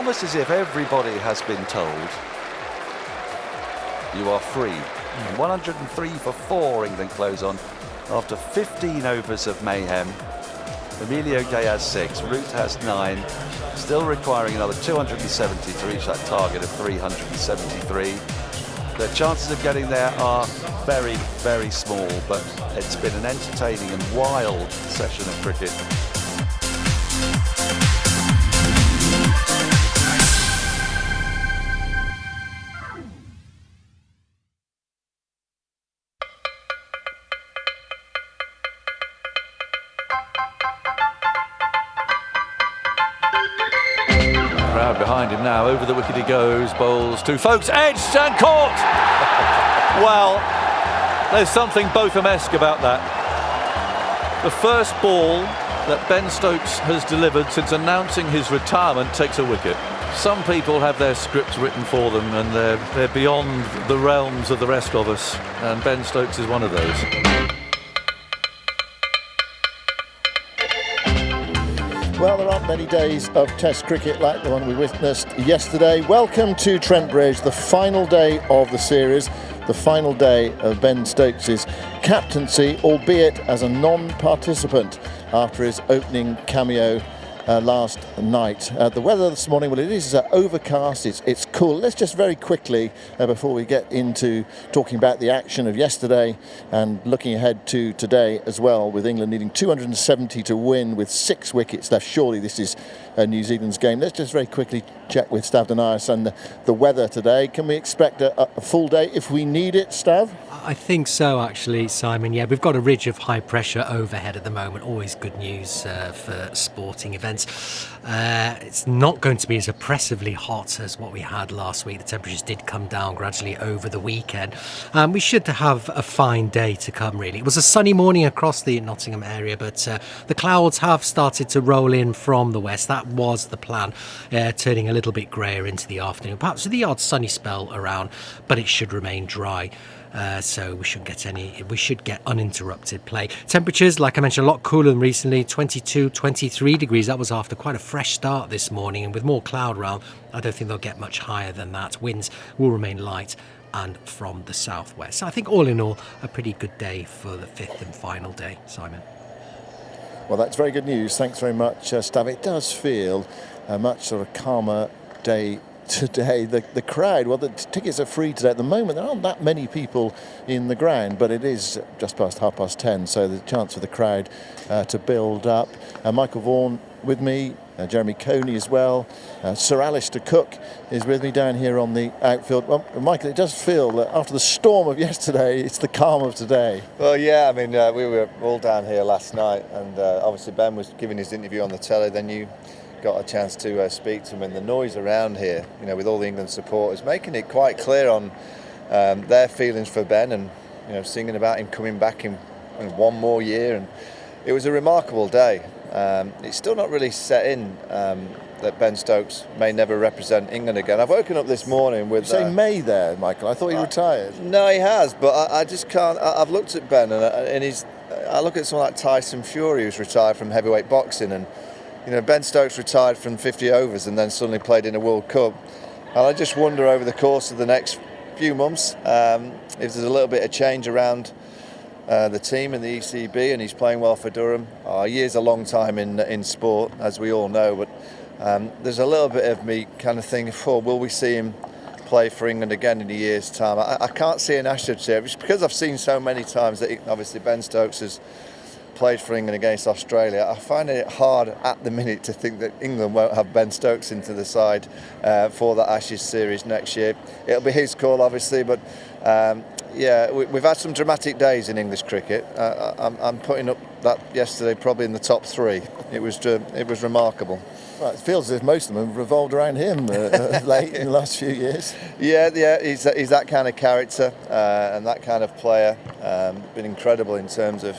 Almost as if everybody has been told you are free. And 103 for 4 England close on after 15 overs of mayhem. Emilio Gay has 6, Root has 9, still requiring another 270 to reach that target of 373. The chances of getting there are very, very small, but it's been an entertaining and wild session of cricket. Crowd behind him now, over the wicket he goes, bowls to Folkes, edged and caught! Well, there's something Botham-esque about that. The first ball that Ben Stokes has delivered since announcing his retirement takes a wicket. Some people have their scripts written for them and they're beyond the realms of the rest of us, and Ben Stokes is one of those. Well, there aren't many days of Test cricket like the one we witnessed yesterday. Welcome to Trent Bridge, the final day of the series, the final day of Ben Stokes' captaincy, albeit as a non-participant after his opening cameo last night. The weather this morning, well, it is overcast, it's cool. Let's just very quickly, before we get into talking about the action of yesterday and looking ahead to today as well, with England needing 270 to win with 6 wickets left. Surely this is New Zealand's game. Let's just very quickly check with Stav Denias and the weather today. Can we expect a full day if we need it, Stav? I think so, actually, Simon. Yeah, we've got a ridge of high pressure overhead at the moment. Always good news for sporting events. It's not going to be as oppressively hot as what we had last week. The temperatures did come down gradually over the weekend. We should have a fine day to come, really. It was a sunny morning across the Nottingham area, but the clouds have started to roll in from the west. That was the plan, turning a little bit greyer into the afternoon, perhaps with the odd sunny spell around, but it should remain dry. So we should get uninterrupted play. Temperatures, like I mentioned, a lot cooler than recently, 22, 23 degrees. That was after quite a fresh start this morning, and with more cloud around, I don't think they'll get much higher than that. Winds will remain light and from the southwest. So I think all in all, a pretty good day for the 5th and final day, Simon. Well, that's very good news. Thanks very much, Stav. It does feel a much sort of calmer day today. The crowd, well, the tickets are free today. At the moment, there aren't that many people in the ground, but it is just past 10:30, so the chance for the crowd to build up. Michael Vaughan with me, Jeremy Coney as well. Sir Alistair Cook is with me down here on the outfield. Well, Michael, it does feel that after the storm of yesterday, it's the calm of today. Well, yeah, I mean, we were all down here last night, and obviously Ben was giving his interview on the telly, then you got a chance to speak to him, and the noise around here, you know, with all the England supporters, making it quite clear on their feelings for Ben, and you know, singing about him coming back in one more year, and it was a remarkable day. It's still not really set in that Ben Stokes may never represent England again. I've woken up this morning with... You say may there, Michael? I thought he retired. No, he has, but I just can't... I've looked at Ben, and he's... I look at someone like Tyson Fury, who's retired from heavyweight boxing, and you know, Ben Stokes retired from 50 overs and then suddenly played in a World Cup. And I just wonder over the course of the next few months if there's a little bit of change around the team and the ECB, and he's playing well for Durham. A year's a long time in sport, as we all know, but there's a little bit of me kind of thinking, will we see him play for England again in a year's time? I can't see an Ashes here, it's because I've seen so many times that obviously Ben Stokes has played for England against Australia. I find it hard at the minute to think that England won't have Ben Stokes into the side for the Ashes series next year. It'll be his call, obviously, but yeah, we've had some dramatic days in English cricket. I'm putting up that yesterday probably in the top 3. It was remarkable. Well, it feels as if most of them have revolved around him late in the last few years. Yeah, he's that kind of character and that kind of player. Been incredible in terms of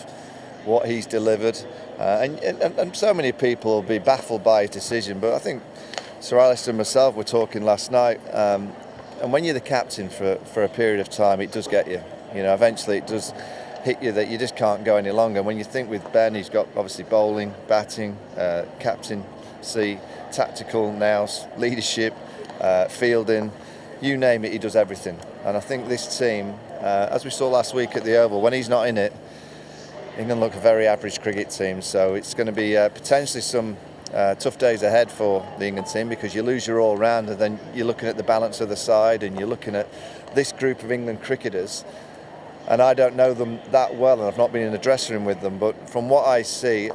what he's delivered, and so many people will be baffled by his decision, but I think Sir Alistair and myself were talking last night, and when you're the captain for a period of time, it does get you. You know, eventually it does hit you that you just can't go any longer. When you think with Ben, he's got obviously bowling, batting, captain, see tactical nous, leadership, fielding, you name it, he does everything. And I think this team, as we saw last week at the Oval, when he's not in it, England look a very average cricket team. So it's going to be potentially some tough days ahead for the England team, because you lose your all-round and then you're looking at the balance of the side and you're looking at this group of England cricketers. And I don't know them that well, and I've not been in the dressing room with them, but from what I see,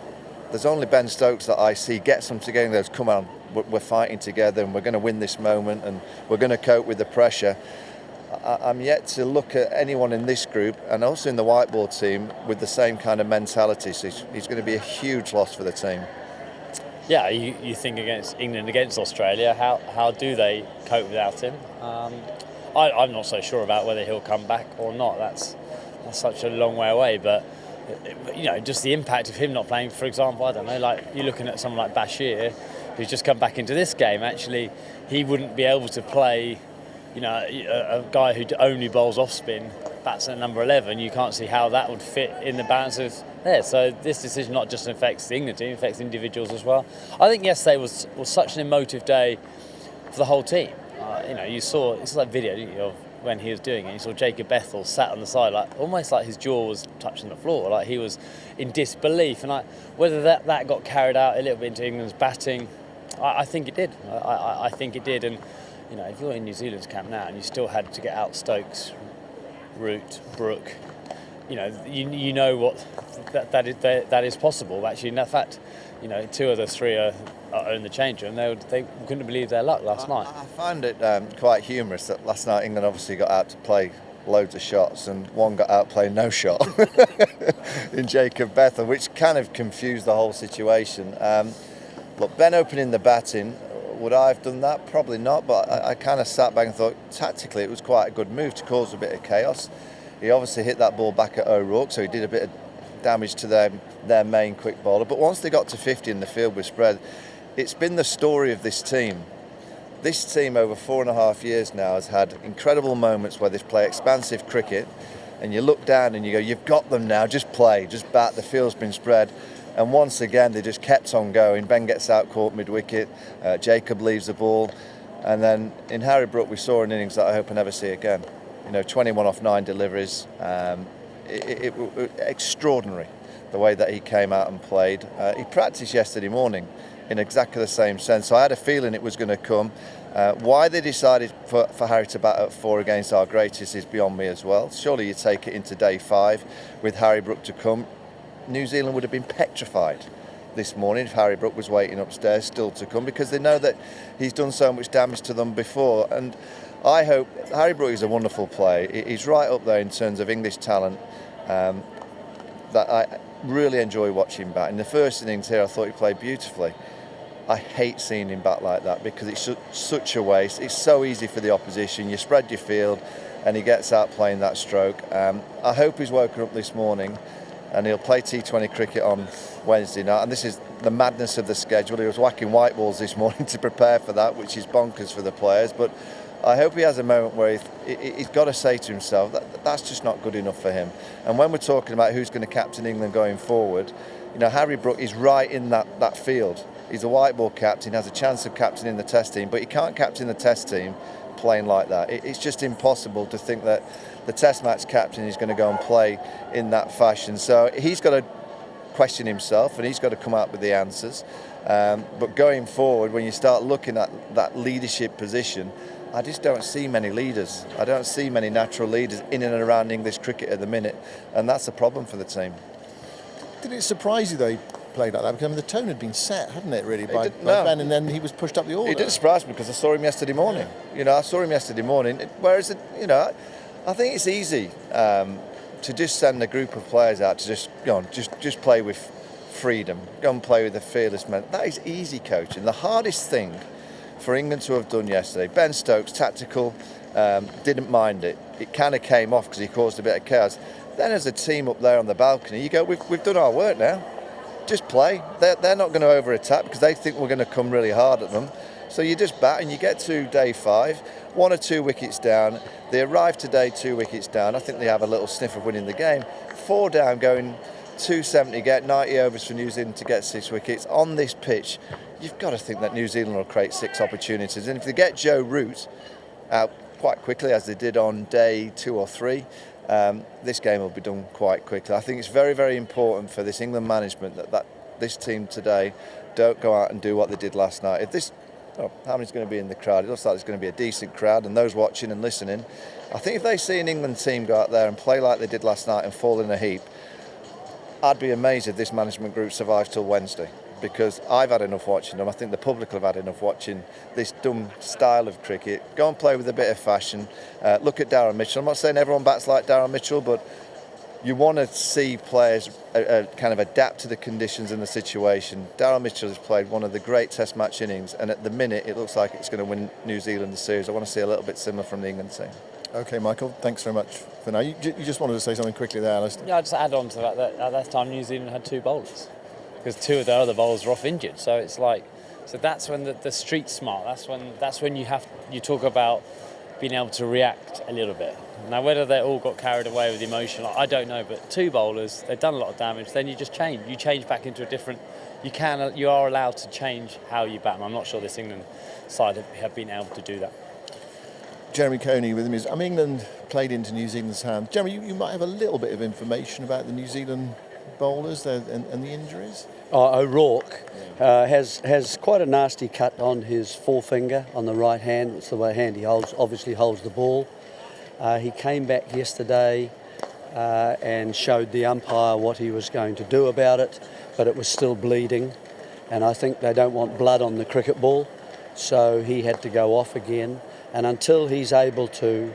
there's only Ben Stokes that I see gets them together and goes, come on, we're fighting together and we're going to win this moment and we're going to cope with the pressure. I'm yet to look at anyone in this group, and also in the white ball team, with the same kind of mentality. So he's going to be a huge loss for the team. Yeah, you think against England, against Australia, how do they cope without him? I'm not so sure about whether he'll come back or not. That's such a long way away. But just the impact of him not playing, for example, I don't know, like you're looking at someone like Bashir, who's just come back into this game. Actually, he wouldn't be able to play. A guy who only bowls off spin, bats at number 11. You can't see how that would fit in the balance of there. So this decision not just affects the England team, it affects individuals as well. I think yesterday was such an emotive day for the whole team. You saw, it's like video of when he was doing it. You saw Jacob Bethel sat on the side, almost like his jaw was touching the floor, like he was in disbelief. And whether that got carried out a little bit into England's batting, I think it did. I think it did. And if you're in New Zealand's camp now and you still had to get out Stokes, Root, Brook, you know what that is possible. Actually, in fact, two of the three are in the change room. They couldn't believe their luck last night. I find it quite humorous that last night England obviously got out to play loads of shots and one got out playing no shot in Jacob Bethel, which kind of confused the whole situation. Look, Ben opening the batting, would I have done that? Probably not, but I kind of sat back and thought tactically it was quite a good move to cause a bit of chaos. He obviously hit that ball back at O'Rourke, so he did a bit of damage to their main quick bowler. But once they got to 50 and the field was spread, it's been the story of this team. This team over 4.5 years now has had incredible moments where they play expansive cricket and you look down and you go, you've got them now, just play, just bat, the field's been spread. And once again, they just kept on going. Ben gets out caught mid-wicket, Jacob leaves the ball. And then in Harry Brook, we saw an innings that I hope I never see again. 21 off 9 deliveries. Extraordinary, the way that he came out and played. He practiced yesterday morning in exactly the same sense. So I had a feeling it was going to come. Why they decided for Harry to bat at 4 against our greatest is beyond me as well. Surely you take it into day 5 with Harry Brook to come. New Zealand would have been petrified this morning if Harry Brook was waiting upstairs still to come, because they know that he's done so much damage to them before. And I hope Harry Brook is a wonderful player. He's right up there in terms of English talent that I really enjoy watching bat. In the first innings here, I thought he played beautifully. I hate seeing him bat like that because it's such a waste. It's so easy for the opposition. You spread your field and he gets out playing that stroke. I hope he's woken up this morning and he'll play T20 cricket on Wednesday night. And this is the madness of the schedule. He was whacking white balls this morning to prepare for that, which is bonkers for the players. But I hope he has a moment where he's got to say to himself that that's just not good enough for him. And when we're talking about who's going to captain England going forward, Harry Brook is right in that field. He's a white ball captain, has a chance of captaining the Test team, but he can't captain the Test team playing like that. It's just impossible to think that the Test match captain is going to go and play in that fashion. So he's got to question himself and he's got to come up with the answers. But going forward, when you start looking at that leadership position, I just don't see many leaders. I don't see many natural leaders in and around English cricket at the minute, and that's a problem for the team. Did it surprise you though he played like that? Because the tone had been set, hadn't it, really, by Ben, and then he was pushed up the order. It didn't surprise me because I saw him yesterday morning. I saw him yesterday morning. Whereas, I think it's easy to just send a group of players out to just play with freedom, go and play with a fearless man. That is easy coaching. The hardest thing for England to have done yesterday, Ben Stokes, tactical, didn't mind it. It kind of came off because he caused a bit of chaos. Then as a team up there on the balcony, you go, we've done our work now. Just play. They're not going to over-attack because they think we're going to come really hard at them. So you just bat and you get to day 5, 1 or 2 wickets down. They arrive today 2 wickets down. I think they have a little sniff of winning the game. 4 down, going 270, get 90 overs for New Zealand to get 6 wickets. On this pitch, you've got to think that New Zealand will create 6 opportunities. And if they get Joe Root out quite quickly, as they did on day 2 or 3, this game will be done quite quickly. I think it's very, very important for this England management that this team today don't go out and do what they did last night. If this, how many's going to be in the crowd? It looks like it's going to be a decent crowd, and those watching and listening, I think if they see an England team go out there and play like they did last night and fall in a heap, I'd be amazed if this management group survives till Wednesday, because I've had enough watching them. I think the public have had enough watching this dumb style of cricket. Go and play with a bit of fashion. Look at Darren Mitchell. I'm not saying everyone bats like Darren Mitchell, but you want to see players kind of adapt to the conditions and the situation. Darren Mitchell has played one of the great Test match innings, and at the minute it looks like it's going to win New Zealand the series. I want to see a little bit similar from the England team. Okay, Michael, thanks very much for now. You just wanted to say something quickly there, Alistair. Yeah, I'll just add on to that at that time New Zealand had 2 bowlers, because 2 of their other bowlers were off injured. So it's like, so that's when the street smart. That's when you talk about being able to react a little bit. Now, whether they all got carried away with emotion, I don't know. But 2 bowlers, they've done a lot of damage. Then you just change. You change back into a different. You are allowed to change how you bat. And I'm not sure this England side have been able to do that. Jeremy Coney with him is. England played into New Zealand's hand. Jeremy, you might have a little bit of information about the New Zealand bowlers and the injuries. O'Rourke has quite a nasty cut on his forefinger on the right hand. It's the way hand he obviously holds the ball. He came back yesterday and showed the umpire what he was going to do about it, but it was still bleeding, and I think they don't want blood on the cricket ball, so he had to go off again. And until he's able to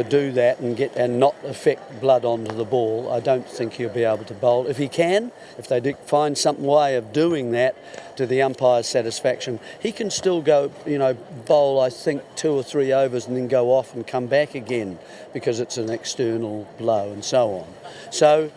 do that and not affect blood onto the ball, I don't think he'll be able to bowl. If he can, if they find some way of doing that to the umpire's satisfaction, he can still go, bowl, I think, 2 or 3 overs and then go off and come back again, because it's an external blow and so on. So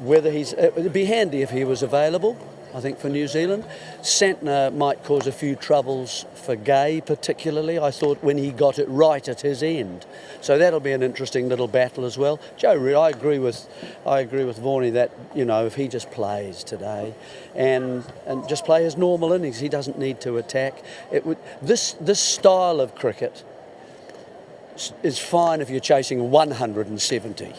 it would be handy if he was available, I think, for New Zealand. Santner might cause a few troubles for Gay, particularly, I thought, when he got it right at his end. So that'll be an interesting little battle as well. Joe Root, I agree with Varney that, if he just plays today and just play his normal innings, he doesn't need to attack. This style of cricket is fine if you're chasing 170.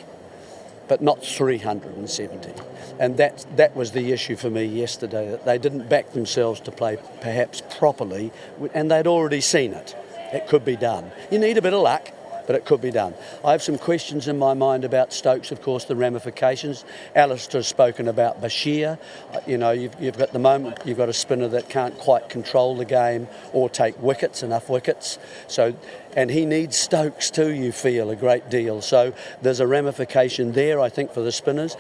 But not 370. And that was the issue for me yesterday, that they didn't back themselves to play perhaps properly, and they'd already seen it. It could be done. You need a bit of luck, but it could be done. I have some questions in my mind about Stokes, of course, the ramifications. Alistair's spoken about Bashir. You've got the moment, you've got a spinner that can't quite control the game or take enough wickets. And he needs Stokes too, you feel, a great deal. So there's a ramification there, I think, for the spinners.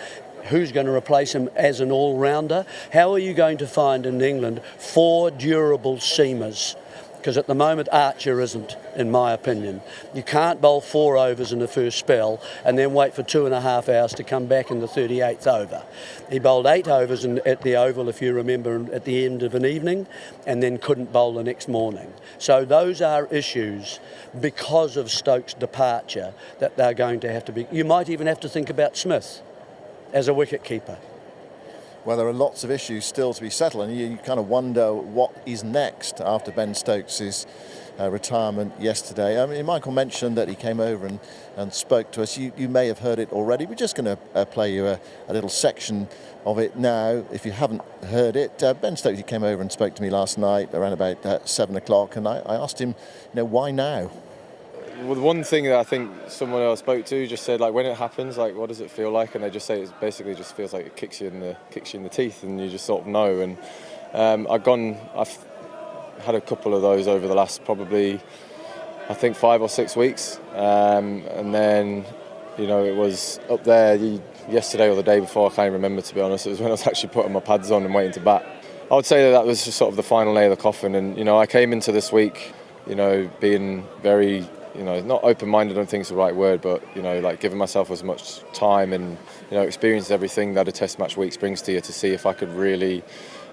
Who's going to replace him as an all-rounder? How are you going to find in England 4 durable seamers? Because at the moment Archer isn't, in my opinion. You can't bowl 4 overs in the first spell and then wait for 2.5 hours to come back in the 38th over. He bowled 8 overs at the Oval, if you remember, at the end of an evening, and then couldn't bowl the next morning. So those are issues because of Stokes' departure that they're going to have to be. You might even have to think about Smith as a wicket keeper. Well, there are lots of issues still to be settled, and you kind of wonder what is next after Ben Stokes' retirement yesterday. Michael mentioned that he came over and spoke to us. You may have heard it already. We're just going to play you a little section of it now. If you haven't heard it, Ben Stokes, he came over and spoke to me last night around about 7 o'clock, and I asked him, why now? Well, one thing that I think someone I spoke to just said, like, when it happens, like, what does it feel like? And they just say it basically just feels like it kicks you in the teeth, and you just sort of know. And I've had a couple of those over the last probably, I think, 5 or 6 weeks. And then, it was up there yesterday or the day before, I can't remember, to be honest. It was when I was actually putting my pads on and waiting to bat. I would say that was just sort of the final nail of the coffin. And, I came into this week, being very, not open-minded, I don't think it's the right word, but, like giving myself as much time and, experience everything that a Test match week brings to you, to see if I could really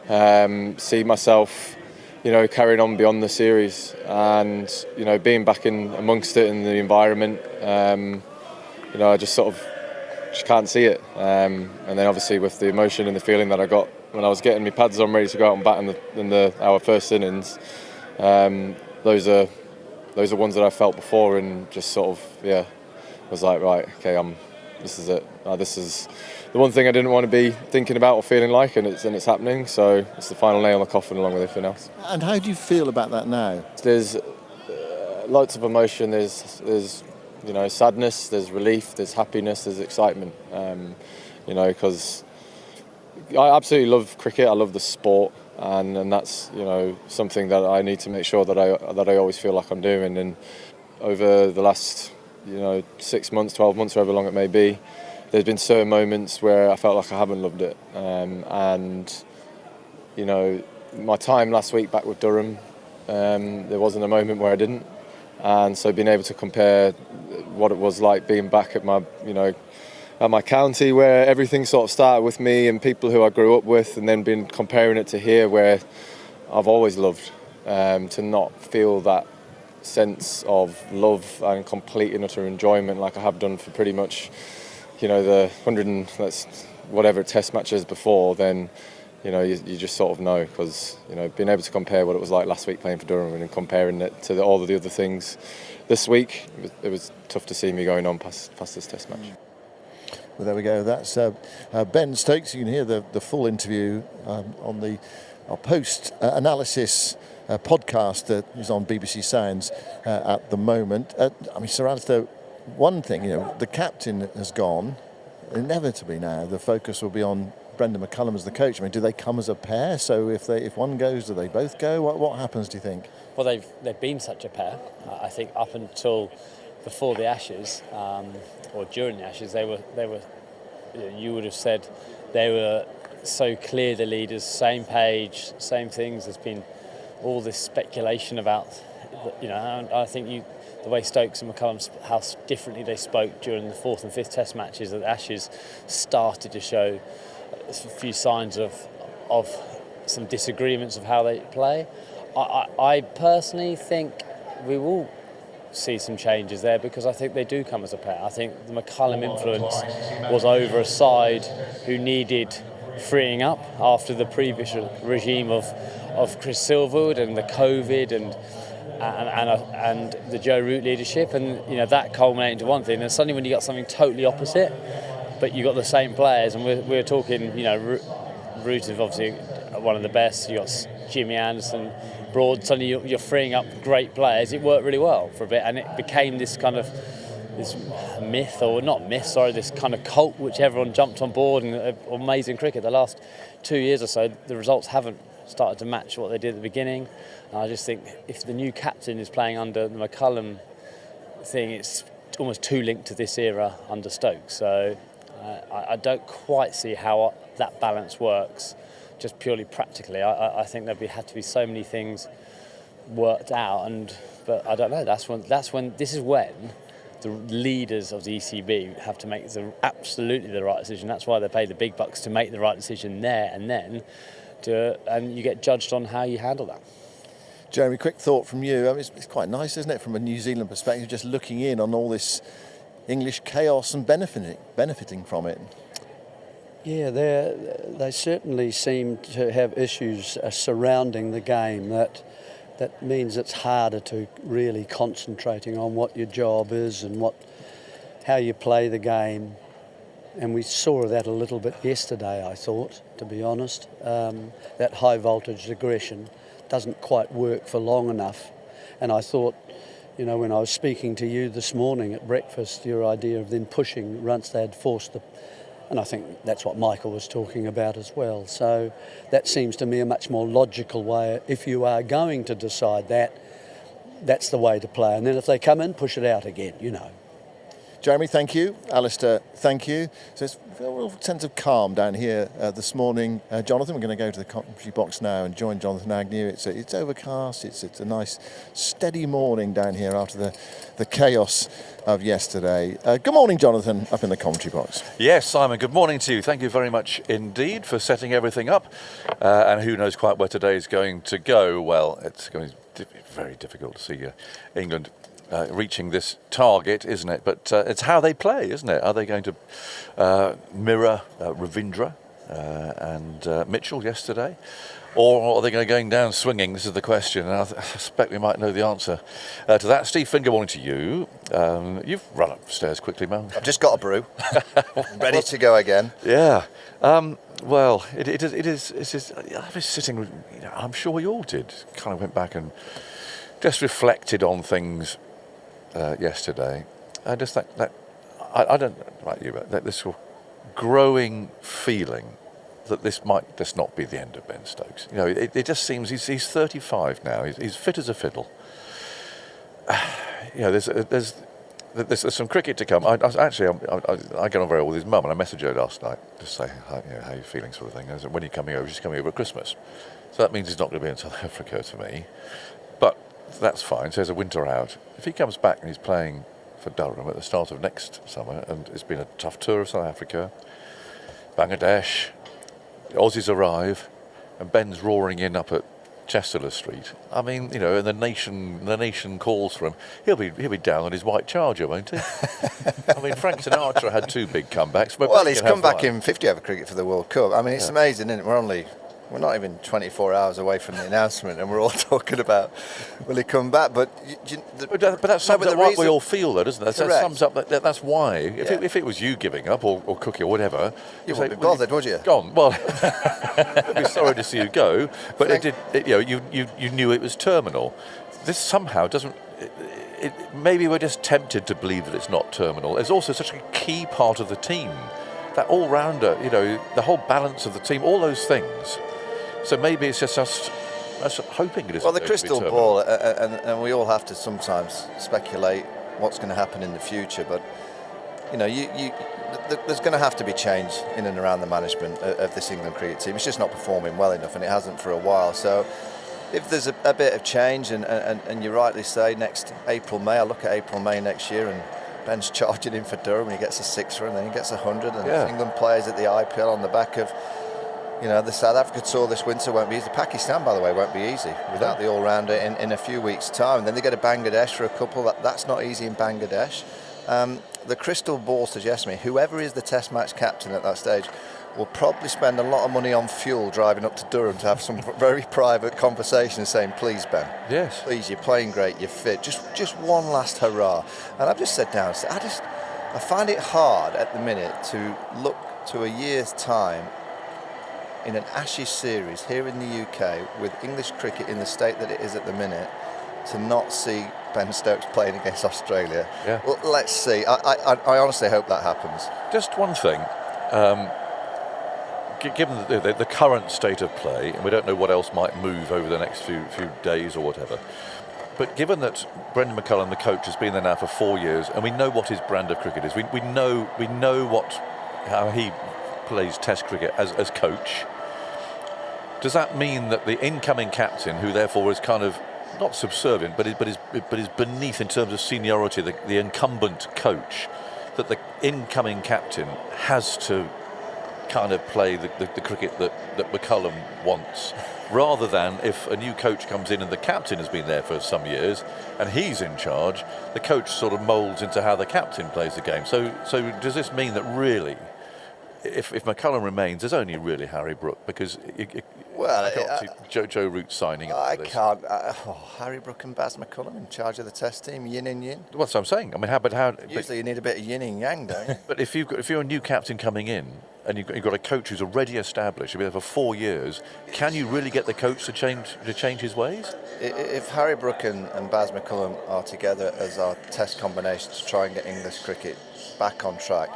see myself, carrying on beyond the series. And, being back in amongst it in the environment, I just sort of can't see it. And then obviously with the emotion and the feeling that I got when I was getting my pads on, ready to go out and bat in our first innings. Those are ones that I felt before, and just sort of was like, right, okay, this is it. This is the one thing I didn't want to be thinking about or feeling like, and it's happening. So it's the final nail in the coffin, along with everything else. And how do you feel about that now? There's lots of emotion. There's sadness. There's relief. There's happiness. There's excitement. Because I absolutely love cricket. I love the sport, and that's something that I need to make sure that I always feel like I'm doing. And over the last 6 months, 12 months, however long it may be, there's been certain moments where I felt like I haven't loved it. My time last week back with Durham, there wasn't a moment where I didn't. And so being able to compare what it was like being back at my county, where everything sort of started with me and people who I grew up with, and then been comparing it to here, where I've always loved, to not feel that sense of love and complete and utter enjoyment like I have done for pretty much the 100 and whatever test matches before, then you just sort of know, because being able to compare what it was like last week playing for Durham and comparing it to all of the other things this week, it was tough to see me going on past this test match. Well, there we go. That's Ben Stokes. You can hear the full interview on our post-analysis podcast that is on BBC Sounds at the moment. Sir Alistair, one thing, the captain has gone. Inevitably now, the focus will be on Brendan McCullum as the coach. Do they come as a pair? So if one goes, do they both go? What happens, do you think? Well, they've been such a pair. I think up until before the Ashes, or during the Ashes, they were. You would have said they were so clear, the leaders, same page, same things. There's been all this speculation about, I think the way Stokes and McCullum, how differently they spoke during the 4th and 5th Test matches at the Ashes, started to show a few signs of some disagreements of how they play. I personally think we will see some changes there, because I think they do come as a pair. I think the McCullum influence was over a side who needed freeing up after the previous regime of Chris Silverwood and the COVID and the Joe Root leadership, and that culminated into one thing. And suddenly, when you got something totally opposite, but you got the same players, and we're talking, Root is obviously one of the best. You got Jimmy Anderson, Broad. Suddenly you're freeing up great players. It worked really well for a bit, and it became this kind of this this kind of cult which everyone jumped on board, and amazing cricket. The last 2 years or so, the results haven't started to match what they did at the beginning. And I just think if the new captain is playing under the McCullum thing, it's almost too linked to this era under Stokes. So I don't quite see how that balance works, just purely practically. I think had to be so many things worked out, but I don't know. This is when the leaders of the ECB have to make absolutely the right decision. That's why they pay the big bucks, to make the right decision there and then, and you get judged on how you handle that. Jeremy, quick thought from you. It's quite nice, isn't it, from a New Zealand perspective, just looking in on all this English chaos and benefiting from it. Yeah, they certainly seem to have issues surrounding the game that means it's harder to really concentrating on what your job is and how you play the game. And we saw that a little bit yesterday, I thought, to be honest. That high voltage aggression doesn't quite work for long enough. And I thought, when I was speaking to you this morning at breakfast, your idea of then pushing once they had forced and I think that's what Michael was talking about as well. So that seems to me a much more logical way. If you are going to decide that's the way to play. And then if they come in, push it out again, Jeremy, thank you. Alistair, thank you. So it's a real sense of calm down here this morning. Jonathan, we're going to go to the commentary box now and join Jonathan Agnew. It's overcast. It's a nice, steady morning down here after the chaos of yesterday. Good morning, Jonathan, up in the commentary box. Yes, Simon, good morning to you. Thank you very much indeed for setting everything up. And who knows quite where today is going to go. Well, it's going to be very difficult to see England reaching this target, isn't it? But it's how they play, isn't it? Are they going to mirror Ravindra and Mitchell yesterday? Or are they going down swinging? This is the question, and I suspect we might know the answer to that. Steve Finn, good morning to you. You've run upstairs quickly, man. I've just got a brew, ready to go again. Yeah. Well, it is. I was sitting. I'm sure we all did. Kind of went back and just reflected on things yesterday. I just think that I don't know about you, but this growing feeling that this might just not be the end of Ben Stokes. It just seems he's 35 now. He's fit as a fiddle. There's some cricket to come. I get on very well with his mum, and I messaged her last night to say how are you feeling, sort of thing. I said, when are you coming over? She's coming over at Christmas, so that means he's not going to be in South Africa to me. But that's fine. So there's a winter out. If he comes back and he's playing for Durham at the start of next summer, and it's been a tough tour of South Africa, Bangladesh. The Aussies arrive, and Ben's roaring in up at Chester Street. I mean, and the nation calls for him. He'll be down on his white Charger, won't he? I mean, Frank Sinatra had 2 big comebacks. But well, he's come back in 50 over cricket for the World Cup. I mean, it's amazing, isn't it? We're not even 24 hours away from the announcement, and we're all talking about will he come back? But that sums up what we all feel, though, doesn't it? That sums up that's why. If it was you giving up or Cookie or whatever, you wouldn't be bothered, would you? Gone. Well, I'd be sorry to see you go, but you knew it was terminal. This somehow doesn't. Maybe we're just tempted to believe that it's not terminal. There's also such a key part of the team, that all-rounder. The whole balance of the team, all those things. So maybe it's just us hoping it is. Well, the crystal ball, and we all have to sometimes speculate what's going to happen in the future. But there's going to have to be change in and around the management of this England cricket team. It's just not performing well enough, and it hasn't for a while. So if there's a bit of change, and you rightly say next April, May, I look at April, May next year, and Ben's charging in for Durham, and he gets a 6er, and then he gets 100, and England players at the IPL on the back of. The South Africa tour this winter won't be easy. Pakistan, by the way, won't be easy without the all-rounder in a few weeks' time. And then they go to Bangladesh for a couple. That's not easy in Bangladesh. The crystal ball suggests to me whoever is the Test match captain at that stage will probably spend a lot of money on fuel driving up to Durham to have some very private conversations saying, please, Ben, yes, please, you're playing great, you're fit. Just one last hurrah. And I've just sat down and said, I find it hard at the minute to look to a year's time in an Ashes series here in the UK with English cricket in the state that it is at the minute, to not see Ben Stokes playing against Australia. Yeah. Well, let's see. I honestly hope that happens. Just one thing. Given the current state of play, and we don't know what else might move over the next few days or whatever, but given that Brendan McCullum, the coach, has been there now for 4 years, and we know what his brand of cricket is, we know how he plays Test cricket as coach. Does that mean that the incoming captain, who therefore is kind of not subservient, but is beneath in terms of seniority, the incumbent coach, that the incoming captain has to kind of play the cricket that McCullum wants, rather than if a new coach comes in and the captain has been there for some years and he's in charge, the coach sort of moulds into how the captain plays the game. So does this mean that really, if McCullum remains, there's only really Harry Brook, because I can't see Joe Root signing up for this. I can't. Harry Brook and Baz McCullum in charge of the Test team, yin and yin. What's what I'm saying? I mean, how? Usually you need a bit of yin and yang, don't you? But if you're a new captain coming in and you've got a coach who's already established, you've been there for 4 years, can you really get the coach to change his ways? If Harry Brook and Baz McCullum are together as our Test combination to try and get English cricket back on track,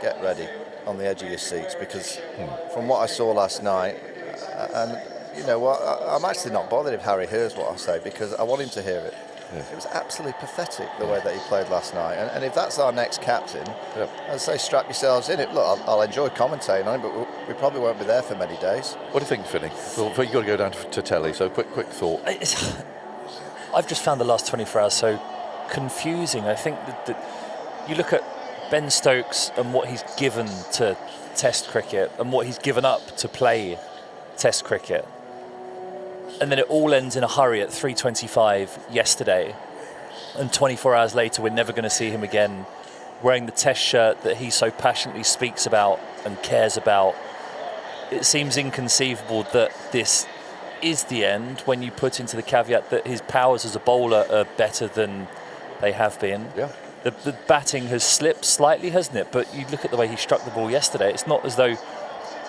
get ready on the edge of your seats, because from what I saw last night, and you know what, I'm actually not bothered if Harry hears what I say, because I want him to hear it. Yeah. It was absolutely pathetic the way that he played last night, and if that's our next captain, I'd say strap yourselves in. Look, I'll enjoy commentating on it, but we probably won't be there for many days. What do you think, Finny? Well, you've got to go down to telly, so quick thought. I've just found the last 24 hours so confusing. I think that you look at Ben Stokes and what he's given to Test cricket and what he's given up to play Test cricket, and then it all ends in a hurry at 3:25 yesterday, and 24 hours later we're never going to see him again wearing the Test shirt that he so passionately speaks about and cares about it seems inconceivable that this is the end when you put into the caveat that his powers as a bowler are better than they have been. Yeah. The batting has slipped slightly, hasn't it? But you look at the way he struck the ball yesterday, it's not as though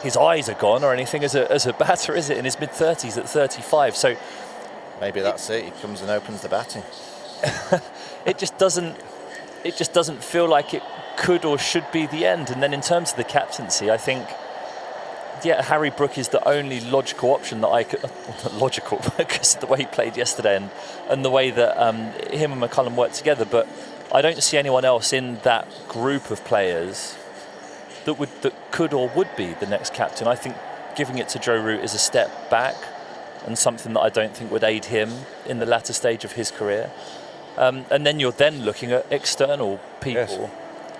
his eyes are gone or anything as a batter, is it? In his mid-30s at 35. So maybe that's it. He comes and opens the batting. it just doesn't feel like it could or should be the end. And then in terms of the captaincy, I think, yeah, Harry Brook is the only logical option that I could... Not logical, because of the way he played yesterday and the way that him and McCullum worked together. But I don't see anyone else in that group of players that could or would be the next captain. I think giving it to Joe Root is a step back and something that I don't think would aid him in the latter stage of his career. And then you're then looking at external people. Yes.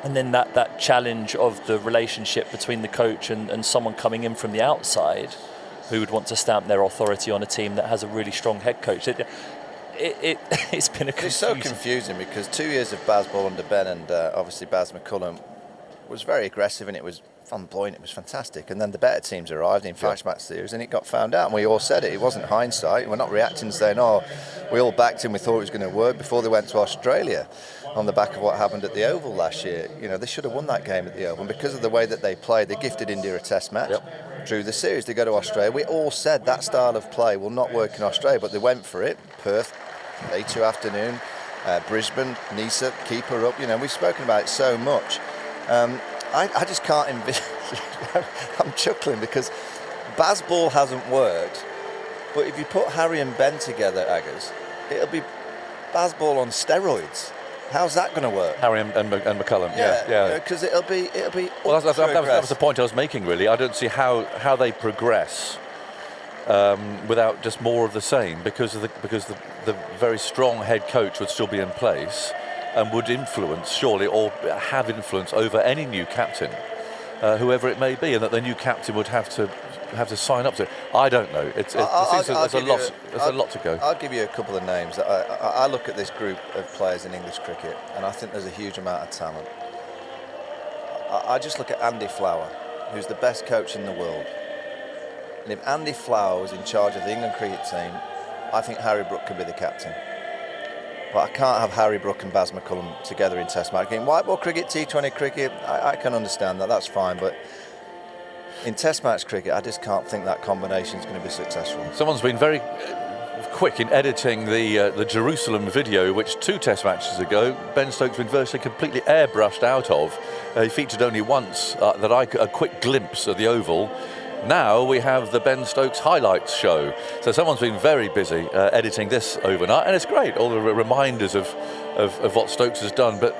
And then that challenge of the relationship between the coach and someone coming in from the outside who would want to stamp their authority on a team that has a really strong head coach. It's been a confusing... It's so confusing because 2 years of Baz Ball under Ben and obviously Baz McCullum was very aggressive and it was flamboyant, it was fantastic. And then the better teams arrived in Flash Match Series and it got found out. And we all said it wasn't hindsight. We're not reacting saying, oh, we all backed him, we thought it was going to work before they went to Australia on the back of what happened at the Oval last year. You know, they should have won that game at the Oval. And because of the way that they played, they gifted India a test match. Drew the series, they go to Australia. We all said that style of play will not work in Australia, but they went for it. Perth, day 2 afternoon, Brisbane, Nisa, keep her up. You know, we've spoken about it so much. I just can't envision. I'm chuckling because Baz Ball hasn't worked, but if you put Harry and Ben together, Aggers, it'll be Baz Ball on steroids. How's that going to work? Harry and McCullum, yeah. Because it'll be. Well, that was the point I was making. Really, I don't see how they progress without just more of the same, because the very strong head coach would still be in place and would influence, surely, or have influence over any new captain, whoever it may be, and that the new captain would have to sign up to it. I don't know. There's a lot to go. I'll give you a couple of names. I look at this group of players in English cricket, and I think there's a huge amount of talent. I just look at Andy Flower, who's the best coach in the world. And if Andy Flower was in charge of the England cricket team, I think Harry Brook could be the captain. But I can't have Harry Brook and Baz McCullum together in Test match. In white ball cricket, T20 cricket, I can understand that. That's fine. But in Test match cricket, I just can't think that combination is going to be successful. Someone's been very quick in editing the Jerusalem video, which 2 Test matches ago Ben Stokes been virtually completely airbrushed out of. He featured only once a quick glimpse of the Oval. Now we have the Ben Stokes highlights show. So someone's been very busy editing this overnight, and it's great, all the reminders of what Stokes has done. But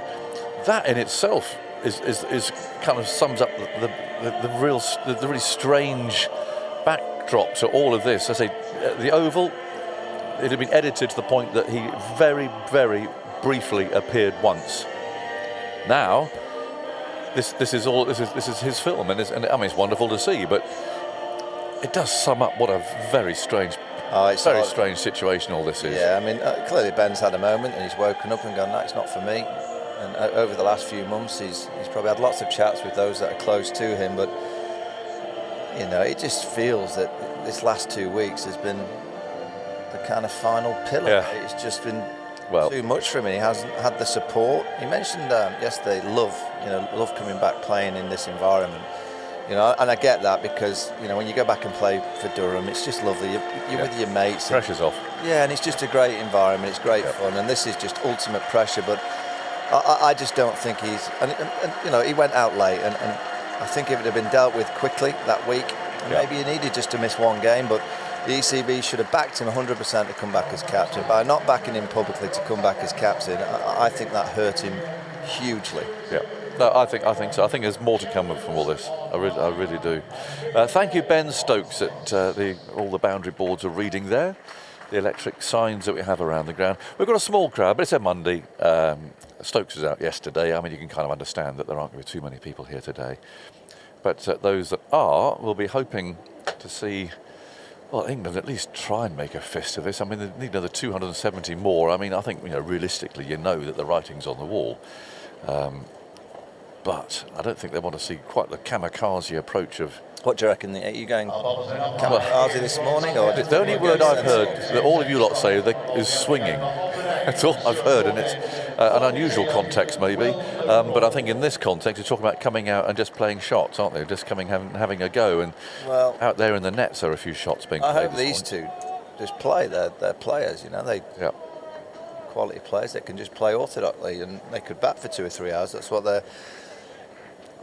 that in itself is kind of sums up the really strange backdrop to all of this. I say the Oval, it had been edited to the point that he very, very briefly appeared once. Now this is his film, and I mean it's wonderful to see, but it does sum up what a very strange strange situation all this is. Yeah, I mean clearly Ben's had a moment and he's woken up and gone, no, it's not for me. And over the last few months he's probably had lots of chats with those that are close to him, but you know, it just feels that this last 2 weeks has been the kind of final pillar. Yeah. It's just been too much for him. He hasn't had the support. He mentioned yesterday love coming back playing in this environment. You know, and I get that because, you know, when you go back and play for Durham, it's just lovely. You're with your mates. Pressure's off. Yeah, and it's just a great environment. It's great fun, and this is just ultimate pressure. But I just don't think he's... And you know, he went out late, and I think if it had been dealt with quickly that week, maybe he needed just to miss one game, but the ECB should have backed him 100% to come back as captain. By not backing him publicly to come back as captain, I think that hurt him hugely. Yeah. No, I think so. I think there's more to come from all this. I really do. Thank you, Ben Stokes. At all the boundary boards are reading there. The electric signs that we have around the ground. We've got a small crowd, but it's a Monday. Stokes was out yesterday. I mean, you can kind of understand that there aren't going to be too many people here today. But those that are will be hoping to see, well, England at least try and make a fist of this. I mean, they need another 270 more. I mean, I think, you know, realistically, you know that the writing's on the wall. But I don't think they want to see quite the kamikaze approach of What do you reckon? Are you going kamikaze this morning? Or The only word I've heard that all of you lot say is swinging. That's all I've heard, and it's an unusual context maybe. But I think in this context, you're talking about coming out and just playing shots, aren't they? Just having a go. And out there in the nets, there are a few shots being played. I hope these two just play. They're players, Yeah. Quality players that can just play orthodoxly, and they could bat for 2 or 3 hours. That's what they're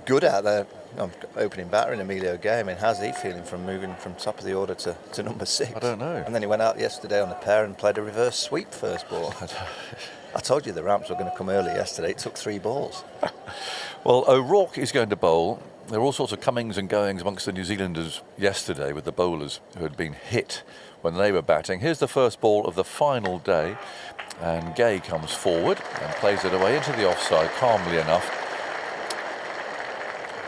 good at. They're opening batter in Emilio Gay. I mean, how's he feeling from moving from top of the order to number 6? I don't know. And then he went out yesterday on the pair and played a reverse sweep first ball. I told you the ramps were going to come early yesterday. It took 3 balls. Well, O'Rourke is going to bowl. There were all sorts of comings and goings amongst the New Zealanders yesterday with the bowlers who had been hit when they were batting. Here's the first ball of the final day, and Gay comes forward and plays it away into the offside calmly enough.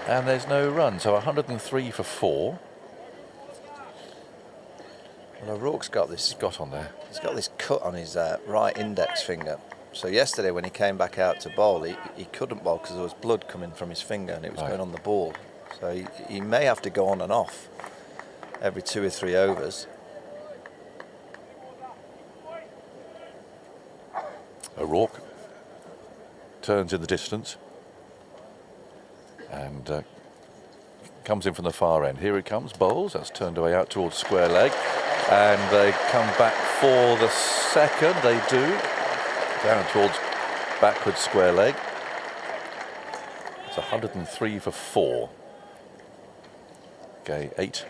And there's no run, so 103 for 4. Well, O'Rourke's got this. On there. He's got this cut on his right index finger. So yesterday when he came back out to bowl, he couldn't bowl because there was blood coming from his finger and it was going on the ball. So he may have to go on and off every 2 or 3 overs. O'Rourke turns in the distance and comes in from the far end. Here it comes, bowls. That's turned away out towards square leg. And they come back for the second. They do. Down towards backwards square leg. It's 103 for 4. Gay 8.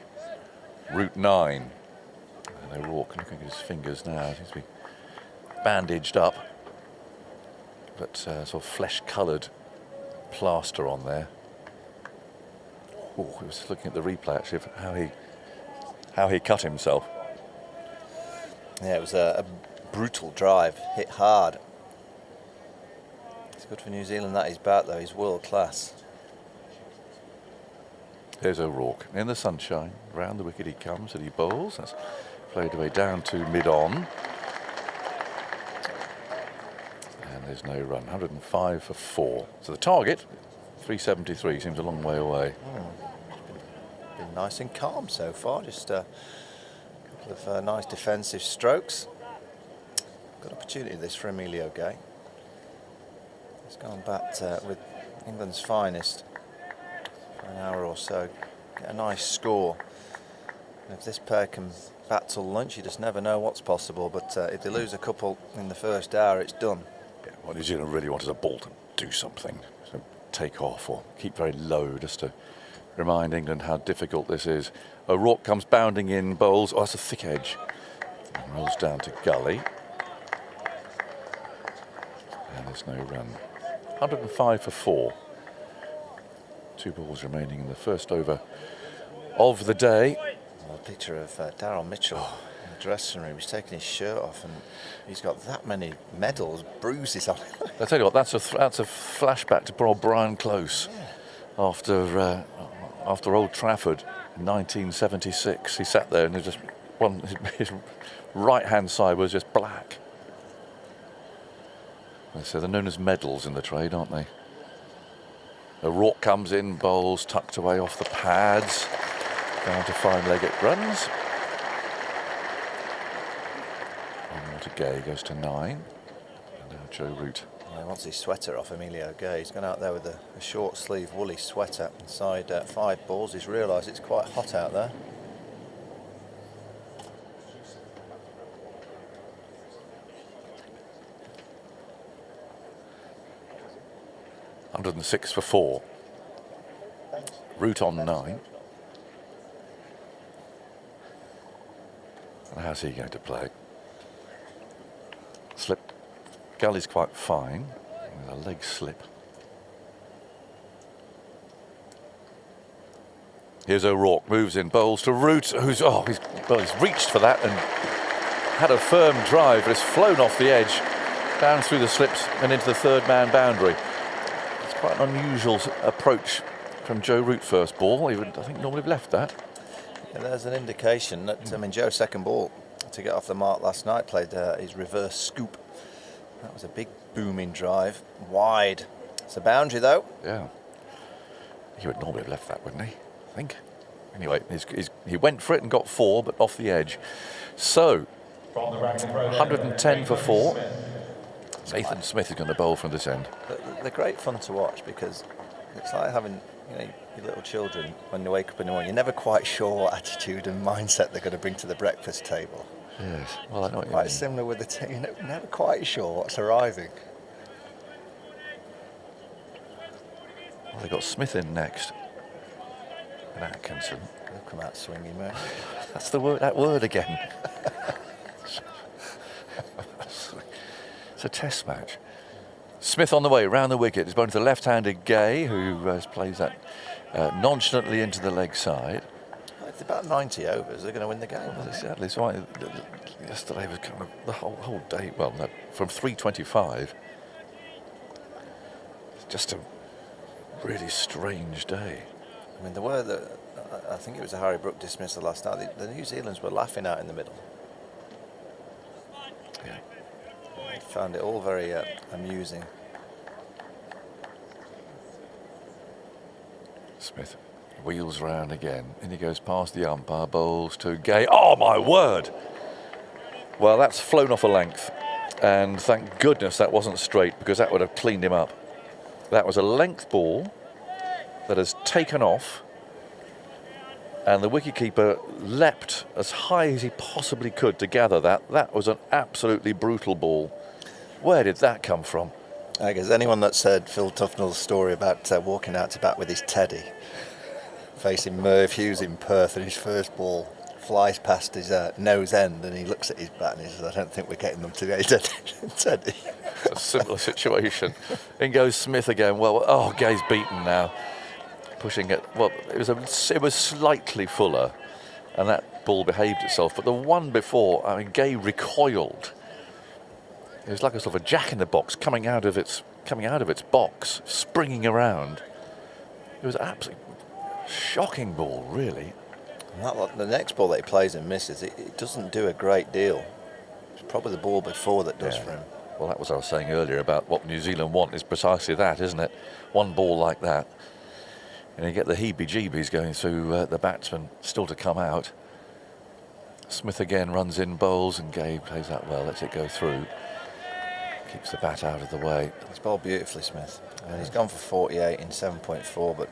Root 9. And O'Rourke, looking at his fingers now, seems to be bandaged up. But sort of flesh-coloured plaster on there. Oh, he was looking at the replay actually of how he cut himself. Yeah, it was a brutal drive, hit hard. It's good for New Zealand that he's back though, he's world class. There's O'Rourke in the sunshine. Round the wicket he comes and he bowls. That's played away down to mid-on. And there's no run. 105 for 4. So the target, 373, seems a long way away. Been nice and calm so far. Just a couple of nice defensive strokes. Good opportunity this for Emilio Gay. He's gone back with England's finest for an hour or so. Get a nice score. And if this pair can bat till lunch, you just never know what's possible. But if they lose a couple in the first hour, it's done. Yeah, what New Zealand really want is a ball to do something. So take off or keep very low just to remind England how difficult this is. O'Rourke comes bounding in, bowls. Oh, that's a thick edge. And rolls down to gully. And there's no run. 105 for 4. 2 balls remaining in the first over of the day. Well, a picture of Daryl Mitchell in the dressing room. He's taking his shirt off and he's got that many medals, bruises on him. I tell you what, that's a flashback to poor old Brian Close after Old Trafford in 1976. He sat there and his right-hand side was just black. So they're known as medals in the trade, aren't they? O'Rourke comes in, bowls tucked away off the pads, down to fine-legged runs. One more to Gay, goes to 9. And now Joe Root. He wants his sweater off, Emilio Gay. He's gone out there with a short sleeve woolly sweater inside 5 balls. He's realised it's quite hot out there. $106 for 4. Root on 9. And how's he going to play? Slip. Gully's quite fine. With a leg slip. Here's O'Rourke, moves in, bowls to Root, who's he's reached for that and had a firm drive, but it's flown off the edge, down through the slips and into the third man boundary. It's quite an unusual approach from Joe Root first ball. He would, I think, normally have left that. Yeah, there's an indication that Joe's second ball to get off the mark last night played his reverse scoop. That was a big booming drive, wide. It's a boundary though. Yeah. He would normally have left that, wouldn't he? I think. Anyway, he went for it and got 4, but off the edge. So, 110 for 4. Nathan Smith is going to bowl from this end. They're great fun to watch because it's like having your little children when they wake up in the morning. You're never quite sure what attitude and mindset they're going to bring to the breakfast table. Yes, well, I know what you Quite mean. similar with the team. You're never quite sure what's arriving. Well, they've got Smith in next. And Atkinson. They'll come out swinging, mate. That's the word. That word again. It's a test match. Smith on the way round the wicket. It's bowling to the left-handed Gay, who plays that nonchalantly into the leg side. It's about 90 overs. They're going to win the game. Well, exactly. That's why yesterday was kind of the whole day. Well, no, from 3:25. It's just a really strange day. I mean, I think it was a Harry Brook dismissal last night. The New Zealanders were laughing out in the middle. Yeah. They found it all very amusing. Smith wheels round again, and he goes past the umpire, bowls to Gay. Oh my word! Well, that's flown off a length, and thank goodness that wasn't straight, because that would have cleaned him up. That was a length ball that has taken off, and the wicketkeeper leapt as high as he possibly could to gather that. That was an absolutely brutal ball. Where did that come from? I guess anyone that's heard Phil Tufnell's story about walking out to bat with his teddy, facing Merv Hughes in Perth, and his first ball flies past his nose end, and he looks at his bat and he says, I don't think we're getting them to get teddy. It's a similar situation. In goes Smith again. Well, oh, Gay's beaten now. Pushing it. Well, it was slightly fuller, and that ball behaved itself. But the one before, I mean, Gay recoiled. It was like a sort of a jack in the box coming out of its box, springing around. It was absolutely shocking ball, really. The next ball that he plays and misses, it doesn't do a great deal. It's probably the ball before that does for him. Well, that was what I was saying earlier about what New Zealand want is precisely that, isn't it? One ball like that. And you get the heebie-jeebies going through the batsman, still to come out. Smith again runs in, bowls, and Gay plays that well, lets it go through. Keeps the bat out of the way. He's bowled beautifully, Smith. I mean, he's gone for 48 in 7.4, but,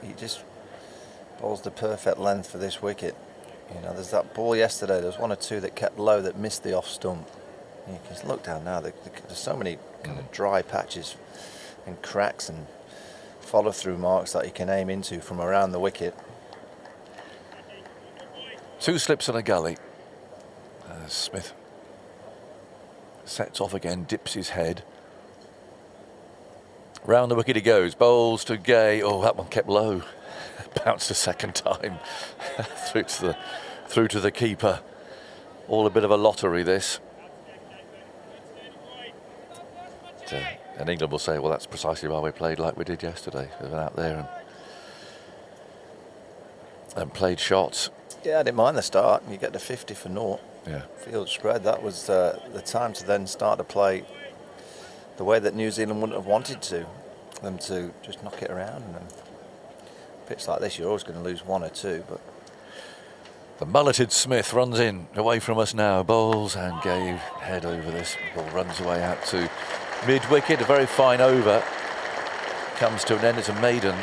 he just bowls the perfect length for this wicket. There's that ball yesterday, there was one or two that kept low that missed the off stump. You can look down now, there's so many kind of dry patches and cracks and follow-through marks that he can aim into from around the wicket. 2 slips and a gully. Smith sets off again, dips his head. Round the wicket he goes, bowls to Gay. Oh, that one kept low. Bounced a second time through to the keeper. All a bit of a lottery, this. And England will say, well, that's precisely why we played like we did yesterday. We went out there and played shots. Yeah, I didn't mind the start. You get the 50 for naught. Yeah. Field spread. That was the time to then start to play the way that New Zealand wouldn't have wanted them to just knock it around. And a pitch like this, you're always going to lose 1 or 2. But the mulleted Smith runs in, away from us now. Bowls and Gay head over this. Ball runs away out to mid-wicket. A very fine over. Comes to an end. It's a maiden.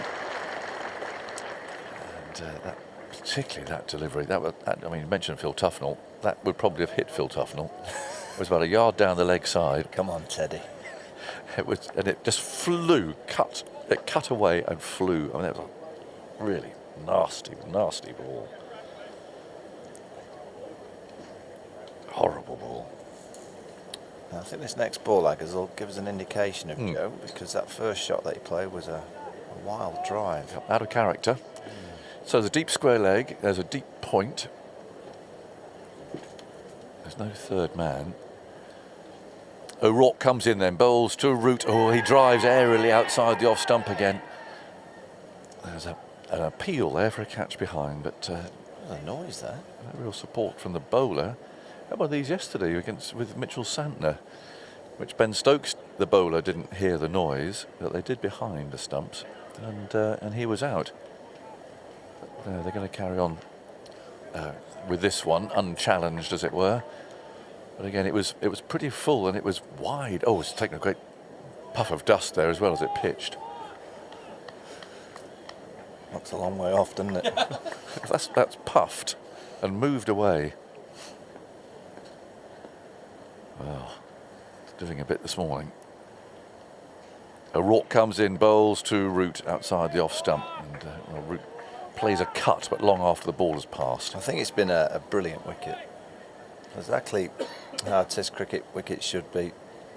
And particularly that delivery. You mentioned Phil Tufnell. That would probably have hit Phil Tufnell. It was about a yard down the leg side. Come on, Teddy. And it just flew, it cut away and flew. I mean, that was a really nasty ball. Horrible ball. I think this next ball, will give us an indication of Joe, because that first shot that he played was a wild drive. Out of character. So there's a deep square leg, there's a deep point. There's no third man. O'Rourke comes in then, bowls to Root. Oh, he drives airily outside the off stump again. There's an appeal there for a catch behind, but a noise there. No real support from the bowler. How about these yesterday with Mitchell Santner, which Ben Stokes, the bowler, didn't hear the noise, but they did behind the stumps, and he was out. they're going to carry on with this one, unchallenged as it were. But again, it was pretty full and it was wide. Oh, it's taken a great puff of dust there as well as it pitched. That's a long way off, doesn't it? that's puffed and moved away. Well, it's doing a bit this morning. O'Rourke comes in, bowls to Root outside the off stump, and Root plays a cut, but long after the ball has passed. I think it's been a brilliant wicket. Exactly how Test cricket wickets should be.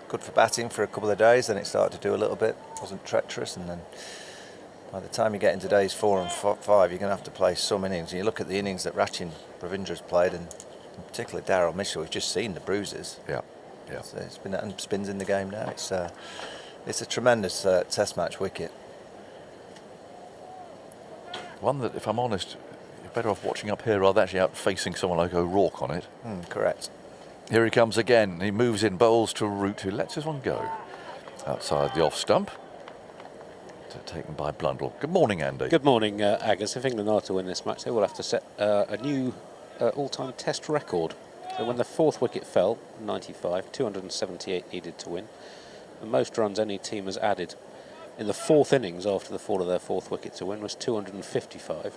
Good for batting for a couple of days, then it started to do a little bit. Wasn't treacherous, and then by the time you get into days 4 and 5, you're going to have to play some innings. And you look at the innings that Rachin Ravindra's played, and particularly Daryl Mitchell, we've just seen the bruises. Yeah. So it's been and spins in the game now. It's a tremendous Test match wicket. One that, if I'm honest, you're better off watching up here rather than actually out facing someone like O'Rourke on it. Correct. Here he comes again. He moves in, bowls to Root, who lets his one go outside the off stump. Taken by Blundell. Good morning, Andy. Good morning, Agus. If England are to win this match, they will have to set a new all-time Test record. So when the 4th wicket fell, 95, 278 needed to win. The most runs any team has added in the 4th innings after the fall of their 4th wicket to win was 255.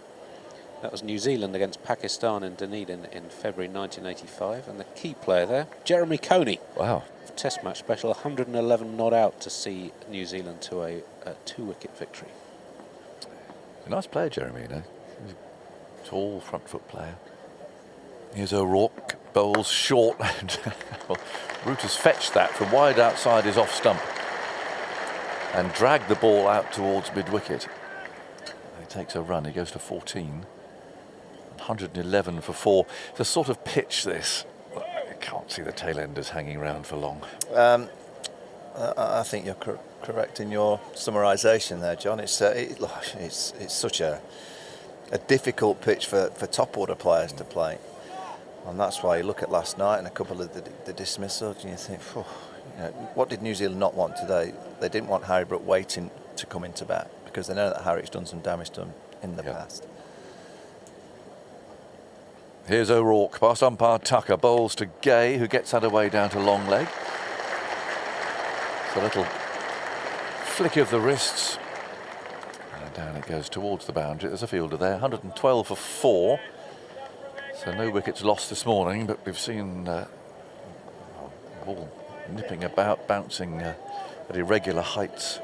That was New Zealand against Pakistan in Dunedin in February 1985. And the key player there, Jeremy Coney. Wow. Test match special, 111 not out to see New Zealand to a 2-wicket victory. A nice player, Jeremy, you know. He's a tall front foot player. Here's O'Rourke, bowls short. Root has fetched that from wide outside his off stump and dragged the ball out towards mid-wicket. He takes a run, he goes to 14. 111 for 4. It's a sort of pitch, this. Can't see the tail enders hanging around for long. I think you're correct in your summarisation there, John. It's such a difficult pitch for top order players to play, and that's why you look at last night and a couple of the dismissals, and you think, what did New Zealand not want today? They didn't want Harry Brook waiting to come into bat because they know that Harry's done some damage to them in the past. Here's O'Rourke, past umpire Tucker, bowls to Gay, who gets that away down to long leg. It's a little flick of the wrists. And down it goes towards the boundary. There's a fielder there, 112 for 4. So no wickets lost this morning, but we've seen the ball nipping about, bouncing at irregular heights.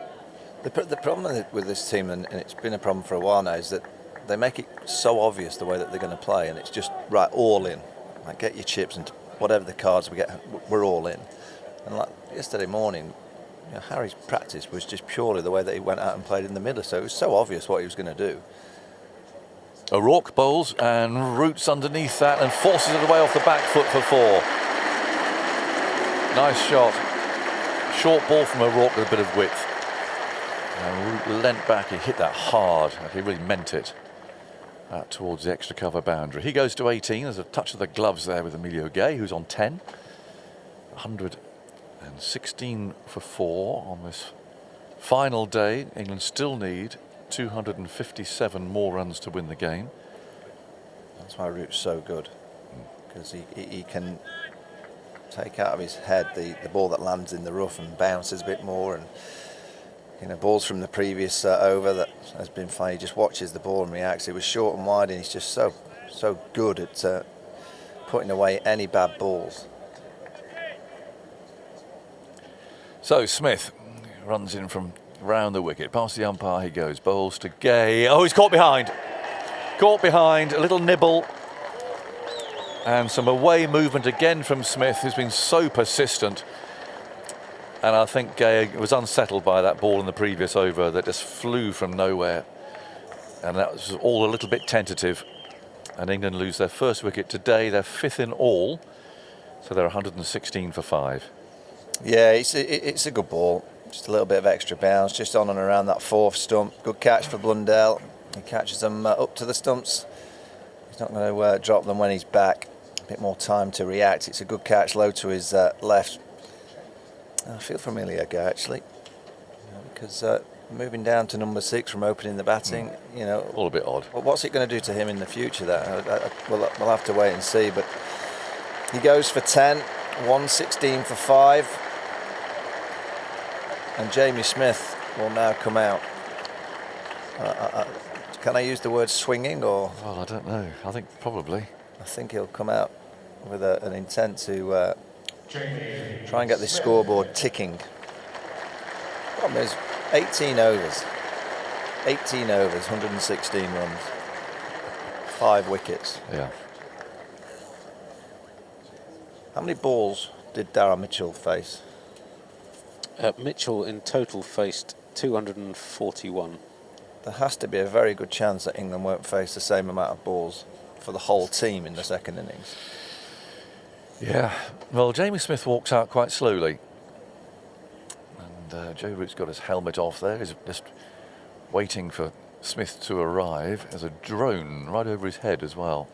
The problem with this team, and it's been a problem for a while now, is that they make it so obvious the way that they're going to play, and it's just right, all in. Like, get your chips and whatever the cards we get, we're all in. And like yesterday morning, Harry's practice was just purely the way that he went out and played in the middle, so it was so obvious what he was going to do. O'Rourke bowls and Roots underneath that and forces it away off the back foot for 4. Nice shot. Short ball from O'Rourke with a bit of width. And Root leant back, he hit that hard, he really meant it. Out towards the extra cover boundary. He goes to 18. There's a touch of the gloves there with Emilio Gay, who's on 10. 116 for 4 on this final day. England still need 257 more runs to win the game. That's why Root's so good, because he can take out of his head the ball that lands in the rough and bounces a bit more, and balls from the previous over that has been fine. He just watches the ball and reacts. It was short and wide, and he's just so good at putting away any bad balls. So Smith runs in from round the wicket, past the umpire he goes, bowls to Gay. Oh, he's caught behind. Caught behind, a little nibble. And some away movement again from Smith, who's been so persistent. And I think Gay was unsettled by that ball in the previous over that just flew from nowhere. And that was all a little bit tentative. And England lose their first wicket today, their 5th in all. So they're 116 for 5. Yeah, it's a good ball. Just a little bit of extra bounce, just on and around that 4th stump. Good catch for Blundell. He catches them up to the stumps. He's not going to drop them when he's back. A bit more time to react. It's a good catch, low to his left. I feel for Emilio Gay, actually, because moving down to number 6 from opening the batting, you know, All a bit odd. what's it going to do to him in the future? We'll have to wait and see. But he goes for 10, 116 for 5, and Jamie Smith will now come out. Can I use the word swinging, or? Well, I don't know. I think probably. I think he'll come out with an intent to try and get this scoreboard ticking. Problem is, 18 overs, 116 runs, 5 wickets. Yeah. How many balls did Darragh Mitchell face? Mitchell in total faced 241. There has to be a very good chance that England won't face the same amount of balls for the whole team in the second innings. Yeah. Well, Jamie Smith walks out quite slowly. And Joe Root's got his helmet off there. He's just waiting for Smith to arrive. There's a drone right over his head as well,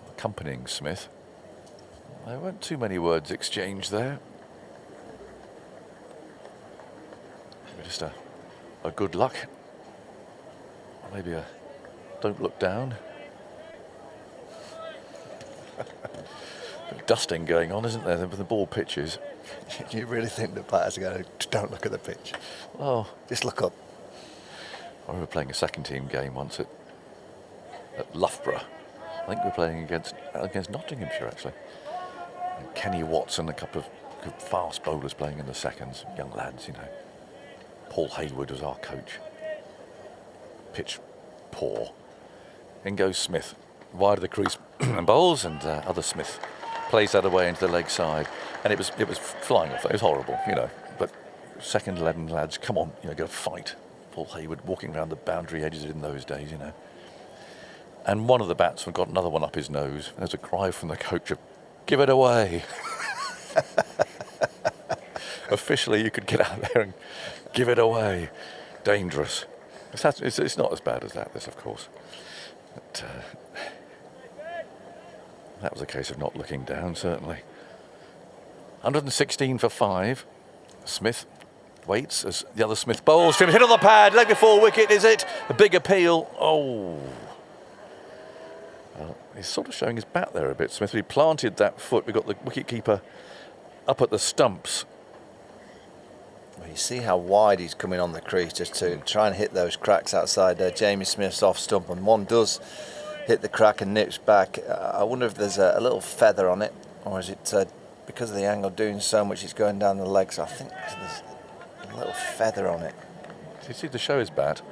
accompanying Smith. There weren't too many words exchanged there. Maybe just a good luck. Maybe a don't look down. Bit of dusting going on, isn't there, with the ball pitches? Do you really think the batters are going to don't look at the pitch? Well, Just look up. I remember playing a second team game once at Loughborough. I think we were playing against Nottinghamshire, actually. And Kenny Watson, a couple of good fast bowlers playing in the seconds, young lads, you know. Paul Hayward was our coach. Pitch poor. In goes Smith, wide of the crease and bowls, and other Smith plays that away into the leg side, and it was flying off. It was horrible, you know. But second 11 lads, come on, you know, go fight. Paul Hayward walking around the boundary edges in those days, you know. And one of the batsmen got another one up his nose. There's a cry from the coach of, "Give it away." Officially, you could get out there and give it away. Dangerous. It's not as bad as that, this, of course. But, that was a case of not looking down, certainly. 116 for 5. Smith waits as the other Smith bowls. Hit on the pad, leg before wicket, is it? A big appeal. Oh. He's sort of showing his bat there a bit, Smith. He planted that foot. We've got the wicketkeeper up at the stumps. Well, you see how wide he's coming on the crease just to try and hit those cracks outside Jamie Smith's off stump, and one does hit the crack and nips back. I wonder if there's a little feather on it, or is it because of the angle doing so much it's going down the legs? I think there's a little feather on it. Do you see to show his bat?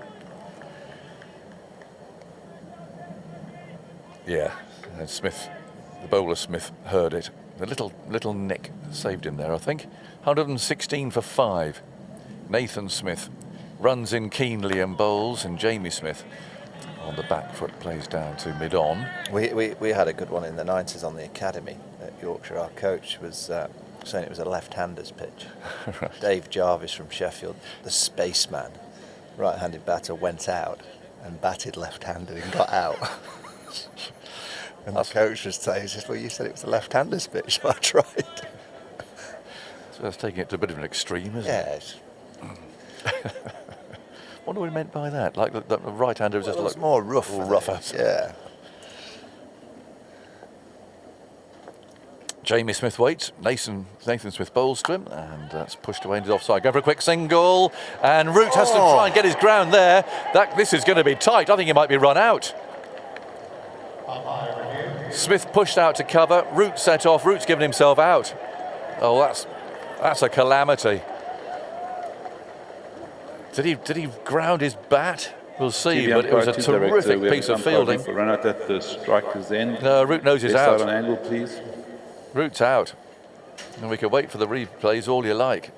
Yeah, and Smith, the bowler Smith, heard it. The little nick saved him there, I think. 116 for 5. Nathan Smith runs in keenly and bowls, and Jamie Smith on the back foot plays down to mid-on. We had a good one in the 90s on the academy at Yorkshire. Our coach was saying it was a left-hander's pitch. Right. Dave Jarvis from Sheffield, the spaceman, right-handed batter, went out and batted left-handed and got out. And the coach was saying, "Well, you said it was a left-hander's pitch, so I tried." So that's taking it to a bit of an extreme, isn't it? Yes. Wonder what he meant by that. Like the right-hander was just It's more rough, rougher. Yeah. Jamie Smith waits. Nathan Smith bowls to him, and that's pushed away into the offside. Go for a quick single, and Root has to try and get his ground there. This is going to be tight. I think he might be run out. Smith pushed out to cover. Root set off. Root's given himself out. Oh, that's a calamity. Did he ground his bat? We'll see, but it was a terrific piece of fielding. Run out at the striker's end. No, Root knows he's out. On angle, please. Root's out. And we can wait for the replays all you like.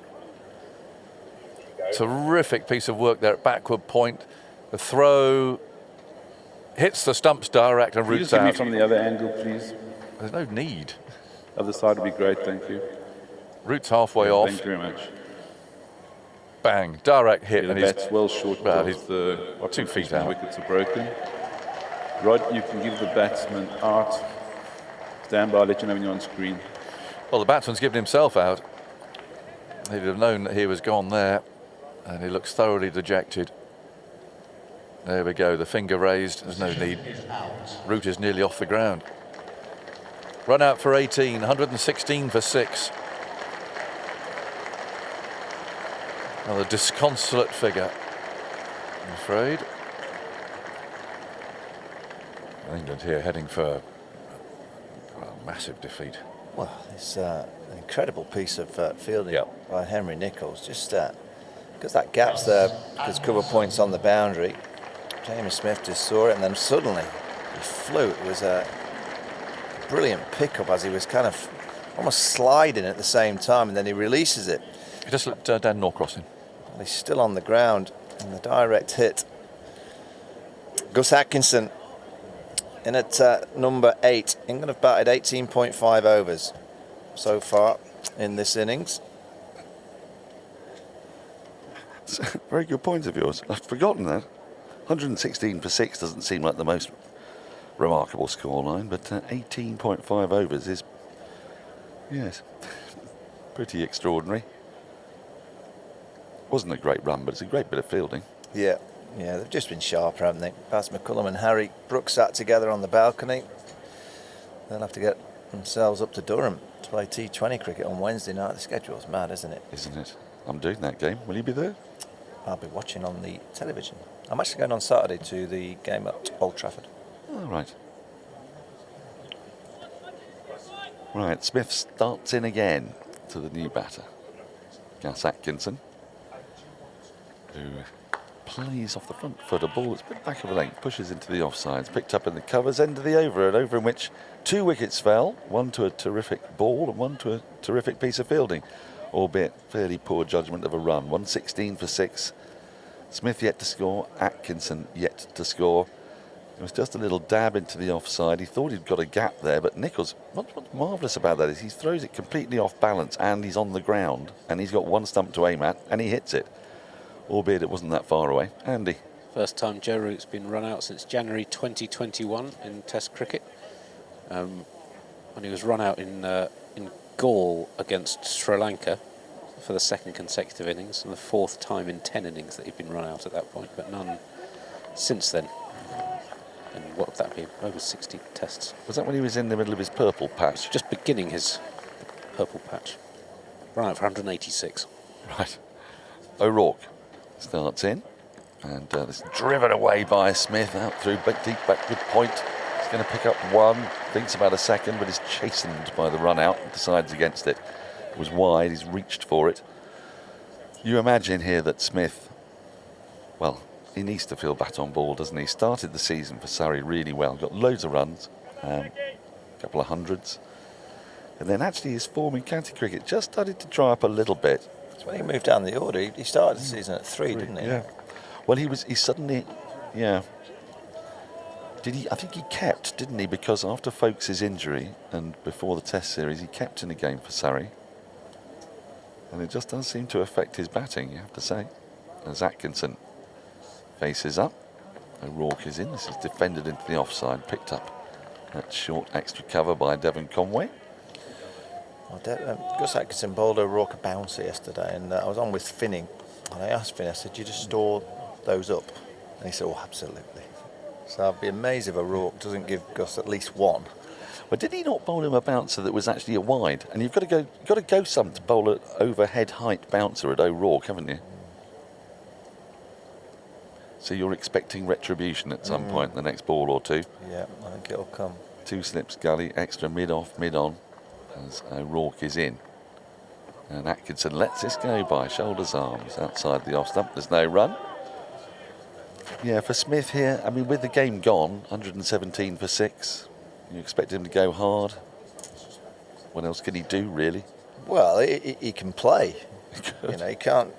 Terrific piece of work there at backward point. The throw hits the stumps direct and Root's out. Give me from the other angle, please. There's no need. Other side would be great, thank you. Root's halfway off. Thank you very much. Bang, direct hit. Yeah, and the bat's well short he's of 2 feet out. Wickets are broken. Rod, you can give the batsman out. Stand by, I'll let you know when you're on screen. Well, the batsman's given himself out. He'd have known that he was gone there. And he looks thoroughly dejected. There we go, the finger raised, there's no need. Root is nearly off the ground. Run out for 18, 116 for 6. Another disconsolate figure, I'm afraid. England here heading for a massive defeat. Well, it's an incredible piece of fielding by Henry Nicholls. Just because that gap's there, because cover points on the boundary. Jamie Smith just saw it, and then suddenly he flew. It was a brilliant pickup as he was kind of almost sliding at the same time, and then he releases it. He just looked Dan Norcross in. Well, he's still on the ground, and the direct hit. Gus Atkinson in at number 8. England have batted 18.5 overs so far in this innings. It's a very good point of yours. I've forgotten that. 116 for 6 doesn't seem like the most remarkable scoreline, but 18.5 overs is, yes, pretty extraordinary. Wasn't a great run, but it's a great bit of fielding. Yeah, they've just been sharper, haven't they? Baz McCullum and Harry Brooks sat together on the balcony. They'll have to get themselves up to Durham to play T20 cricket on Wednesday night. The schedule's mad, isn't it? Isn't it? I'm doing that game. Will you be there? I'll be watching on the television. I'm actually going on Saturday to the game at Old Trafford. All right. Right, Smith starts in again to the new batter, Gus Atkinson, who plays off the front foot, a ball that's a bit back of a length, pushes into the offsides, picked up in the covers, end of the over, an over in which 2 wickets fell, one to a terrific ball and one to a terrific piece of fielding, albeit fairly poor judgment of a run. 116 for 6. Smith yet to score, Atkinson yet to score. It was just a little dab into the offside. He thought he'd got a gap there, but Nicholls, what's marvellous about that is he throws it completely off balance and he's on the ground and he's got one stump to aim at and he hits it, albeit it wasn't that far away. Andy. First time Joe Root's been run out since January 2021 in Test cricket. When he was run out in Gaul against Sri Lanka for the 2nd consecutive innings, and the 4th time in 10 innings that he'd been run out at that point, but none since then. And what would that be? Over 60 tests. Was that when he was in the middle of his purple patch? Just beginning his purple patch. Run out for 186. Right. O'Rourke starts in, and it's driven away by Smith out through deep backward point. He's going to pick up one, thinks about a second, but is chastened by the run out and decides against it. It was wide, he's reached for it. You imagine here that Smith, well, he needs to feel bat on ball, doesn't he? Started the season for Surrey really well, got loads of runs, a couple of hundreds. And then actually his form in county cricket just started to dry up a little bit. It's when he moved down the order. He started the season at 3, didn't he? Yeah. Well, he suddenly, yeah. I think he kept, didn't he? Because after Folkes' injury and before the Test series, he kept in a game for Surrey. And it just does seem to affect his batting, you have to say. As Atkinson faces up, O'Rourke is in. This is defended into the offside, picked up that short extra cover by Devon Conway. Well, Gus Atkinson bowled O'Rourke a bouncer yesterday, and I was on with Finning, and I asked Finn, I said, "Do you just store those up?" And he said, "Oh, absolutely." So I'd be amazed if O'Rourke doesn't give Gus at least one. But did he not bowl him a bouncer that was actually a wide? And you've got to go some to bowl an overhead height bouncer at O'Rourke, haven't you? So you're expecting retribution at some point in the next ball or two. Yeah, I think it'll come. 2 slips gully, extra mid-off, mid-on, as O'Rourke is in. And Atkinson lets this go by shoulders, arms, outside the off stump. There's no run. Yeah, for Smith here, I mean, with the game gone, 117 for 6. You expect him to go hard. What else can he do, really? Well, he can play. You know, he can't.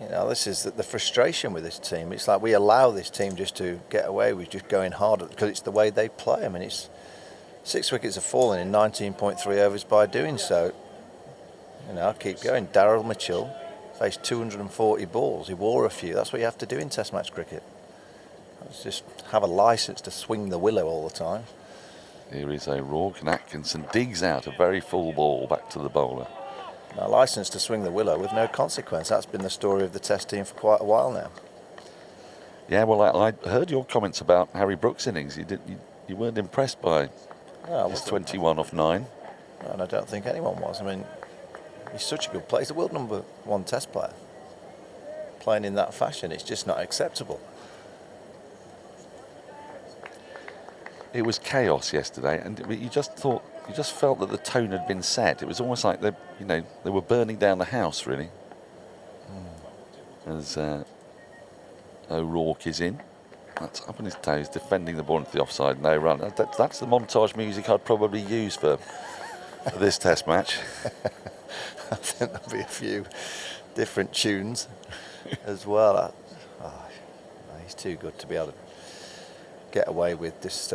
You know, this is the frustration with this team. It's like we allow this team just to get away with just going hard because it's the way they play. I mean, it's 6 wickets have fallen in 19.3 overs by doing so. You know, I'll keep going. Daryl Mitchell faced 240 balls. He wore a few. That's what you have to do in Test match cricket. Let's just have a licence to swing the willow all the time. Here is O'Rourke, and Atkinson digs out a very full ball back to the bowler. a licence to swing the willow with no consequence. That's been the story of the Test team for quite a while now. Yeah, well, I heard your comments about Harry Brooks' innings. You weren't impressed by his 21 off 9. And I don't think anyone was. I mean, he's such a good player. He's the world #1 Test player. Playing in that fashion, it's just not acceptable. It was chaos yesterday, and you just felt that the tone had been set. It was almost like they were burning down the house, really. As O'Rourke is in, that's up on his toes, defending the ball into the offside, no run. That's the montage music I'd probably use for this Test match. I think there'll be a few different tunes as well. He's too good to be able to get away with just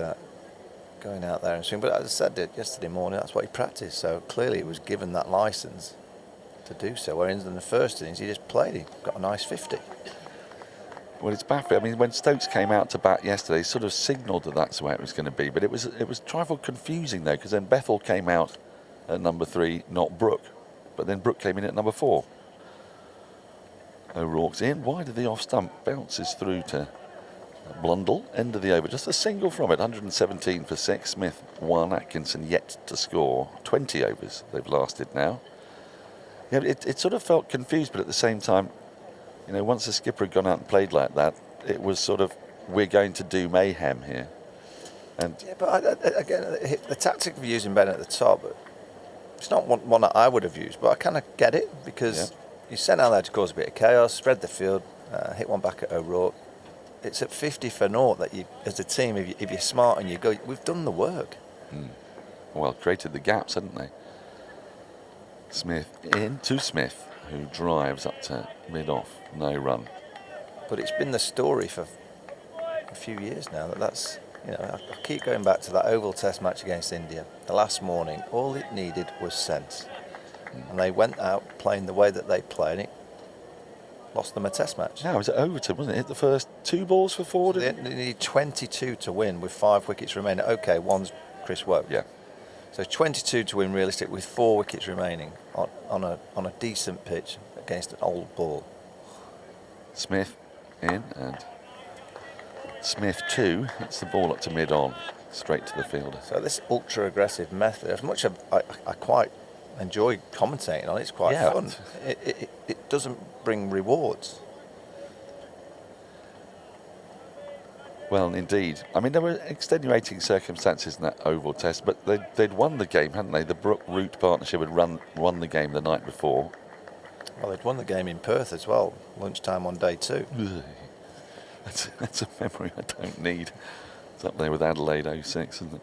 going out there and swing. But as I said yesterday morning, that's what he practiced. So clearly he was given that licence to do so. Whereas in the first innings, he just played. He got a nice 50. Well, it's baffling. I mean, when Stokes came out to bat yesterday, he sort of signalled that that's the way it was going to be. But it was trifle confusing, though, because then Bethell came out at number 3, not Brooke. But then Brooke came in at number 4. O'Rourke's in, wide of the off stump, bounces through to Blundell, end of the over. Just a single from it, 117 for 6. Smith 1, Atkinson yet to score. 20 overs they've lasted now. Yeah, it sort of felt confused, but at the same time, once the skipper had gone out and played like that, it was sort of, we're going to do mayhem here. And yeah, but again, the tactic of using Ben at the top, it's not one that I would have used, but I kind of get it, because you sent out there to cause a bit of chaos, spread the field, hit one back at O'Rourke. It's at 50 for naught that you, as a team, if you're smart and you go, we've done the work. Well, created the gaps, hadn't they? Smith in to Smith, who drives up to mid-off, no run. But it's been the story for a few years now that's, I keep going back to that Oval Test match against India. The last morning, all it needed was sense. And they went out playing the way that they played, and it lost them a Test match. No, it was at Overton, wasn't it? Hit the first 2 balls for 4. They needed 22 to win with 5 wickets remaining. OK, one's Chris Woke. Yeah. So 22 to win realistic with 4 wickets remaining on a decent pitch against an old ball. Smith in, and Smith 2 hits the ball up to mid-on, straight to the fielder. So this ultra-aggressive method, as much as I quite enjoy commentating on it, it's quite fun. It doesn't bring rewards. Well, indeed. I mean, there were extenuating circumstances in that Oval Test, but they'd won the game, hadn't they? The Brooke-Root partnership had won the game the night before. Well, they'd won the game in Perth as well, lunchtime on day 2. That's a memory I don't need. It's up there with Adelaide 06, isn't it?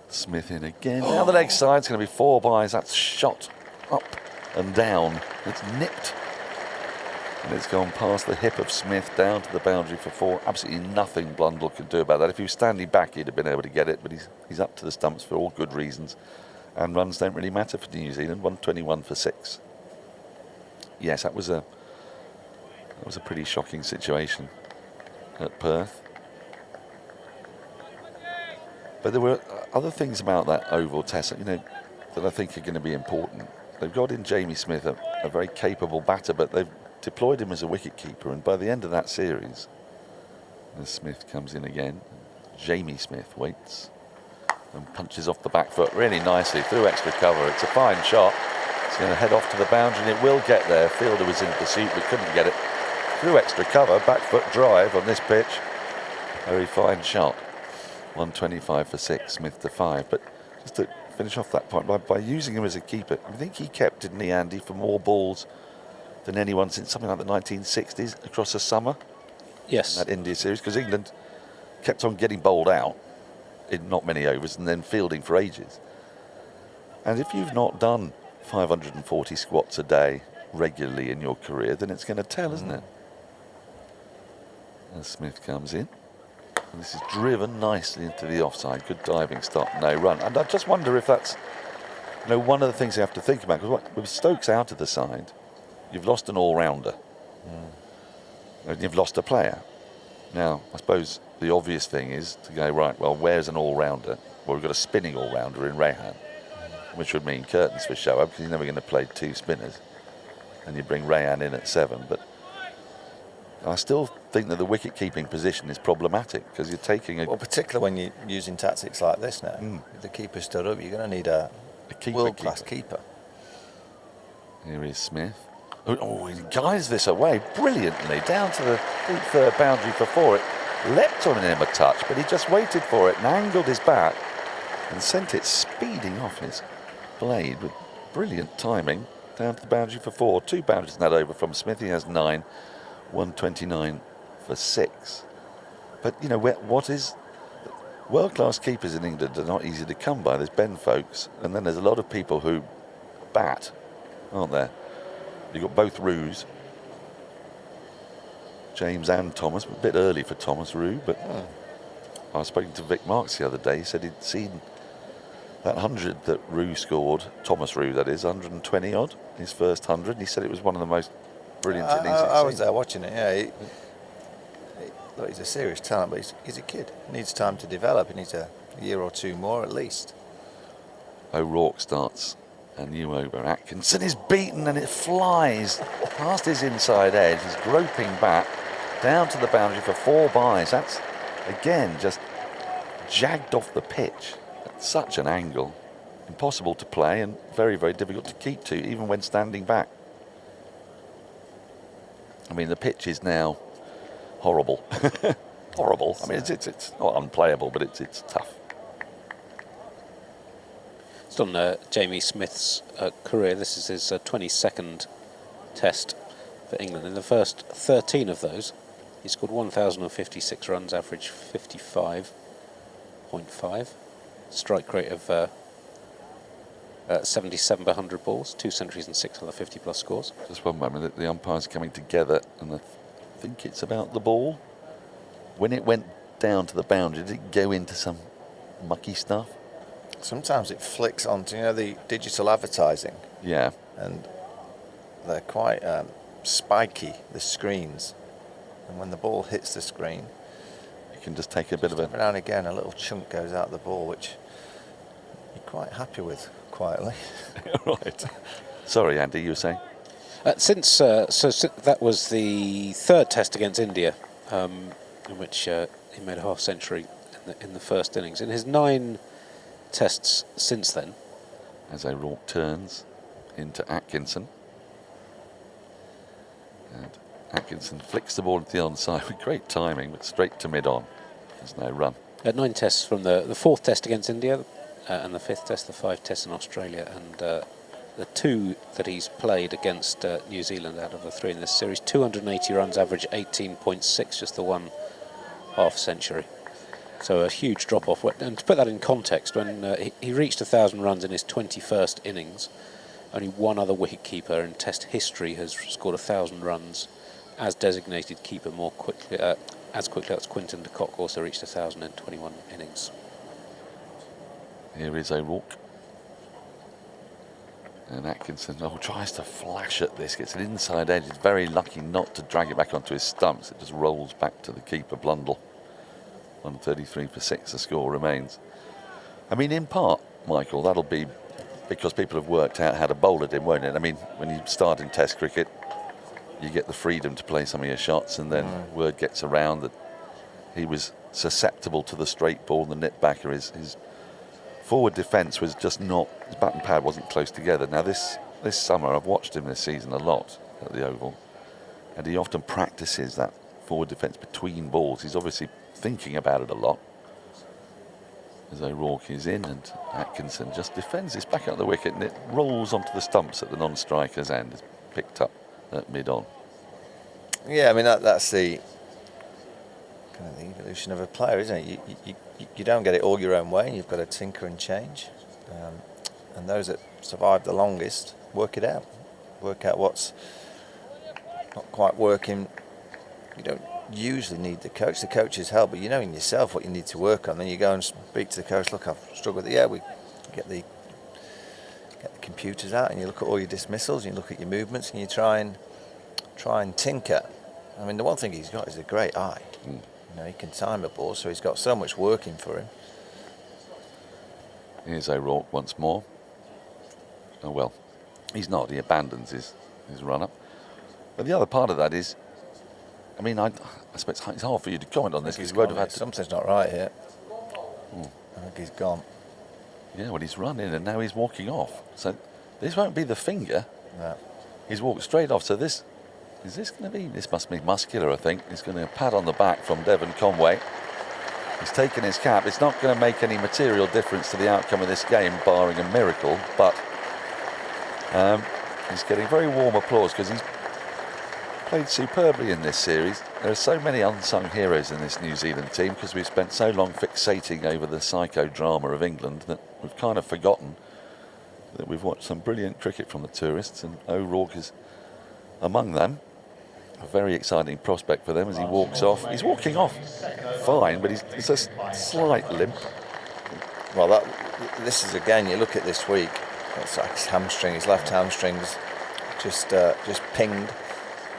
Smith in again. Now the leg side's going to be 4 byes. That's shot up and down. It's nipped. And it's gone past the hip of Smith down to the boundary for 4. Absolutely nothing Blundell could do about that. If he was standing back, he'd have been able to get it, but he's up to the stumps for all good reasons. And runs don't really matter for New Zealand. 121 for 6. Yes, that was a pretty shocking situation at Perth. But there were other things about that Oval Test, that I think are going to be important. They've got in Jamie Smith, a very capable batter, but they've deployed him as a wicket-keeper, and by the end of that series, as Smith comes in again, Jamie Smith waits and punches off the back foot really nicely through extra cover. It's a fine shot. It's going to head off to the boundary, and it will get there. Fielder was in pursuit but couldn't get it. Through extra cover, back foot drive on this pitch. Very fine shot. 125 for 6, Smith to 5. But just to finish off that point, by using him as a keeper, I think he kept, didn't he, Andy, for more balls than anyone since something like the 1960s across the summer? Yes. In that India series, because England kept on getting bowled out in not many overs and then fielding for ages. And if you've not done 540 squats a day regularly in your career, then it's going to tell, isn't it? As Smith comes in. And this is driven nicely into the offside. Good diving start, no run. And I just wonder if that's, one of the things you have to think about. Because with Stokes out of the side, you've lost an all-rounder. And you've lost a player. Now, I suppose the obvious thing is to go, right, well, where's an all-rounder? Well, we've got a spinning all-rounder in Rehan. which would mean curtains for Shoaib because he's never going to play 2 spinners. And you bring Rayan in at 7. But I still think that the wicket-keeping position is problematic because you're taking a... Well, particularly when you're using tactics like this now. If the keeper stood up, you're going to need a world-class keeper. Here is Smith. Oh, he guides this away brilliantly down to the deep third boundary for 4. It leapt on him a touch, but he just waited for it and angled his bat and sent it speeding off his blade with brilliant timing down to the boundary for 4. 2 boundaries now over from Smith. He has 9, 129 for 6. But you know what is world-class keepers in England are not easy to come by. There's Ben Folkes, and then there's a lot of people who bat, aren't there? You've got both Roos, James and Thomas, a bit early for Thomas Roux, but I was speaking to Vic Marks the other day. He said he'd seen that 100 that Roux scored, Thomas Roux that is, 120 odd, his first 100. He said it was one of the most brilliant innings he'd I was seen. there watching it, yeah. Look, he's a serious talent, but he's a kid. He needs time to develop. He needs a year or 2 more at least. O'Rourke starts a new over. Atkinson is beaten and it flies past his inside edge. He's groping back down to the boundary for 4 byes. That's, again, just jagged off the pitch at such an angle. Impossible to play and very, very difficult to keep to, even when standing back. I mean, the pitch is now horrible. Horrible. I mean, it's not unplayable, but it's tough. Just on Jamie Smith's career, this is his 22nd test for England. In the first 13 of those, he scored 1,056 runs, average 55.5, strike rate of 77 per 100 balls, 2 centuries and 6 other 50-plus scores. Just one moment, the umpires are coming together, and I think it's about the ball. When it went down to the boundary, did it go into some mucky stuff? Sometimes it flicks onto, the digital advertising. Yeah. And they're quite spiky, the screens. And when the ball hits the screen, you can just take a bit of a... Every now and again, a little chunk goes out of the ball, which you're quite happy with, quietly. Right. Sorry, Andy, you were saying? Since that was the 3rd test against India, in which he made a half century in the first innings. In his 9 tests since then. As O'Rourke turns into Atkinson. And Atkinson flicks the ball into the onside with great timing, but straight to mid-on. There's no run. 9 tests from the 4th test against India, and the 5th test, the 5 tests in Australia, and the 2 that he's played against New Zealand out of the 3 in this series. 280 runs, average 18.6, just the 1 half century. So a huge drop-off. And to put that in context, when he reached 1,000 runs in his 21st innings, only one other wicket-keeper in Test history has scored 1,000 runs as designated keeper more quickly. As quickly, that's Quinton de Kock, also reached 1,000 in 21 innings. Here is O'Rourke. And Atkinson tries to flash at this, gets an inside edge. He's very lucky not to drag it back onto his stumps. It just rolls back to the keeper, Blundell. 133 for 6, the score remains. I mean, in part, Michael, that'll be because people have worked out how to bowl at him, won't it? I mean, when you start in Test cricket, you get the freedom to play some of your shots, and then word gets around that he was susceptible to the straight ball and the nip backer. His forward defence was just not, his bat and pad wasn't close together. Now this summer, I've watched him this season a lot at the Oval, and he often practices that forward defence between balls. He's obviously thinking about it a lot. As O'Rourke is in, and Atkinson just defends this back out the wicket, and it rolls onto the stumps at the non-striker's end. It's picked up at mid-on. Yeah, I mean that's the kind of the evolution of a player, isn't it? You don't get it all your own way, and you've got to tinker and change. And those that survive the longest work it out, work out what's not quite working. You don't usually need the coach. The coach's help, but you know in yourself what you need to work on. Then you go and speak to the coach. Look, I've struggled with it. Yeah, we get the computers out, and you look at all your dismissals, and you look at your movements, and you try and tinker. I mean, the one thing he's got is a great eye. He can time a ball, so he's got so much working for him. Here's O'Rourke once more. Oh, well, he's not. He abandons his run-up. But the other part of that is, I mean, I suppose it's hard for you to comment on this because you won't have had to... Something's not right here. I think he's gone. Yeah, well, he's run in and now he's walking off. So this won't be the finger. No. He's walked straight off. So is this going to be... This must be muscular, I think. He's going to pat on the back from Devon Conway. He's taken his cap. It's not going to make any material difference to the outcome of this game, barring a miracle, but he's getting very warm applause because he's played superbly in this series. There are so many unsung heroes in this New Zealand team because we've spent so long fixating over the psychodrama of England that we've kind of forgotten that we've watched some brilliant cricket from the tourists, and O'Rourke is among them. A very exciting prospect for them as he walks off. He's walking off fine, but it's a slight limp. Well, this is, again, you look at this week, it's like his hamstring, his left hamstring's just pinged.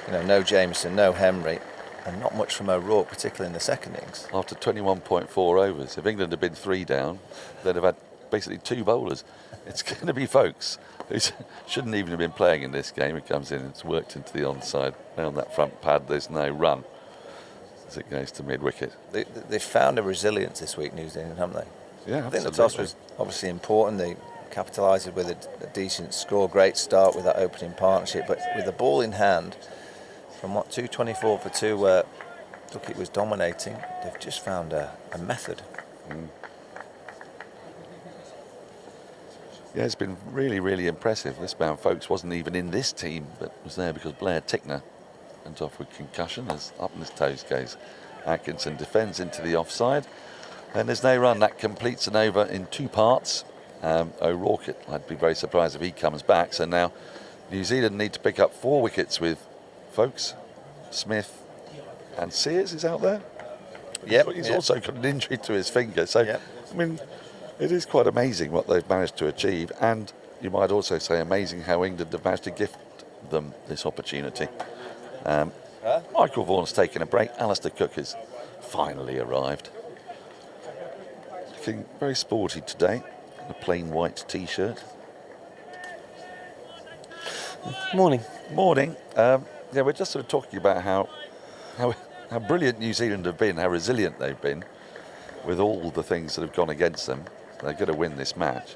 You know, no Jameson, no Henry, and not much from O'Rourke, particularly in the second innings. After 21.4 overs, if England had been 3 down, they'd have had basically 2 bowlers. It's going to be folks who shouldn't even have been playing in this game. He comes in and it's worked into the onside. Down that front pad, there's no run as it goes to mid-wicket. They found a resilience this week, New Zealand, haven't they? Yeah, I think the toss was obviously important. They capitalised with a decent score, great start with that opening partnership, but with the ball in hand, from 224 for 2 where Duckett was dominating, they've just found a method. Yeah, it's been really, really impressive. This man, folks, wasn't even in this team, but was there because Blair Tickner went off with concussion as up in his toes goes. Atkinson defends into the offside, and there's no run. That completes an over in 2 parts. O'Rourke, I'd be very surprised if he comes back. So now New Zealand need to pick up 4 wickets with folks, Smith, and Sears is out there. He's also got an injury to his finger. So, I mean, it is quite amazing what they've managed to achieve, and you might also say amazing how England have managed to gift them this opportunity. Michael Vaughan's taken a break. Alistair Cook has finally arrived. Looking very sporty today, in a plain white t-shirt. Morning. Morning. Yeah, we're just sort of talking about how brilliant New Zealand have been, how resilient they've been with all the things that have gone against them. They're going to win this match,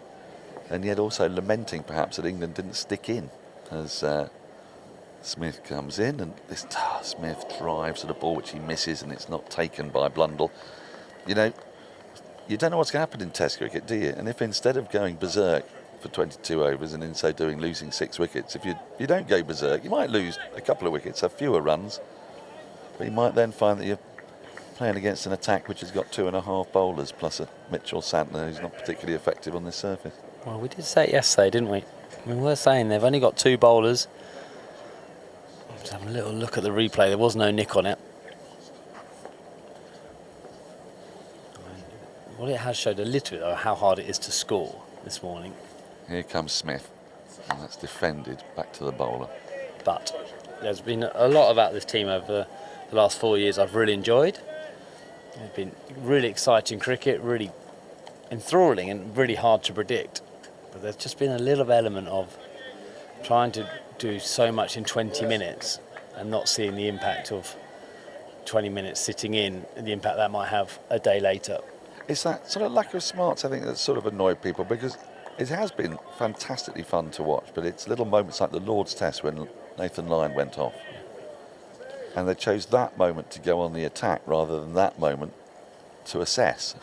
and yet also lamenting perhaps that England didn't stick in as Smith comes in, and this Smith drives at a ball which he misses, and it's not taken by Blundell. You know, you don't know what's going to happen in Test cricket, do you? And if instead of going berserk for 22 overs and in so doing losing 6 wickets, if you don't go berserk, you might lose a couple of wickets, have fewer runs, but you might then find that you're playing against an attack which has got 2.5 bowlers plus a Mitchell Santner who's not particularly effective on this surface. Well, we did say it yesterday, didn't we? I mean, we're saying they've only got 2 bowlers. Let's have a little look at the replay. There was no nick on it. Well, it has showed a little bit, though, how hard it is to score this morning. Here comes Smith, and that's defended back to the bowler. But there's been a lot about this team over the last 4 years I've really enjoyed. It's been really exciting cricket, really enthralling and really hard to predict. But there's just been a little element of trying to do so much in 20 minutes and not seeing the impact of 20 minutes sitting in and the impact that might have a day later. It's that sort of lack of smarts, I think, that sort of annoyed people, because it has been fantastically fun to watch, but it's little moments like the Lord's Test when Nathan Lyon went off. And they chose that moment to go on the attack rather than that moment to assess.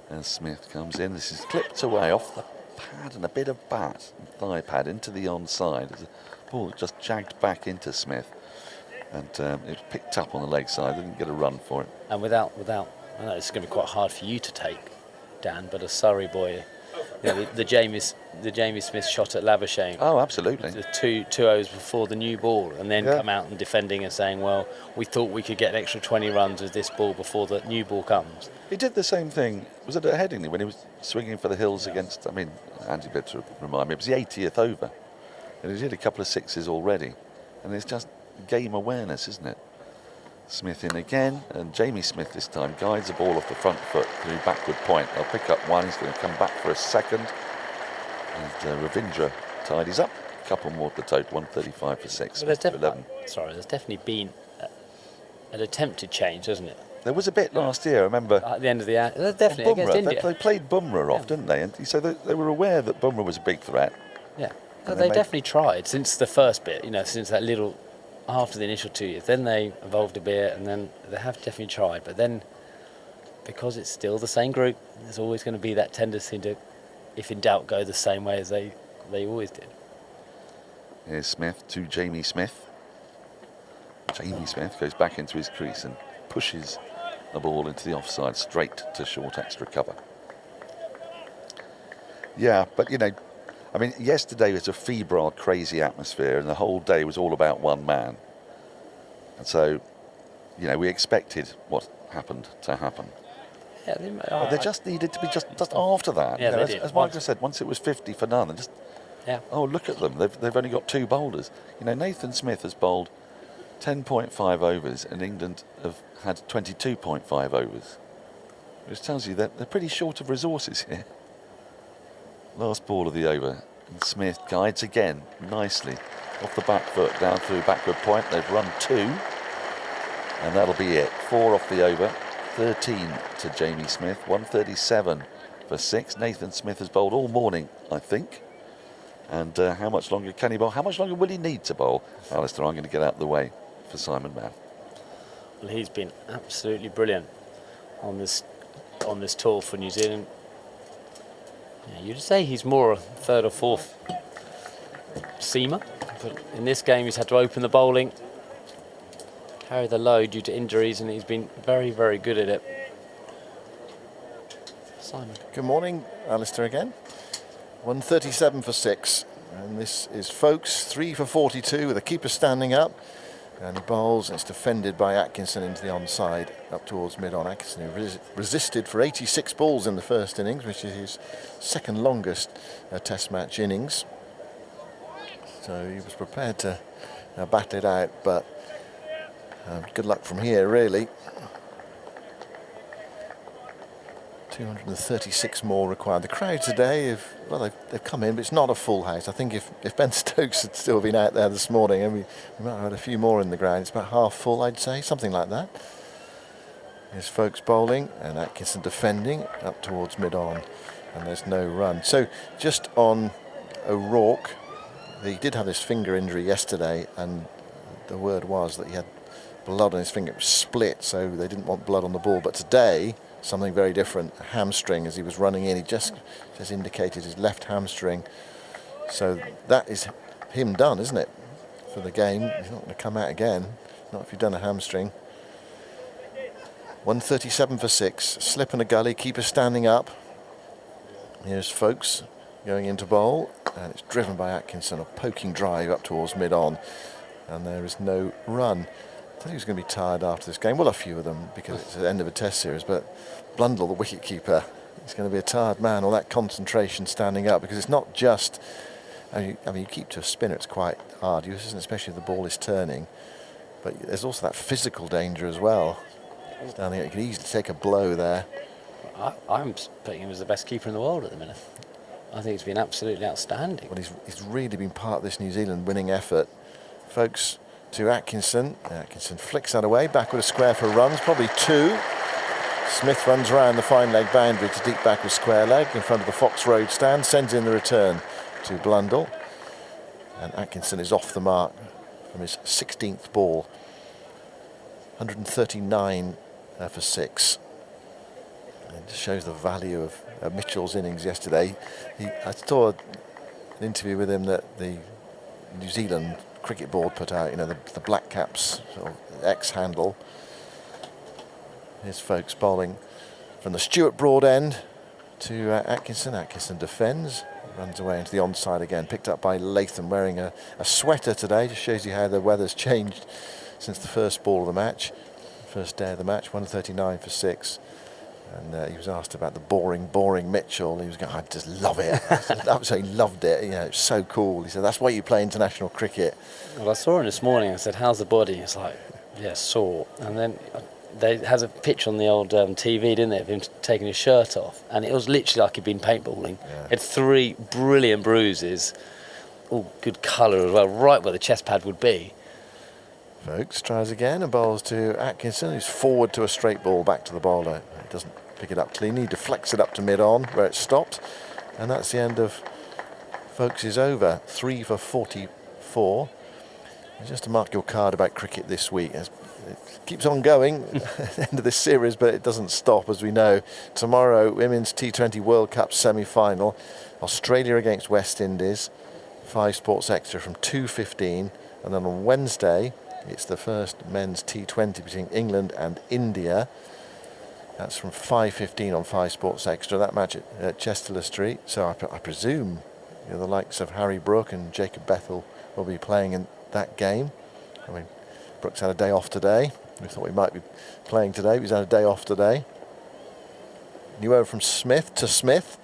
As Smith comes in, this is clipped away off the pad and a bit of bat and thigh pad into the onside. As the ball just jagged back into Smith, and it was picked up on the leg side. They didn't get a run for it. And without, I know it's going to be quite hard for you to take, Dan, but a Surrey boy, you know, the Jamie Smith shot at Labuschagne. Oh, absolutely. The two overs before the new ball, and then come out and defending and saying, well, we thought we could get an extra 20 runs with this ball before the new ball comes. He did the same thing, was it at Headingley, when he was swinging for the hills against, I mean, Andy Bitt to remind me, it was the 80th over. And he did a couple of 6s already. And it's just game awareness, isn't it? Smith in again, and Jamie Smith this time guides the ball off the front foot through backward point. They'll pick up one, he's going to come back for a second. And Ravindra tidies up. A couple more at the total, 135 for 6. Well, Smith to 11. there's definitely been an attempted change, hasn't it? There was a bit last year, I remember. At the end of the hour, definitely against India. They played Bumrah off, didn't they? And so they were aware that Bumrah was a big threat. Yeah, they definitely tried since the first bit. Since that little after the initial 2 years, then they evolved a bit, and then they have definitely tried. But then, because it's still the same group, there's always going to be that tendency to, if in doubt, go the same way as they always did. Here's Smith to Jamie Smith. Jamie Smith goes back into his crease and pushes the ball into the offside, straight to short extra cover. Yeah, but yesterday was a febrile, crazy atmosphere, and the whole day was all about one man. And so, we expected what happened to happen. Yeah, but they just needed to be just after that. Yeah, they did. As Michael said, once it was 50 for none, and oh, look at them, they've only got 2 bowlers. Nathan Smith has bowled 10.5 overs, and England have had 22.5 overs, which tells you that they're pretty short of resources here. Last ball of the over, and Smith guides again nicely off the back foot down through backward point. They've run 2, and that'll be it. 4 off the over, 13 to Jamie Smith, 137 for 6. Nathan Smith has bowled all morning, I think. And how much longer can he bowl? How much longer will he need to bowl? Alistair, I'm going to get out of the way for Simon Mann. Well, he's been absolutely brilliant on this tour for New Zealand. Yeah, you'd say he's more a 3rd or 4th seamer, but in this game he's had to open the bowling, carry the load due to injuries, and he's been very, very good at it. Simon. Good morning, Alistair again. 137 for 6, and this is Folkes 3 for 42 with the keeper standing up, and he bowls, and it's defended by Atkinson into the onside up towards mid-on. Atkinson, who resisted for 86 balls in the first innings, which is his second longest test match innings, so he was prepared to battle it out, but good luck from here, really. 236 more required. The crowd today, they've come in, but it's not a full house. I think if Ben Stokes had still been out there this morning, and we might have had a few more in the ground. It's about half full, I'd say, something like that. Here's Folkes bowling, and Atkinson defending up towards mid-on, and there's no run. So just on O'Rourke, he did have his finger injury yesterday, and the word was that he had blood on his finger. It was split, so they didn't want blood on the ball. But today, something very different. A hamstring as he was running in. He just indicated his left hamstring. So that is him done, isn't it, for the game? He's not going to come out again, not if you've done a hamstring. 137 for 6. Slip in a gully, keeper standing up. Here's Folkes going into bowl, and it's driven by Atkinson, a poking drive up towards mid-on, and there is no run. I thought he was going to be tired after this game. Well, a few of them, because it's the end of a test series, but Blundell, the wicket-keeper, is going to be a tired man. All that concentration standing up, because it's not just... I mean, you keep to a spinner, it's quite arduous, especially if the ball is turning. But there's also that physical danger as well. Standing up, you can easily take a blow there. I'm putting him as the best keeper in the world at the minute. I think he's been absolutely outstanding. Well, he's really been part of this New Zealand winning effort. Folkes to Atkinson. Atkinson flicks that away, backward a square for runs, probably 2. Smith runs round the fine leg boundary to deep backward square leg in front of the Fox Road stand, sends in the return to Blundell. And Atkinson is off the mark from his 16th ball. 139 for 6. It just shows the value of Mitchell's innings yesterday. I saw an interview with him that the New Zealand cricket board put out, the Black Caps sort of X-handle. Here's Folkes bowling from the Stuart Broad end to Atkinson. Atkinson defends, runs away into the onside again, picked up by Latham, wearing a sweater today. Just shows you how the weather's changed since the first ball of the match, first day of the match. 139 for 6. And he was asked about the boring Mitchell. He was going, I just love it. I absolutely loved it. It's so cool. He said, that's why you play international cricket. Well, I saw him this morning. I said, how's the body? It's like, yeah, sore. And then they had a picture on the old TV, didn't they, of him taking his shirt off, and it was literally like he'd been paintballing. Yeah. He had 3 brilliant bruises, all good colour as well, right where the chest pad would be. Folks tries again and bowls to Atkinson, who's forward to a straight ball back to the bowler. He doesn't pick it up cleanly, he deflects it up to mid-on where it stopped, and that's the end of Folks' over. 3 for 44. And just to mark your card about cricket this week, it keeps on going at the end of this series, but it doesn't stop, as we know. Tomorrow, Women's T20 World Cup semi-final, Australia against West Indies, 5 Sports Extra from 2:15, and then on Wednesday it's the first men's T20 between England and India. That's from 5:15 on 5 Sports Extra. That match at Chester Street. So I presume the likes of Harry Brook and Jacob Bethel will be playing in that game. I mean, Brooks had a day off today. We thought he might be playing today, but he's had a day off today. New over from Smith to Smith.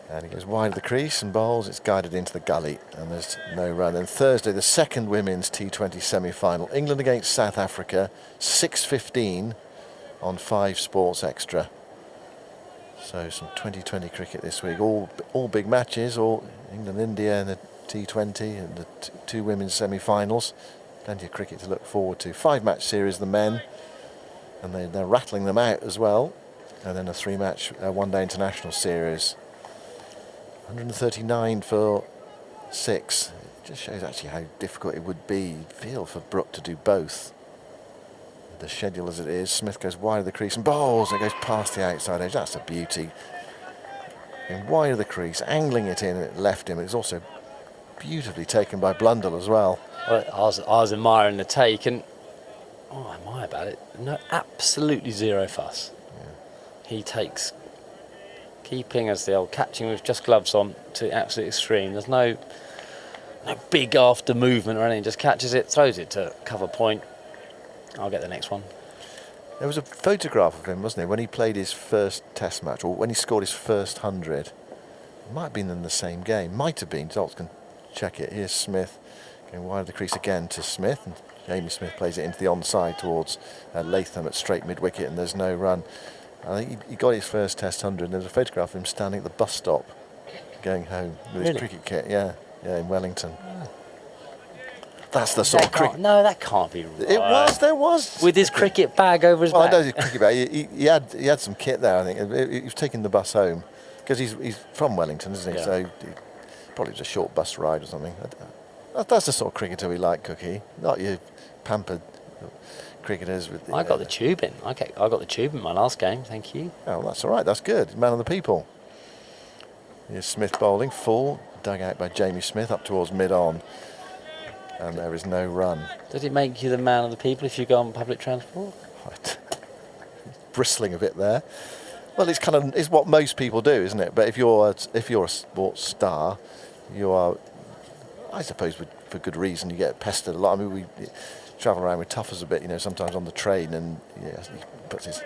And he goes wide of the crease and bowls. It's guided into the gully, and there's no run. And Thursday, the second women's T20 semi-final. England against South Africa, 6:15 on 5 Sports Extra. So some 2020 cricket this week. All big matches, all England, India and the T20 and the 2 women's semi-finals. Plenty of cricket to look forward to. 5-match series, the men, and they're rattling them out as well. And then a 3-match one-day international series. 139 for 6. It just shows actually how difficult it would be, feel, for Brook to do both. The schedule as it is, Smith goes wide of the crease and bowls. It goes past the outside edge. That's a beauty. And wide of the crease, angling it in, and it left him. It's also beautifully taken by Blundell as well. I was admiring the take, and I admire about it. No, absolutely zero fuss. Yeah. He takes keeping as the old catching with just gloves on to absolute extreme. There's no big after movement or anything. Just catches it, throws it to cover point. I'll get the next one. There was a photograph of him, wasn't there, when he played his first Test match, or when he scored his first 100. It might have been in the same game. Might have been. Zoltz can check it. Here's Smith going wide of the crease again to Smith, and Jamie Smith plays it into the onside towards Latham at straight mid-wicket, and there's no run. I think he got his first Test 100, and there's a photograph of him standing at the bus stop going home with his cricket kit. Yeah, in Wellington. Yeah. That's the sort of cricket. No, that can't be right. There was. With his cricket bag over his back. I know his cricket bag. He had some kit there, I think. He was taking the bus home, because he's from Wellington, isn't he? Yeah. So probably was a short bus ride or something. That's the sort of cricketer we like, Cookie. Not your pampered cricketers. I got the tube in. I got the tube in my last game, thank you. Oh, that's all right. That's good. Man of the people. Here's Smith bowling, full, dug out by Jamie Smith up towards mid-on. And there is no run. Does it make you the man of the people if you go on public transport? Right. Bristling a bit there. Well, it's what most people do, isn't it? But if you're a sports star, you are, I suppose, for good reason, you get pestered a lot. I mean, we travel around with Tuffers a bit, sometimes on the train, and he puts his,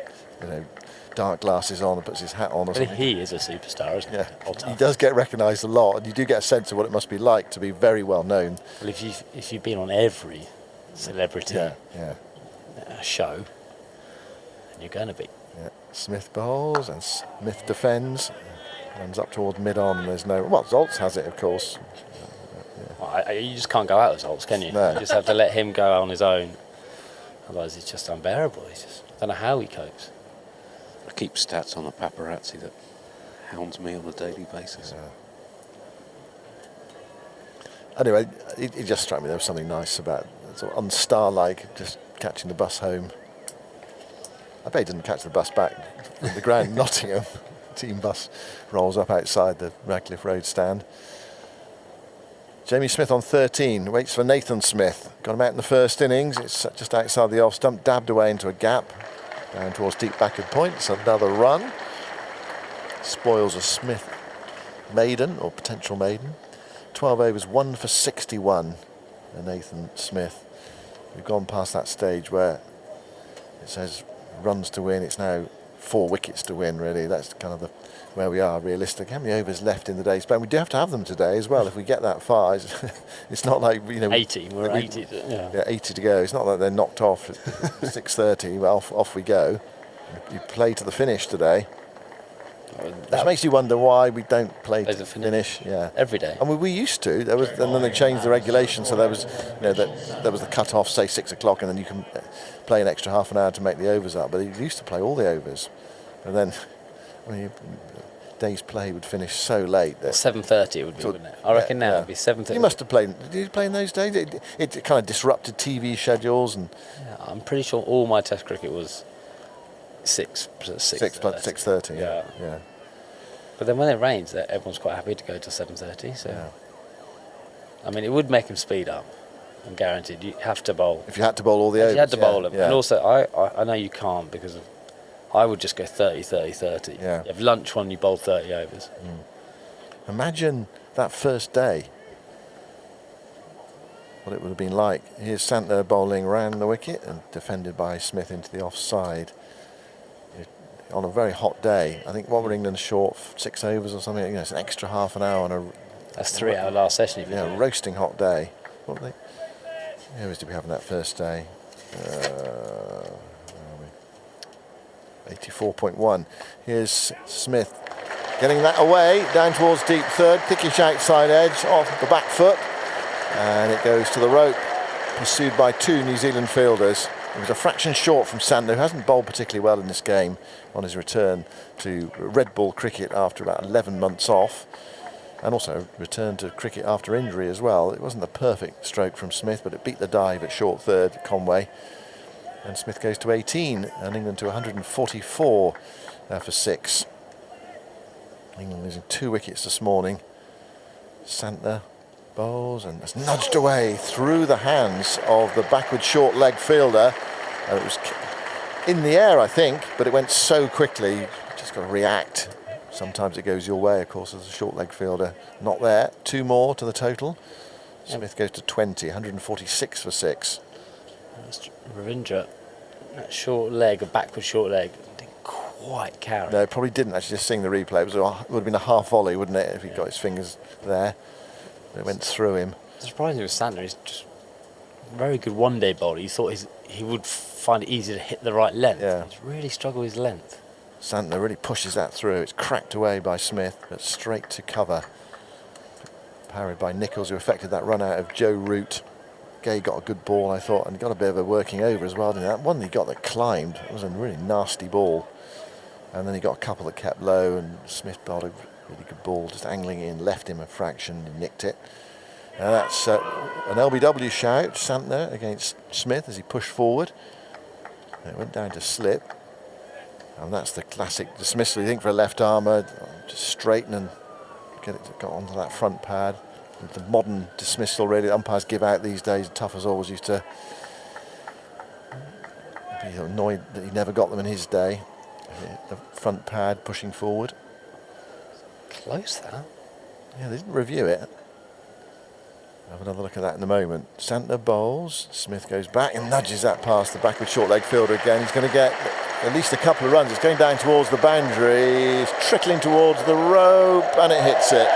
dark glasses on and puts his hat on or something. He is a superstar, isn't he? Yeah, he does get recognised a lot, and you do get a sense of what it must be like to be very well known. Well, if you've been on every celebrity show, then you're going to be. Yeah. Smith bowls and Smith defends, runs up towards mid-on, and there's no. Well, Zoltz has it, of course. Well, you just can't go out with Zoltz, can you? No. You just have to let him go on his own. Otherwise, it's just unbearable. I don't know how he copes. I keep stats on the paparazzi that hounds me on a daily basis. Anyway, it just struck me there was something nice about sort of unstar-like, just catching the bus home. I bet he didn't catch the bus back from the ground. Nottingham team bus rolls up outside the Radcliffe Road stand. Jamie Smith on 13, waits for Nathan Smith. Got him out in the first innings. It's just outside the off stump, dabbed away into a gap. Down towards deep backward point. It's another run. Spoils a Smith maiden, or potential maiden. 12 overs, 1 for 61. And Nathan Smith. We've gone past that stage where it says runs to win. It's now 4 wickets to win, really. That's kind of where we are realistic. How many overs left in the day's plan? We do have to have them today as well if we get that far. It's not like, 80, we're 80. Yeah, 80 to go. It's not like they're knocked off at 6:30. Well, off we go. You play to the finish today. That makes you wonder why we don't play to the finish. Yeah, every day. I mean, we used to. And then they changed the regulation, so there was, there was the cut off, say 6 o'clock, and then you can play an extra half an hour to make the overs up. But you used to play all the overs, and then day's play would finish so late that 7:30 it would be, wouldn't it? I reckon now it'd be 7:30. You must have played. Did you play in those days? It kind of disrupted TV schedules, and I'm pretty sure all my Test cricket was 6:30. Yeah. But then when it rains, everyone's quite happy to go to 7:30. So, I mean, it would make them speed up. I'm guaranteed. You have to bowl. If you had to bowl all the overs, you had to bowl them, and also I know you can't because of. I would just go 30, 30, 30. Yeah. You have lunch one, you bowl 30 overs. Imagine that first day. What it would have been like. Here's Santner bowling round the wicket and defended by Smith into the offside. On a very hot day, I think what were England short, 6 overs or something? It's an extra half an hour on a. That's 3 hour last session. If you do. Roasting hot day. What were they? How overs did we have on that first day? 84.1. Here's Smith getting that away down towards deep third, thickish outside edge off the back foot, and it goes to the rope, pursued by 2 New Zealand fielders. It was a fraction short from Santner, who hasn't bowled particularly well in this game on his return to red ball cricket after about 11 months off, and also returned to cricket after injury as well. It wasn't the perfect stroke from Smith, but it beat the dive at short third, Conway. And Smith goes to 18, and England to 144 for 6. England losing 2 wickets this morning. Santner bowls and it's nudged away through the hands of the backward short leg fielder. It was in the air, I think, but it went so quickly, you just got to react. Sometimes it goes your way, of course, as a short leg fielder. Not there. 2 more to the total. Smith goes to 20, 146 for 6. Ravindra, that short leg, a backward short leg, didn't quite carry. No, probably didn't actually. Just seeing the replay, it would have been a half volley, wouldn't it, if he got his fingers there. It went through him. Surprisingly with Santner, he's just a very good one-day bowler. You thought he would find it easy to hit the right length. Yeah. He's really struggled with his length. Santner really pushes that through. It's cracked away by Smith, but straight to cover. Parried by Nichols, who affected that run out of Joe Root. Gay got a good ball, I thought, and he got a bit of a working over as well. That one he got that climbed, it was a really nasty ball. And then he got a couple that kept low, and Smith bowled a really good ball, just angling in, left him a fraction, and nicked it. And that's an LBW shout, Santner against Smith as he pushed forward. And it went down to slip. And that's the classic dismissal, you think, for a left armer. Just straighten and got onto that front pad. The modern dismissal, really, umpires give out these days. Tough as always used to be annoyed that he never got them in his day. The front pad pushing forward. Close, that. Yeah, they didn't review it. Have another look at that in a moment. Santner bowls. Smith goes back and nudges that past the backward short leg fielder again. He's going to get at least a couple of runs. It's going down towards the boundary. It's trickling towards the rope, and it hits it.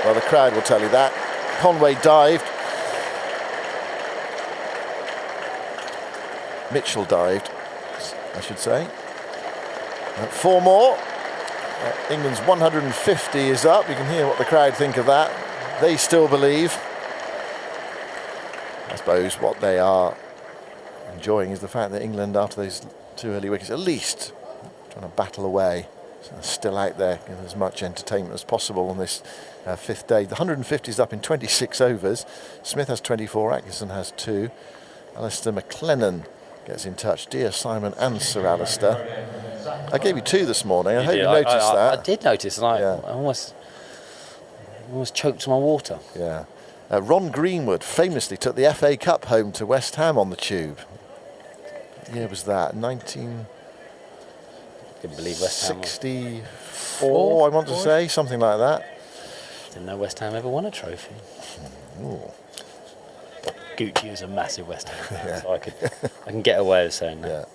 Well, the crowd will tell you that. Conway dived. Mitchell dived, I should say. 4 more. England's 150 is up. You can hear what the crowd think of that. They still believe. I suppose what they are enjoying is the fact that England, after those 2 early wickets, at least trying to battle away, so they're still out there, giving as much entertainment as possible on this 5th day. The 150 is up in 26 overs. Smith has 24, Atkinson has 2. Alistair McLennan gets in touch. Dear Simon and Sir Alistair. I gave you 2 this morning. I hope you noticed that. I did notice, and I almost choked on my water. Yeah. Ron Greenwood famously took the FA Cup home to West Ham on the tube. What year was that? 1964, I want to say, something like that. Didn't know West Ham ever won a trophy. Ooh. Gucci was a massive West Ham fan, so I can get away with saying that.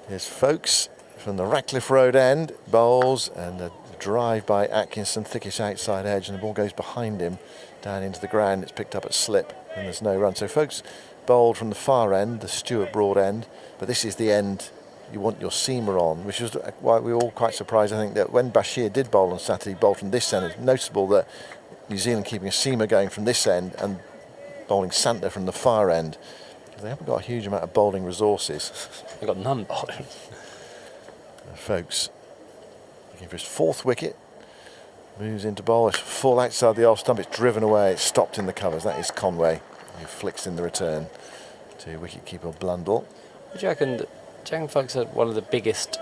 Here's Folkes from the Ratcliffe Road end, bowls, and a drive by Atkinson, thickish outside edge, and the ball goes behind him down into the ground. It's picked up at slip, and there's no run. So Folkes bowled from the far end, the Stewart Broad end, but this is the end you want your seamer on, which is why we were all quite surprised. I think that when Bashir did bowl on Saturday, he bowled from this end. It's noticeable that New Zealand keeping a seamer going from this end and bowling Santner from the far end. They haven't got a huge amount of bowling resources. They've got none bowling. Folkes looking for his 4th wicket. Moves into bowl. It's full outside the off stump. It's driven away. It's stopped in the covers. That is Conway, who flicks in the return to wicketkeeper Blundell. Do you reckon Folkes had one of the biggest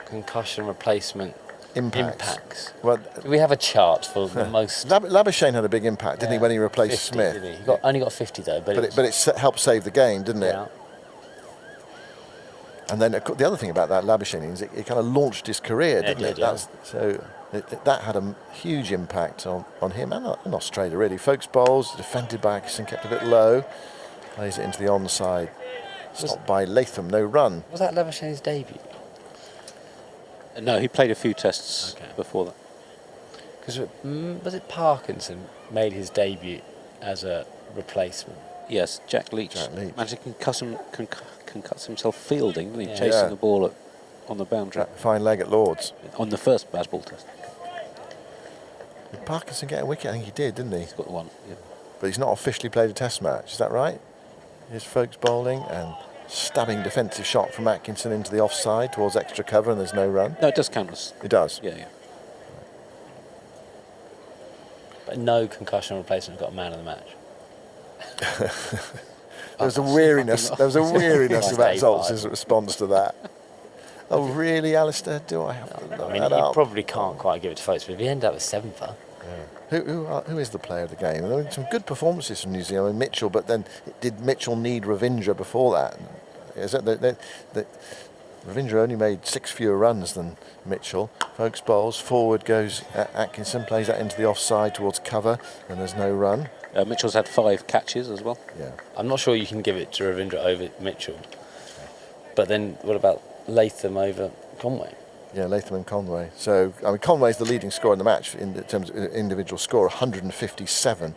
concussion replacement impacts? Well, we have a chart for the most. Labuschagne had a big impact, didn't he, when he replaced 50, Smith? Didn't he? Only got 50 though, but it helped save the game, didn't it? Yeah. And then the other thing about that Labuschagne is it kind of launched his career, didn't it? Yeah. That had a huge impact on him and Australia, really. Folkes bowls, defended by Atkinson, kept a bit low, plays it into the onside, stopped by Latham, no run. Was that Labuschagne's debut? No, he played a few tests before that. Because was it Parkinson made his debut as a replacement? Yes, Jack Leach. Managed to concuss himself fielding, didn't he? Chasing the ball on the boundary. That fine leg at Lords. On the first Bazball test. Did Parkinson get a wicket? I think he did, didn't he? He's got one, yeah. But he's not officially played a test match, is that right? Here's Folkes bowling and stabbing defensive shot from Atkinson into the offside towards extra cover, and there's no run. No, it does count as. It does? Yeah. But no concussion replacement got a man of the match. There was a weariness about Zoltz's response to that. Oh, really, Alistair? Do I have to look that you up? probably can't quite give it to Folkes, but if he ended up with 7 for. Who is the player of the game? There were some good performances from New Zealand. Mitchell, but then did Mitchell need Ravindra before that? Is that Ravindra only made 6 fewer runs than Mitchell. Folkes bowls, forward goes Atkinson, plays that into the offside towards cover, and there's no run. Mitchell's had 5 catches as well. Yeah. I'm not sure you can give it to Ravindra over Mitchell. But then what about Latham over Conway? Yeah, Latham and Conway. So, Conway's the leading scorer in the match in terms of individual score, 157.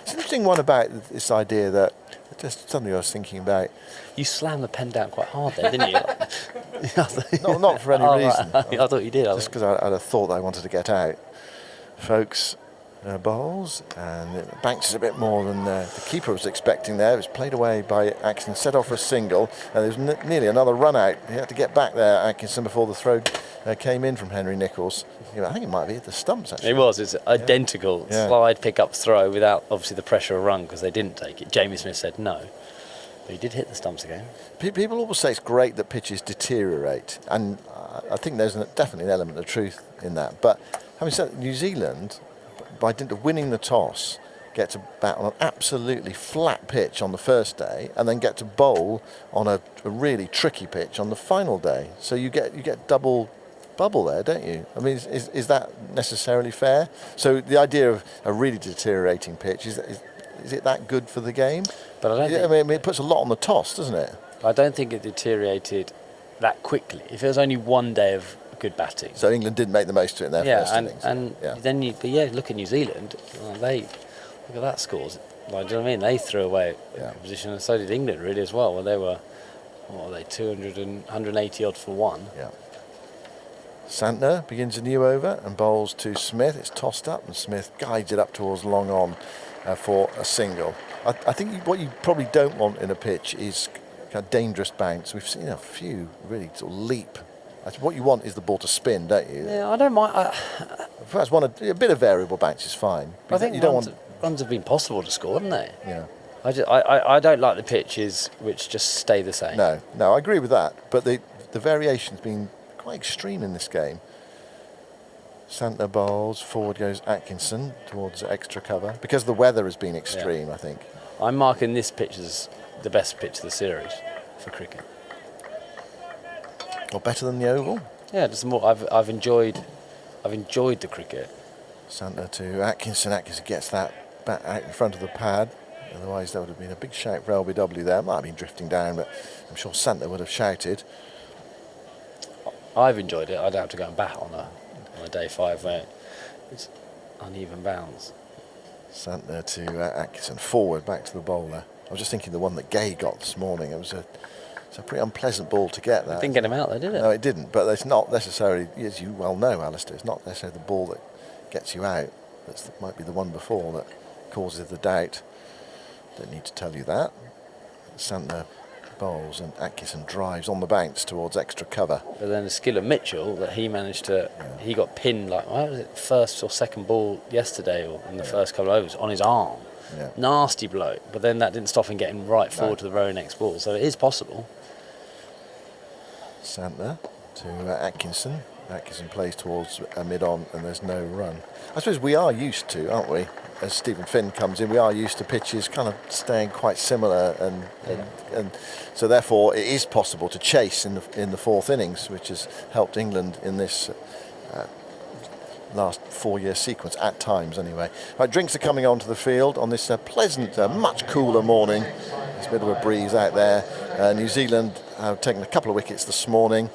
It's an interesting one about this idea that, just something I was thinking about. You slammed the pen down quite hard there, didn't you? Not for any reason. Right. I thought you did. Just because I had a thought that I wanted to get out. Folkes bowls, and it bounces a bit more than the keeper was expecting there. It was played away by Atkinson, set off for a single, and there was nearly another run out. He had to get back there, Atkinson, before the throw came in from Henry Nichols. I think it might be at the stumps, actually. It was. It's identical. Yeah. Slide, pick up, throw without obviously the pressure of run because they didn't take it. Jamie Smith said no. But he did hit the stumps again. People always say it's great that pitches deteriorate, and I think there's definitely an element of truth in that. But having said that, New Zealand, by dint of winning the toss, get to bat on an absolutely flat pitch on the first day, and then get to bowl on a really tricky pitch on the final day. So you get double bubble there, don't you? I mean, is that necessarily fair? So the idea of a really deteriorating pitch, is it that good for the game? But I don't. I mean, it puts a lot on the toss, doesn't it? I don't think it deteriorated that quickly. If it was only one day of good batting. So England did make the most of it in their first innings. Then look at New Zealand. Look at that scores. Do you know what I mean? They threw away a position, and so did England really as well. Well, they were 180 odd for one. Yeah. Santner begins a new over and bowls to Smith. It's tossed up, and Smith guides it up towards long on for a single. I think what you probably don't want in a pitch is kind of dangerous bounce. We've seen a few really sort of leap. What you want is the ball to spin, don't you? Yeah, I don't mind. Perhaps a bit of variable bounce is fine. I think you don't want runs have been possible to score, haven't they? Yeah. I don't like the pitches which just stay the same. No, I agree with that. But the variation's been quite extreme in this game. Santner bowls, forward goes Atkinson towards extra cover. Because the weather has been extreme, I think. I'm marking this pitch as the best pitch of the series for cricket. Or better than the Oval? Yeah, just more. I've enjoyed the cricket. Santner to Atkinson. Atkinson gets that back out in front of the pad. Otherwise, there would have been a big shout for LBW there. Might have been drifting down, but I'm sure Santner would have shouted. I've enjoyed it. I don't have to go and bat on a day 5 where it's uneven bounce. Santner to Atkinson, forward, back to the bowler. I was just thinking the one that Gay got this morning. It's a pretty unpleasant ball to get. That It didn't get him out there, did it? No, it didn't. But it's not necessarily, as you well know, Alistair, it's not necessarily the ball that gets you out. That might be the one before that causes the doubt. Don't need to tell you that. Santner bowls and Atkinson drives on the bounce towards extra cover. But then the skill of Mitchell that he managed to, he got pinned like, what was it, first or second ball yesterday or in the first couple of overs on his arm. Yeah. Nasty bloke. But then that didn't stop him getting right forward to the very next ball. So it is possible. Santner to Atkinson. Atkinson plays towards a mid-on and there's no run. I suppose we are used to, aren't we, as Stephen Finn comes in, we are used to pitches kind of staying quite similar and so therefore it is possible to chase in the fourth innings, which has helped England in this last 4-year sequence, at times anyway. Right, drinks are coming onto the field on this pleasant, much cooler morning. There's a bit of a breeze out there. New Zealand have taken a couple of wickets this morning.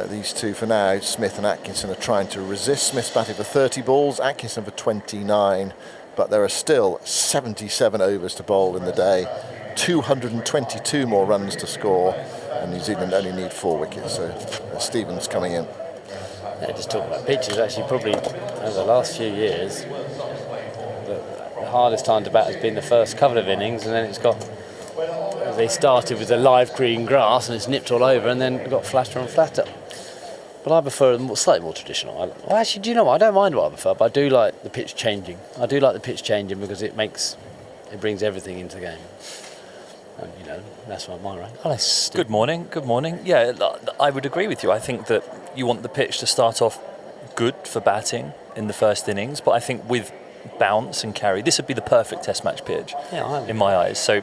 These two for now, Smith and Atkinson, are trying to resist. Smith's batting for 30 balls, Atkinson for 29, but there are still 77 overs to bowl in the day, 222 more runs to score, and New Zealand only need 4 wickets, so Stevens coming in. Yeah, just talking about pitches, actually probably over the last few years, the hardest time to bat has been the first couple of innings, and then it's got, they started with the live green grass and it's nipped all over and then got flatter and flatter. But I prefer slightly more traditional. Well, actually, do you know what? I don't mind what I prefer, but I do like the pitch changing. I do like the pitch changing because it brings everything into the game. And, you know, that's what mine, right? Alice, good morning. Good morning. Yeah, I would agree with you. I think that you want the pitch to start off good for batting in the first innings, but I think with bounce and carry, this would be the perfect Test match pitch in my eyes. So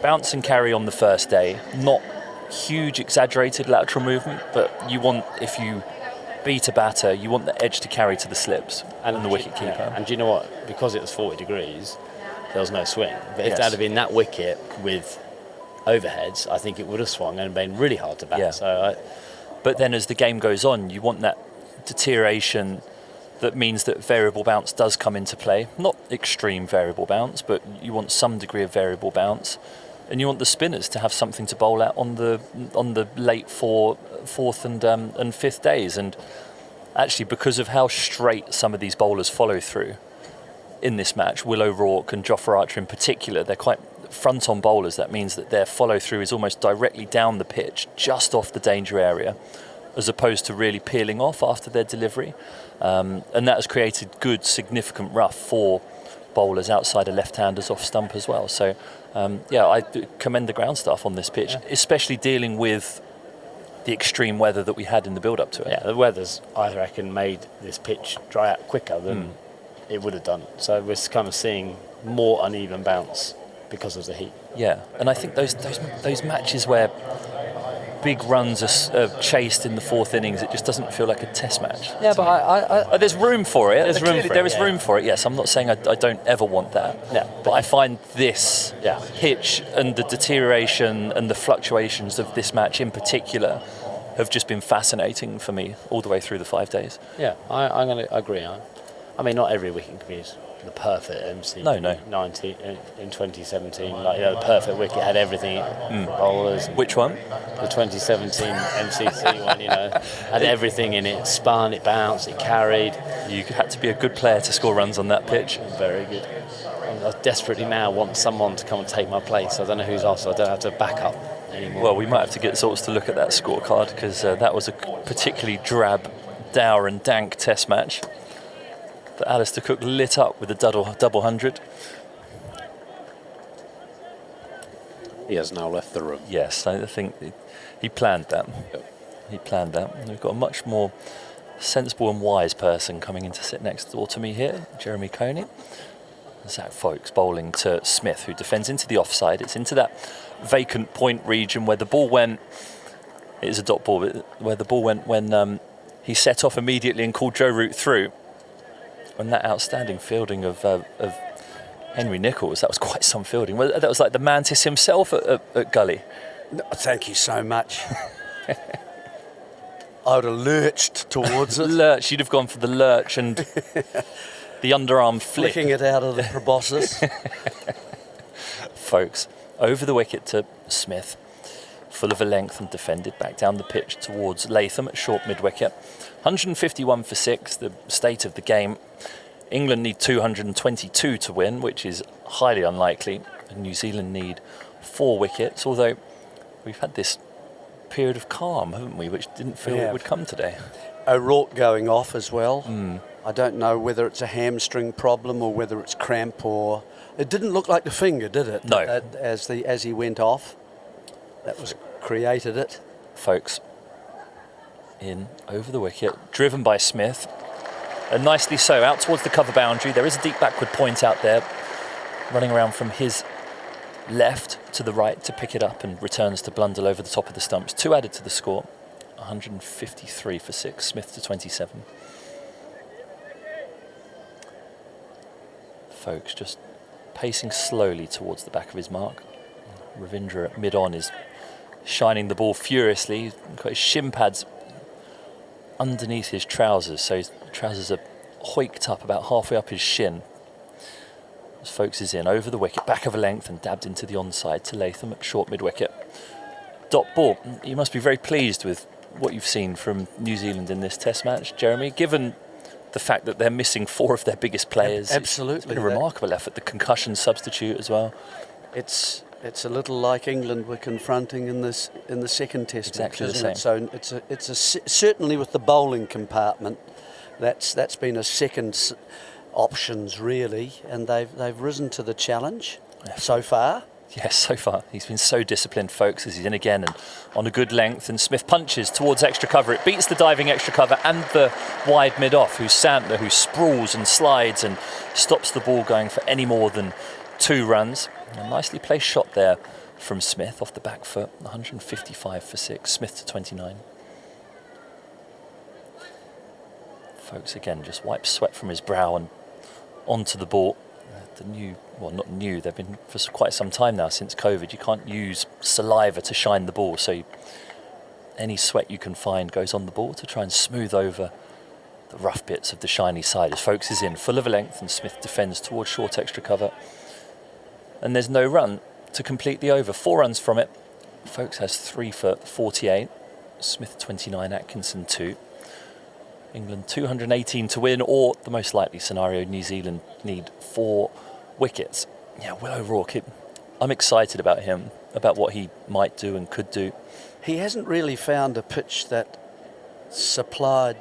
bounce and carry on the first day, not huge exaggerated lateral movement, but you want, if you beat a batter, you want the edge to carry to the slips and the wicket keeper. Yeah. And do you know what? Because it was 40 degrees, there was no swing. But if that had been that wicket with overheads, I think it would have swung and been really hard to bat. Yeah. But then as the game goes on, you want that deterioration that means that variable bounce does come into play. Not extreme variable bounce, but you want some degree of variable bounce. And you want the spinners to have something to bowl at on the late fourth and fifth days. And actually, because of how straight some of these bowlers follow through in this match, Will O'Rourke and Jofra Archer in particular, they're quite front-on bowlers. That means that their follow-through is almost directly down the pitch, just off the danger area, as opposed to really peeling off after their delivery. And that has created good, significant rough for bowlers outside of left-handers off stump as well. So, I commend the ground staff on this pitch, especially dealing with the extreme weather that we had in the build-up to it. Yeah, the weather's, I reckon, made this pitch dry out quicker than it would have done. So we're kind of seeing more uneven bounce because of the heat. Yeah, and I think those matches where big runs are chased in the fourth innings, it just doesn't feel like a Test match. Yeah, but there's room for it. There is room for it. Yes, I'm not saying I don't ever want that. Yeah, but I find this pitch and the deterioration and the fluctuations of this match in particular have just been fascinating for me all the way through the 5 days. Yeah, I'm going to agree. I mean, not every wicket can be the perfect MC. No. 90 in 2017, the perfect wicket had everything. Bowlers. Which one? The 2017 MCC one. Had everything in it. Spun, it bounced, it carried. You had to be a good player to score runs on that pitch. Very good. I desperately now want someone to come and take my place. I don't know who's off, so I don't have to back up anymore. Well, we might have to get sorts to look at that scorecard because that was a particularly drab, dour and dank Test match that Alistair Cook lit up with a double 100. He has now left the room. Yes, I think he planned that. Yep. He planned that. We've got a much more sensible and wise person coming in to sit next door to me here, Jeremy Coney. Zach Folkes bowling to Smith, who defends into the offside. It's into that vacant point region where the ball went. It is a dot ball, but where the ball went when he set off immediately and called Joe Root through. And that outstanding fielding of Henry Nicholls, that was quite some fielding. That was like the Mantis himself at Gully. No, thank you so much. I would have lurched towards it. Lurch, you'd have gone for the lurch and the underarm flick. Flicking it out of the proboscis. Folks, over the wicket to Smith, full of a length and defended back down the pitch towards Latham at short mid-wicket. 151 for 6, the state of the game. England need 222 to win, which is highly unlikely. And New Zealand need 4 wickets, although we've had this period of calm, haven't we, which didn't feel it would come today. O'Rourke going off as well. I don't know whether it's a hamstring problem or whether it's cramp or... It didn't look like the finger, did it? No. As he went off. That was created it. Folks, in over the wicket, driven by Smith. And nicely so, out towards the cover boundary. There is a deep backward point out there, running around from his left to the right to pick it up and returns to Blundell over the top of the stumps. 2 added to the score, 153 for 6, Smith to 27. Folks just pacing slowly towards the back of his mark. Ravindra at mid-on is shining the ball furiously. He's got his shin pads underneath his trousers, so his trousers are hoiked up about halfway up his shin. As Folkes is in over the wicket, back of a length and dabbed into the onside to Latham at short mid-wicket. Dot ball. You must be very pleased with what you've seen from New Zealand in this Test match, Jeremy, given the fact that they're missing 4 of their biggest players. Absolutely. It's been a remarkable effort. The concussion substitute as well. It's a little like England were confronting in the second Test Exactly match, the isn't it? So it's certainly with the bowling compartment, that's been a second options really, and they've risen to the challenge so far. Yes, so far. He's been so disciplined, folks, as he's in again and on a good length. And Smith punches towards extra cover. It beats the diving extra cover and the wide mid-off, who's Santner, who sprawls and slides and stops the ball going for any more than 2 runs. A nicely placed shot there from Smith off the back foot. 155 for 6. Smith to 29. Folks, again, just wipes sweat from his brow and onto the ball. The new, well, not new, they've been for quite some time now since COVID. You can't use saliva to shine the ball, so any sweat you can find goes on the ball to try and smooth over the rough bits of the shiny side. As Folkes is in, full of a length, and Smith defends towards short extra cover. And there's no run to complete the over. 4 runs from it. Folkes has 3 for 48. Smith 29, Atkinson 2. England 218 to win, or the most likely scenario, New Zealand need 4 wickets. Yeah, Will O'Rourke, I'm excited about him, about what he might do and could do. He hasn't really found a pitch that supplied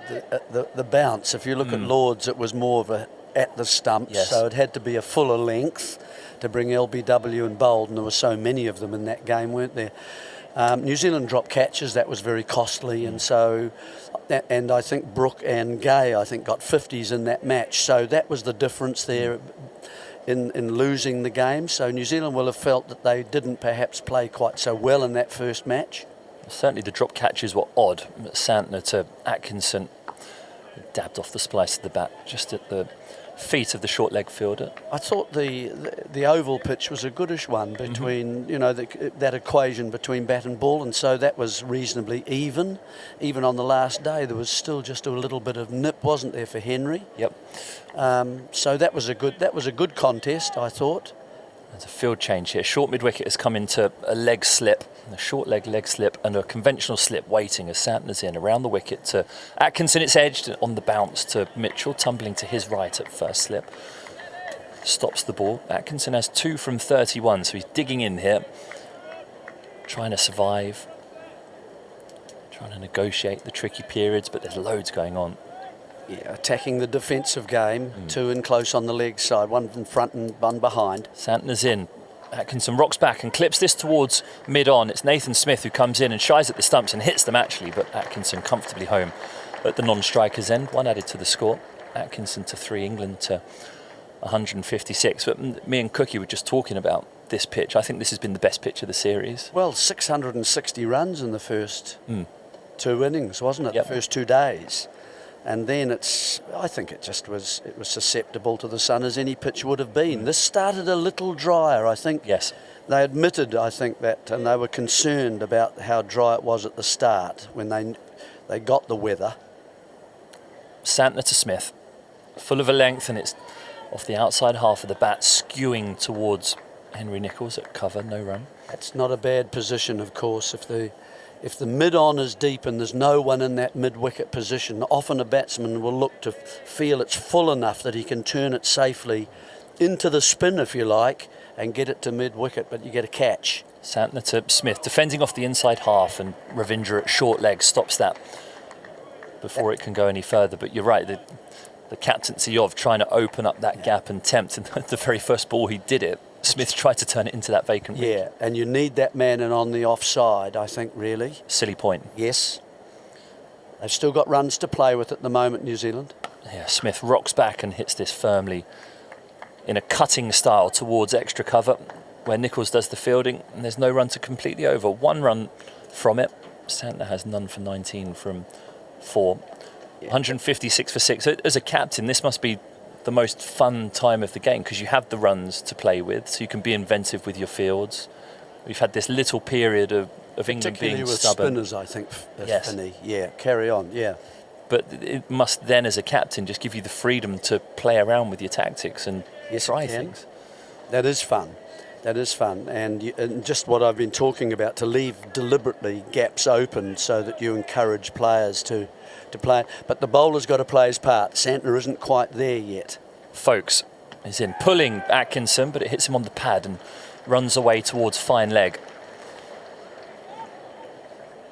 the bounce. If you look at Lords, it was more of a at the stumps, so it had to be a fuller length to bring LBW and bowled, and there were so many of them in that game, weren't there? New Zealand dropped catches, that was very costly, and so, and I think Brooke and Gay, I think, got 50s in that match, so that was the difference there in losing the game. So New Zealand will have felt that they didn't perhaps play quite so well in that first match. Certainly the drop catches were odd. Santner to Atkinson, dabbed off the splice of the bat just at the feet of the short leg fielder. I thought the oval pitch was a goodish one between, you know, that equation between bat and ball, and so that was reasonably even. Even on the last day, there was still just a little bit of nip, wasn't there, for Henry? Yep. So that was a good contest, I thought. There's a field change here. Short mid-wicket has come into a leg slip, a short leg slip, and a conventional slip waiting as Santner's in around the wicket to Atkinson. It's edged on the bounce to Mitchell, tumbling to his right at first slip. Stops the ball. Atkinson has 2 from 31, so he's digging in here, trying to survive, trying to negotiate the tricky periods, but there's loads going on. Yeah, attacking the defensive game, 2 in close on the leg side, 1 in front and 1 behind. Santner's in. Atkinson rocks back and clips this towards mid-on. It's Nathan Smith who comes in and shies at the stumps and hits them actually, but Atkinson comfortably home at the non-striker's end. 1 added to the score. Atkinson to 3, England to 156. But me and Cookie were just talking about this pitch. I think this has been the best pitch of the series. Well, 660 runs in the first 2 innings, wasn't it? Yep. The first 2 days. And then I think it was susceptible to the sun as any pitch would have been. This started a little drier, I think. Yes. They admitted, I think, that, and they were concerned about how dry it was at the start when They got the weather. Santner to Smith, full of a length, and it's off the outside half of the bat, skewing towards Henry Nicholls at cover, no run. That's not a bad position, of course. If the mid-on is deep and there's no one in that mid-wicket position, often a batsman will look to feel it's full enough that he can turn it safely into the spin, if you like, and get it to mid-wicket, but you get a catch. Santner to Smith, defending off the inside half, and Ravindra at short leg stops that before it can go any further. But you're right, the captaincy of trying to open up that gap and tempt, and the very first ball he did it, Smith tried to turn it into that vacant reach. Yeah, and you need that man in on the offside, I think, really. Silly point. Yes. They've still got runs to play with at the moment, New Zealand. Yeah, Smith rocks back and hits this firmly in a cutting style towards extra cover, where Nicholls does the fielding, and there's no run to completely over. 1 run from it. Santner has none for 19 from 4. 156 for 6. As a captain, this must be the most fun time of the game, because you have the runs to play with, so you can be inventive with your fields. We've had this little period of England being with stubborn. Spinners, I think, Yes. Finney. Yeah, carry on, yeah. But it must then, as a captain, just give you the freedom to play around with your tactics and try things. That is fun. That is fun. And just what I've been talking about, to leave deliberately gaps open so that you encourage players to play. But the bowler's got to play his part. Santner isn't quite there yet. Folkes is in, pulling Atkinson, but it hits him on the pad and runs away towards fine leg.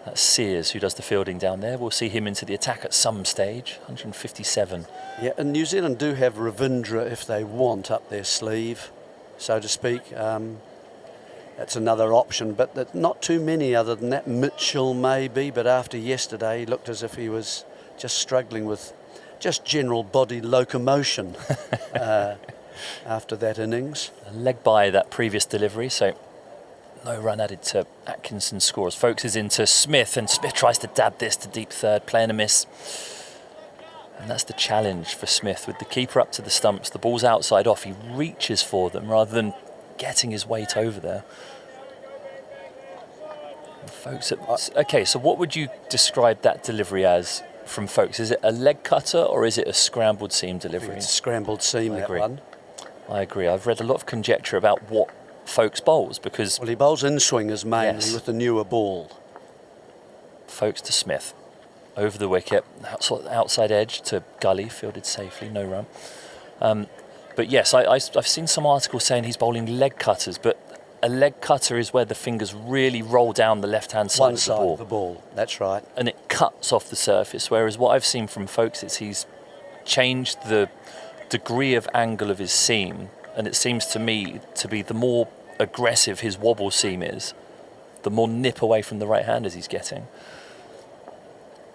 That's Sears who does the fielding down there. We'll see him into the attack at some stage. 157. Yeah, and New Zealand do have Ravindra, if they want, up their sleeve, so to speak. That's another option, but not too many other than that. Mitchell maybe, but after yesterday he looked as if he was just struggling with just general body locomotion after that innings. A leg by that previous delivery, so no run added to Atkinson's scores. Folkes is into Smith, and Smith tries to dab this to deep third, playing a miss. And that's the challenge for Smith, with the keeper up to the stumps, the ball's outside off, he reaches for them rather than getting his weight over there. Folkes, okay, so what would you describe that delivery as from Folkes? Is it a leg cutter or is it a scrambled seam delivery? It's a scrambled seam, that one. I agree. I've read a lot of conjecture about what Folkes bowls, because... Well, he bowls in-swingers mainly with the newer ball. Folkes to Smith. Over the wicket, outside edge to Gully, fielded safely, no run. But yes, I've seen some articles saying he's bowling leg cutters, but a leg cutter is where the fingers really roll down the left-hand side of the ball. One side of the ball, that's right. And it cuts off the surface, whereas what I've seen from Folkes is he's changed the degree of angle of his seam, and it seems to me to be the more aggressive his wobble seam is, the more nip away from the right-handers he's getting.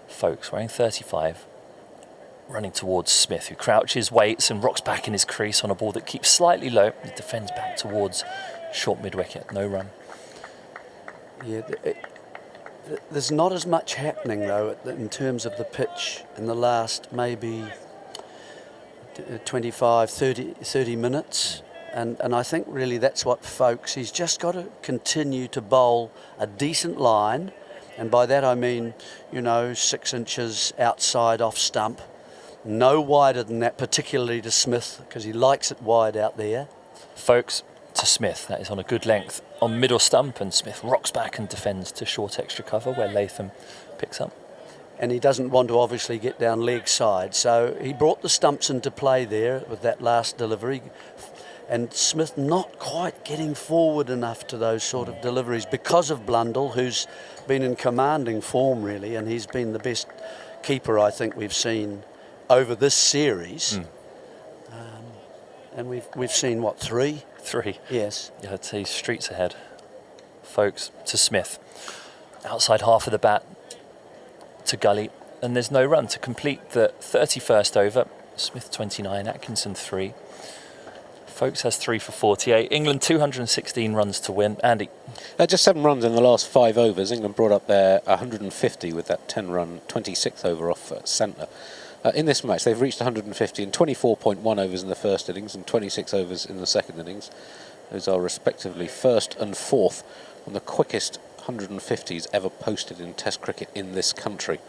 Folkes wearing 35, running towards Smith, who crouches, waits and rocks back in his crease on a ball that keeps slightly low. He defends back towards short mid-wicket, no run. Yeah, there's not as much happening though in terms of the pitch in the last maybe 25, 30 minutes. And I think really that's what Folkes, he's just got to continue to bowl a decent line. And by that I mean, 6 inches outside off stump. No wider than that, particularly to Smith, because he likes it wide out there. Folkes to Smith, that is on a good length on middle stump, and Smith rocks back and defends to short extra cover where Latham picks up. And he doesn't want to obviously get down leg side, so he brought the stumps into play there with that last delivery. And Smith not quite getting forward enough to those sort of deliveries because of Blundell, who's been in commanding form really, and he's been the best keeper I think we've seen over this series. And we've seen what, 3? 3. Yes. Yeah, I'd say streets ahead. Folkes to Smith, outside half of the bat to Gully, and there's no run to complete the 31st over. Smith 29, Atkinson 3. Folkes has 3 for 48. England 216 runs to win. Andy? Just 7 runs in the last 5 overs. England brought up their 150 with that 10-run 26th over off Santner. In this match, they've reached 150 in 24.1 overs in the first innings and 26 overs in the second innings. Those are respectively first and fourth on the quickest 150s ever posted in Test cricket in this country.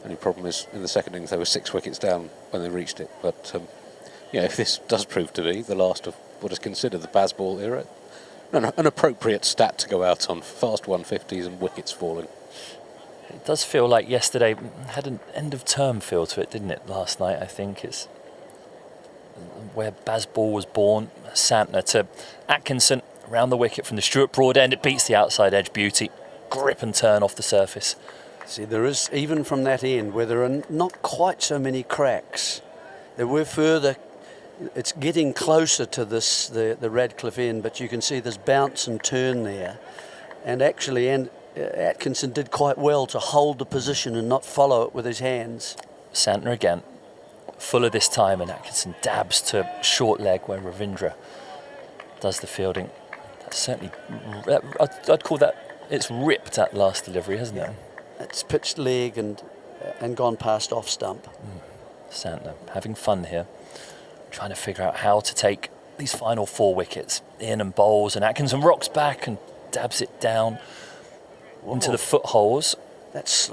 Only problem is, in the second innings, they were 6 wickets down when they reached it. But, if this does prove to be the last of what is considered the Bazball era, an appropriate stat to go out on, fast 150s and wickets falling. It does feel like yesterday had an end-of-term feel to it, didn't it, last night? I think it's where Bazball was born. Santner to Atkinson, around the wicket from the Stuart Broad end. It beats the outside edge beauty. Grip and turn off the surface. See, there is, even from that end, where there are not quite so many cracks, there were further, it's getting closer to this, the Radcliffe end, but you can see this bounce and turn there. And actually, Atkinson did quite well to hold the position and not follow it with his hands. Santner again. Fuller this time, and Atkinson dabs to short leg where Ravindra does the fielding. That's certainly, I'd call that, it's ripped that last delivery, hasn't it? It's pitched leg and gone past off stump. Santner having fun here, trying to figure out how to take these final 4 wickets in and bowls, and Atkinson rocks back and dabs it down into the footholes. That's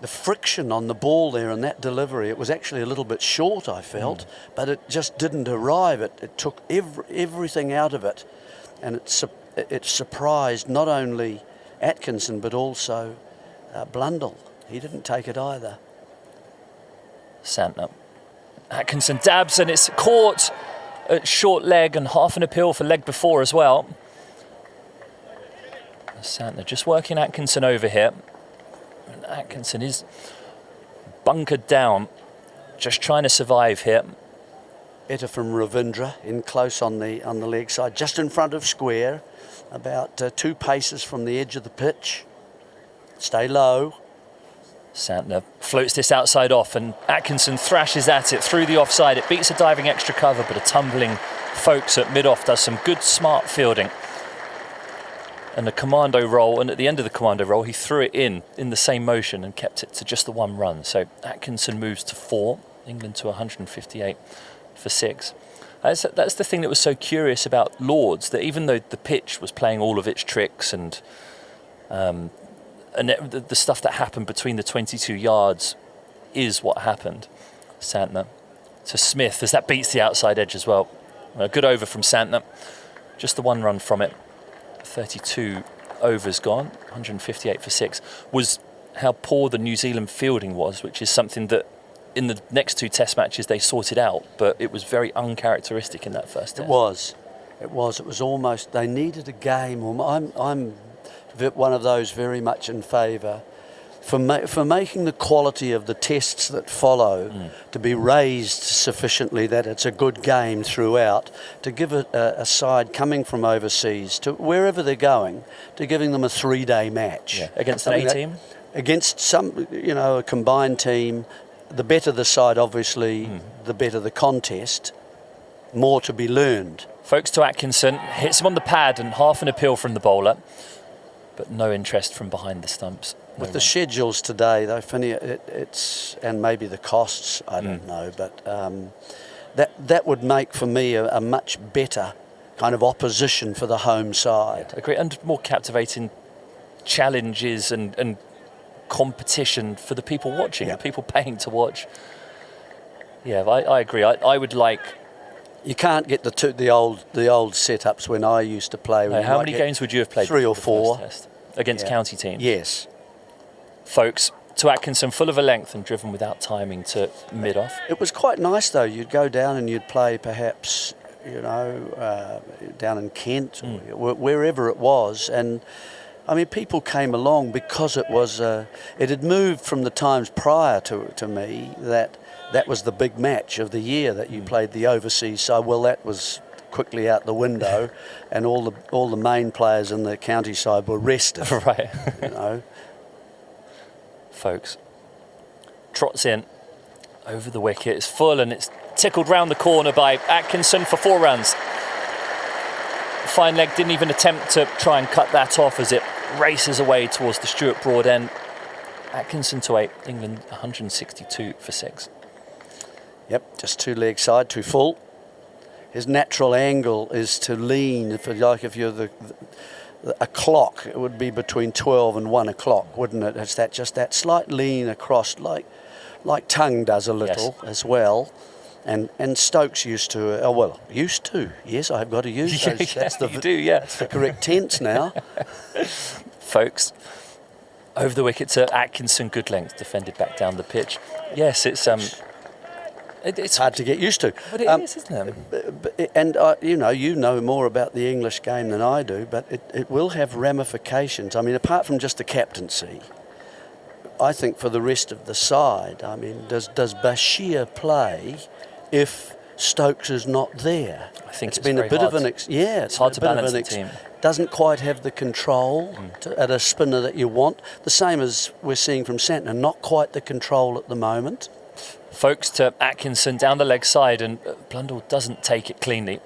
the friction on the ball there and that delivery. It was actually a little bit short, I felt, but it just didn't arrive. It took everything out of it, and it surprised not only Atkinson but also Blundell. He didn't take it either. Santner. Atkinson dabs and it's caught at short leg and half an appeal for leg before as well. Santner just working Atkinson over here. And Atkinson is bunkered down, just trying to survive here. Better from Ravindra, in close on the leg side, just in front of square, about 2 paces from the edge of the pitch. Stay low. Santner floats this outside off and Atkinson thrashes at it through the offside. It beats a diving extra cover, but a tumbling Folkes at mid-off does some good smart fielding. And a commando roll, and at the end of the commando roll he threw it in the same motion and kept it to just the 1 run. So Atkinson moves to 4, England to 158 for 6. That's the thing that was so curious about Lords, that even though the pitch was playing all of its tricks and the stuff that happened between the 22 yards is what happened. Santner to Smith as that beats the outside edge as well. A good over from Santner, just the 1 run from it. 32 overs gone, 158 for 6, was how poor the New Zealand fielding was, which is something that in the next 2 test matches they sorted out, but it was very uncharacteristic in that first test. It was almost, they needed a game. I'm one of those very much in favour for making the quality of the tests that follow to be raised sufficiently that it's a good game throughout, to give a side coming from overseas to wherever they're going, to giving them a 3-day match. Yeah. Against an A-team? Against some, a combined team. The better the side, obviously, the better the contest. More to be learned. Folkes to Atkinson, hits him on the pad and half an appeal from the bowler, but no interest from behind the stumps. With the schedules today, though, Finney, it's, and maybe the costs, I don't know, but that would make for me a much better kind of opposition for the home side. Yeah, agree, and more captivating challenges and competition for the people watching, the people paying to watch. Yeah, I agree. I would like. You can't get the old setups when I used to play. How many games would you have played? 3 or 4 against county teams. Yes. Folkes to Atkinson, full of a length and driven without timing to mid-off. It was quite nice though. You'd go down and you'd play perhaps, down in Kent or wherever it was, and I mean people came along because it was it had moved from the times prior to me that was the big match of the year that you played the overseas side. Well, that was quickly out the window, and all the main players in the county side were rested. Right. Folkes trots in over the wicket. It's full and it's tickled round the corner by Atkinson for 4 runs. Fine leg didn't even attempt to try and cut that off as it races away towards the Stuart Broad end. Atkinson to 8, England 162 for 6. Yep, just 2 leg side, 2 full. His natural angle is to lean, if you're a clock, it would be between 12 and 1 o'clock, wouldn't it? It's that just that slight lean across, like Tongue does a little as well. And Stokes used to, used to. Yes, I've got to use those. That's the correct tense now. Folks, over the wicket to Atkinson, good length, defended back down the pitch. Yes, it's hard to get used to. But it is, isn't it? And you know more about the English game than I do, but it will have ramifications. I mean, apart from just the captaincy, I think for the rest of the side, I mean, does Bashir play if Stokes is not there? I think it's been a bit hard. of an it's hard to balance the team. Doesn't quite have the control at a spinner that you want. The same as we're seeing from Santner, not quite the control at the moment. Folks to Atkinson down the leg side, and Blundell doesn't take it cleanly.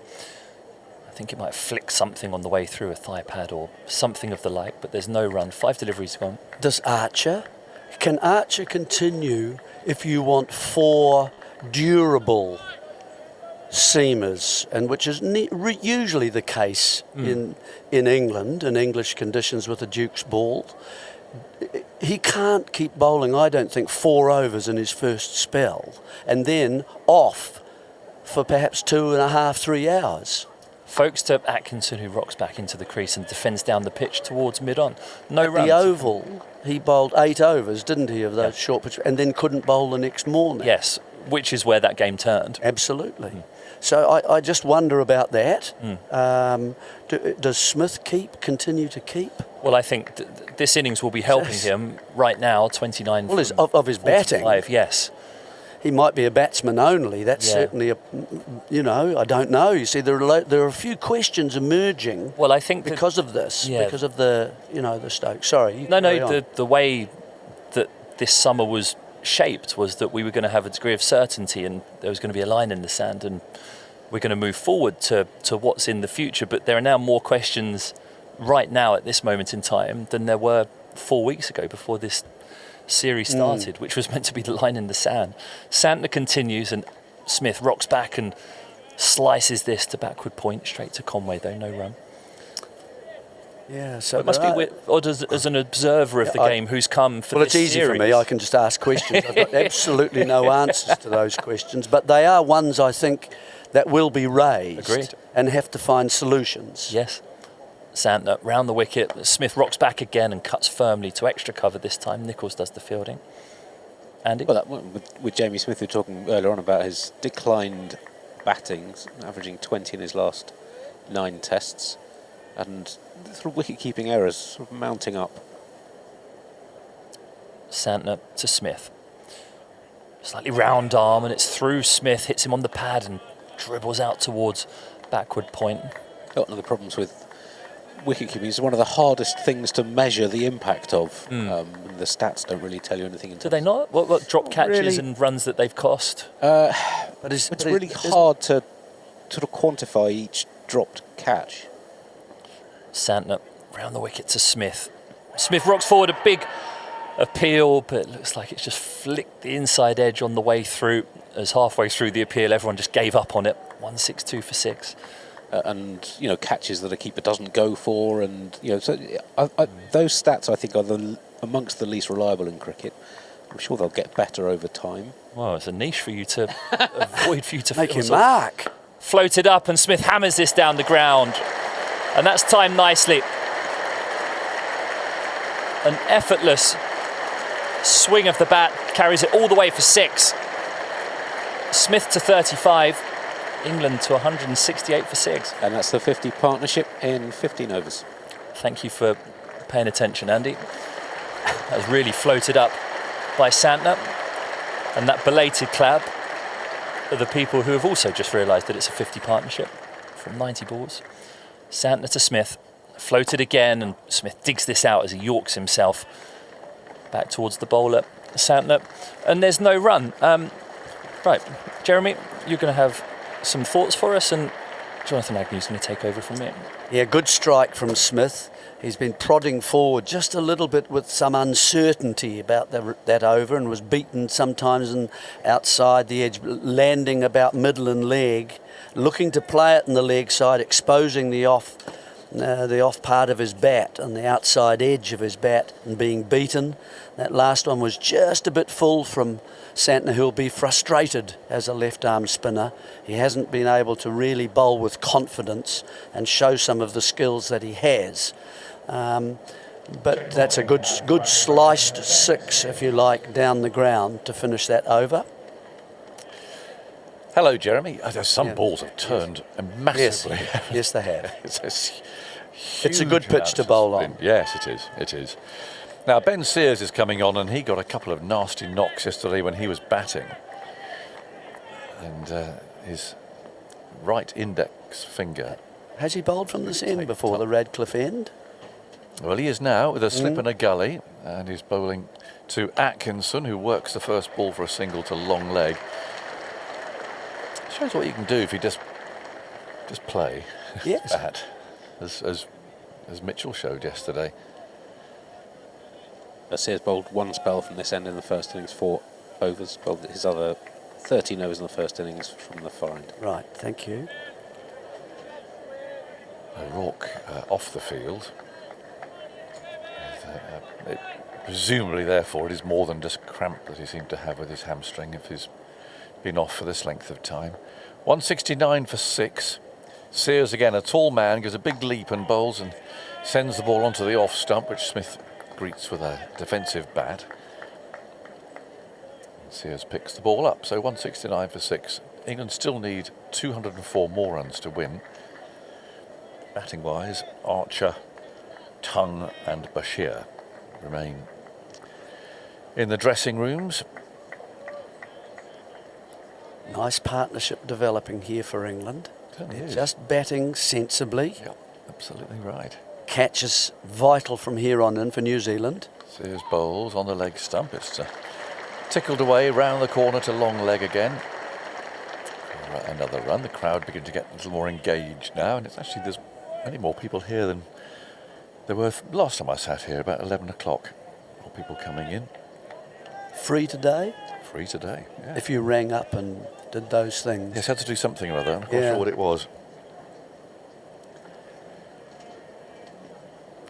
I think it might flick something on the way through, a thigh pad or something of the like, but there's no run. 5 deliveries gone. Can Archer continue if you want 4 durable seamers, and which is usually the case in England, in English conditions with a Duke's ball? He can't keep bowling, I don't think, 4 overs in his first spell and then off for perhaps 2.5, 3 hours. Folks to Atkinson, who rocks back into the crease and defends down the pitch towards mid-on. No runs. The Oval, he bowled 8 overs, didn't he, of those short pitch, and then couldn't bowl the next morning. Yes, which is where that game turned. Absolutely. So I just wonder about that. Does Smith continue to keep? Well, I think this innings will be helping him right now, 29 well, of his 45, batting. Yes. He might be a batsman only. That's certainly I don't know. You see, there are a few questions emerging. Well, I think because of this, because of the Stokes. Sorry. The way that this summer was shaped was that we were going to have a degree of certainty, and there was going to be a line in the sand, and we're going to move forward to what's in the future. But there are now more questions right now at this moment in time than there were 4 weeks ago before this series started, which was meant to be the line in the sand. Santner continues, and Smith rocks back and slices this to backward point, straight to Conway, though no run. Yeah, so it must be weird, or as an observer of the game who's come for this series. Well, it's easy for me. I can just ask questions. I've got absolutely no answers to those questions, but they are ones I think that will be raised and have to find solutions. Yes. Santner round the wicket. Smith rocks back again and cuts firmly to extra cover this time. Nichols does the fielding. Andy? Well, with Jamie Smith, we were talking earlier on about his declined battings, averaging 20 in his last 9 tests, and sort of wicket-keeping errors sort of mounting up. Santner to Smith. Slightly round arm, and it's through Smith, hits him on the pad and dribbles out towards backward point. One of the problems with wicket-keeping is one of the hardest things to measure the impact of. The stats don't really tell you anything. Do they not? What drop catches and runs that they've cost? But it's really hard to sort of quantify each dropped catch. Santner round the wicket to Smith. Smith rocks forward, a big appeal, but it looks like it's just flicked the inside edge on the way through. As halfway through the appeal, everyone just gave up on it. 162 for 6. And catches that a keeper doesn't go for, and so those stats I think are amongst the least reliable in cricket. I'm sure they'll get better over time. Well, it's a niche for you to avoid, for you to make your mark. Floated up, and Smith hammers this down the ground, and that's timed nicely. An effortless swing of the bat carries it all the way for 6. Smith to 35. England to 168 for 6. And that's the 50 partnership in 15 overs. Thank you for paying attention, Andy. That was really floated up by Santner. And that belated clap are the people who have also just realised that it's a 50 partnership from 90 balls. Santner to Smith. Floated again, and Smith digs this out as he yorks himself back towards the bowler, Santner. And there's no run. Right, Jeremy, you're going to have some thoughts for us, and Jonathan Agnew's going to take over from me. Yeah, good strike from Smith. He's been prodding forward just a little bit with some uncertainty about that over, and was beaten sometimes outside the edge, landing about middle and leg, looking to play it in the leg side, exposing the off the off part of his bat and the outside edge of his bat and being beaten. That last one was just a bit full from Santner, who'll be frustrated as a left-arm spinner. He hasn't been able to really bowl with confidence and show some of the skills that he has. But that's a good sliced 6, if you like, down the ground to finish that over. Hello, Jeremy. Some balls have turned massively. Yes, they have. It's a good pitch to bowl on. Yes, it is. It is. Now, Ben Sears is coming on, and he got a couple of nasty knocks yesterday when he was batting. And his right index finger. Has he bowled from this end before, the Radcliffe end? Well, he is now with a slip in a gully, and he's bowling to Atkinson, who works the first ball for a single to long leg. Shows what you can do if you just play. Yes. Bat, as Mitchell showed yesterday. Sears bowled one spell from this end in the first innings, 4 overs. Bowled his other 13 overs in the first innings from the far end. Right, thank you. O'Rourke off the field. Presumably, therefore, it is more than just cramp that he seemed to have with his hamstring if he's been off for this length of time. 169 for 6. Sears again, a tall man, gives a big leap and bowls and sends the ball onto the off stump, which Smith greets with a defensive bat. And Sears picks the ball up, so 169 for 6. England still need 204 more runs to win. Batting wise, Archer, Tongue and Bashir remain in the dressing rooms. Nice partnership developing here for England. Certainly is. Just batting sensibly. Yep, absolutely right. Catch is vital from here on in for New Zealand. Sears bowls on the leg stump. It's tickled away round the corner to long leg again. Another run. The crowd begin to get a little more engaged now, and it's actually, there's many more people here than there were last time I sat here, about 11 o'clock. More people coming in. Free today? Free today, yeah. If you rang up and did those things. Yes, had to do something or other. I'm not quite sure what it was.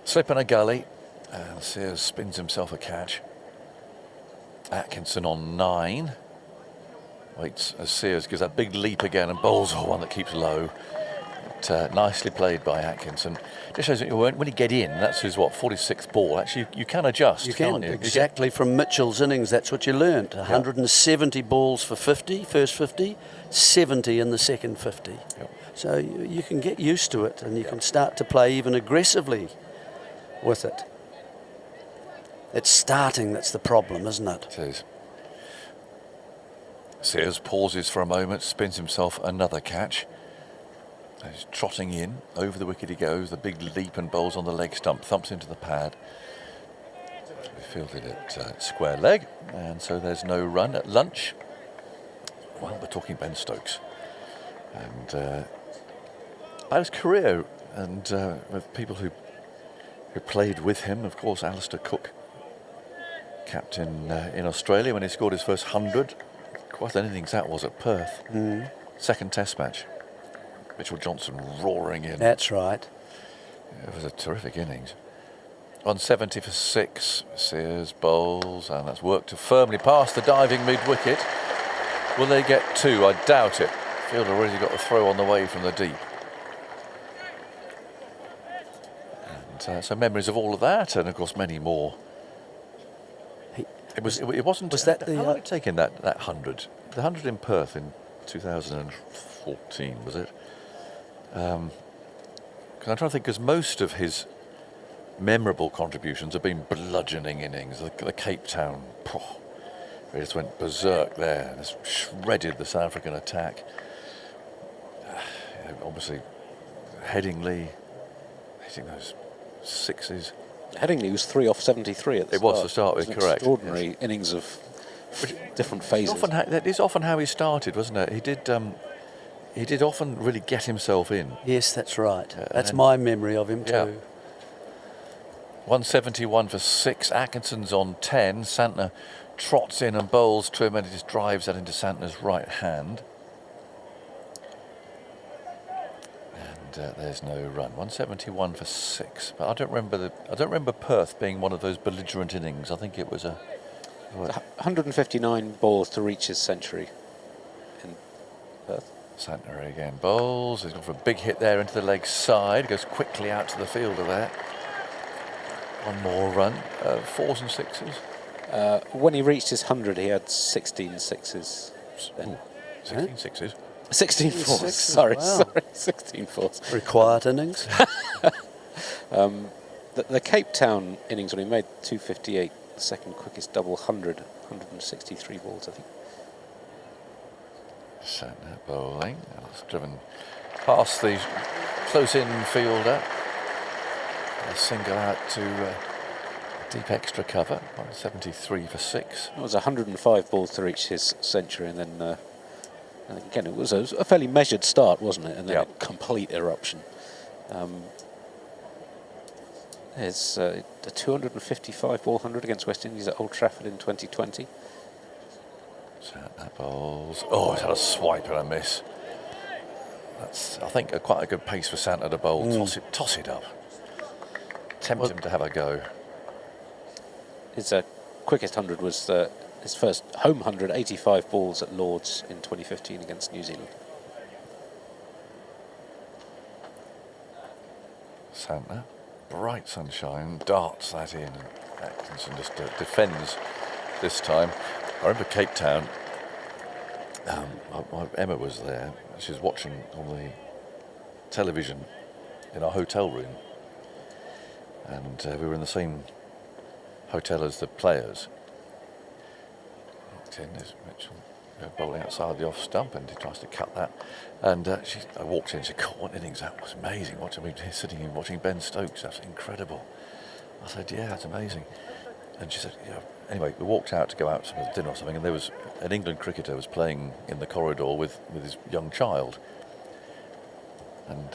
Slip in a gully, and Sears spins himself a catch. Atkinson on 9. Waits as Sears gives that big leap again and bowls one that keeps low. But, nicely played by Atkinson. Just shows that when you get in, that's his 46th ball. Actually, you can adjust. You can, can't you? exactly from Mitchell's innings. That's what you learnt. 170 balls for 50, first 50, 70 in the second 50. Yep. So you can get used to it, and you can start to play even aggressively with it. It's starting that's the problem, isn't it? It is. Sears pauses for a moment, spins himself another catch. He's trotting in, over the wicket he goes, the big leap and bowls on the leg stump, thumps into the pad. We fielded it square leg, and so there's no run at lunch. Well, we're talking Ben Stokes. And by his career, and with people who played with him, of course, Alistair Cook, captain in Australia when he scored his first 100. Quite an innings that was at Perth. Second test match. Mitchell Johnson roaring in. That's right. It was a terrific innings. 170 for 6. Sears bowls, and that's worked firmly past the diving mid-wicket. Will they get 2? I doubt it. Fielder already got the throw on the way from the deep. And so memories of all of that, and of course many more. It wasn't. Was that the? How long had it taken that 100? The 100 in Perth in 2014, was it? Because I'm trying to think, because most of his memorable contributions have been bludgeoning innings. The Cape Town, he just went berserk there and just shredded the South African attack. Obviously, Headingley hitting those sixes. Headingley was 3 off 73 at the start. It was to start with, correct. Extraordinary innings of different phases. That is often how he started, wasn't it? He did often really get himself in. Yes, that's right. That's my memory of him too. 171 for 6. Atkinson's on 10. Santner trots in and bowls to him, and he just drives that into Santner's right hand. And there's no run. 171 for 6. But I don't remember Perth being one of those belligerent innings. I think it was 159 balls to reach his century in Perth. Santner again bowls. He's gone for a big hit there into the leg side. Goes quickly out to the fielder there. One more run. 4s and 6s. When he reached his 100, he had 16 sixes. Then. 16 sixes. 16 fours. Sorry, 16 fours. Very quiet innings. The Cape Town innings when he made 258, the second quickest double 163 balls, I think. Santner bowling. That's driven past the close-in fielder. A single out to deep extra cover. 173 for 6. It was 105 balls to reach his century, and then again it was a fairly measured start, wasn't it? And then a complete eruption. There's a 255 ball 100 against West Indies at Old Trafford in 2020. Santner bowls. Oh, he's had a swipe and a miss. That's, I think, quite a good pace for Santner to bowl. Toss it up. Tempt him to have a go. His quickest 100 was his first home 100, 85 balls at Lord's in 2015 against New Zealand. Santner, bright sunshine, darts that in, and Atkinson just defends this time. I remember Cape Town. Emma was there. She was watching on the television in our hotel room, and we were in the same hotel as the players. Walked in, there's Mitchell bowling outside the off stump, and he tries to cut that. And I walked in and said, God, what innings, that was amazing. Watching me sitting here watching Ben Stokes, that's incredible. I said, yeah, it's amazing. And she said, yeah. Anyway, we walked out to go out to dinner or something, and there was an England cricketer was playing in the corridor with his young child. And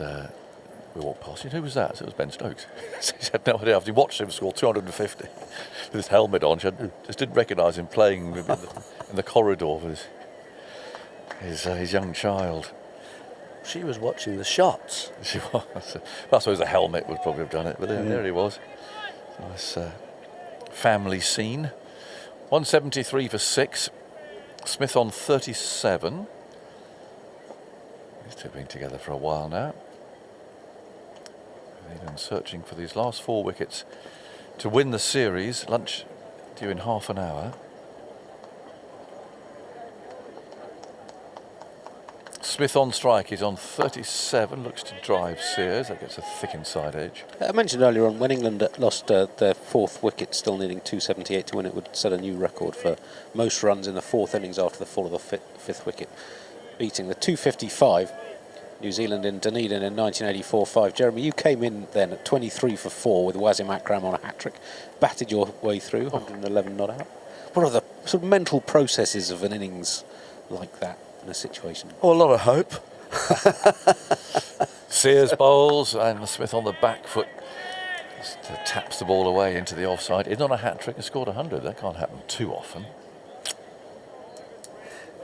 we walked past. Who was that? So it was Ben Stokes. She had no idea. After he watched him score 250 with his helmet on, she just didn't recognise him playing in the corridor with his young child. She was watching the shots. She was. I suppose the helmet would probably have done it, but there he was. Nice family scene. 173 for 6. Smith on 37. These two have been together for a while now. They've been searching for these last 4 wickets to win the series. Lunch due in half an hour. Smith on strike, he's on 37, looks to drive Sears. That gets a thick inside edge. I mentioned earlier on when England lost their 4th wicket, still needing 278 to win, it would set a new record for most runs in the 4th innings after the fall of the 5th wicket, beating the 255 New Zealand in Dunedin in 1984-5. Jeremy, you came in then at 23 for 4 with Wasim Akram on a hat-trick, batted your way through, 111 not out. What are the sort of mental processes of an innings like that in a situation? Oh, a lot of hope. Sears bowls, and Smith on the back foot just taps the ball away into the offside. He's on a hat-trick and scored 100. That can't happen too often.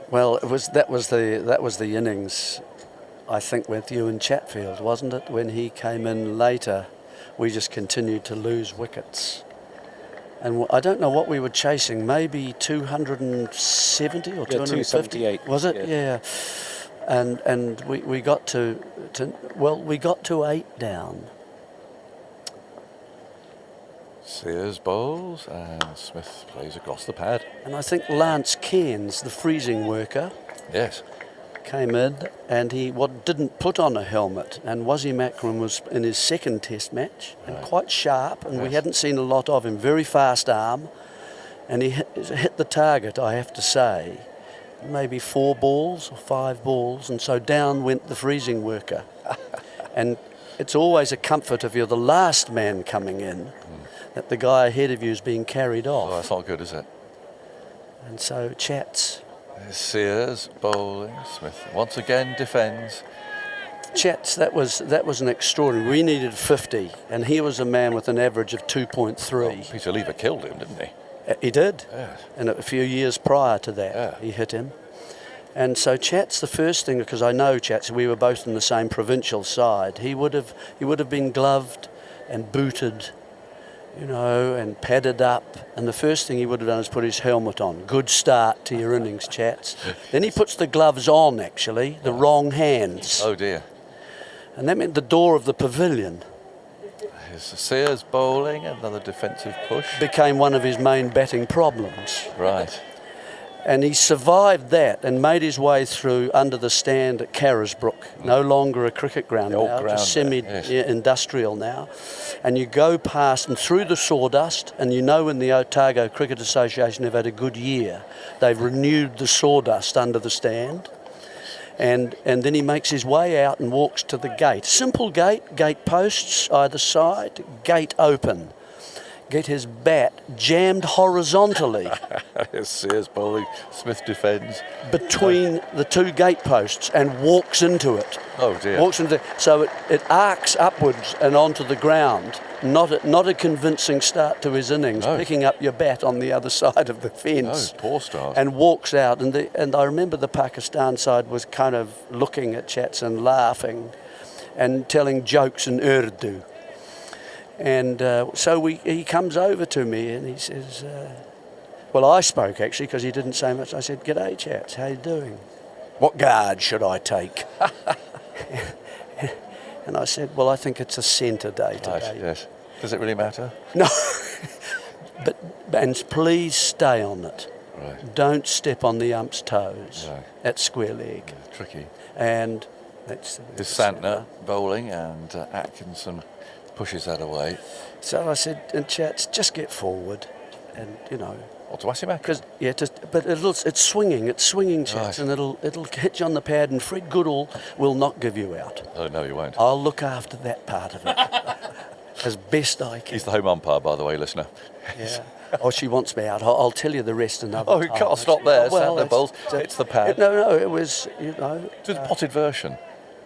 Well, that was the innings, I think, with Ewan Chatfield, wasn't it? When he came in later, we just continued to lose wickets. And I don't know what we were chasing, maybe 270 or 250? Was it? Yeah. And we got to 8 down. Sears bowls, and Smith plays across the pad. And I think Lance Cairns, the freezing worker, yes, came in, and he didn't put on a helmet. And Wasim Akram was in his 2nd Test match, and quite sharp, and we hadn't seen a lot of him. Very fast arm, and he hit the target, I have to say, maybe 4 balls or 5 balls, and so down went the freezing worker. And it's always a comfort if you're the last man coming in, that the guy ahead of you is being carried off. Oh, that's not good, is it? And so Chats. There's Sears bowling. Smith once again defends. Chats, that was an extraordinary. We needed 50, and he was a man with an average of 2.3. Oh, Peter Lever killed him, didn't he? He did. Yeah. And a few years prior to that, he hit him. And so Chat's the first thing, because I know Chat's, we were both in the same provincial side. He would have been gloved and booted, you know, and padded up. And the first thing he would have done is put his helmet on. Good start to your innings, Chats. Then he puts the gloves on, actually, the wrong hands. Oh dear. And that meant the door of the pavilion Here's Sears bowling, another defensive push. became one of his main batting problems. Right. And he survived that and made his way through under the stand at Carisbrook, no longer a cricket ground old now, ground just there, semi-industrial now. And you go past and through the sawdust, and you know when the Otago Cricket Association have had a good year, they've renewed the sawdust under the stand. And then he makes his way out and walks to the gate. Simple gate posts either side, gate open. Get his bat jammed horizontally. Sears bowling, Smith defends. Between the two gate posts and walks into it. Oh dear. So it arcs upwards and onto the ground. Not a convincing start to his innings, picking up your bat on the other side of the fence. Oh, poor start. And walks out. And I remember the Pakistan side was kind of looking at Chats and laughing and telling jokes in Urdu. And so he comes over to me and he says, well, I spoke actually because he didn't say much. I said, "G'day, Chats, how you doing? What guard should I take?" And I said, "Well, I think it's a centre day today." Right, yes. Does it really matter? No. And please stay on it. Right. Don't step on the ump's toes. Right. That's square leg. Yeah, tricky. And that's There's Santner bowling and Atkinson pushes that away. So I said, and Chats, just get forward, and you know. Or to Wasimak? Because but it's swinging, Chats, right. and it'll hit you on the pad, and Fred Goodall will not give you out. Oh no, you won't. I'll look after that part of it as best I can. He's the home umpire, by the way, listener. Yeah. Oh, she wants me out. I'll tell you the rest another time. Oh, you can't stop there. Well, Santner bowls. It's the pad. No, it was, you know. It was a potted version.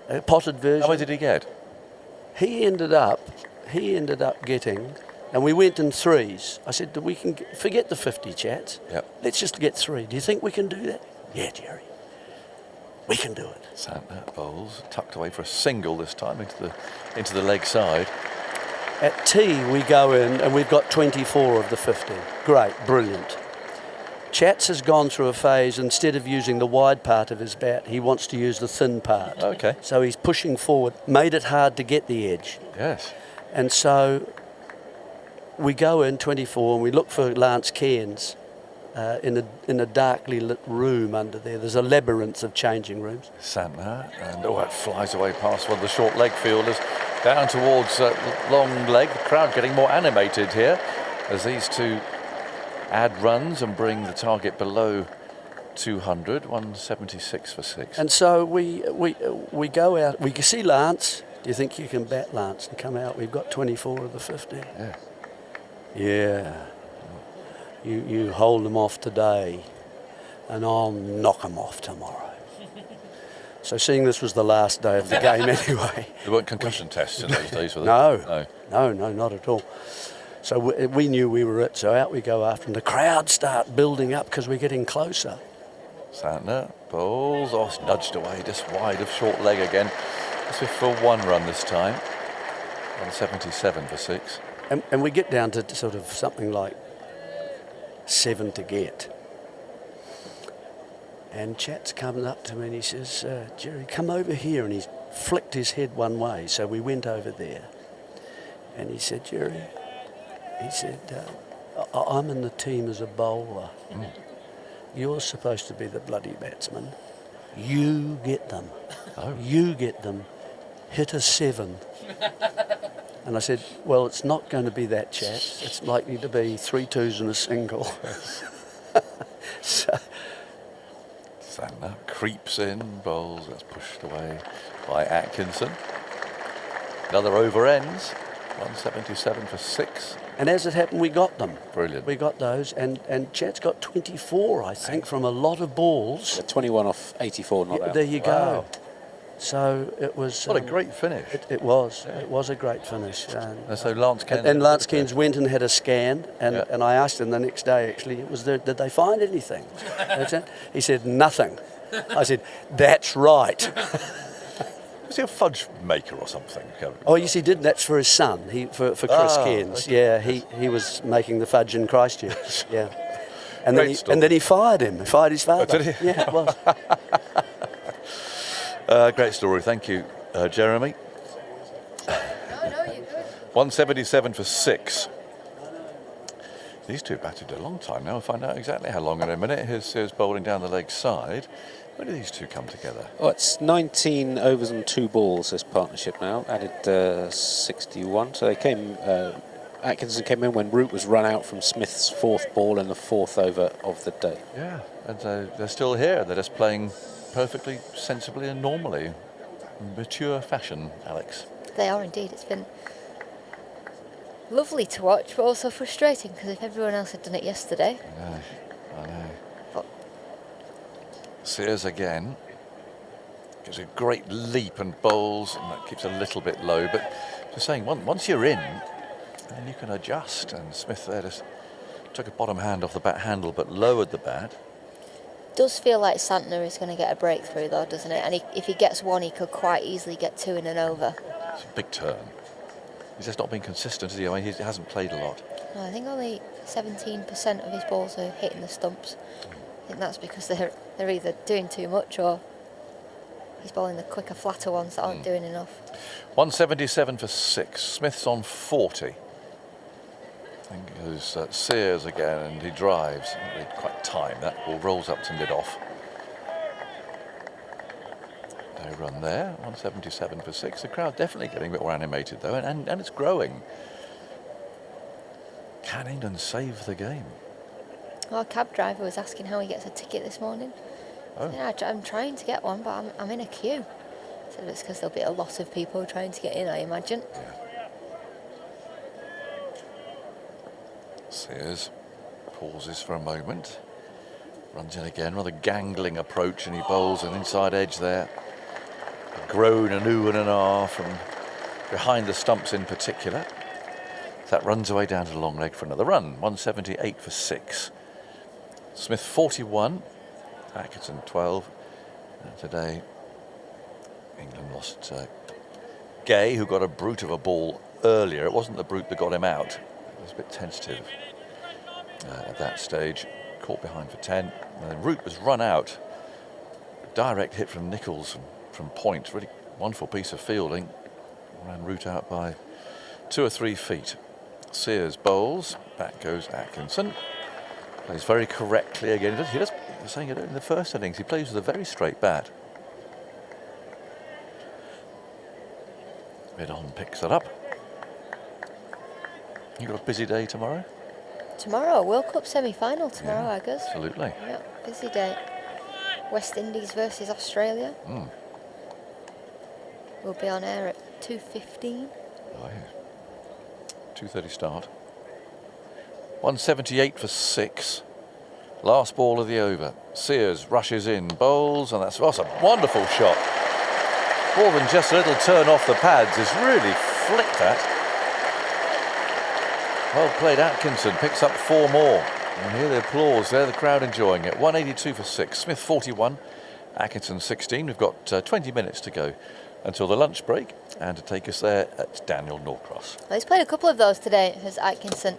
A potted version. How many did he get? He ended up getting, and we went in threes. I said, we can forget the 50, Chats. Yep. Let's just get 3. Do you think we can do that? Yeah, Jerry. We can do it. Santner bowls, tucked away for a single this time into the leg side. At tea, we go in, and we've got 24 of the 50. Great, brilliant. Chats has gone through a phase, instead of using the wide part of his bat, he wants to use the thin part. Okay. So he's pushing forward, made it hard to get the edge. Yes. And so we go in 24 and we look for Lance Cairns in a darkly lit room under there. There's a labyrinth of changing rooms. Santner, and it flies away past one of the short leg fielders down towards long leg. The crowd getting more animated here as these two add runs and bring the target below 200, 176 for 6. And so we go out. We see Lance. Do you think you can bat, Lance, and come out? We've got 24 of the 50. Yeah. Yeah. You hold them off today, and I'll knock them off tomorrow. So seeing this was the last day of the game anyway. There weren't concussion tests in those days, were there? No, not at all. So we knew we were it, so out we go after them. The crowd start building up because we're getting closer. Santner bowls, nudged away, just wide of short leg again. This is for 1 run this time. 177 for 6. And we get down to sort of something like 7 to get. And Chat's coming up to me and he says, "Jerry, come over here." And he's flicked his head one way. So we went over there. And he said, "Jerry," he said, "I'm in the team as a bowler. You're supposed to be the bloody batsman. You get them. You get them. Hit a 7. And I said, "Well, it's not going to be that, Chat. It's likely to be 3 2s and a single." So, Santner creeps in, bowls, that's pushed away by Atkinson. Another over ends, 177 for 6. and as it happened, we got them. Brilliant. We got those, and Chat's got 24, I think, from a lot of balls. 21 off 84, not out. There you Wow. go. So it was. What a great finish. It was. It was a great finish. And so Lance Cairns. And Lance Cairns went and had a scan, and, Yeah. and I asked him the next day, actually, did they find anything? He said, nothing. I said, that's right. Was he a fudge maker or something? Oh, yes, he did. That's for his son, for Chris Cairns. Okay. Yeah, he was making the fudge in Christchurch. Yeah. And Great then he fired him. He fired his father. Did he? Yeah, it was. Great story. Thank you, Jeremy. 177 for 6. These two batted a long time now. We'll find out exactly how long in a minute. Here's bowling down the leg side. When do these two come together? Oh, it's 19 overs and 2 balls, this partnership now. Added 61. So they came... Atkinson came in when Root was run out from Smith's 4th ball in the 4th over of the day. Yeah, and they're still here. They're just playing perfectly sensibly and normally. Mature fashion, Alex. They are indeed. It's been lovely to watch, but also frustrating, because if everyone else had done it yesterday... I know. But Sears again. Gives a great leap and bowls, and that keeps a little bit low. But just saying, once you're in, then you can adjust. And Smith there just took a bottom hand off the bat handle, but lowered the bat. Does feel like Santner is going to get a breakthrough, though, doesn't it? And if he gets one, he could quite easily get 2 in and over. It's a big turn. He's just not been consistent, is he? I mean, he hasn't played a lot. No, I think only 17% of his balls are hitting the stumps. I think that's because they're either doing too much or he's bowling the quicker, flatter ones that aren't doing enough. 177 for 6. Smith's on 40. I think it goes Sears again, and he drives. Not really quite time. That ball rolls up to mid-off. No run there. 177 for 6. The crowd definitely getting a bit more animated, though, and it's growing. Can England save the game? Our cab driver was asking how he gets a ticket this morning. Oh. Yeah, I'm trying to get one, but I'm in a queue. So it's because there'll be a lot of people trying to get in, I imagine. Yeah. Sears pauses for a moment, runs in again, rather gangling approach, and he bowls an inside edge there. A groan, an ooh and an ah from behind the stumps in particular. That runs away down to the long leg for another run. 178 for 6. Smith 41, Atkinson 12. And today England lost Gay, who got a brute of a ball earlier. It wasn't the brute that got him out. It was a bit tentative at that stage. Caught behind for 10. And then Root was run out. Direct hit from Nichols from point. Really wonderful piece of fielding. Ran Root out by 2 or 3 feet. Sears bowls. Back goes Atkinson. Plays very correctly again. He does saying it in the first innings. He plays with a very straight bat. Mid-on picks it up. You got a busy day tomorrow? Tomorrow, World Cup semi-final tomorrow, I guess. Absolutely. Yeah, busy day. West Indies versus Australia. We'll be on air at 2:15. Oh, yeah. 2:30 start. 178 for 6. Last ball of the over. Sears rushes in, bowls, and that's a wonderful shot. More than just a little turn off the pads, is really flicked that. Well played, Atkinson picks up 4 more. And here the applause there, the crowd enjoying it. 182 for 6. Smith 41, Atkinson 16. We've got 20 minutes to go until the lunch break, and to take us there, it's Daniel Norcross. Well, he's played a couple of those today, as Atkinson,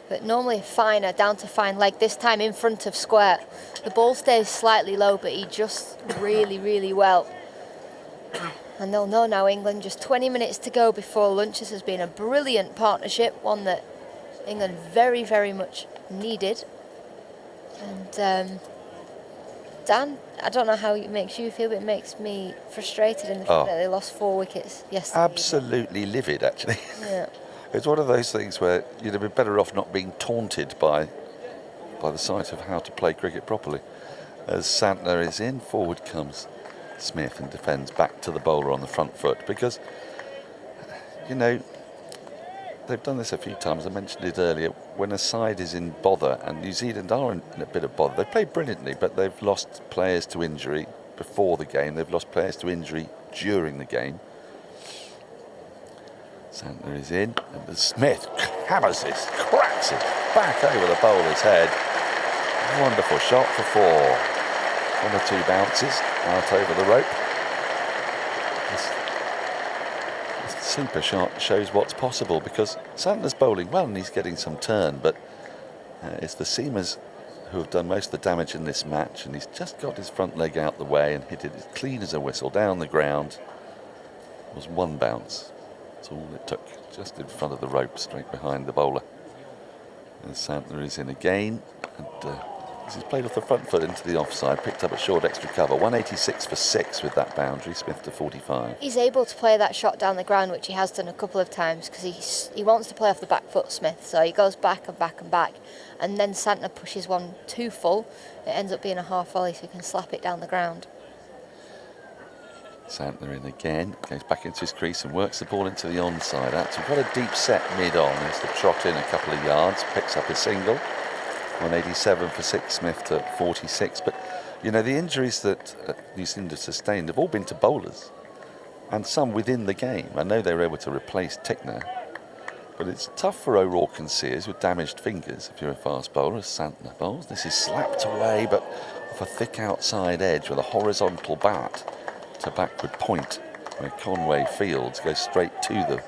but normally finer, down to fine leg, this time in front of square. The ball stays slightly low, but he just really, really well. And they'll know now, England, just 20 minutes to go before lunch. This has been a brilliant partnership, one that England very, very much needed. And Dan, I don't know how it makes you feel, but it makes me frustrated in the fact that they lost 4 wickets yesterday. Absolutely livid, actually. Yeah. It's one of those things where you'd be better off not being taunted by the sight of how to play cricket properly. As Santner is in, forward comes Smith and defends back to the bowler on the front foot, because, you know, they've done this a few times. I mentioned it earlier. When a side is in bother, and New Zealand are in a bit of bother, they play brilliantly, but they've lost players to injury before the game. They've lost players to injury during the game. Santner is in, and Smith hammers this, cracks it back over the bowler's head. Wonderful shot for 4. 1 or 2 bounces out over the rope. This super shot shows what's possible, because Santner's bowling well and he's getting some turn, but it's the seamers who have done most of the damage in this match, and he's just got his front leg out the way and hit it as clean as a whistle down the ground. It was 1 bounce. That's all it took, just in front of the rope, straight behind the bowler. And Santner is in again, and he's played off the front foot into the offside, picked up a short extra cover. 186 for 6 with that boundary, Smith to 45. He's able to play that shot down the ground, which he has done a couple of times, because he wants to play off the back foot, Smith, so he goes back and back and back, and then Santner pushes one too full. It ends up being a half volley, so he can slap it down the ground. Santner in again, goes back into his crease and works the ball into the onside. We've got a deep set mid-on. There's the trot in a couple of yards, picks up a single. 187 for 6, Smith to 46. But, you know, the injuries that New Zealand have sustained have all been to bowlers, and some within the game. I know they were able to replace Tickner, but it's tough for O'Rourke and Sears with damaged fingers if you're a fast bowler, as Santner bowls. This is slapped away, but off a thick outside edge with a horizontal bat to backward point, where Conway Fields goes straight to the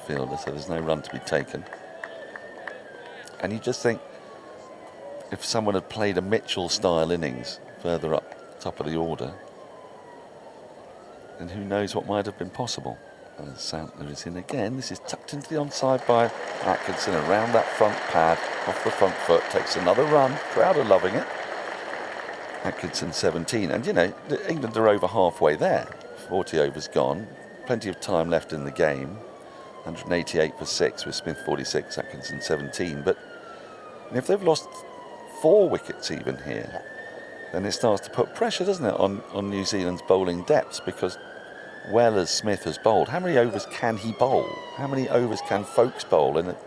fielder, so there's no run to be taken. And you just think, if someone had played a Mitchell-style innings further up top of the order, then who knows what might have been possible. And Santner is in again. This is tucked into the onside by Atkinson, around that front pad, off the front foot, takes another run. Crowd are loving it. Atkinson 17, and you know, England are over halfway there. 40 overs gone, plenty of time left in the game. 188 for 6 with Smith 46, Atkinson 17. But if they've lost 4 wickets even here, then it starts to put pressure, doesn't it, on New Zealand's bowling depths, because well as Smith has bowled, how many overs can he bowl? How many overs can Folkes bowl in a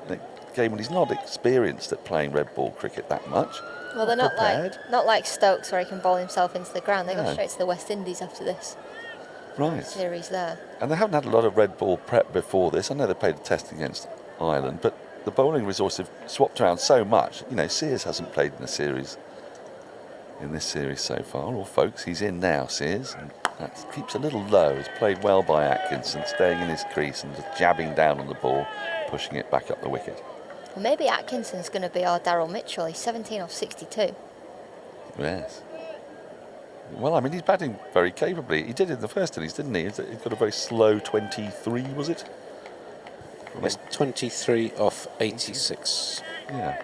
game when he's not experienced at playing red ball cricket that much? Well, they're not like Stokes, where he can bowl himself into the ground. They go straight to the West Indies after this series there. And they haven't had a lot of red ball prep before this. I know they played a test against Ireland, but the bowling resource have swapped around so much. You know, Sears hasn't played in this series so far, or Folkes. He's in now, Sears, and that keeps a little low. He's played well by Atkinson, staying in his crease and just jabbing down on the ball, pushing it back up the wicket. Well, maybe Atkinson's going to be our Daryl Mitchell. He's 17 off 62. Yes. Well, I mean, he's batting very capably. He did in the first innings, didn't he? He got a very slow 23, was it? It's 23 off 86. Yeah.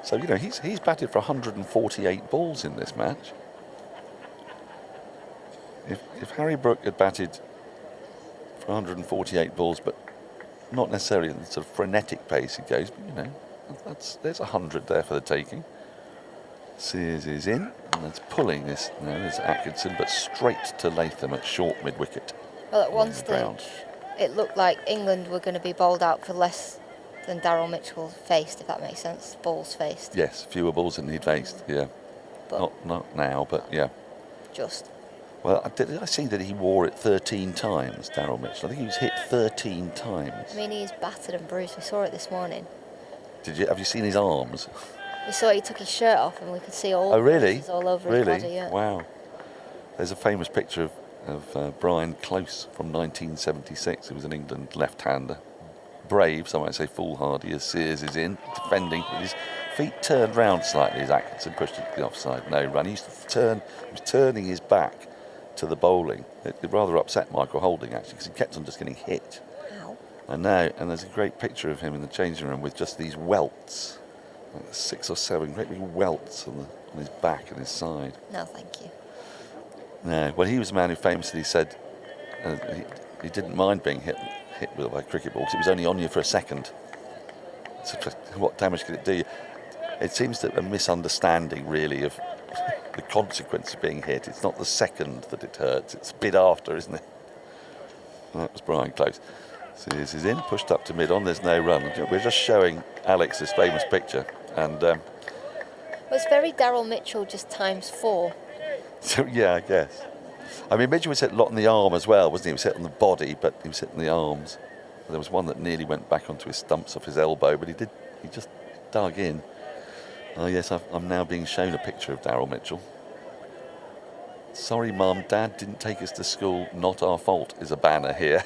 So, you know, he's batted for 148 balls in this match. If Harry Brook had batted for 148 balls, but not necessarily in the sort of frenetic pace he goes, but, you know, there's 100 there for the taking. Sears is in, and that's pulling this now is Atkinson, but straight to Latham at short mid-wicket. Well, at one stage, it looked like England were going to be bowled out for less than Daryl Mitchell faced, if that makes sense. Balls faced. Yes, fewer balls than he'd faced, yeah. But not now, but yeah. Just. Well, did I see that he wore it 13 times, Daryl Mitchell? I think he was hit 13 times. I mean, he's battered and bruised. We saw it this morning. Have you seen his arms? We saw he took his shirt off and we could see all bruises all over his body. Yeah. Wow. There's a famous picture of Brian Close from 1976. He was an England left-hander. Brave, some might say foolhardy, as Sears is in, defending with his feet turned round slightly as Atkinson pushed it to the offside. No run. He was turning his back to the bowling. It rather upset Michael Holding, actually, because he kept on just getting hit. Ow. And there's a great picture of him in the changing room with just these welts, like 6 or 7 great big welts on his back and his side. No, thank you. No, well, he was a man who famously said he didn't mind being hit with a cricket ball because it was only on you for a second. So what damage could it do you? It seems to be a misunderstanding, really, of the consequence of being hit. It's not the second that it hurts, it's a bit after, isn't it? And that was Brian Close. Sears is in, pushed up to mid-on, there's no run. We're just showing Alex this famous picture. And well, it's very Daryl Mitchell, just times 4. So, yeah, I guess. I mean, Mitchell was hit a lot in the arm as well, wasn't he? He was hit on the body, but he was hit in the arms. There was one that nearly went back onto his stumps off his elbow, but he just dug in. Oh, yes, I'm now being shown a picture of Daryl Mitchell. Sorry, Mum, Dad didn't take us to school. Not our fault is a banner here,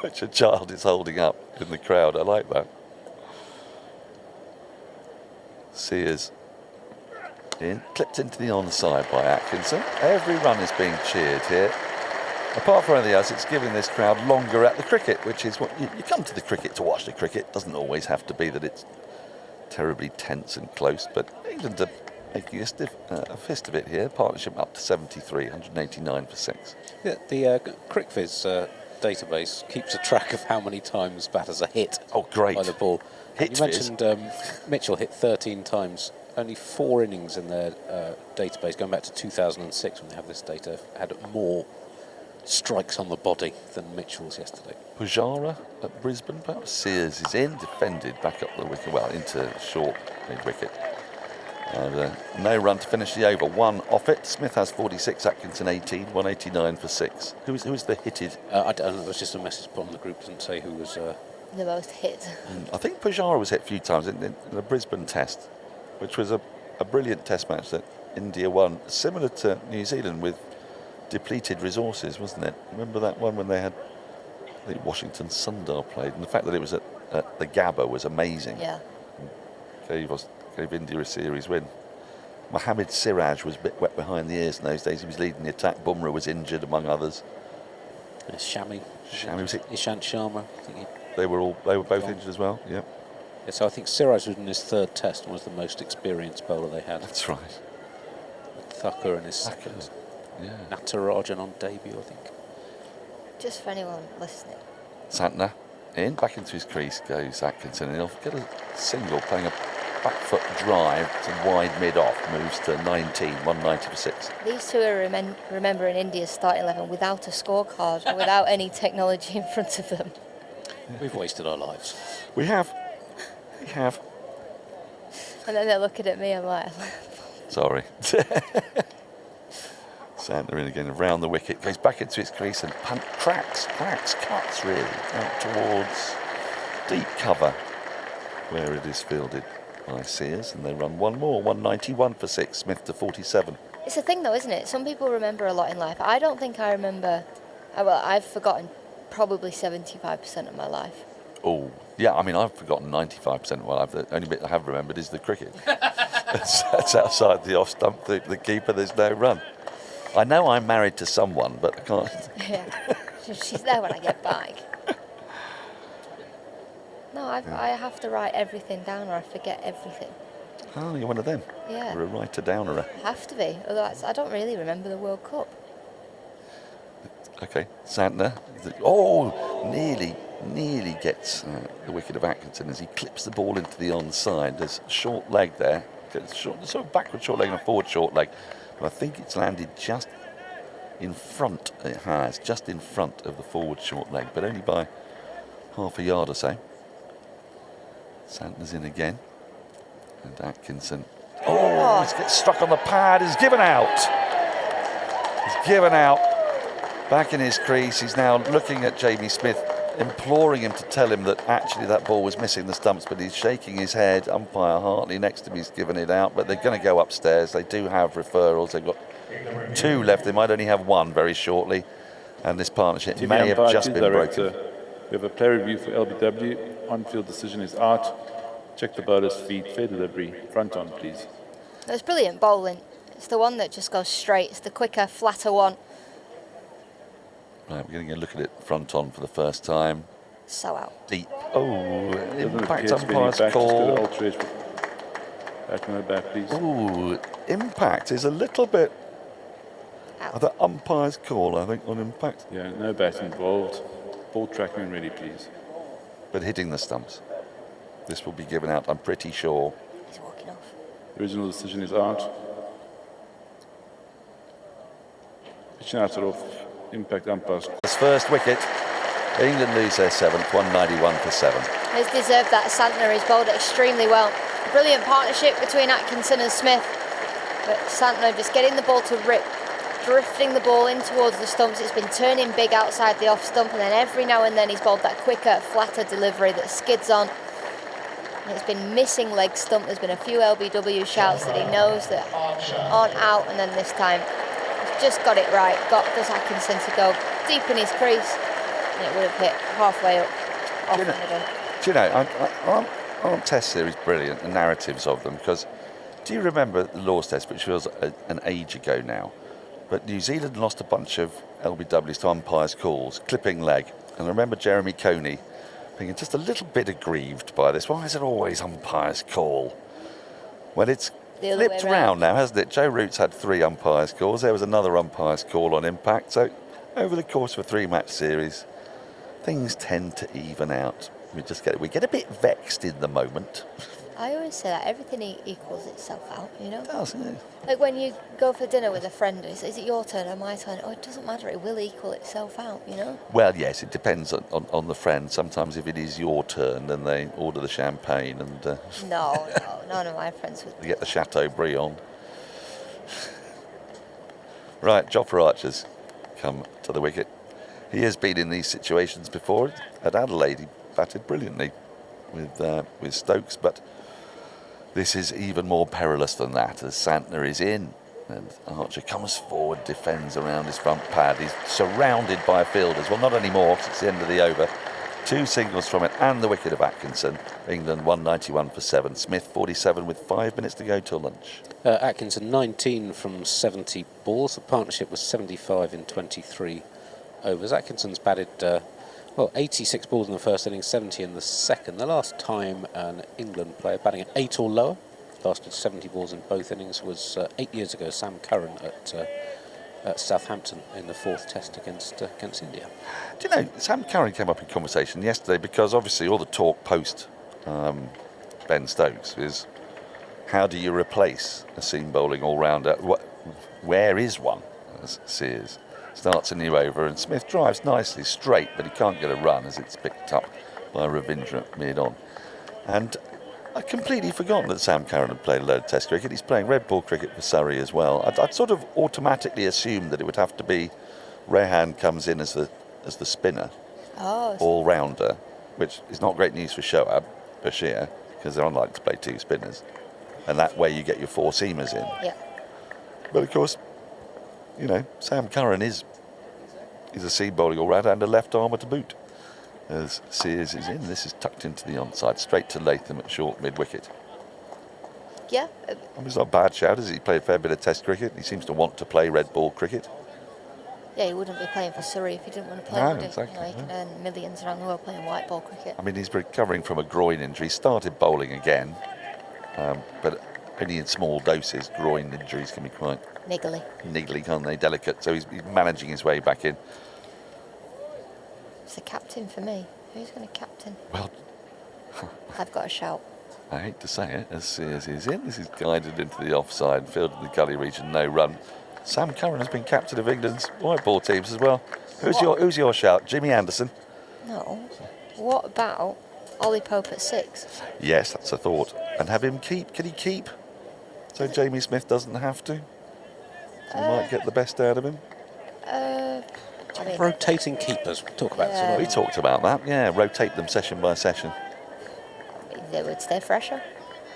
which a child is holding up in the crowd. I like that. Sears clipped into the onside by Atkinson. Every run is being cheered here. Apart from anything else, it's giving this crowd longer at the cricket, which is what you come to the cricket to watch the cricket. It doesn't always have to be that it's terribly tense and close, but England are making a fist of it here. Partnership up to 73, 189 for 6. Yeah, the CricViz database keeps a track of how many times batters are hit by the ball. You mentioned Mitchell hit 13 times. Only 4 innings in their database, going back to 2006 when they have this data, had more strikes on the body than Mitchell's yesterday. Pujara at Brisbane, perhaps. Sears is in, defended back up the wicket, well, into short mid-wicket. And no run to finish the over. 1 off it. Smith has 46, Atkinson 18, 189 for 6. Who is the hitted? I don't know, there was just a message put on the group, doesn't say who was... the most hit. I think Pujara was hit a few times in the Brisbane test, which was a brilliant test match that India won, similar to New Zealand with depleted resources, wasn't it? Remember that one when they had, I think, Washington Sundar played, and the fact that it was at the Gabba was amazing. Yeah. Gave India a series win. Mohammad Siraj was a bit wet behind the ears in those days. He was leading the attack. Bumrah was injured, among others. Shami was it? Ishant Sharma. I think they were both injured as well. Yeah. Yeah, so I think Siraj was in his 3rd test and was the most experienced bowler they had. That's right. Thakur in his 2nd. Yeah. Natarajan on debut, I think. Just for anyone listening. Santner in, back into his crease goes Atkinson, and he'll get a single, playing a back foot drive to wide mid-off, moves to 19, 190 for 6. These two are remembering India's starting 11 without a scorecard, without any technology in front of them. We've wasted our lives. We have. We have. And then they're looking at me, I'm like... Sorry. Santner in again, around the wicket, goes back into its crease and cracks, cuts really, out towards deep cover, where it is fielded by Sears, and they run one more, 191 for 6, Smith to 47. It's a thing though, isn't it? Some people remember a lot in life. I don't think I remember... Well, I've forgotten probably 75% of my life. Oh, yeah, I mean, I've forgotten 95% of my life. The only bit I have remembered is the cricket. That's outside the off stump, the keeper, there's no run. I know I'm married to someone, but I can't... Yeah, she's there when I get back. No, I have to write everything down or I forget everything. Oh, you're one of them? Yeah. You're a writer-downerer. I have to be, otherwise I don't really remember the World Cup. OK, Santner. Nearly gets the wicket of Atkinson as he clips the ball into the onside. There's a short leg there. Sort of backward short leg and a forward short leg. But I think it's landed just in front. It has, just in front of the forward short leg, but only by half a yard or so. Santner's in again. And Atkinson. Oh, he gets struck on the pad. He's given out. He's given out. Back in his crease. He's now looking at Jamie Smith, imploring him to tell him that actually that ball was missing the stumps, but he's shaking his head. Umpire Hartley next to him, he's given it out, but they're going to go upstairs. They do have referrals. They've got 2 left. They might only have 1 very shortly, and this partnership may have just been broken. We have a player review for LBW. On-field decision is out. Check the bowler's feet. Fair delivery. Front on, please. That's brilliant bowling. It's the one that just goes straight. It's the quicker, flatter one. Right, we're going to look at it front on for the first time. So out. Deep. Oh, impact umpire's call. Back on the back, please. Oh, impact is a little bit... The umpire's call, I think, on impact. Yeah, no bat involved. Ball tracking ready, please. But hitting the stumps. This will be given out, I'm pretty sure. He's walking off. The original decision is out. Pitching out off. Impact umpires. His first wicket. England lose their 7th, 191 for 7. He's deserved that. Santner has bowled extremely well. Brilliant partnership between Atkinson and Smith. But Santner just getting the ball to rip, drifting the ball in towards the stumps. It's been turning big outside the off stump, and then every now and then he's bowled that quicker, flatter delivery that skids on. And it's been missing leg stump. There's been a few LBW shouts that he knows that aren't out, and then this time just got it right. Got Gus Atkinson to go deep in his crease, and it would have hit halfway up off the middle. Do you know, aren't Test series brilliant, the narratives of them? Because do you remember the Lord's Test, which was an age ago now? But New Zealand lost a bunch of LBWs to umpires' calls, clipping leg. And I remember Jeremy Coney being just a little bit aggrieved by this. Why is it always umpires' call? Well, it's flipped round now, hasn't it? Joe Root's had 3 umpires' calls. There was another umpire's call on Impact. So over the course of a 3-match series, things tend to even out. We get a bit vexed in the moment. I always say that everything equals itself out, you know? It does, yeah. Like when you go for dinner with a friend, is it your turn or my turn? Oh, it doesn't matter, it will equal itself out, you know? Well, yes, it depends on the friend. Sometimes if it is your turn, then they order the champagne and... No, none of my friends would. They get the Chateaubriand. Right, Jofra Archer's come to the wicket. He has been in these situations before. At Adelaide, he batted brilliantly with Stokes, but this is even more perilous than that as Santner is in and Archer comes forward, defends around his front pad. He's surrounded by fielders. Well, not anymore, because it's the end of the over. 2 singles from it and the wicket of Atkinson. England 191 for 7. Smith 47 with 5 minutes to go till lunch. Atkinson 19 from 70 balls. The partnership was 75 in 23 overs. Atkinson's batted 86 balls in the first innings, 70 in the second. The last time an England player batting at 8 or lower lasted 70 balls in both innings was 8 years ago. Sam Curran at Southampton in the 4th Test against India. Do you know, Sam Curran came up in conversation yesterday because obviously all the talk post Ben Stokes is how do you replace a seam bowling all-rounder? Where is one, as Sears starts a new over, and Smith drives nicely straight, but he can't get a run as it's picked up by Ravindra mid-on. And I'd completely forgotten that Sam Curran had played a load of Test cricket. He's playing red ball cricket for Surrey as well. I'd sort of automatically assumed that it would have to be Rehan comes in as the spinner, all-rounder, which is not great news for Shoaib Bashir, because they're unlikely to play 2 spinners. And that way you get your 4 seamers in. Yeah. But of course, you know, Sam Curran is a seam bowling all-rounder and a left armer to boot. As Sears is in, this is tucked into the onside, straight to Latham at short mid-wicket. Yeah. I mean, it's not a bad shout, has he? He played a fair bit of Test cricket. He seems to want to play red ball cricket. Yeah, he wouldn't be playing for Surrey if he didn't want to play, No, would he? exactly, You know, he can earn millions around the world playing white ball cricket. I mean, he's recovering from a groin injury. Started bowling again, but only in small doses. Groin injuries can be quite niggly, can't they? Delicate. So he's managing his way back in. It's the captain for me. Who's going to captain? Well, I've got a shout. I hate to say it, as Sears is in. This is guided into the offside, fielded in the gully region, no run. Sam Curran has been captain of England's white ball teams as well. Who's your shout? Jimmy Anderson? No. What about Ollie Pope at 6? Yes, that's a thought. And have him keep. Can he keep? So Jamie Smith doesn't have to? So we might get the best out of him? Rotating keepers. We talk about this a lot. We talked about that, yeah. Rotate them session by session. They would stay fresher.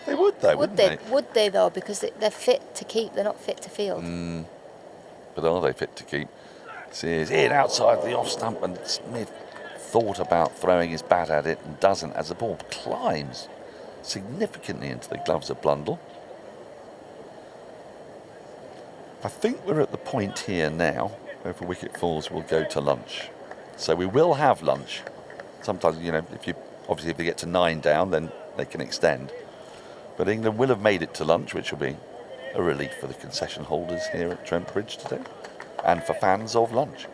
They would, though, wouldn't they? Would they, though? Because they're fit to keep, they're not fit to field. But are they fit to keep? Sears in outside the off stump, and Smith thought about throwing his bat at it and doesn't, as the ball climbs significantly into the gloves of Blundell. I think we're at the point here now where if a wicket falls, we'll go to lunch. So we will have lunch. Sometimes, you know, if they get to 9 down, then they can extend. But England will have made it to lunch, which will be a relief for the concession holders here at Trent Bridge today, and for fans of lunch.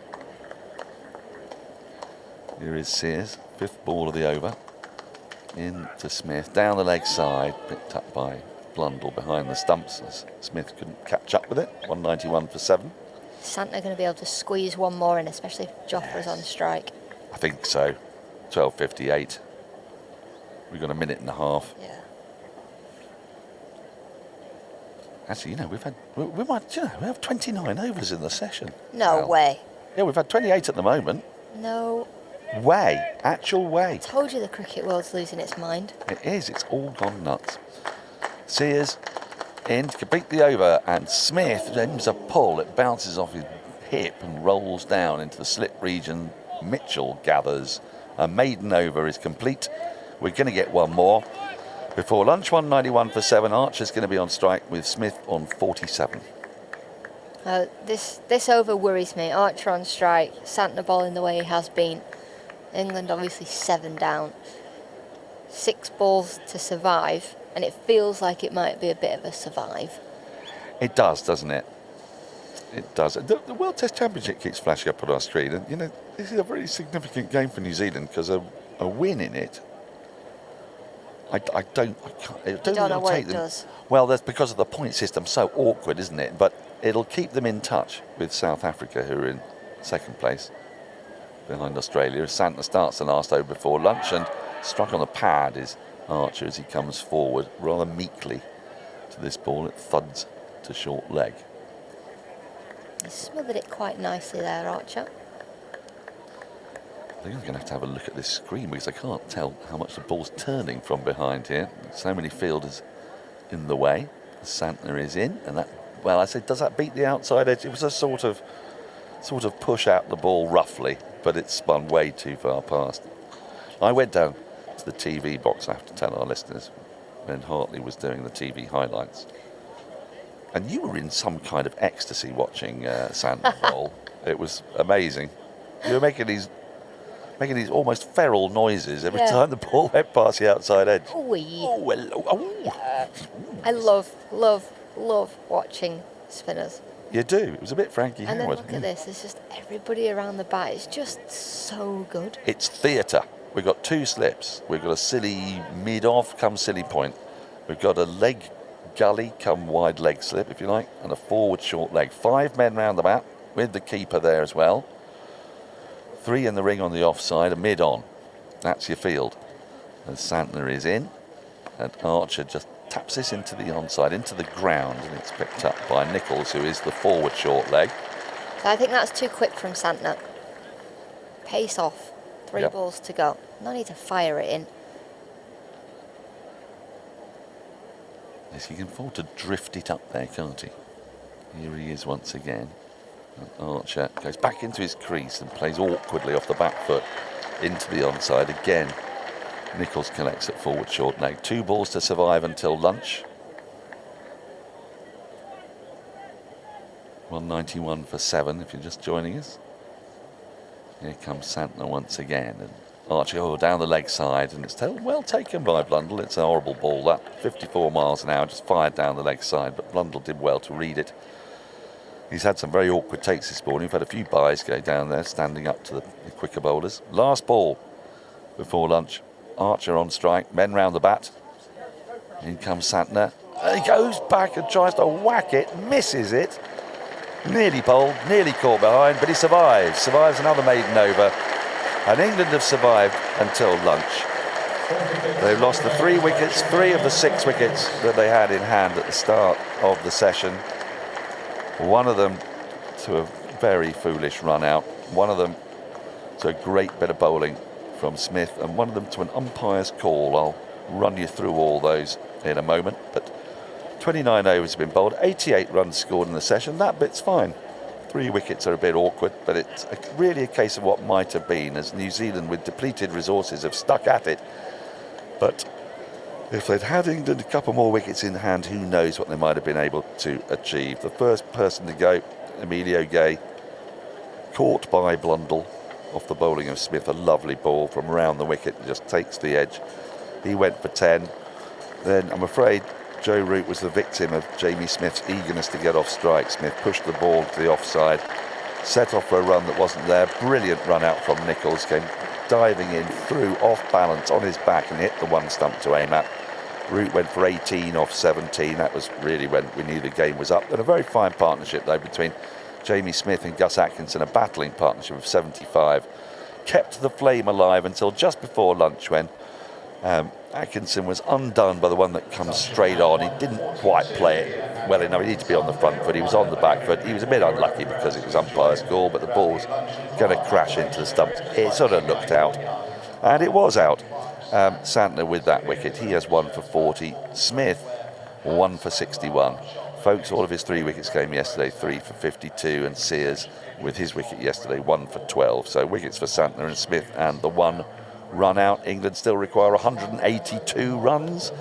Here is Sears, 5th ball of the over. In to Smith, down the leg side, picked up by Blundell behind the stumps as Smith couldn't catch up with it. 191 for 7. Santner going to be able to squeeze one more in, especially if Jofra's on strike. I think so. 12:58. We've got a minute and a half. Yeah. Actually, you know, we have 29 overs in the session. No way. Yeah, we've had 28 at the moment. No way. Actual way. I told you the cricket world's losing its mind. It is. It's all gone nuts. Sears in to complete the over, and Smith aims a pull. It bounces off his hip and rolls down into the slip region. Mitchell gathers. A maiden over is complete. We're going to get one more before lunch. 191 for 7. Archer's going to be on strike with Smith on 47. This over worries me. Archer on strike, Santner bowling the way he has been. England obviously 7 down. 6 balls to survive, and it feels like it might be a bit of a survive. It does, doesn't it? It does. The World Test Championship keeps flashing up on our screen, and you know this is a very significant game for New Zealand because a win in it. I don't know what it does. Well, that's because of the point system, so awkward, isn't it? But it'll keep them in touch with South Africa, who are in second place behind Australia. Santner starts the last over before lunch, and struck on the pad is Archer as he comes forward rather meekly to this ball. It thuds to short leg. He smothered it quite nicely there, Archer. I think I'm going to have a look at this screen because I can't tell how much the ball's turning from behind here. So many fielders in the way. Santner is in, and that, well, I said, does that beat the outside edge? It was a sort of push out the ball roughly, but it spun way too far past. I went down to the TV box, I have to tell our listeners, when Hartley was doing the TV highlights. And you were in some kind of ecstasy watching Santner bowl. It was amazing. You were making these almost feral noises every time the ball went past the outside edge. Ooh-wee. Oh, hello. Oh. Yeah. I love watching spinners. You do. It was a bit Frankie and Howard. And then look at this. It's just everybody around the bat. It's just so good. It's theatre. We've got 2 slips. We've got a silly mid-off come silly point. We've got a leg gully come wide leg slip, if you like, and a forward short leg. 5 men round the bat with the keeper there as well. 3 in the ring on the offside, a mid-on. That's your field. And Santner is in, and Archer just taps this into the onside, into the ground, and it's picked up by Nichols, who is the forward short leg. So I think that's too quick from Santner. Pace off. 3 balls to go. No need to fire it in. Yes, he can afford to drift it up there, can't he? Here he is once again. And Archer goes back into his crease and plays awkwardly off the back foot into the onside again. Nichols collects at forward short leg. 2 balls to survive until lunch. 191 for 7 if you're just joining us. Here comes Santner once again, and Archer down the leg side, and it's well taken by Blundell. It's a horrible ball, that 54 miles an hour, just fired down the leg side, but Blundell did well to read it. He's had some very awkward takes this morning. We've had a few byes go down there, standing up to the quicker bowlers. Last ball before lunch. Archer on strike, men round the bat. In comes Santner. He goes back and tries to whack it, misses it. Nearly bowled, nearly caught behind, but he survives. Survives another maiden over. And England have survived until lunch. They've lost the 3 wickets, 3 of the 6 wickets that they had in hand at the start of the session. One of them to a very foolish run out. One of them to a great bit of bowling from Smith, and one of them to an umpire's call. I'll run you through all those in a moment. But 29 overs have been bowled, 88 runs scored in the session. That bit's fine. 3 wickets are a bit awkward, but it's really a case of what might have been, as New Zealand, with depleted resources, have stuck at it. But if they'd had England a couple more wickets in hand, who knows what they might have been able to achieve. The first person to go, Emilio Gay, caught by Blundell off the bowling of Smith. A lovely ball from around the wicket, just takes the edge. He went for 10. Then I'm afraid Joe Root was the victim of Jamie Smith's eagerness to get off strike. Smith pushed the ball to the offside, set off for a run that wasn't there. Brilliant run out from Nichols, came diving in through off balance on his back and hit the 1 stump to aim at. Root went for 18 off 17. That was really when we knew the game was up. And a very fine partnership though between Jamie Smith and Gus Atkinson, a battling partnership of 75. Kept the flame alive until just before lunch, when Atkinson was undone by the one that comes straight on. He didn't quite play it well enough. He needed to be on the front foot. He was on the back foot. He was a bit unlucky because it was umpire's call, but the ball's going to crash into the stumps. It sort of looked out, and it was out. Santner with that wicket. He has 1 for 40. Smith 1 for 61. Folks, all of his 3 wickets came yesterday, 3 for 52, and Sears with his wicket yesterday, 1 for 12. So wickets for Santner and Smith, and the 1 run out. England still require 182 runs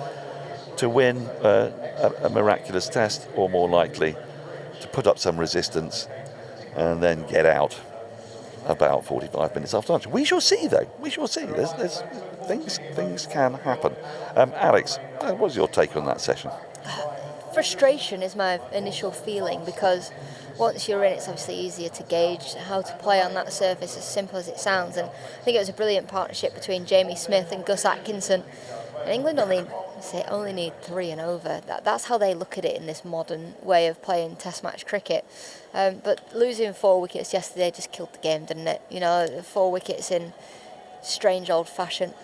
to win a miraculous test, or more likely to put up some resistance and then get out about 45 minutes after lunch. We shall see, though. We shall see. There's things can happen. Alex, what's your take on that session? Frustration is my initial feeling, because once you're in, it's obviously easier to gauge how to play on that surface, as simple as it sounds. And I think it was a brilliant partnership between Jamie Smith and Gus Atkinson. And England only need 3 and over. That's how they look at it in this modern way of playing Test match cricket. But losing 4 wickets yesterday just killed the game, didn't it? 4 wickets in strange old fashion.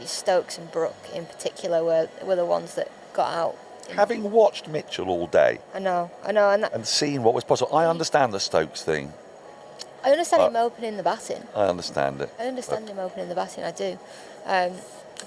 Stokes and Brooke in particular were the ones that got out. Having watched Mitchell all day, I know, and seen what was possible, I understand the Stokes thing. I understand him opening the batting. I understand it. I understand him opening the batting. I do,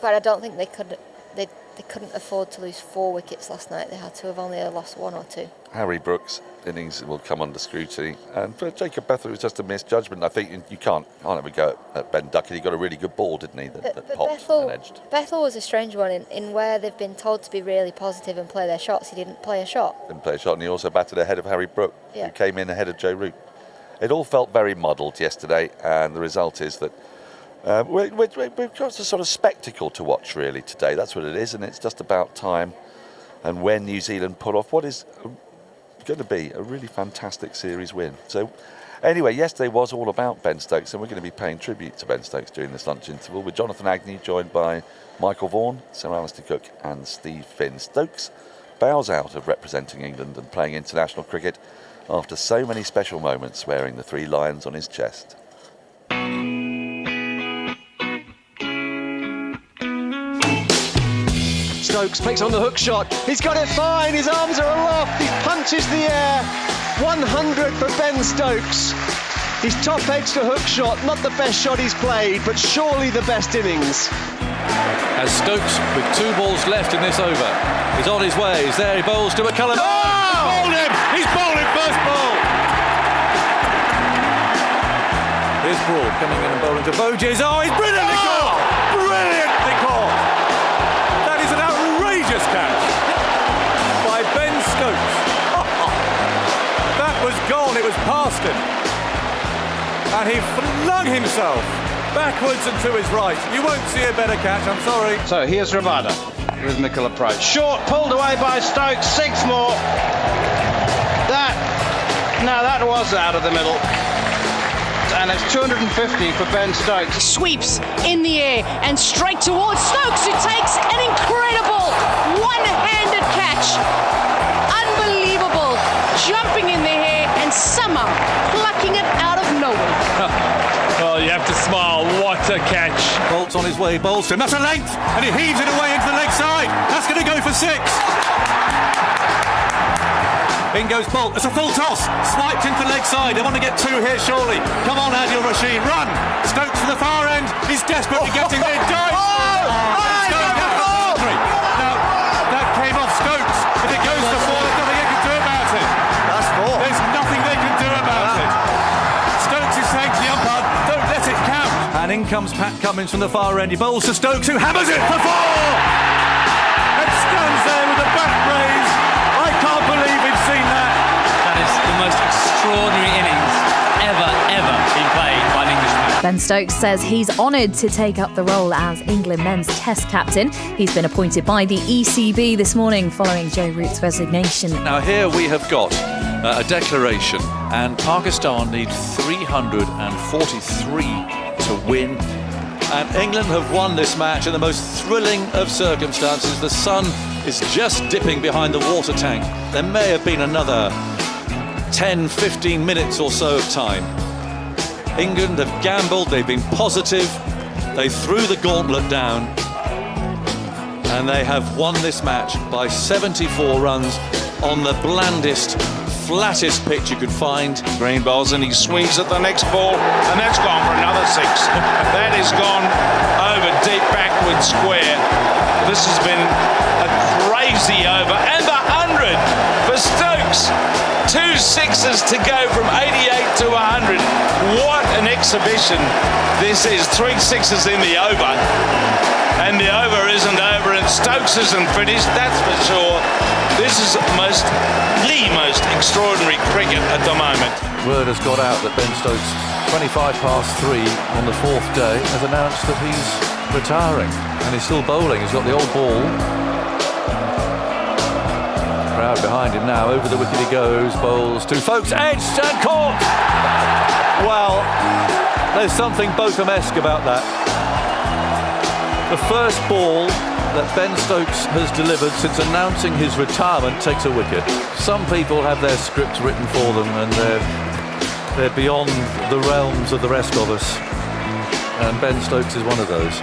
but I don't think they couldn't afford to lose 4 wickets last night. They had to have only lost 1 or 2. Harry Brooks' innings will come under scrutiny, and for Jacob Bethell, it was just a misjudgment. I think you can't have a go at Ben Duckett. He got a really good ball, didn't he? That popped and edged. Bethell was a strange one in where they've been told to be really positive and play their shots. He didn't play a shot. And he also batted ahead of Harry Brook, who came in ahead of Joe Root. It all felt very muddled yesterday, and the result is that we've got a sort of spectacle to watch really today. That's what it is, and it's just about time. And when New Zealand pull off what is going to be a really fantastic series win. So anyway, yesterday was all about Ben Stokes, and we're going to be paying tribute to Ben Stokes during this lunch interval with Jonathan Agnew, joined by Michael Vaughan, Sir Alistair Cook and Steve Finn. Stokes bows out of representing England and playing international cricket after so many special moments wearing the 3 lions on his chest. Stokes picks on the hook shot. He's got it fine. His arms are aloft. He punches the air. 100 for Ben Stokes. His top edge to hook shot. Not the best shot he's played, but surely the best innings. As Stokes, with 2 balls left in this over, is on his way. He's there. He bowls to McCullum. Oh! Bowled him! He's bowled him first ball. Here's Broad coming in and bowling to Voges. Oh, he's brilliantly caught! Brilliantly caught! That is an outrageous catch by Ben Stokes. That was gone. It was past him. And he flung himself backwards and to his right. You won't see a better catch, I'm sorry. So here's Rabada. Rhythmical approach. Short, pulled away by Stokes. 6 more. That was out of the middle. And it's 250 for Ben Stokes. Sweeps in the air and straight towards Stokes, who takes an incredible one-handed catch. Unbelievable. Jumping in the air and somehow plucking it out of nowhere. Well, you have to smile. What a catch. Bolt's on his way, bowls to him. That's a length, and he heaves it away into the leg side. That's going to go for 6. In goes Bolt. It's a full toss. Swiped into leg side. They want to get 2 here, surely. Come on, Adil Rashid. Run. Stokes to the far end. He's desperately getting there. Dives. Now, that came off Stokes. If it goes to 4, there's nothing they can do about it. That's 4. There's nothing they can do about it. Stokes is saying to the umpire, don't let it count. And in comes Pat Cummins from the far end. He bowls to Stokes, who hammers it for 4. And stands there with the back raised. I can't believe we've seen that. That is the most extraordinary innings ever been played by an Englishman. Ben Stokes says he's honoured to take up the role as England men's Test captain. He's been appointed by the ECB this morning following Joe Root's resignation. Now here we have got a declaration, and Pakistan need 343 to win. And England have won this match in the most thrilling of circumstances. The sun is just dipping behind the water tank. There may have been another 10-15 minutes or so of time. England have gambled, they've been positive, they threw the gauntlet down, and they have won this match by 74 runs on the blandest, flattest pitch you could find. Green bowls and he swings at the next ball, and that's gone for another 6. That has gone over deep backward square. This has been a sixes to go from 88 to 100. What an exhibition this is. 3 sixes in the over. And the over isn't over, and Stokes isn't finished, that's for sure. This is the most extraordinary cricket at the moment. Word has got out that Ben Stokes, 25 past 3 on the 4th day, has announced that he's retiring, and he's still bowling. He's got the old ball. Crowd behind him now. Over the wicket he goes. Bowls to Folks, edged and caught. Well, there's something Botham-esque about that. The first ball that Ben Stokes has delivered since announcing his retirement takes a wicket. Some people have their scripts written for them, and they're beyond the realms of the rest of us. And Ben Stokes is one of those.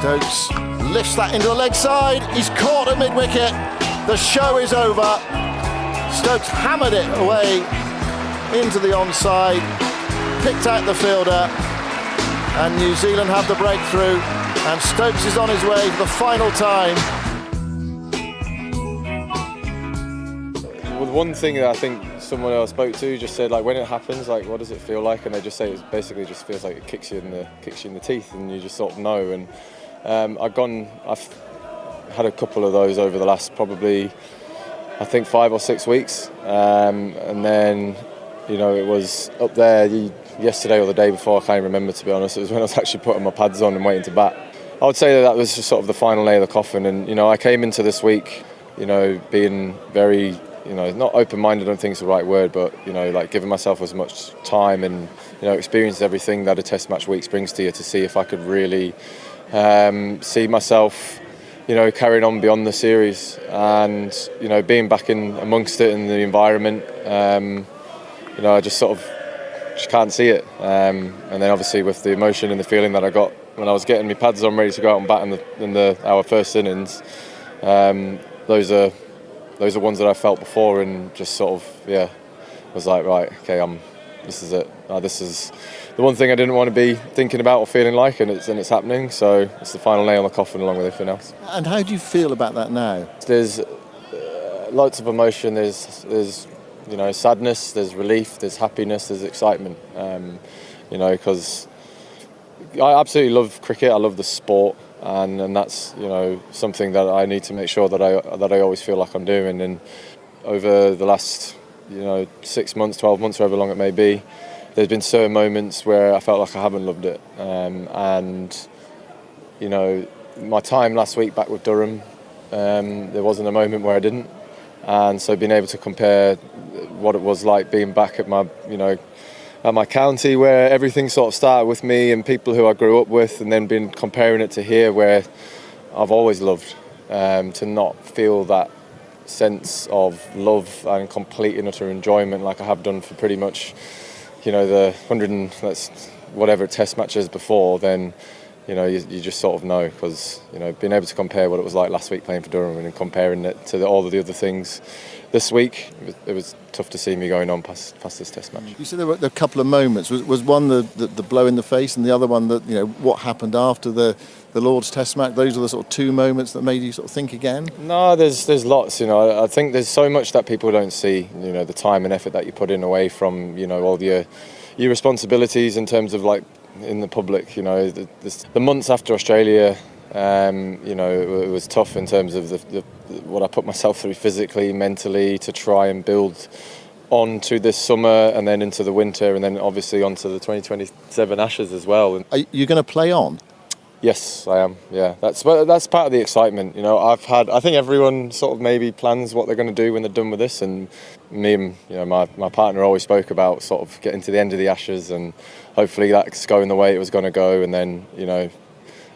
Stokes lifts that into the leg side. He's caught at mid-wicket. The show is over. Stokes hammered it away into the onside, picked out the fielder, and New Zealand have the breakthrough. And Stokes is on his way for the final time. Well, one thing that I think someone else spoke to just said, like, when it happens, like, what does it feel like? And they just say it basically just feels like it kicks you in the teeth, and you just sort of know. And I've had a couple of those over the last probably, I think, 5 or 6 weeks, and then, you know, it was up there yesterday or the day before. I can't even remember, to be honest. It was when I was actually putting my pads on and waiting to bat. I would say that was just sort of the final nail of the coffin, and, you know, I came into this week, you know, being very, you know, not open-minded, I don't think it's the right word, but, you know, like giving myself as much time and, you know, experience everything that a Test match week brings to you, to see if I could really see myself, you know, carrying on beyond the series, and, you know, being back in amongst it in the environment, you know, I just sort of just can't see it, and then obviously with the emotion and the feeling that I got when I was getting my pads on ready to go out and bat in our first innings, those are ones that I felt before, and just sort of was like, right, okay, this is it. This is the one thing I didn't want to be thinking about or feeling like, and it's happening. So it's the final nail in the coffin, along with everything else. And how do you feel about that now? There's lots of emotion. There's you know, sadness. There's relief. There's happiness. There's excitement. You know, because I absolutely love cricket. I love the sport, and that's, you know, something that I need to make sure that I always feel like I'm doing. And over the last, you know, 6 months, 12 months, however long it may be, there's been certain moments where I felt like I haven't loved it. And, you know, my time last week back with Durham, there wasn't a moment where I didn't. And so being able to compare what it was like being back at my, you know, at my county, where everything sort of started with me and people who I grew up with, and then comparing it to here, where I've always loved, to not feel that sense of love and complete and utter enjoyment like I have done for pretty much, you know, the 100 and whatever Test matches before, then, you know, you just sort of know, because, you know, being able to compare what it was like last week playing for Durham and comparing it to all of the other things this week, it was tough to see me going on past this Test match. You said there were a couple of moments. Was one the blow in the face, and the other one that, you know, what happened after the Lord's Test match? Those are the sort of two moments that made you sort of think again? No, there's lots. You know, I think there's so much that people don't see. You know, the time and effort that you put in away from, you know, all your responsibilities in terms of, like, in the public. You know, the months after Australia, you know, it was tough in terms of what I put myself through physically, mentally, to try and build on to this summer and then into the winter, and then obviously onto the 2027 Ashes as well. Are you going to play on? Yes, I am. Yeah, that's part of the excitement. You know, I think everyone sort of maybe plans what they're going to do when they're done with this, and me and, you know, my partner always spoke about sort of getting to the end of the Ashes, and hopefully that's going the way it was going to go, and then, you know,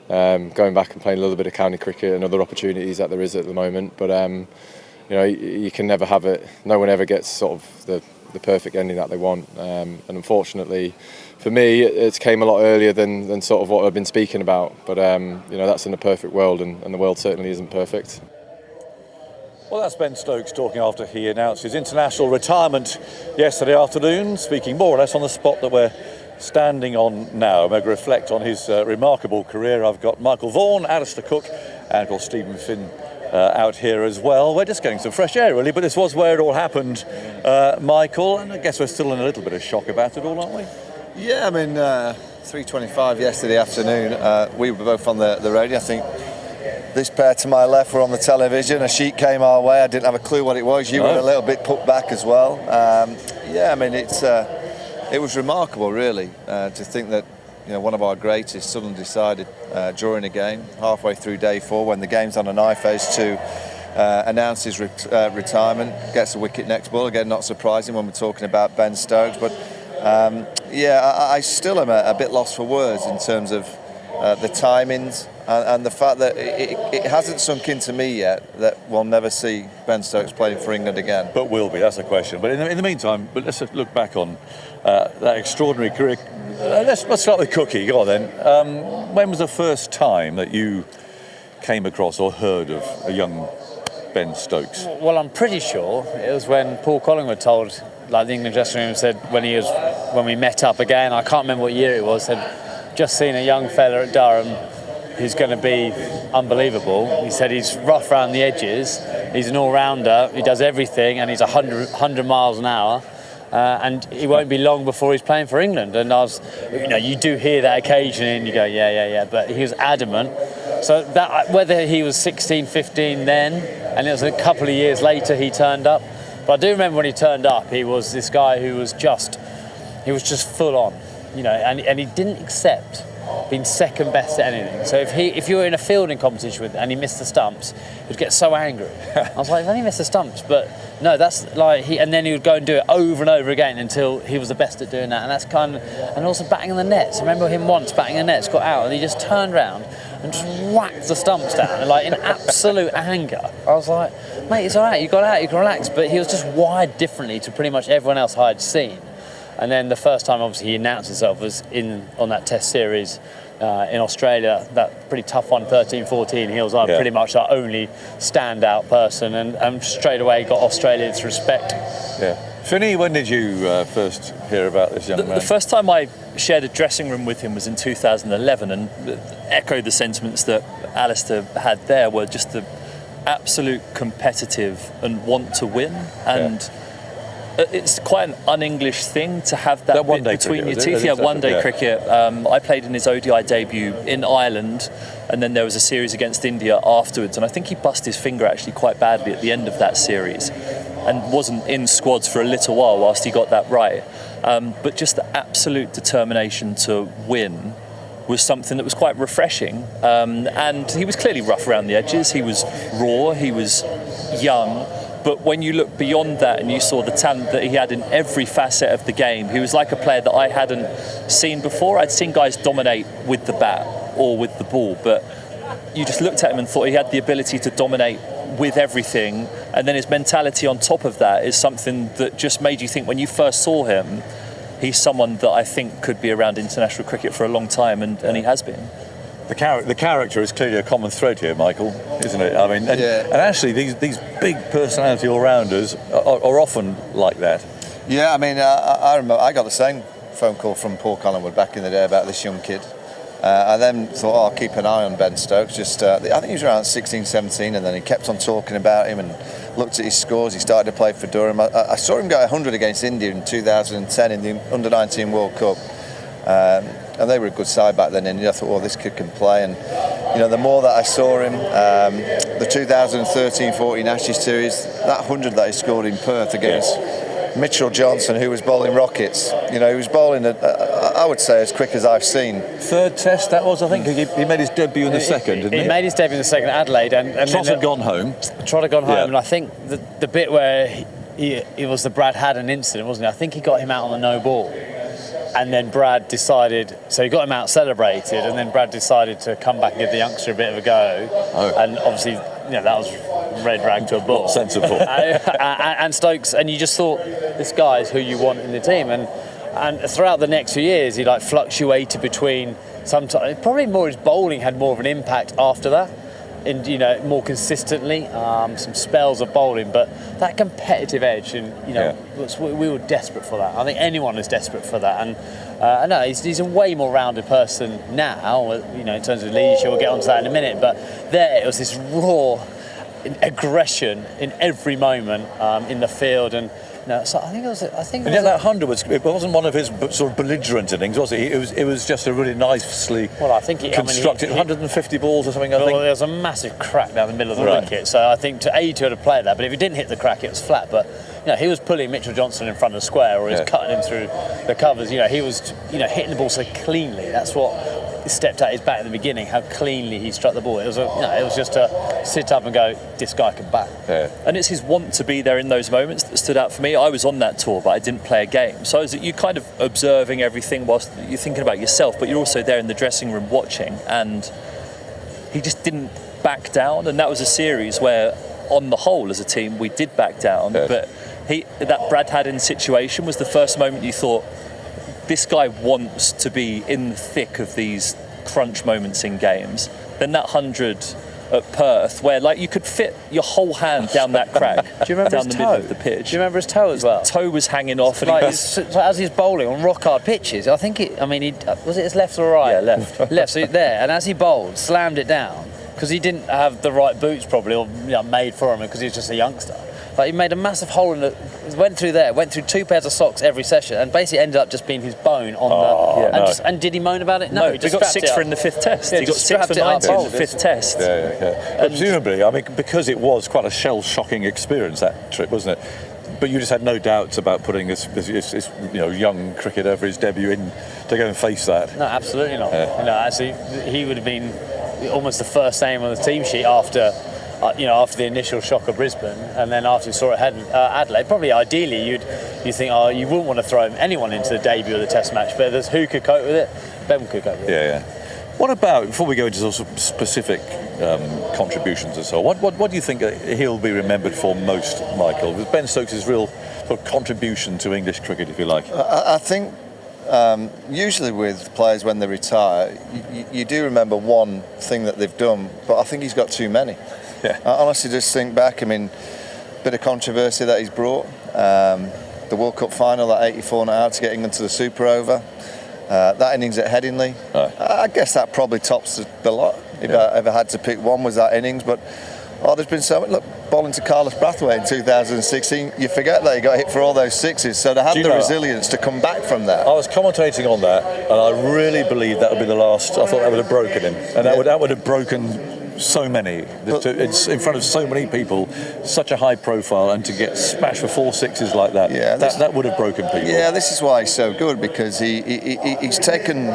going back and playing a little bit of county cricket and other opportunities that there is at the moment. But you know, you can never have it. No one ever gets sort of the perfect ending that they want. And unfortunately, for me, it came a lot earlier than sort of what I've been speaking about. But you know, that's in a perfect world, and the world certainly isn't perfect. Well, that's Ben Stokes talking after he announced his international retirement yesterday afternoon, speaking more or less on the spot that we're standing on now. I'm going to reflect on his remarkable career. I've got Michael Vaughan, Alistair Cook, and of course Stephen Finn out here as well. We're just getting some fresh air, really, but this was where it all happened, Michael, and I guess we're still in a little bit of shock about it all, aren't we? Yeah, I mean, 3:25 yesterday afternoon, we were both on the radio. I think this pair to my left were on the television. A sheet came our way. I didn't have a clue what it was. You were a little bit put back as well. Yeah, I mean, it was remarkable, really, to think that one of our greatest suddenly decided during a game, halfway through day 4, when the game's on a knife edge, to announce his retirement, gets a wicket next ball. Again, not surprising when we're talking about Ben Stokes, but I still am a bit lost for words in terms of the timings and the fact that it hasn't sunk into me yet that we'll never see Ben Stokes playing for England again. But will be, that's the question. But in the meantime, let's look back on that extraordinary career. Let's start with Cookie. Go on then. When was the first time that you came across or heard of a young Ben Stokes? Well, I'm pretty sure it was when Paul Collingwood told, like the England dressing room said, when we met up again, I can't remember what year it was, said, just seen a young fella at Durham who's going to be unbelievable. He said he's rough around the edges, he's an all-rounder, he does everything, and he's 100 miles an hour. And it won't be long before he's playing for England. And you do hear that occasionally and you go, yeah. But he was adamant. So that whether he was 16, 15 then, and it was a couple of years later he turned up. But I do remember when he turned up, he was this guy who was just full on, and he didn't accept being second best at anything. So if you were in a fielding competition with and he missed the stumps, he'd get so angry. I was like, I've only missed the stumps, but no, that's like and then he would go and do it over and over again until he was the best at doing that. And that's and also batting in the nets. I remember him once batting in the nets, got out, and he just turned round and just whacked the stumps down, like in absolute anger. I was like, mate, it's all right, you got out, you can relax. But he was just wired differently to pretty much everyone else I'd seen. And then the first time, obviously, he announced himself was on that Test series in Australia, that pretty tough one, 13-14. He was pretty much our only standout person, and straight away got Australians' respect. Yeah. Finney, when did you first hear about this young man? The first time I shared a dressing room with him was in 2011, and echoed the sentiments that Alistair had there, were just the absolute competitive and want to win. And it's quite an un-English thing to have that bit between your teeth. Yeah, one-day cricket. I played in his ODI debut in Ireland, and then there was a series against India afterwards, and I think he busted his finger actually quite badly at the end of that series and wasn't in squads for a little while whilst he got that right. But just the absolute determination to win was something that was quite refreshing. And he was clearly rough around the edges, he was raw, he was young. But when you look beyond that and you saw the talent that he had in every facet of the game, he was like a player that I hadn't seen before. I'd seen guys dominate with the bat or with the ball, but you just looked at him and thought he had the ability to dominate with everything. And then his mentality on top of that is something that just made you think, when you first saw him, he's someone that I think could be around international cricket for a long time, and he has been. The character is clearly a common thread here, Michael, isn't it? I mean, and actually these big personality all-rounders are often like that. Yeah, I mean, I remember I got the same phone call from Paul Collingwood back in the day about this young kid. I then thought, I'll keep an eye on Ben Stokes. I think he was around 16, 17, and then he kept on talking about him and looked at his scores. He started to play for Durham. I saw him go 100 against India in 2010 in the Under-19 World Cup. And they were a good side back then, and I thought, this kid can play. And the more that I saw him, the 2013-14 Ashes series, that 100 that he scored in Perth against Mitchell Johnson, who was bowling rockets. He was bowling, I would say, as quick as I've seen. Third Test that was, I think. He made his debut in the second, didn't he? He made his debut in the second at Adelaide, and Trot had gone home. Trot had gone home, and I think the bit where it was the Brad Haddon incident, wasn't it? I think he got him out on the no ball. And then Brad decided, so he got him out celebrated, and then Brad decided to come back and give the youngster a bit of a go. And obviously, that was red rag to a bull. Not sensible. and Stokes, and you just thought, this guy's who you want in the team. And throughout the next few years, he fluctuated between, sometimes probably more his bowling had more of an impact after that. More consistently, some spells of bowling, but that competitive edge, and we were desperate for that. I think anyone is desperate for that, and no, he's a way more rounded person now. In terms of leadership, we'll get onto that in a minute. But there, it was this raw, aggression in every moment in the field, and so I think it was. And yeah, that 100 it wasn't one of his sort of belligerent innings, was it? It was just a really nicely constructed 150 balls or something. I think there was a massive crack down the middle of the wicket, so I think to have played that. But if he didn't hit the crack, it was flat. But he was pulling Mitchell Johnson in front of the square, or he was cutting him through the covers. He was hitting the ball so cleanly. That's what stepped at his bat at the beginning, how cleanly he struck the ball. It was it was just to sit up and go, this guy can bat. And it's his want to be there in those moments that stood out for me. I was on that tour, but I didn't play a game. So you're kind of observing everything whilst you're thinking about yourself, but you're also there in the dressing room watching. And he just didn't back down. And that was a series where, on the whole, as a team, we did back down. But that Brad Haddin situation was the first moment you thought, this guy wants to be in the thick of these crunch moments in games. Then that 100 at Perth, where you could fit your whole hand down that crack. Do you remember down his the toe? middle of the pitch? Do you remember his toe as well? His toe was hanging off, and as he's bowling on rock hard pitches. I think was it his left or right? Yeah, left. Left. So there, and as he bowled, slammed it down because he didn't have the right boots probably, or made for him because he was just a youngster. He made a massive hole in went through 2 pairs of socks every session, and basically ended up just being his bone on and did he moan about it? No, he got 6 for in the 5th test. He got 6 for 90 in the 5th test. But presumably, because it was quite a shell-shocking experience, that trip, wasn't it? But you just had no doubts about putting this young cricketer for his debut in to go and face that. No, absolutely not. Actually, he would have been almost the first name on the team sheet after the initial shock of Brisbane, and then after you saw it at Adelaide. Probably ideally you think, you wouldn't want to throw anyone into the debut of the Test match, but there's who could cope with it. Ben could cope with it. Yeah. What about, before we go into sort of specific contributions and so on, what do you think he'll be remembered for most, Michael? Was Ben Stokes' real sort of contribution to English cricket, if you like? I think usually with players when they retire, you do remember one thing that they've done, but I think he's got too many. I honestly just think back, bit of controversy that he's brought. The World Cup final, that 84 not out to get England to the Super Over. That innings at Headingley, I guess that probably tops the lot. If I ever had to pick one, was that innings. But there's been so much. Look, bowling to Carlos Brathwaite in 2016, you forget that he got hit for all those sixes. So to have the resilience to come back from that. I was commentating on that, and I really believe that would be the last. I thought that would have broken him, and that would have broken so many. It's in front of so many people, such a high profile, and to get smashed for 4 sixes like that, that would have broken people. Yeah, this is why he's so good, because he's taken,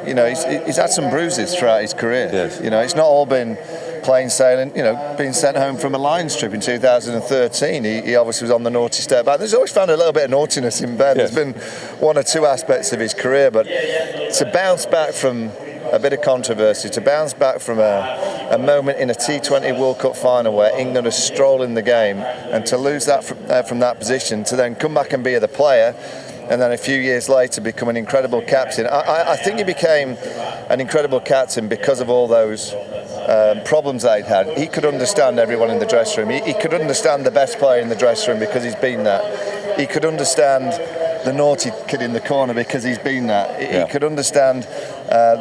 he's had some bruises throughout his career. Yes. It's not all been plain sailing. Being sent home from a Lions trip in 2013, he obviously was on the naughty step back. There's always found a little bit of naughtiness in Ben. Yes. There's been 1 or 2 aspects of his career, but to bounce back from a bit of controversy, to bounce back from a moment in a T20 World Cup final where England are strolling the game, and to lose that from that position, to then come back and be the player, and then a few years later become an incredible captain. I think he became an incredible captain because of all those problems that he'd had. He could understand everyone in the dressing room. He could understand the best player in the dressing room because he's been that. He could understand the naughty kid in the corner because he's been that. He could understand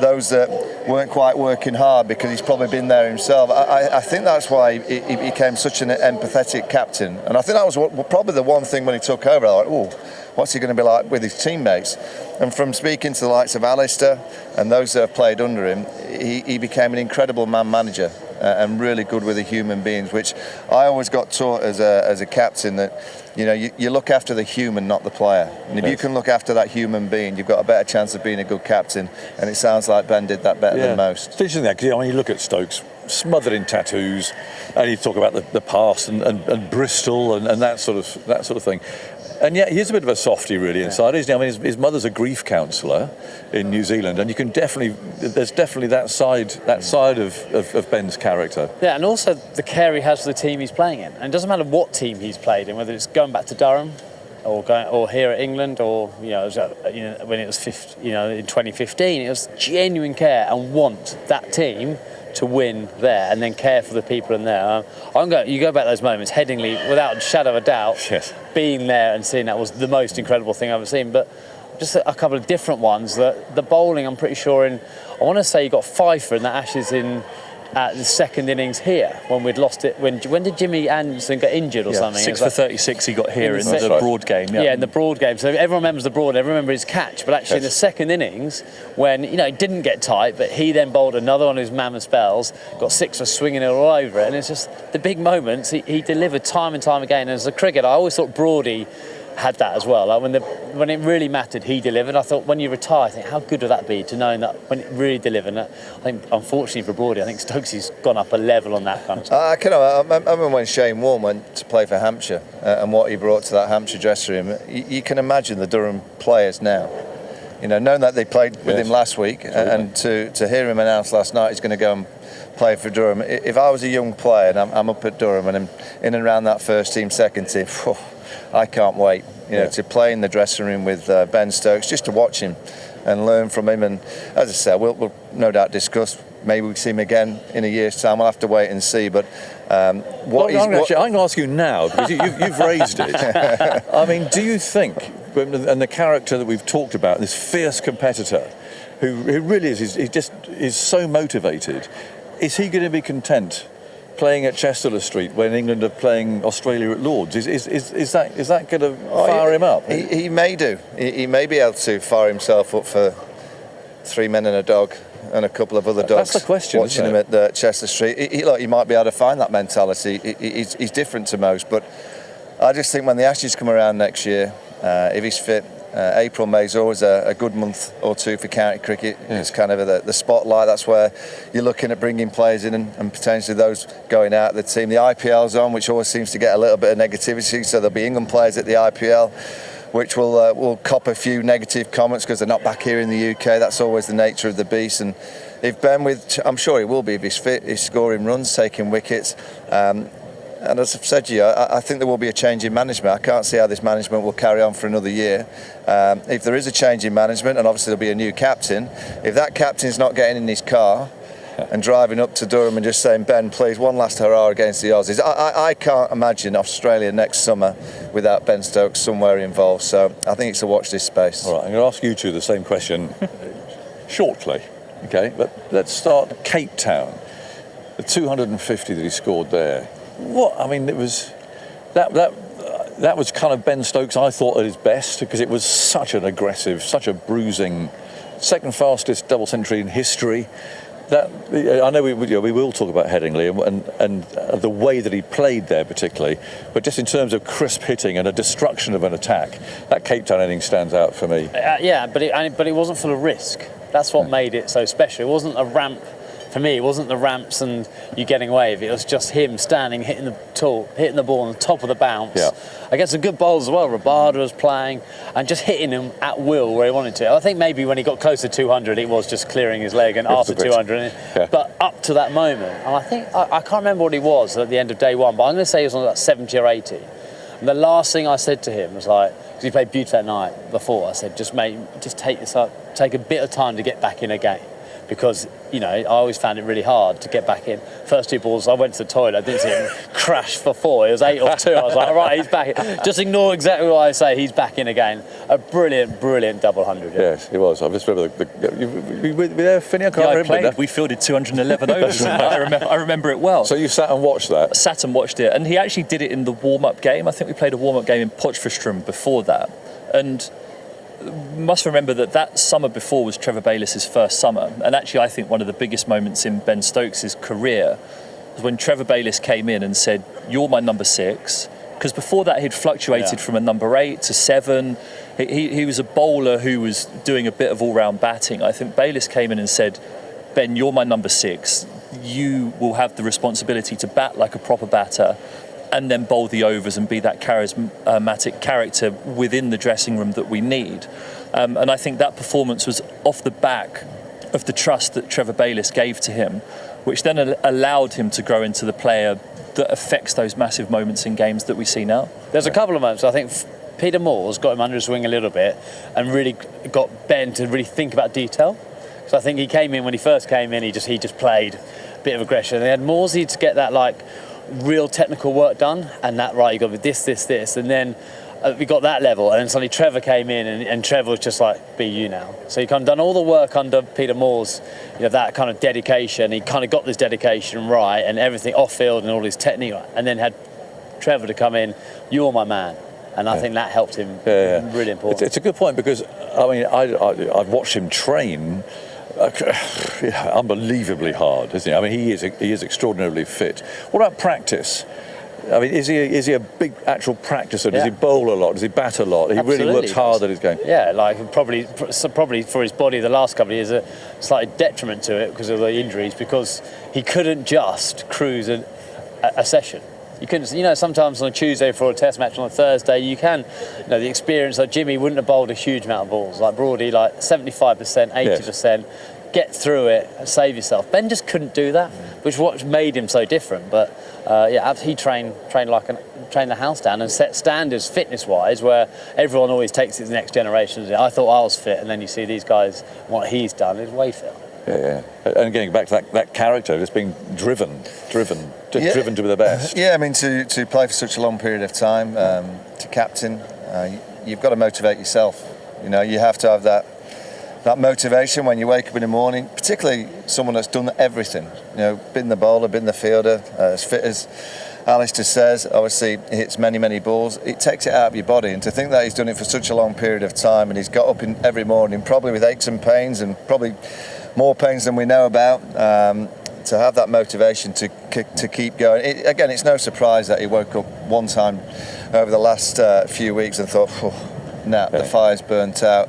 those that weren't quite working hard because he's probably been there himself. I think that's why he became such an empathetic captain, and I think that was probably the one thing when he took over. I was like, what's he going to be like with his teammates? And from speaking to the likes of Alistair and those that have played under him, he became an incredible man manager and really good with the human beings, which I always got taught as a captain, that you look after the human, not the player. And if you can look after that human being, you've got a better chance of being a good captain. And it sounds like Ben did that better than most. It's interesting that, because when you look at Stokes, smothered in tattoos, and you talk about the past and Bristol and that sort of thing. And yet he's a bit of a softie really inside, isn't he? I mean, his mother's a grief counsellor in New Zealand, and there's definitely that side of Ben's character. Yeah, and also the care he has for the team he's playing in. And it doesn't matter what team he's played in, whether it's going back to Durham or here at England, or when it was in 2015, it was genuine care and want that team to win there, and then care for the people in there. You go back those moments, Headingley, without a shadow of a doubt, being there and seeing that was the most incredible thing I've ever seen. But just a couple of different ones. The bowling, I'm pretty sure I want to say you got Pfeiffer in that Ashes in at the second innings here when we'd lost it. When did Jimmy Anderson get injured or something? 6 for 36 he got here in the Broad game. Yeah, in the Broad game. So everyone remembers the Broad, everyone remembers his catch. But actually in the second innings, when it didn't get tight, but he then bowled another one of his mammoth spells, got 6 for swinging it all over it. And it's just the big moments he delivered time and time again. And as a cricketer, I always thought Broady had that as well. Like when it really mattered, he delivered. I thought when you retire, I think how good would that be to knowing that when it really delivered. And I think unfortunately for Broady, I think Stokesy's gone up a level on that kind of stuff. I remember when Shane Warne went to play for Hampshire and what he brought to that Hampshire dressing room. You can imagine the Durham players now. Knowing that they played with him last week and to hear him announce last night he's going to go and play for Durham. If I was a young player and I'm up at Durham and I'm in and around that first team, second team, I can't wait, to play in the dressing room with Ben Stokes, just to watch him and learn from him. And as I said, we'll no doubt discuss. Maybe we'll see him again in a year's time. We'll have to wait and see. But I'm going to ask you now, because you've raised it. I mean, do you think, and the character that we've talked about, this fierce competitor, who really is so motivated, is he going to be content playing at Chester Street when England are playing Australia at Lords? Is that going to fire him up? He may do. He may be able to fire himself up for 3 men and a dog and a couple of other dogs. That's the question, watching him at the Chester Street. He might be able to find that mentality. He's different to most, but I just think when the Ashes come around next year, if he's fit, April, May is always a good month or two for county cricket. It's kind of the spotlight. That's where you're looking at bringing players in and potentially those going out of the team. The IPL's on, which always seems to get a little bit of negativity, so there'll be England players at the IPL which will cop a few negative comments because they're not back here in the UK. That's always the nature of the beast. And if Ben, I'm sure he will be if he's fit, he's scoring runs, taking wickets. And as I've said to you, I think there will be a change in management. I can't see how this management will carry on for another year. If there is a change in management, and obviously there'll be a new captain, if that captain's not getting in his car and driving up to Durham and just saying, Ben, please, one last hurrah against the Aussies. I can't imagine Australia next summer without Ben Stokes somewhere involved. So I think it's a watch this space. All right, I'm going to ask you two the same question shortly. Okay, but let's start Cape Town. The 250 that he scored there. What? I mean, it was that was kind of Ben Stokes, I thought, at his best, because it was such an aggressive, such a bruising, second fastest double century in history. I know we will talk about Headingley and the way that he played there particularly, but just in terms of crisp hitting and a destruction of an attack, that Cape Town innings stands out for me. But it wasn't full of risk. That's what made it so special. It wasn't a ramp. For me, it wasn't the ramps and you getting away with it. It was just him standing, hitting the ball on the top of the bounce. Yeah. Against some good bowlers as well. Rabada was playing and just hitting him at will where he wanted to. I think maybe when he got close to 200, it was just clearing his leg, and after 200. Yeah. But up to that moment, and I think, I can't remember what he was at the end of day one, but I'm going to say he was on about 70 or 80. And the last thing I said to him was because he played beautiful that night before, I said, just take this up, take a bit of time to get back in a game. Because, I always found it really hard to get back in. First two balls, I went to the toilet, I didn't see him crash for 4. It was 8 off 2. I was like, all right, he's back in. Just ignore exactly what I say, he's back in again. A brilliant, brilliant double 100. Yeah. Yes, it was. I just remember you were there, Finney? I can't remember that. We fielded 211 overs. I remember it well. So you sat and watched that? I sat and watched it. And he actually did it in the warm-up game. I think we played a warm-up game in Potchefstroom before that. And must remember that summer before was Trevor Bayliss' first summer, and actually I think one of the biggest moments in Ben Stokes' career was when Trevor Bayliss came in and said, "You're my number 6," because before that he'd fluctuated from a number 8 to 7. He was a bowler who was doing a bit of all-round batting. I think Bayliss came in and said, "Ben, you're my number 6. You will have the responsibility to bat like a proper batter and then bowl the overs and be that charismatic character within the dressing room that we need." And I think that performance was off the back of the trust that Trevor Bayliss gave to him, which then allowed him to grow into the player that affects those massive moments in games that we see now. There's a couple of moments. I think Peter Moore's got him under his wing a little bit and really got Ben to really think about detail. So I think he came in, when he first came in, he just played a bit of aggression. They had Morsey to get that real technical work done, and that you got with this, and then we got that level, and then suddenly Trevor came in, and Trevor was just like, be you now. So he kind of done all the work under Peter Moore's, that kind of dedication. He kind of got this dedication right, and everything off field and all his technique, and then had Trevor to come in. You're my man. And I think that helped him. Really important. It's a good point, because I've watched him train unbelievably hard, isn't he? I mean, he is extraordinarily fit. What about practice? I mean, is he a big actual practicer? Does he bowl a lot? Does he bat a lot? He really works hard at his game. Yeah, like probably for his body the last couple of years, a slight detriment to it because of the injuries, because he couldn't just cruise a session. You couldn't, sometimes on a Tuesday for a test match, on a Thursday, you can, the experience, like Jimmy wouldn't have bowled a huge amount of balls, like Broady, like 75%, 80%, get through it, save yourself. Ben just couldn't do that, which is what made him so different. But he trained the house down and set standards fitness-wise, where everyone always takes it to the next generation. I thought I was fit, and then you see these guys, what he's done is way fit. Yeah. And getting back to that character, just being driven to be the best. Yeah, I mean, to play for such a long period of time, to captain, you've got to motivate yourself. You have to have that motivation when you wake up in the morning, particularly someone that's done everything. Been the bowler, been the fielder, as fit as Alistair says, obviously he hits many balls. It takes it out of your body, and to think that he's done it for such a long period of time, and he's got up every morning, probably with aches and pains, and probably more pains than we know about, to have that motivation to keep going. It's no surprise that he woke up one time over the last few weeks and thought, the fire's burnt out.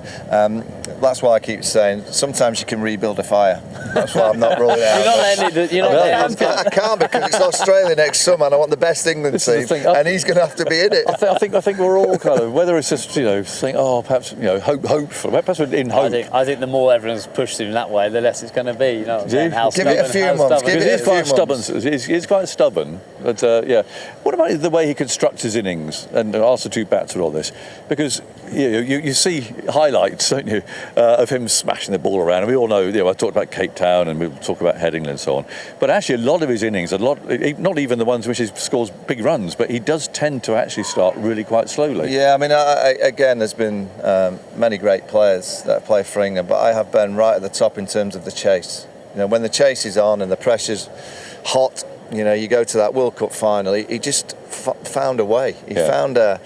That's why I keep saying sometimes you can rebuild a fire. That's why I'm not ruling out. I can't, because it's Australia next summer, and I want the best England team, and he's going to have to be in it. I think we're all kind of, whether it's just saying, perhaps hopeful, perhaps we're in hope. I think the more everyone's pushed him that way, the less it's going to be. Give it a few months. He's quite stubborn. But what about the way he constructs his innings and asks the two batsmen all this? Because you see highlights, don't you, of him smashing the ball around. And we all know, I talked about Cape Town and we'll talk about Headingley and so on. But actually, a lot of his innings, not even the ones which he scores big runs, but he does tend to actually start really quite slowly. Yeah, I mean, again, there's been many great players that play for England, but I have Ben right at the top in terms of the chase. When the chase is on and the pressure's hot, you go to that World Cup final. He just found a way. He found a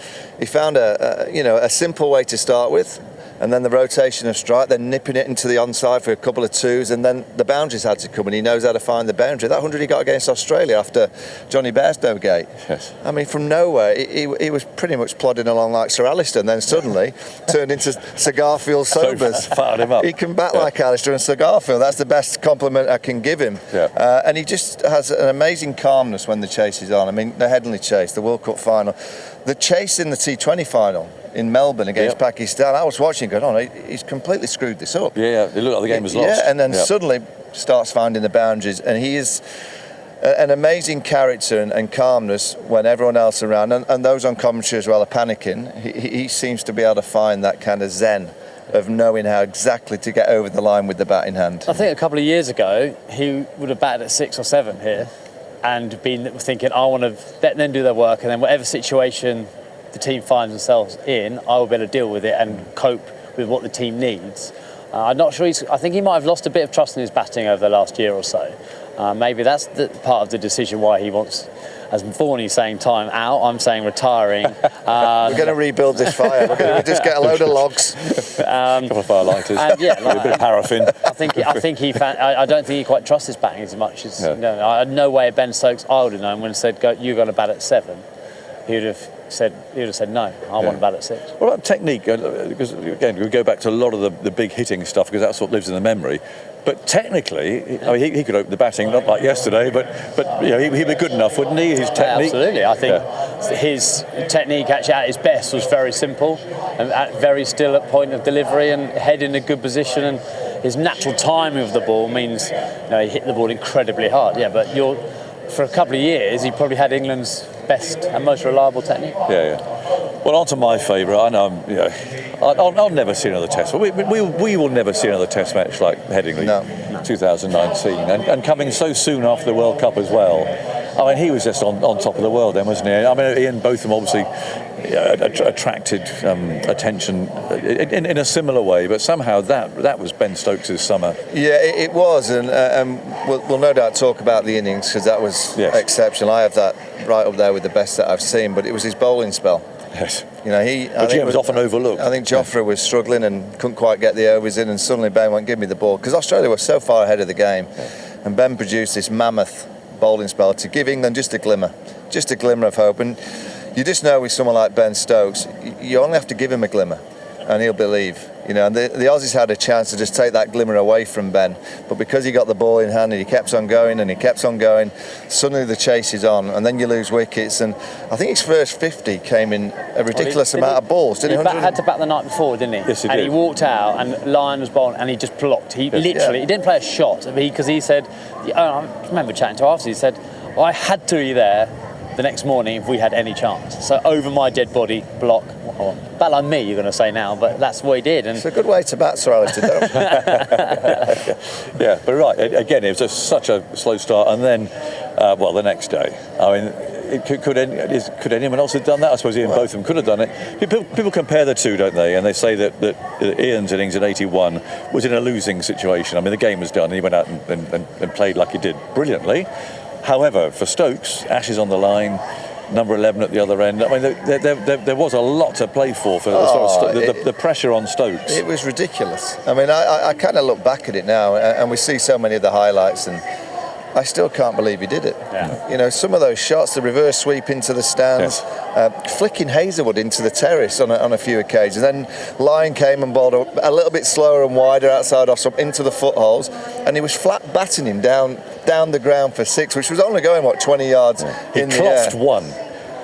simple way to start with, and then the rotation of strike, then nipping it into the onside for a couple of twos, and then the boundaries had to come, and he knows how to find the boundary. That 100 he got against Australia after Johnny Bairstow gate. Yes. I mean, from nowhere, he was pretty much plodding along like Sir Alistair, and then suddenly turned into Sir Garfield Sobers. Fired him up. He can bat like Alistair and Sir Garfield. That's the best compliment I can give him. Yeah. And he just has an amazing calmness when the chase is on. I mean, the Headingley chase, the World Cup final, the chase in the T20 final in Melbourne against Pakistan. I was watching going on, he's completely screwed this up. Yeah, it looked like the game was lost. Yeah, and then suddenly starts finding the boundaries, and he is an amazing character and calmness when everyone else around, and those on commentary as well are panicking. He seems to be able to find that kind of zen of knowing how exactly to get over the line with the bat in hand. I think a couple of years ago, he would have batted at 6 or 7 here and been thinking, I want to let them do their work, and then whatever situation the team finds themselves in, I will be able to deal with it and cope with what the team needs. I'm not sure. I think he might have lost a bit of trust in his batting over the last year or so. Maybe that's part of the decision why he wants, as Thorny's saying, time out. I'm saying retiring. We're going to rebuild this fire. We're going to just get a load of logs, a couple of firelighters, a bit of paraffin. I don't think he quite trusts his batting as much as. I had no way Ben Stokes. I would have known when he said, "You're going to bat at 7." He would have said no. I want to bat at 6. What about technique? Because again, we go back to a lot of the big hitting stuff, because that's what lives in the memory. But technically, he could open the batting, not like yesterday, but he'd be good enough, wouldn't he? His technique. Absolutely. I think his technique actually at his best was very simple and very still at point of delivery and head in a good position, and his natural timing of the ball means he hit the ball incredibly hard. Yeah, but for a couple of years, he probably had England's best and most reliable technique. Yeah. Well, on to my favourite. I know, I'll never see another test. We will never see another test match like Headingley 2019. And coming so soon after the World Cup as well, I mean, he was just on top of the world then, wasn't he? I mean, Ian Botham obviously attracted attention in a similar way, but somehow that was Ben Stokes' summer. Yeah, it was, and we'll no doubt talk about the innings because that was exceptional. I have that right up there with the best that I've seen, but it was his bowling spell. Yes. You know, Which was often overlooked. I think Joffre was struggling and couldn't quite get the overs in, and suddenly Ben went, give me the ball, because Australia were so far ahead of the game, and Ben produced this mammoth bowling spell to give England just a glimmer of hope. And you just know with someone like Ben Stokes, you only have to give him a glimmer and he'll believe. You know, and the Aussies had a chance to just take that glimmer away from Ben, but because he got the ball in hand and he kept on going and he kept on going, suddenly the chase is on, and then you lose wickets. And I think his first 50 came in a ridiculous amount of balls, didn't he? He had to bat the night before, didn't he? Yes, he and did. he walked out, and Lyon was bowling, and he just blocked. He literally, he didn't play a shot, because he said, I remember chatting to him after, he said, I had to be there the next morning if we had any chance. So over my dead body, block. Oh, bat like me, you're going to say now, but that's what he did. And it's a good way to bat, Sir Alistair. Yeah, but right, again, it was such a slow start, and then, the next day, I mean, could anyone else have done that? I suppose Ian Botham could have done it. People compare the two, don't they? And they say that Ian's innings in 81 was in a losing situation. I mean, the game was done, and he went out and played like he did brilliantly. However, for Stokes, Ashes on the line, number 11 at the other end. I mean, there was a lot to play for as far as the pressure on Stokes. It was ridiculous. I mean, I kind of look back at it now, and we see so many of the highlights, and I still can't believe he did it. Yeah. You know, some of those shots, the reverse sweep into the stands, flicking Hazelwood into the terrace on a few occasions. Then Lyon came and bowled a little bit slower and wider outside off into the footholes, and he was flat batting him down the ground for 6, which was only going 20 yards in the air. He clothed one.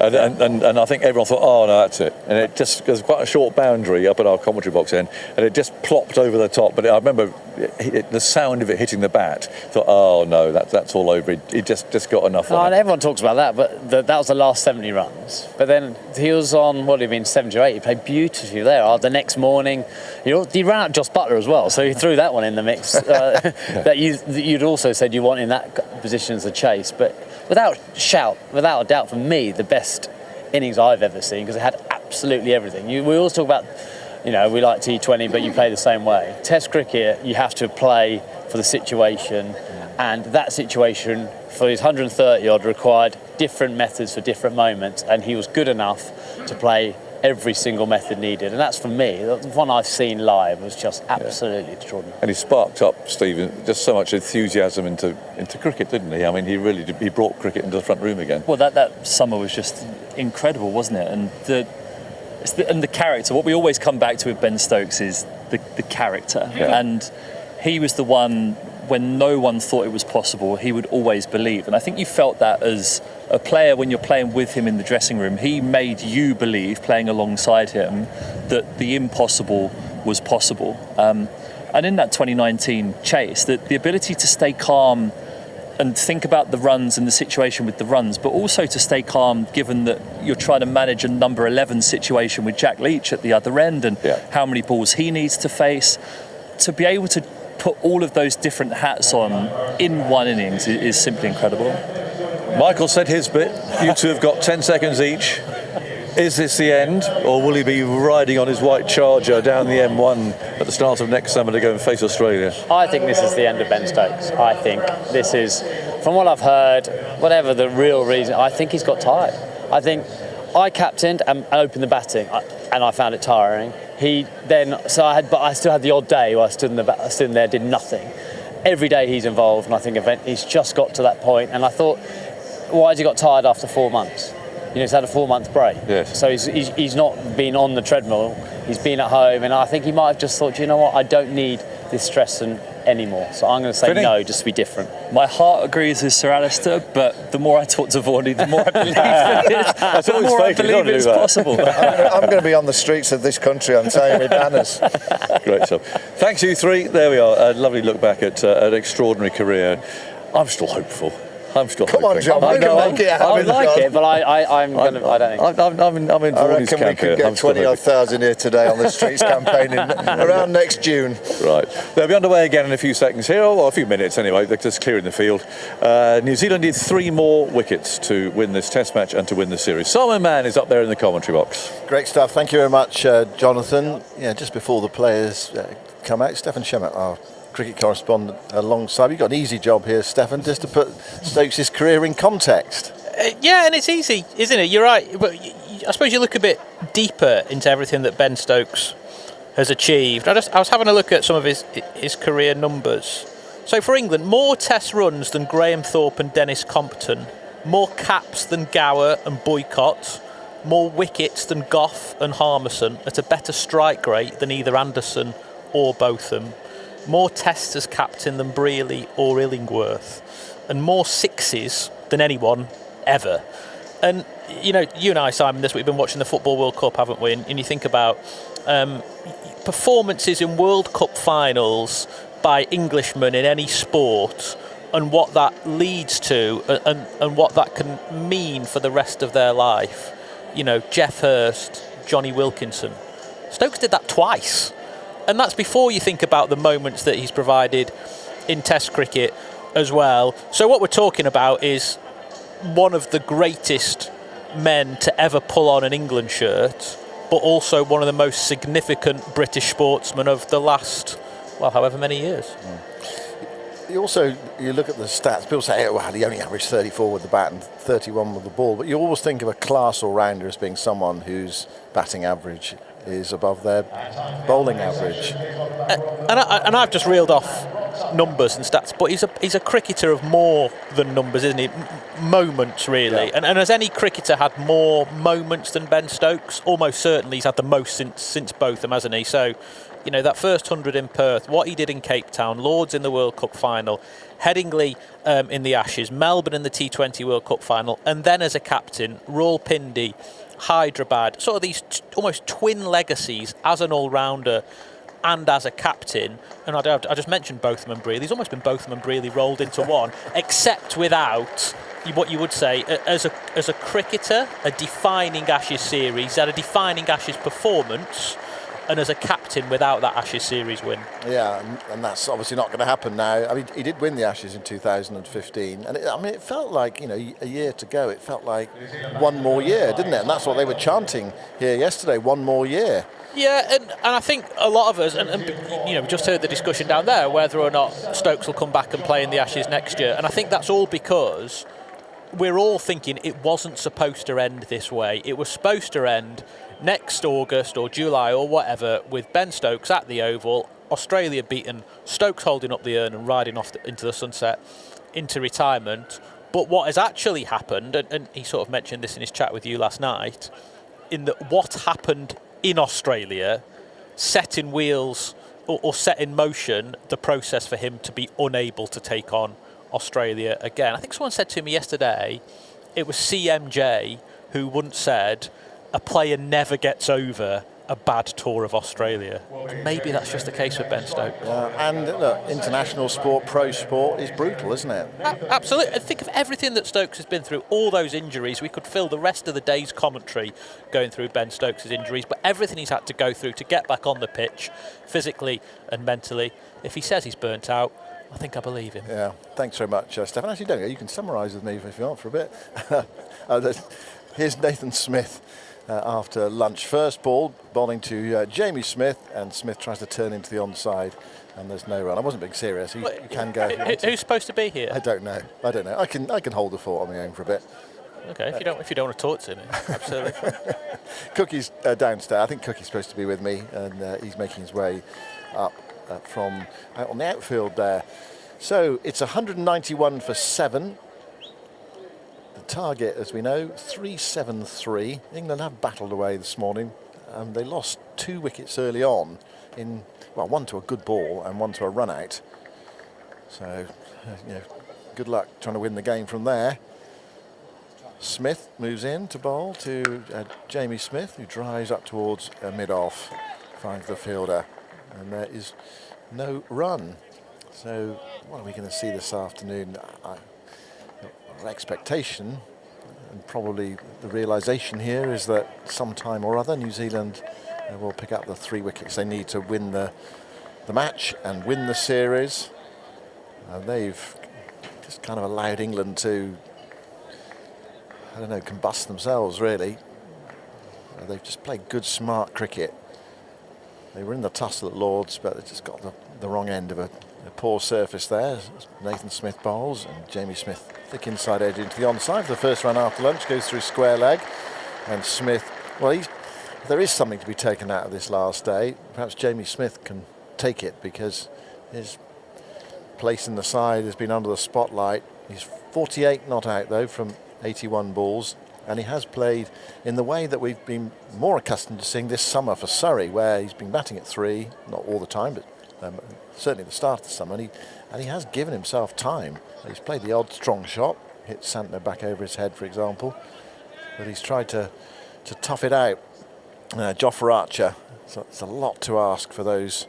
And I think everyone thought, oh no, that's it. And it just, there's quite a short boundary up at our commentary box end, and it just plopped over the top. But I remember the sound of it hitting the bat. Thought, oh no, that's all over. He just got enough. And everyone talks about that, but that was the last 70 runs. But then he was on, what had he been, 7 or 8. He played beautifully there. The next morning, he ran out Joss Butler as well, so he threw that one in the mix. That you'd also said you want in that position as a chase, but. Without a doubt, for me, the best innings I've ever seen, because it had absolutely everything. We always talk about, we like T20, but you play the same way. Test cricket, you have to play for the situation, and that situation for his 130 odd required different methods for different moments, and he was good enough to play every single method needed, and that's, for me, the one I've seen live was just absolutely extraordinary. And he sparked up, Stephen, just so much enthusiasm into cricket, didn't he? I mean, he really did, he brought cricket into the front room again. Well, that summer was just incredible, wasn't it? And the character. What we always come back to with Ben Stokes is the character, and he was the one. When no one thought it was possible, he would always believe. And I think you felt that as a player when you're playing with him in the dressing room. He made you believe, playing alongside him, that the impossible was possible. And in that 2019 chase, the ability to stay calm and think about the runs and the situation with the runs, but also to stay calm given that you're trying to manage a number 11 situation with Jack Leach at the other end and how many balls he needs to face. To be able to put all of those different hats on in one innings is simply incredible. Michael said his bit. You two have got 10 seconds each. Is this the end, or will he be riding on his white Charger down the M1 at the start of next summer to go and face Australia? I think this is the end of Ben Stokes. I think this is, from what I've heard, whatever the real reason, I think he's got tired. I think I captained and opened the batting, and I found it tiring. But I still had the odd day where I stood in there, did nothing. Every day he's involved, and I think he's just got to that point. And I thought, why has he got tired after 4 months? He's had a 4-month break. Yes. So he's not been on the treadmill. He's been at home, and I think he might have just thought, you know what, I don't need this stress anymore. So I'm going to say no, just to be different. My heart agrees with Sir Alistair, but the more I talk to Varney, the more I believe it's possible. I'm going to be on the streets of this country, I'm saying, with banners. Great stuff. Thanks, you three. There we are. A lovely look back at an extraordinary career. I'm still hopeful. I'm still Come on, hoping. John, we can make it happen. I would like it, but I'm going to. I don't think. I'm in I Varney's reckon we camp here. could I'm get still 20,000 here today on the streets campaigning around next June. Right. They'll be underway again in a few seconds here, or a few minutes anyway. They're just clearing the field. New Zealand need 3 more wickets to win this Test match and to win the series. Simon Mann is up there in the commentary box. Great stuff. Thank you very much, Jonathan. Yeah, just before the players come out, Stefan Shemet, our cricket correspondent, alongside. You've got an easy job here, Stefan, just to put Stokes' career in context. Yeah, and it's easy, isn't it? You're right. But I suppose you look a bit deeper into everything that Ben Stokes has achieved. I was having a look at some of his career numbers. So for England, more Test runs than Graham Thorpe and Dennis Compton, more caps than Gower and Boycott, more wickets than Gough and Harmison, at a better strike rate than either Anderson or Botham, more Tests as captain than Brealey or Illingworth, and more sixes than anyone ever. And you know, you and I, Simon, this week we've been watching the Football World Cup, haven't we? And you think about performances in World Cup finals by Englishmen in any sport, and what that leads to, and what that can mean for the rest of their life. You know, Geoff Hurst, Johnny Wilkinson. Stokes did that twice. And that's before you think about the moments that he's provided in Test cricket as well. So what we're talking about is one of the greatest men to ever pull on an England shirt, but also one of the most significant British sportsmen of the last, well, however many years. You look at the stats, people say, oh, well, he only averaged 34 with the bat and 31 with the ball, but you always think of a class all-rounder as being someone whose batting average is above their bowling average. And I've just reeled off numbers and stats, but he's a cricketer of more than numbers, isn't he? Moments, really. Yeah. And has any cricketer had more moments than Ben Stokes? Almost certainly he's had the most since Botham, hasn't he? So, you know, that first 100 in Perth, what he did in Cape Town, Lords in the World Cup final, Headingley in the Ashes, Melbourne in the T20 World Cup final, and then as a captain, Rawalpindi, Hyderabad, sort of these almost twin legacies as an all-rounder and as a captain. And I just mentioned Botham and Brealey. He's almost been Botham and Brealey rolled into one, except without what you would say as a cricketer, a defining Ashes series, had a defining Ashes performance, and as a captain without that Ashes series win. Yeah, and that's obviously not going to happen now. I mean, he did win the Ashes in 2015, and it felt like, you know, a year to go. It felt like one more year, didn't it? And that's what they were chanting here yesterday, one more year. Yeah, and I think a lot of us, and you know, we just heard the discussion down there whether or not Stokes will come back and play in the Ashes next year, and I think that's all because we're all thinking it wasn't supposed to end this way. It was supposed to end next August or July or whatever, with Ben Stokes at the Oval, Australia beaten, Stokes holding up the urn and riding off into the sunset, into retirement. But what has actually happened, and he sort of mentioned this in his chat with you last night, in that what happened in Australia set in wheels or set in motion the process for him to be unable to take on Australia again. I think someone said to me yesterday, it was CMJ who once said, a player never gets over a bad tour of Australia. Maybe that's just the case with Ben Stokes. And look, international sport, pro sport is brutal, isn't it? Absolutely. Think of everything that Stokes has been through, all those injuries. We could fill the rest of the day's commentary going through Ben Stokes' injuries, but everything he's had to go through to get back on the pitch, physically and mentally. If he says he's burnt out, I think I believe him. Yeah, thanks very much, Stefan. Actually, don't go. You can summarise with me if you want for a bit. Here's Nathan Smith after lunch. First ball, bowling to Jamie Smith, and Smith tries to turn into the onside, and there's no run. I wasn't being serious. You can go. Who's supposed to be here? I don't know. I can hold the fort on my own for a bit. Okay, if you don't want to talk to me, absolutely. Cookie's downstairs. I think Cookie's supposed to be with me, and he's making his way up from out on the outfield there. So it's 191 for 7. The target, as we know, 373. England have battled away this morning. They lost 2 wickets early on, one to a good ball and one to a run out. So, good luck trying to win the game from there. Smith moves in to bowl to Jamie Smith, who drives up towards mid-off, finds the fielder, and there is no run. So what are we going to see this afternoon? expectation and probably the realisation here is that sometime or other New Zealand will pick up the 3 wickets they need to win the match and win the series. They've just kind of allowed England to, I don't know, combust themselves really. They've just played good, smart cricket. They were in the tussle at Lord's, but they just got the wrong end of a poor surface there. Nathan Smith bowls and Jamie Smith thick inside edge into the onside for the first run after lunch, goes through square leg. And Smith, well, there is something to be taken out of this last day. Perhaps Jamie Smith can take it because his place in the side has been under the spotlight. He's 48 not out though from 81 balls, and he has played in the way that we've been more accustomed to seeing this summer for Surrey, where he's been batting at 3, not all the time, but certainly at the start of the summer, and he has given himself time. He's played the odd strong shot, hit Santner back over his head, for example, but he's tried to tough it out. Jofra Archer, so it's a lot to ask for those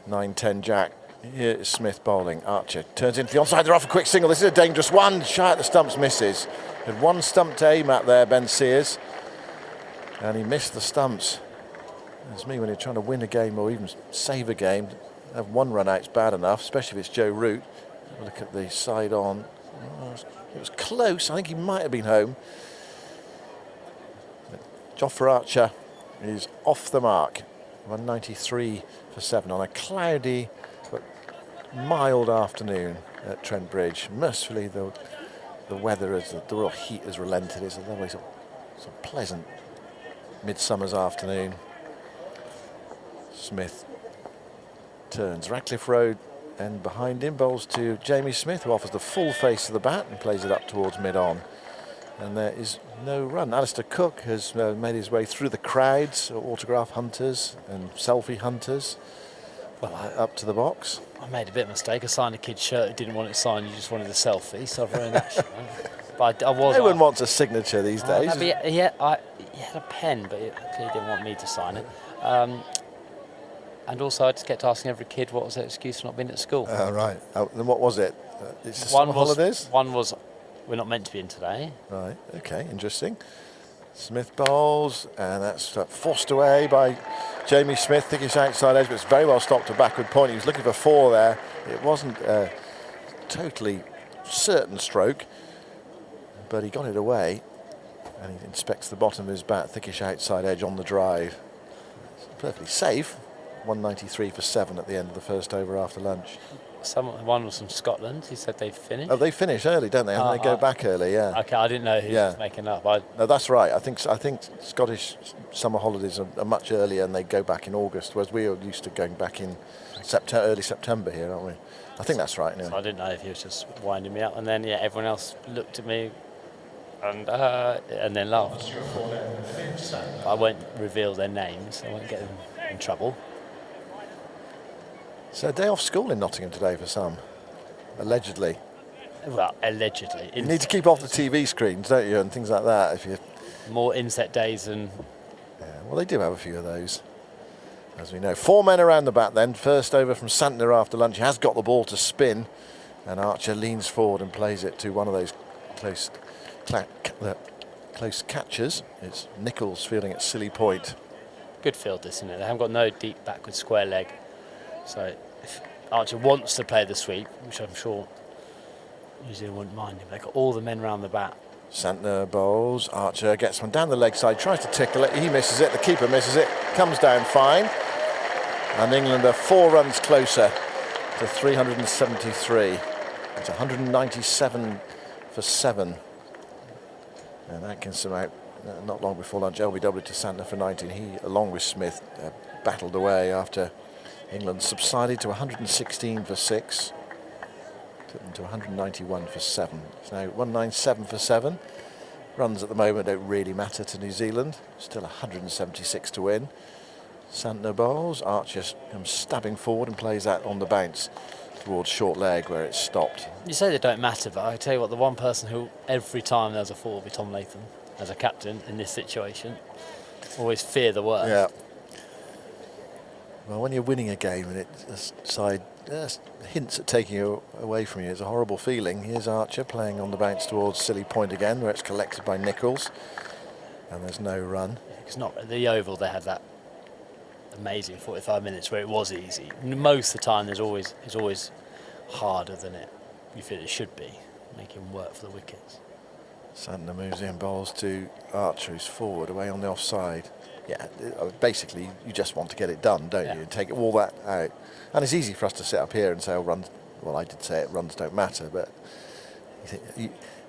9-10 Jack. Here is Smith bowling. Archer turns into the onside, they're off a quick single. This is a dangerous one, shy at the stumps, misses. Had one stump to aim at there, Ben Sears, and he missed the stumps. It's me when you're trying to win a game or even save a game. Have 1 run out's bad enough, especially if it's Joe Root. Look at the side on. Oh, it was close. I think he might have been home. Jofra Archer is off the mark. 193 for 7 on a cloudy but mild afternoon at Trent Bridge. Mercifully, the weather, the real heat has relented. It's a lovely, sort of pleasant midsummer's afternoon. Smith turns Ratcliffe Road and behind him bowls to Jamie Smith, who offers the full face of the bat and plays it up towards mid-on. And there is no run. Alistair Cook has made his way through the crowds, autograph hunters and selfie hunters, up to the box. I made a bit of a mistake. I signed a kid's shirt who didn't want it signed, you just wanted a selfie, so I've ruined that shirt. But I was. No one wants a signature these days. He had a pen, but he clearly didn't want me to sign it. And also I just kept asking every kid what was their excuse for not being at school. Right. Then what was it? It's the summer holidays? One was, we're not meant to be in today. Right, okay, interesting. Smith bowls, and that's forced away by Jamie Smith, thickish outside edge, but it's very well stopped to backward point. He was looking for 4 there. It wasn't a totally certain stroke, but he got it away, and he inspects the bottom of his bat, thickish outside edge on the drive. It's perfectly safe. 193 for 7 at the end of the first over after lunch. One was from Scotland. He said they finished. Oh, they finish early, don't they? And they go back early, yeah. Okay, I didn't know who was making up. No, that's right. I think Scottish summer holidays are much earlier, and they go back in August, whereas we are used to going back in early September here, aren't we? I think that's right. Anyway. So I didn't know if he was just winding me up, and then everyone else looked at me and then laughed. So I won't reveal their names. I won't get them in trouble. So a day off school in Nottingham today for some, allegedly. Well, allegedly. You need to keep off the TV screens, don't you, and things like that. If you more inset days and. Yeah, well, they do have a few of those, as we know. 4 men around the bat then. First over from Santner after lunch. He has got the ball to spin, and Archer leans forward and plays it to one of those close catchers. It's Nichols fielding at silly point. Good field, this, isn't it? They haven't got no deep backward square leg. So if Archer wants to play the sweep, which I'm sure New Zealand wouldn't mind him, they've got all the men round the bat. Santner bowls, Archer gets one down the leg side, tries to tickle it, he misses it, the keeper misses it, comes down fine, and England are 4 runs closer to 373. It's 197 for 7. And Atkinson out not long before lunch, LBW to Santner for 19. He, along with Smith, battled away after England subsided to 116 for 6, took them to 191 for 7. It's now 197 for 7. Runs at the moment don't really matter to New Zealand. Still 176 to win. Santner bowls. Archer comes stabbing forward and plays that on the bounce towards short leg where it's stopped. You say they don't matter, but I tell you what, the one person who every time there's a fall will be Tom Latham as a captain in this situation. Always fear the worst. Yeah. Well, when you're winning a game and the side hints at taking it away from you. It's a horrible feeling. Here's Archer playing on the bounce towards Silly Point again, where it's collected by Nichols, and there's no run. It's not at the Oval. They had that amazing 45 minutes where it was easy. Most of the time, it's always harder than you feel it should be, making him work for the wickets. Santner moves in, bowls to Archer, who's forward, away on the offside. Yeah, basically, you just want to get it done, don't you? Take all that out. And it's easy for us to sit up here and say, oh, runs, well, I did say it, runs don't matter, but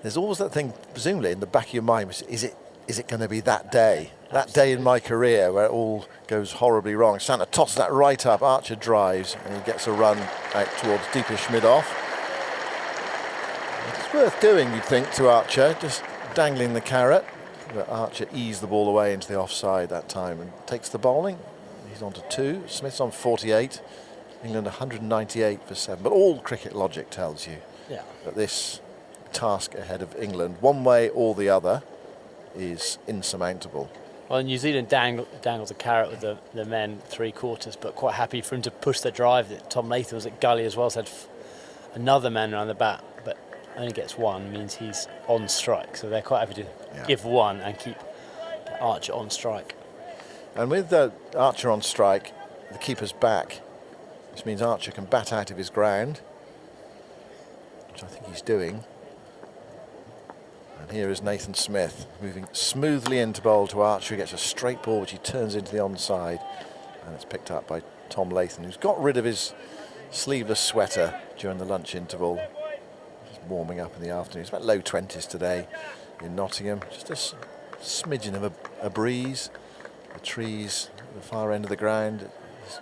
there's always that thing, presumably, in the back of your mind, which is it going to be that day? That day in my career where it all goes horribly wrong. Santner tosses that right up, Archer drives, and he gets a run out towards deepish mid-off. It's worth doing, you'd think, to Archer, just dangling the carrot. But Archer eased the ball away into the offside that time and takes the bowling. He's on to 2. Smith's on 48. England 198 for 7. But all cricket logic tells you that this task ahead of England, one way or the other, is insurmountable. Well, New Zealand dangled the carrot with the men 3/4, but quite happy for him to push the drive. Tom Latham was at gully as well, so had another man around the bat, but only gets one, means he's on strike. So they're quite happy to give one and keep Archer on strike. And with Archer on strike, the keeper's back, which means Archer can bat out of his ground, which I think he's doing. And here is Nathan Smith moving smoothly into bowl to Archer. He gets a straight ball which he turns into the onside, and it's picked up by Tom Latham, who's got rid of his sleeveless sweater during the lunch interval. He's warming up in the afternoon. It's about low 20s today in Nottingham. Just a smidgen of a breeze. The trees at the far end of the ground is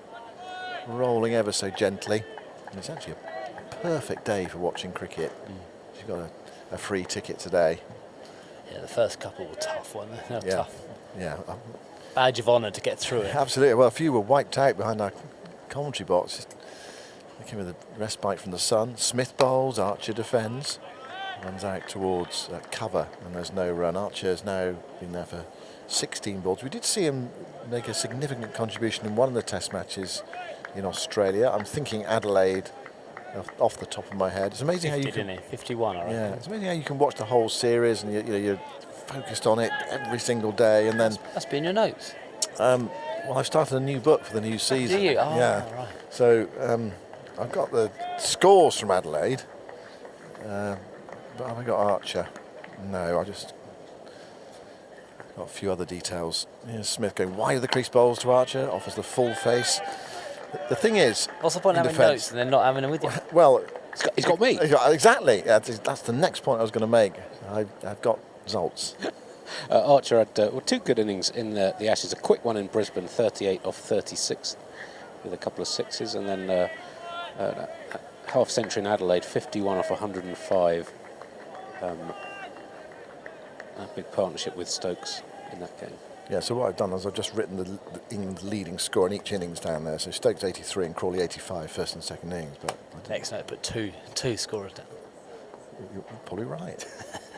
rolling ever so gently. And it's actually a perfect day for watching cricket. You've got a free ticket today. Yeah, the first couple were tough, weren't they? They were tough. Yeah. Badge of honour to get through it. Absolutely. Well, a few were wiped out behind our commentary box. They came with a respite from the sun. Smith bowls, Archer defends. Runs out towards cover, and there's no run. Archer's now been there for 16 balls. We did see him make a significant contribution in one of the test matches in Australia. I'm thinking Adelaide off the top of my head. It's amazing 50, how you can... didn't he? 51, I reckon. Yeah, it's amazing how you can watch the whole series and you're focused on it every single day, and then... That's been your notes. Well, I've started a new book for the new season. Do you? Oh, yeah. Right. So I've got the scores from Adelaide, but have I got Archer? No, I just got a few other details. Here's Smith going wide of the crease bowls to Archer, offers the full face. The thing is, what's the point of having notes and then not having them with you? Well, he's got me. Exactly. That's the next point I was going to make. I've got results. Archer had 2 good innings in the Ashes. A quick one in Brisbane, 38 off 36, with a couple of sixes, and then half century in Adelaide, 51 off 105. A big partnership with Stokes in that game. Yeah, so what I've done is I've just written the England's leading score in each innings down there. So Stokes 83 and Crawley 85, first and second innings. But next note, put two scorers down. You're probably right.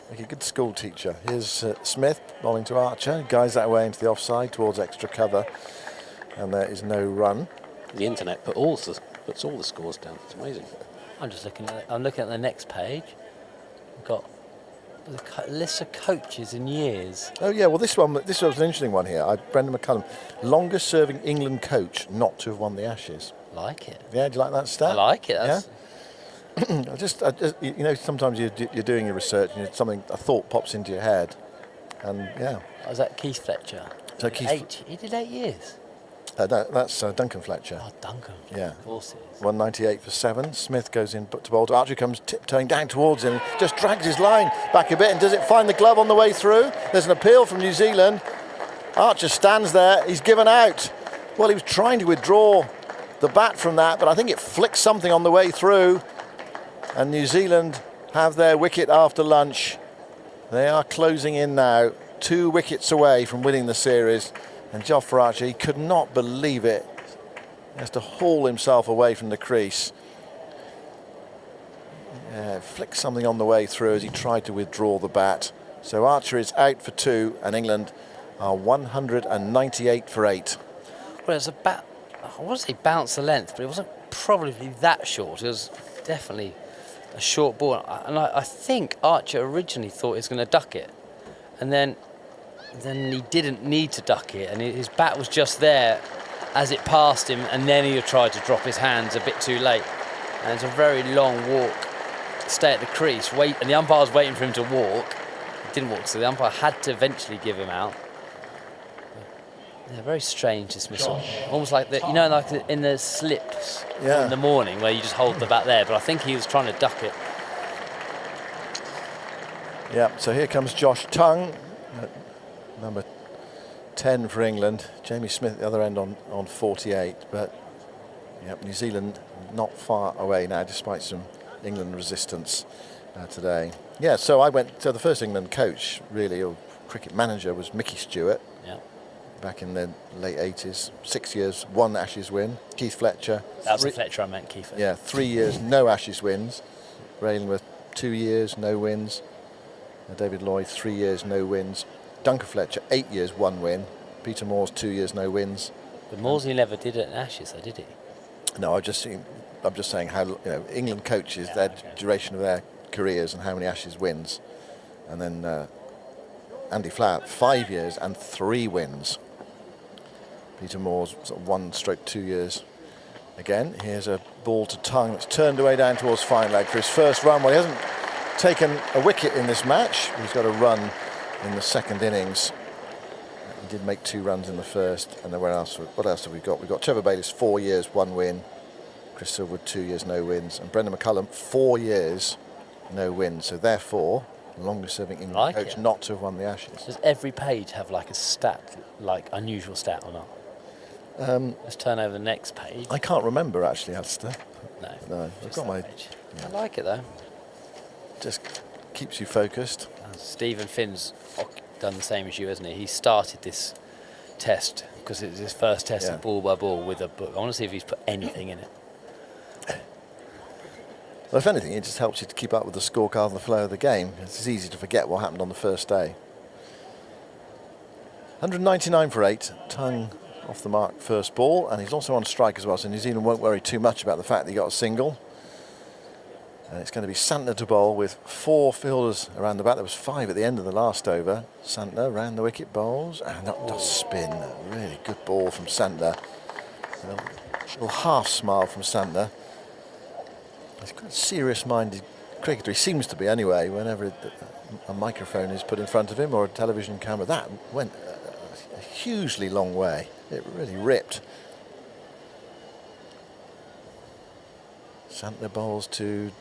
Like a good school teacher. Here's Smith bowling to Archer. Guys that way into the offside towards extra cover, and there is no run. The internet puts all the scores down. It's amazing. I'm looking at the next page. We've got the list of coaches in years. Oh yeah, well this was an interesting one here. Brendan McCullum, longest serving England coach not to have won the Ashes. Like it. Yeah, do you like that stat? I like it. Yeah. I just, you know, sometimes you're doing your research and a thought pops into your head, and yeah. Was that Keith Fletcher? So he did 8 years. That's Duncan Fletcher. Oh, Duncan. Yeah. Of course it is. 198 for 7. Smith goes in to bowl. Archer comes tiptoeing down towards him, just drags his line back a bit, and does it find the glove on the way through? There's an appeal from New Zealand. Archer stands there. He's given out. Well, he was trying to withdraw the bat from that, but I think it flicked something on the way through. And New Zealand have their wicket after lunch. They are closing in now, 2 wickets away from winning the series. And Jofra Archer, he could not believe it. He has to haul himself away from the crease. Flicked something on the way through as he tried to withdraw the bat. So Archer is out for 2, and England are 198 for 8. Well, it was I want to say bounce the length, but it wasn't probably that short. It was definitely a short ball. And I think Archer originally thought he was going to duck it. And then he didn't need to duck it. And his bat was just there as it passed him. And then he tried to drop his hands a bit too late. And it's a very long walk. Stay at the crease, wait, and the umpire was waiting for him to walk. He didn't walk, so the umpire had to eventually give him out. Yeah, very strange dismissal. Almost like like in the slips in the morning where you just hold the bat there. But I think he was trying to duck it. Yeah. So here comes Josh Tongue, number 10 for England. Jamie Smith at the other end on 48. But New Zealand not far away now, despite some England resistance today. Yeah, so I went to the first England coach, really, or cricket manager, was Mickey Stewart. Yeah. Back in the late 80s. 6 years, 1 Ashes win. Keith Fletcher. That was Fletcher, I meant Keith. Yeah, 3 years, no Ashes wins. Ray Illingworth, 2 years, no wins. David Lloyd, 3 years, no wins. Duncan Fletcher, 8 years, 1 win. Peter Moores, 2 years, no wins. But Moorsley never did it in Ashes, though, did he? No, I'm just saying how England coaches their duration of their careers and how many Ashes wins, and then Andy Flower 5 years and 3 wins. Peter Moore's sort of 1/2 years. Again, here's a ball to Tongue that's turned away down towards fine leg for his first run. Well, he hasn't taken a wicket in this match. He's got a run in the second innings. He did make 2 runs in the first, and then what else have we got? We've got Trevor Bayliss, 4 years, 1 win. Chris Silverwood, 2 years, no wins. And Brendan McCullum, 4 years, no wins. So therefore, longest serving England coach not to have won the Ashes. Does every page have like a stat, like unusual stat or not? Let's turn over the next page. I can't remember actually, Alistair. No. I've got my. I like it though. Just keeps you focused. Stephen Finn's done the same as you, hasn't he? He started this test because it was his first test of ball by ball with a book. I want to see if he's put anything in it. Well, if anything, it just helps you to keep up with the scorecard and the flow of the game. It's easy to forget what happened on the first day. 199 for 8. Tongue off the mark first ball, and he's also on strike as well, so New Zealand won't worry too much about the fact that he got a single. And it's going to be Santner to bowl with 4 fielders around the bat. There was 5 at the end of the last over. Santner round the wicket, bowls, and that does spin. A really good ball from Santner. A little half smile from Santner. He's quite a serious-minded cricketer. He seems to be anyway, whenever a microphone is put in front of him or a television camera. That went a hugely long way. It really ripped. Santner bowls to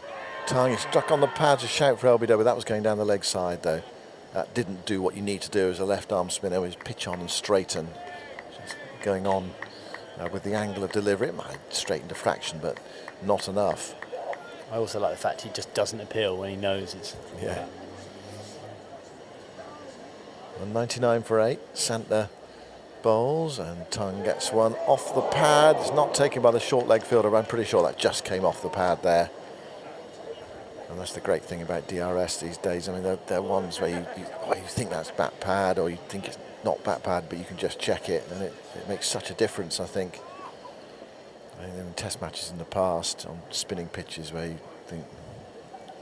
Tongue. He struck on the pads, a shout for LBW. That was going down the leg side, though. That didn't do what you need to do as a left-arm spinner. It was pitch on and straighten. Just going on with the angle of delivery. It might have straightened a fraction, but not enough. I also like the fact he just doesn't appeal when he knows it's... Yeah. 199 for 8. Santner bowls and Tongue gets one off the pad. It's not taken by the short leg fielder. I'm pretty sure that just came off the pad there. And that's the great thing about DRS these days. I mean, they're ones where you think that's bat pad or you think it's not bat pad, but you can just check it, and it makes such a difference, I think. I mean, in test matches in the past on spinning pitches where you think,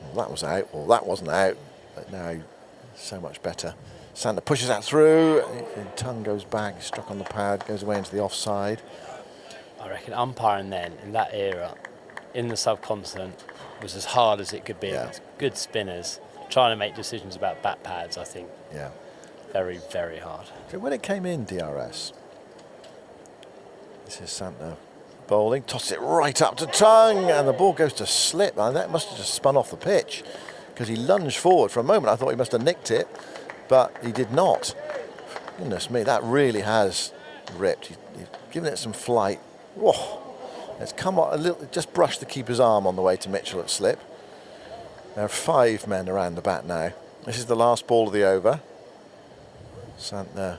well, that was out or that wasn't out, but now so much better. Santner pushes that through, and Tongue goes back, struck on the pad, goes away into the offside. I reckon umpiring then, in that era, in the subcontinent, was as hard as it could be. Yeah. Good spinners, trying to make decisions about bat pads, I think. Yeah. Very, very hard. So when it came in, DRS, this is Santner bowling, tosses it right up to Tongue, and the ball goes to slip. And that must have just spun off the pitch, because he lunged forward. For a moment, I thought he must have nicked it, but he did not. Goodness me, that really has ripped. He's given it some flight. Whoa. It's come on a little, just brushed the keeper's arm on the way to Mitchell at slip. There are 5 men around the bat now. This is the last ball of the over. Santner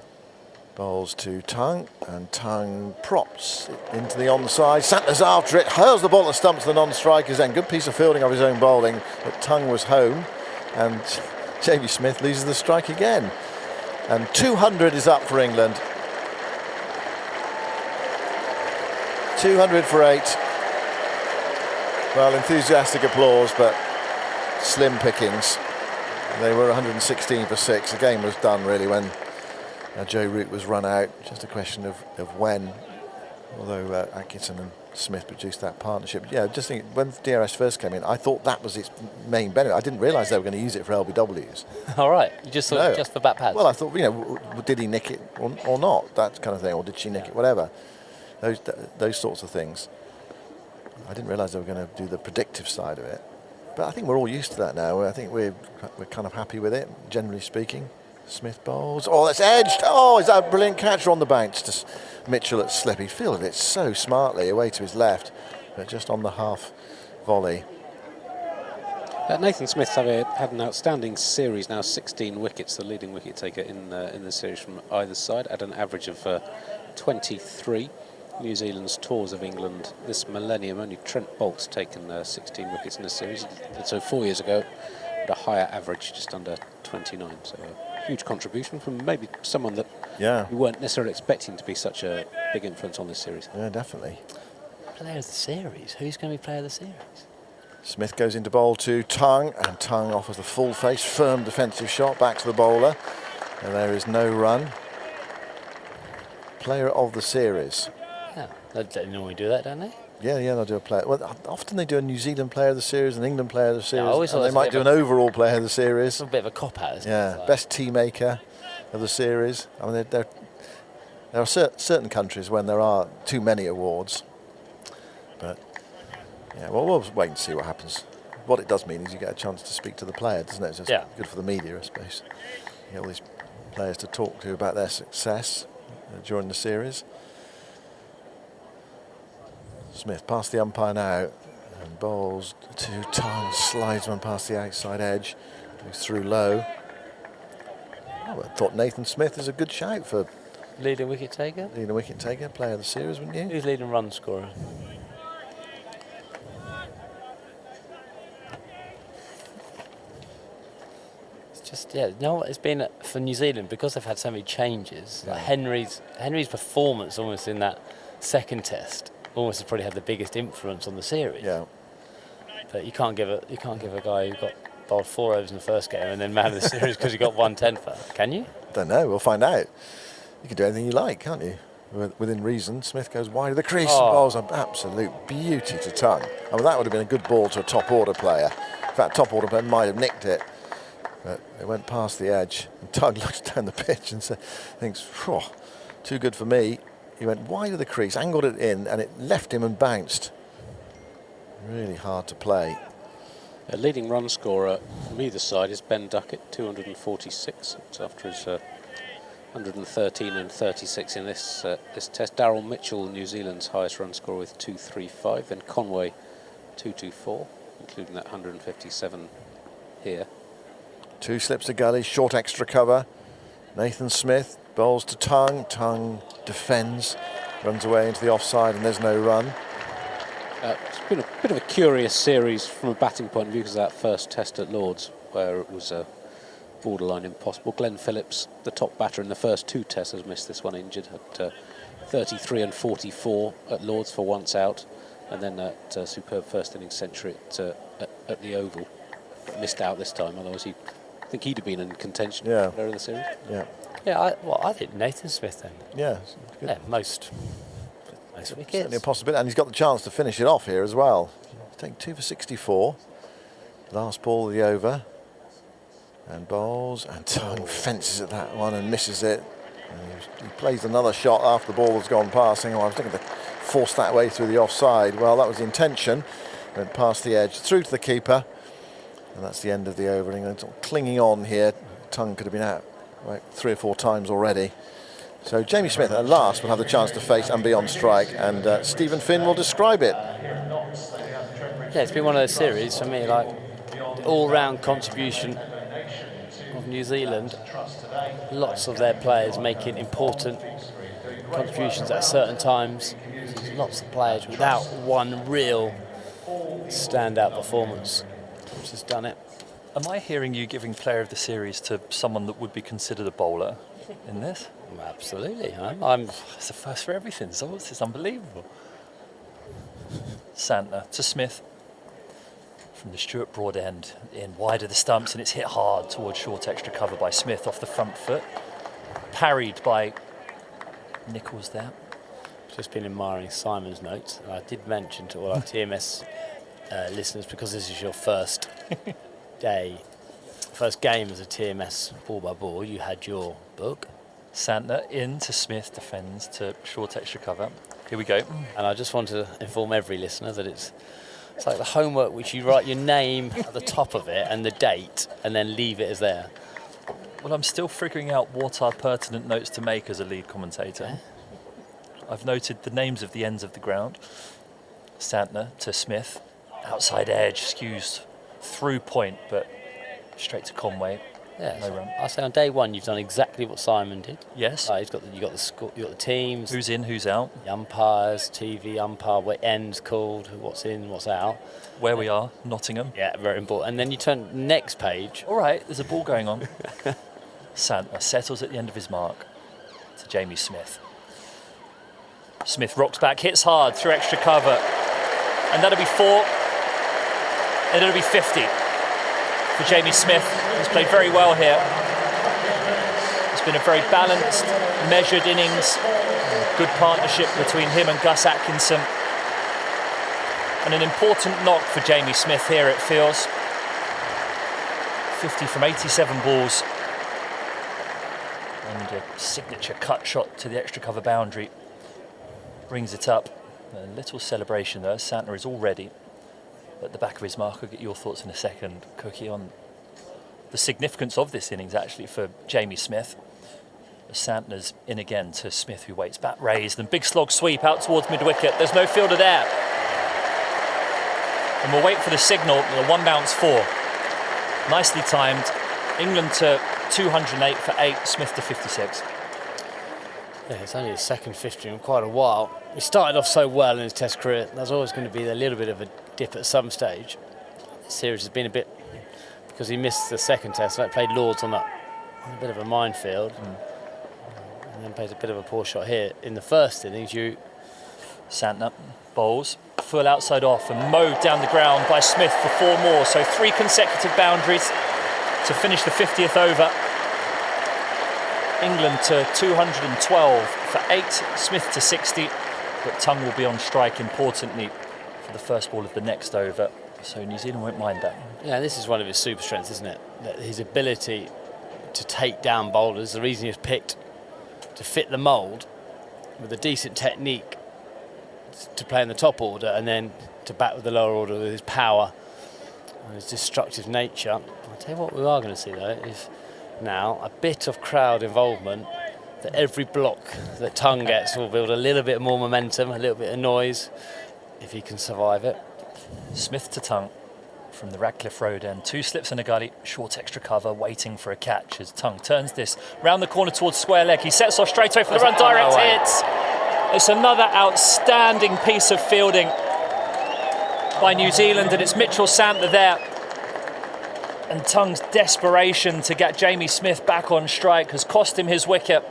bowls to Tongue, and Tongue props it into the onside. Santner's after it, hurls the ball at the stumps of the non-strikers, then good piece of fielding of his own bowling, but Tongue was home, and Jamie Smith loses the strike again. And 200 is up for England. 200 for 8. Well, enthusiastic applause, but slim pickings. They were 116 for 6. The game was done really when Joe Root was run out. Just a question of when. Although Atkinson and Smith produced that partnership. Yeah, just think when DRS first came in, I thought that was its main benefit. I didn't realise they were going to use it for LBWs. All right, you just thought just for back pads. Well, I thought, did he nick it or not? That kind of thing, or did she nick it? Whatever. Those sorts of things. I didn't realise they were going to do the predictive side of it. But I think we're all used to that now. I think we're kind of happy with it, generally speaking. Smith bowls. Oh, that's edged. Oh, is that a brilliant catch on the bounce? Just Mitchell at slip. He fielded it so smartly away to his left, but just on the half volley. Nathan Smith had an outstanding series now, 16 wickets, the leading wicket taker in the series from either side, at an average of 23. New Zealand's tours of England this millennium, only Trent Bolt's taken 16 wickets in the series. So 4 years ago, at a higher average, just under 29. So a huge contribution from maybe someone that we weren't necessarily expecting to be such a big influence on this series. Yeah, definitely. Player of the series? Who's going to be player of the series? Smith goes into bowl to Tongue, and Tongue offers the full face, firm defensive shot back to the bowler. And there is no run. Player of the series. Yeah, they normally do that, don't they? Yeah, they'll do a player. Well, often they do a New Zealand player of the series, an England player of the series, I always and they might do an overall player of the series. It's a bit of a cop-out, isn't it? Yeah, best tea maker of the series. I mean, there are certain countries when there are too many awards. But, yeah, well, we'll wait and see what happens. What it does mean is you get a chance to speak to the player, doesn't it? It's just good for the media, I suppose. You get all these players to talk to about their success during the series. Smith past the umpire now and bowls to Tongue, slides one past the outside edge, goes through low. Oh, I thought Nathan Smith is a good shout for leading wicket taker. Leading wicket taker, player of the series, wouldn't you? Who's leading run scorer? It's just it's been for New Zealand because they've had so many changes. Like Henry's performance almost in that second test almost has probably had the biggest influence on the series. Yeah. But you can't give a guy who got bowled 4 overs in the first game and then man of the series because he got 110 for that. Can you? Don't know. We'll find out. You can do anything you like, can't you? Within reason. Smith goes wide of the crease and bowls an absolute beauty to Tongue. I mean, that would have been a good ball to a top order player. In fact, top order player might have nicked it, but it went past the edge. And Tongue looks down the pitch and thinks, too good for me. He went wide of the crease, angled it in, and it left him and bounced. Really hard to play. A leading run scorer from either side is Ben Duckett, 246. It's after his 113 and 36 in this test. Daryl Mitchell, New Zealand's highest run scorer with 235. Then Conway, 224, including that 157 here. 2 slips to gully, short extra cover. Nathan Smith bowls to Tongue. Tongue defends, runs away into the offside, and there's no run. It's been a bit of a curious series from a batting point of view because of that first test at Lords, where it was borderline impossible. Glenn Phillips, the top batter in the first 2 tests, has missed this one injured at 33 and 44 at Lords for once out, and then that superb first innings century at the Oval. But missed out this time, otherwise I think he'd have been in contention there in the series. Yeah, I think Nathan Smith then. Yeah, good. Yeah, most wickets. Certainly a possibility, and he's got the chance to finish it off here as well. He's taken 2 for 64. Last ball of the over. And bowls, and Tongue fences at that one and misses it. And he plays another shot after the ball has gone past, saying, I was looking to force that way through the offside. Well, that was the intention. Went past the edge, through to the keeper. And that's the end of the over. And sort of clinging on here. Tongue could have been out 3 or 4 times already. So Jamie Smith at last will have the chance to face and be on strike, and Stephen Finn will describe it. Yeah, it's been one of those series for me, like all-round contribution of New Zealand. Lots of their players making important contributions at certain times. Lots of players without one real standout performance, which has done it. Am I hearing you giving player of the series to someone that would be considered a bowler in this? Absolutely. It's a first for everything. So it's unbelievable. Santner to Smith. from the Stuart Broad end in wide of the stumps, and it's hit hard towards short extra cover by Smith off the front foot. Parried by Nichols there. Just been admiring Simon's notes. And I did mention to all our TMS listeners, because this is your first game as a TMS ball by ball, you had your book. Santner in to Smith, defends to short extra cover. Here we go. And I just want to inform every listener that it's like the homework which you write your name at the top of it and the date and then leave it as there. Well, I'm still figuring out what are pertinent notes to make as a lead commentator. I've noted the names of the ends of the ground. Santner to Smith. Outside edge, skews through point, but straight to Conway. Yeah, no run. I say on day one you've done exactly what Simon did. Yes. You got the score, you got the teams. Who's in, who's out. The umpires, TV umpire, what end's called, what's in, what's out. Where we are, Nottingham. Yeah, very important. And then you turn next page. All right, there's a ball going on. Santner settles at the end of his mark to Jamie Smith. Smith rocks back, hits hard through extra cover. And that'll be 4. And it'll be 50 for Jamie Smith. He's played very well here. It's been a very balanced, measured innings. Good partnership between him and Gus Atkinson. And an important knock for Jamie Smith here, it feels. 50 from 87 balls. And a signature cut shot to the extra cover boundary. Brings it up. A little celebration there. Santner is already at the back of his mark. I'll get your thoughts in a second, Cookie, on the significance of this innings actually for Jamie Smith. Santner's in again to Smith, who waits, bat raised, and big slog sweep out towards mid-wicket. There's no fielder there. And we'll wait for the signal, the 1 bounce 4. Nicely timed. England to 208 for 8, Smith to 56. Yeah, it's only his second 50 in quite a while. He started off so well in his Test career. There's always going to be a little bit of a dip at some stage. The series has been a bit, because he missed the second Test, so played Lords on a bit of a minefield, and then played a bit of a poor shot here. In the first innings, Santner bowls, full outside off, and mowed down the ground by Smith for 4 more. So 3 consecutive boundaries to finish the 50th over. England to 212 for 8, Smith to 60, but Tongue will be on strike importantly for the first ball of the next over, so New Zealand won't mind that. Yeah, this is one of his super strengths, isn't it? That his ability to take down bowlers, the reason he was picked to fit the mould with a decent technique to play in the top order and then to bat with the lower order with his power and his destructive nature. I'll tell you what we are going to see though is now a bit of crowd involvement, that every block that Tongue gets will build a little bit more momentum, a little bit of noise, if he can survive it. Smith to Tongue from the Radcliffe Road end. 2 slips and a gully, short extra cover, waiting for a catch as Tongue turns this round the corner towards square leg. He sets off straight away for the run, direct hit. It's another outstanding piece of fielding by New Zealand, and it's Mitchell Santner there. And Tongue's desperation to get Jamie Smith back on strike has cost him his wicket.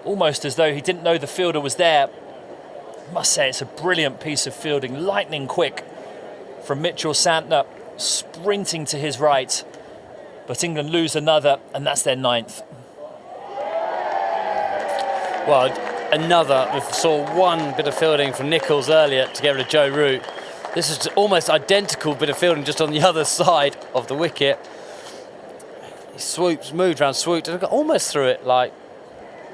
Almost as though he didn't know the fielder was there. I must say it's a brilliant piece of fielding, lightning quick from Mitchell Santner, sprinting to his right. But England lose another, and that's their 9th. Well, we saw one bit of fielding from Nichols earlier to get rid of Joe Root. This is almost identical bit of fielding just on the other side of the wicket. He swoops, moved around, swooped, and got almost through it like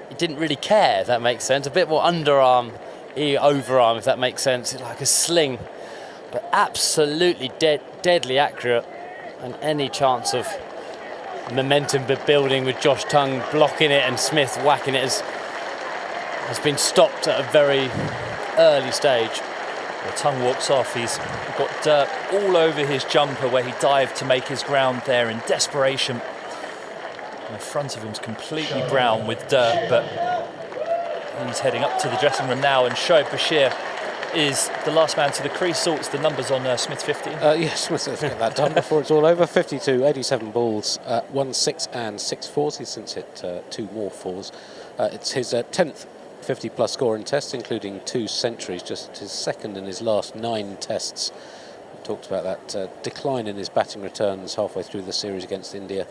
he didn't really care, if that makes sense. A bit more underarm, overarm, if that makes sense, like a sling. But absolutely deadly accurate, and any chance of momentum building with Josh Tongue blocking it and Smith whacking it has been stopped at a very early stage. Well, Tongue walks off. He's got dirt all over his jumper where he dived to make his ground there in desperation. And the front of him's completely brown with dirt, but he's heading up to the dressing room now, and Shoaib Bashir is the last man to the crease. Sorts the numbers on Smith's 50. Yes, Smith will get that done before it's all over. 52, 87 balls, 1 6 and 6 fours. He's since hit 2 more fours. It's his 10th 50-plus score in tests, including 2 centuries, just his second in his last 9 tests. talked about that decline in his batting returns halfway through the series against India,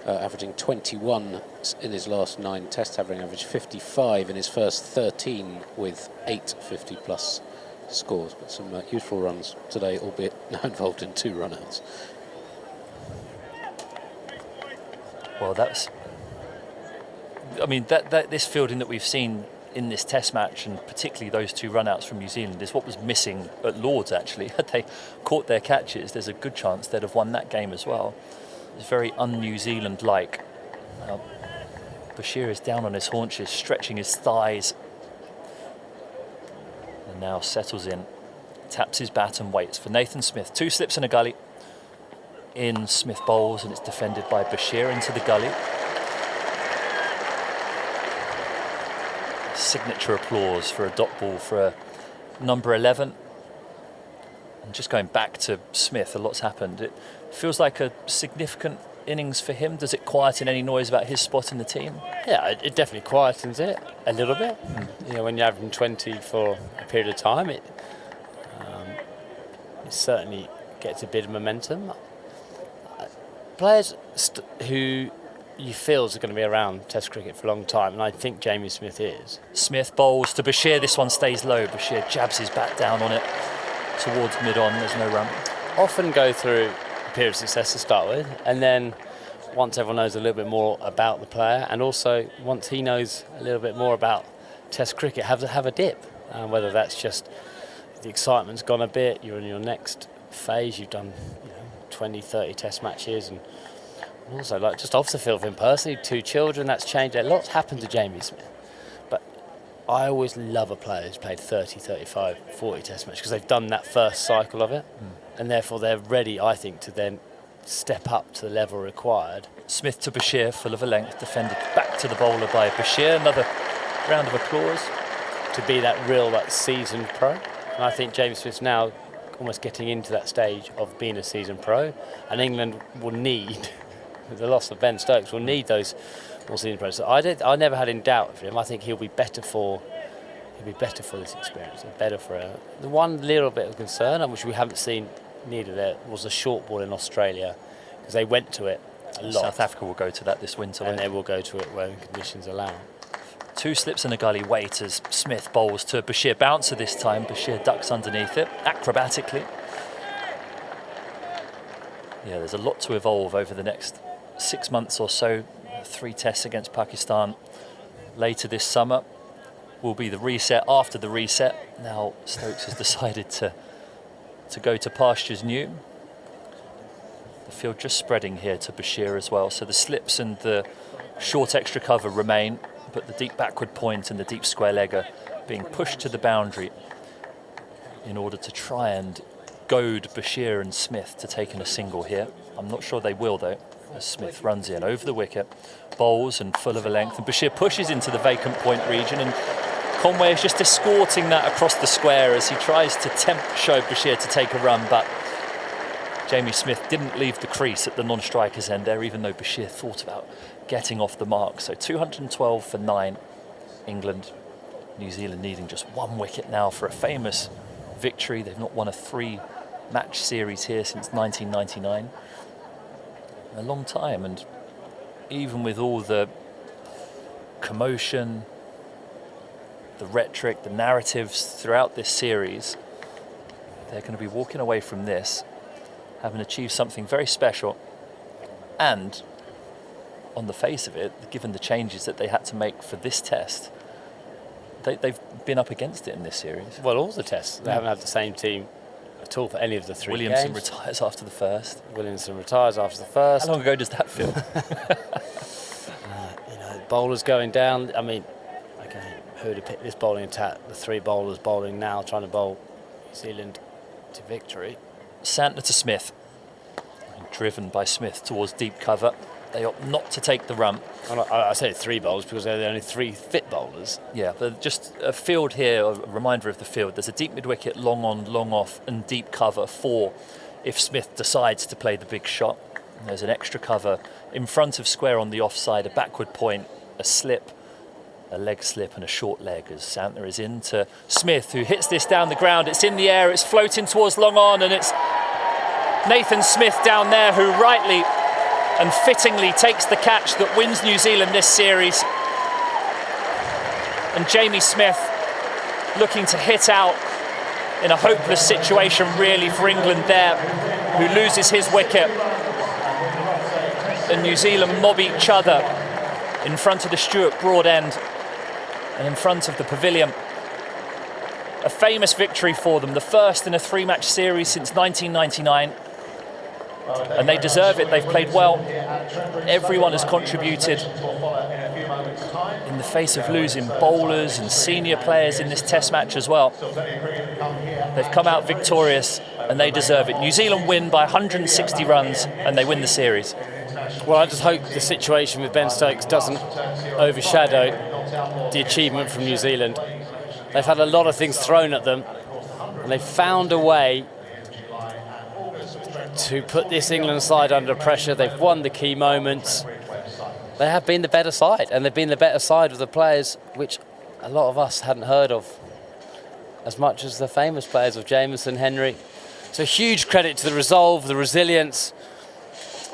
averaging 21 in his last 9 tests, having averaged 55 in his first 13 with 8 50-plus scores. But some useful runs today, albeit now involved in 2 run-outs. Well, this fielding that we've seen in this Test match, and particularly those 2 run-outs from New Zealand, is what was missing at Lord's. Actually, had they caught their catches, there's a good chance they'd have won that game as well. It's very un-New Zealand-like. Bashir is down on his haunches, stretching his thighs, and now settles in, taps his bat and waits for Nathan Smith. 2 slips in a gully. In Smith bowls, and it's defended by Bashir into the gully. Signature applause for a dot ball for a number 11. And just going back to Smith, a lot's happened. It feels like a significant innings for him. Does it quieten any noise about his spot in the team? Yeah, it definitely quietens it a little bit. You know, when you're having 20 for a period of time, it certainly gets a bit of momentum. Players who you feel are going to be around Test cricket for a long time, and I think Jamie Smith is. Smith bowls to Bashir. This one stays low. Bashir jabs his bat down on it towards mid-on. There's no run. Often go through a period of success to start with, and then once everyone knows a little bit more about the player, and also once he knows a little bit more about Test cricket, have a dip. Whether that's just the excitement's gone a bit, you're in your next phase, you've done 20, 30 Test matches, and also like just off the field for him personally, 2 children, that's changed. A lot's happened to Jamie Smith. But I always love a player who's played 30, 35, 40 Test matches because they've done that first cycle of it, and therefore they're ready, I think, to then step up to the level required. Smith to Bashir, full of a length, defended back to the bowler by Bashir. Another round of applause. To be that real seasoned pro. And I think James Smith's now almost getting into that stage of being a seasoned pro, and England will need, the loss of Ben Stokes, will need those more seasoned pros. So I never had any doubt of him. I think he'll be better for this experience, and better for the one little bit of concern, which we haven't seen needed there, was the short ball in Australia, because they went to it a lot. South Africa will go to that this winter, and they will go to it when conditions allow. 2 slips in a gully wait as Smith bowls to Bashir. Bouncer this time. Bashir ducks underneath it acrobatically. Yeah, there's a lot to evolve over the next 6 months or so. 3 tests against Pakistan later this summer will be the reset. After the reset, now Stokes has decided to go to pastures new. The field just spreading here to Bashir as well. So the slips and the short extra cover remain, but the deep backward point and the deep square leg are being pushed to the boundary in order to try and goad Bashir and Smith to take in a single here. I'm not sure they will, though, as Smith runs in over the wicket, bowls and full of a length, and Bashir pushes into the vacant point region, and Conway is just escorting that across the square as he tries to tempt Shoaib Bashir to take a run, but Jamie Smith didn't leave the crease at the non-striker's end there, even though Bashir thought about getting off the mark. So 212 for 9, England. New Zealand needing just 1 wicket now for a famous victory. They've not won a 3-match series here since 1999. A long time, and even with all the commotion, the rhetoric, the narratives throughout this series, they're going to be walking away from this having achieved something very special, and on the face of it, given the changes that they had to make for this test, they've been up against it in this series. Well, all the tests. They haven't had the same team at all for any of the 3 Williamson games. retires after the first. Williamson retires after the first. How long ago does that feel? Bowlers going down. I mean, okay, who would have picked this bowling attack? The 3 bowlers bowling now, trying to bowl New Zealand to victory. Santner to Smith, and driven by Smith towards deep cover. They opt not to take the run. I say 3 bowlers because they're the only 3 fit bowlers. Yeah, but just a field here, a reminder of the field. There's a deep mid-wicket, long on, long off, and deep cover for if Smith decides to play the big shot. And there's an extra cover in front of square on the offside, a backward point, a slip, a leg slip and a short leg as Santner is in to Smith, who hits this down the ground. It's in the air, it's floating towards long on, and it's Nathan Smith down there, who rightly and fittingly takes the catch that wins New Zealand this series. And Jamie Smith looking to hit out in a hopeless situation really for England there, who loses his wicket. And New Zealand mob each other in front of the Stuart Broad end and in front of the pavilion. A famous victory for them, the first in a 3-match series since 1999. And they deserve it. They've played well. Everyone has contributed in the face of losing bowlers and senior players in this Test match as well. They've come out victorious and they deserve it. New Zealand win by 160 runs and they win the series. Well, I just hope the situation with Ben Stokes doesn't overshadow the achievement from New Zealand. They've had a lot of things thrown at them and they've found a way to put this England side under pressure. They've won the key moments. They have been the better side, and they've been the better side of the players which a lot of us hadn't heard of as much as the famous players of Jamieson, Henry. So huge credit to the resolve, the resilience,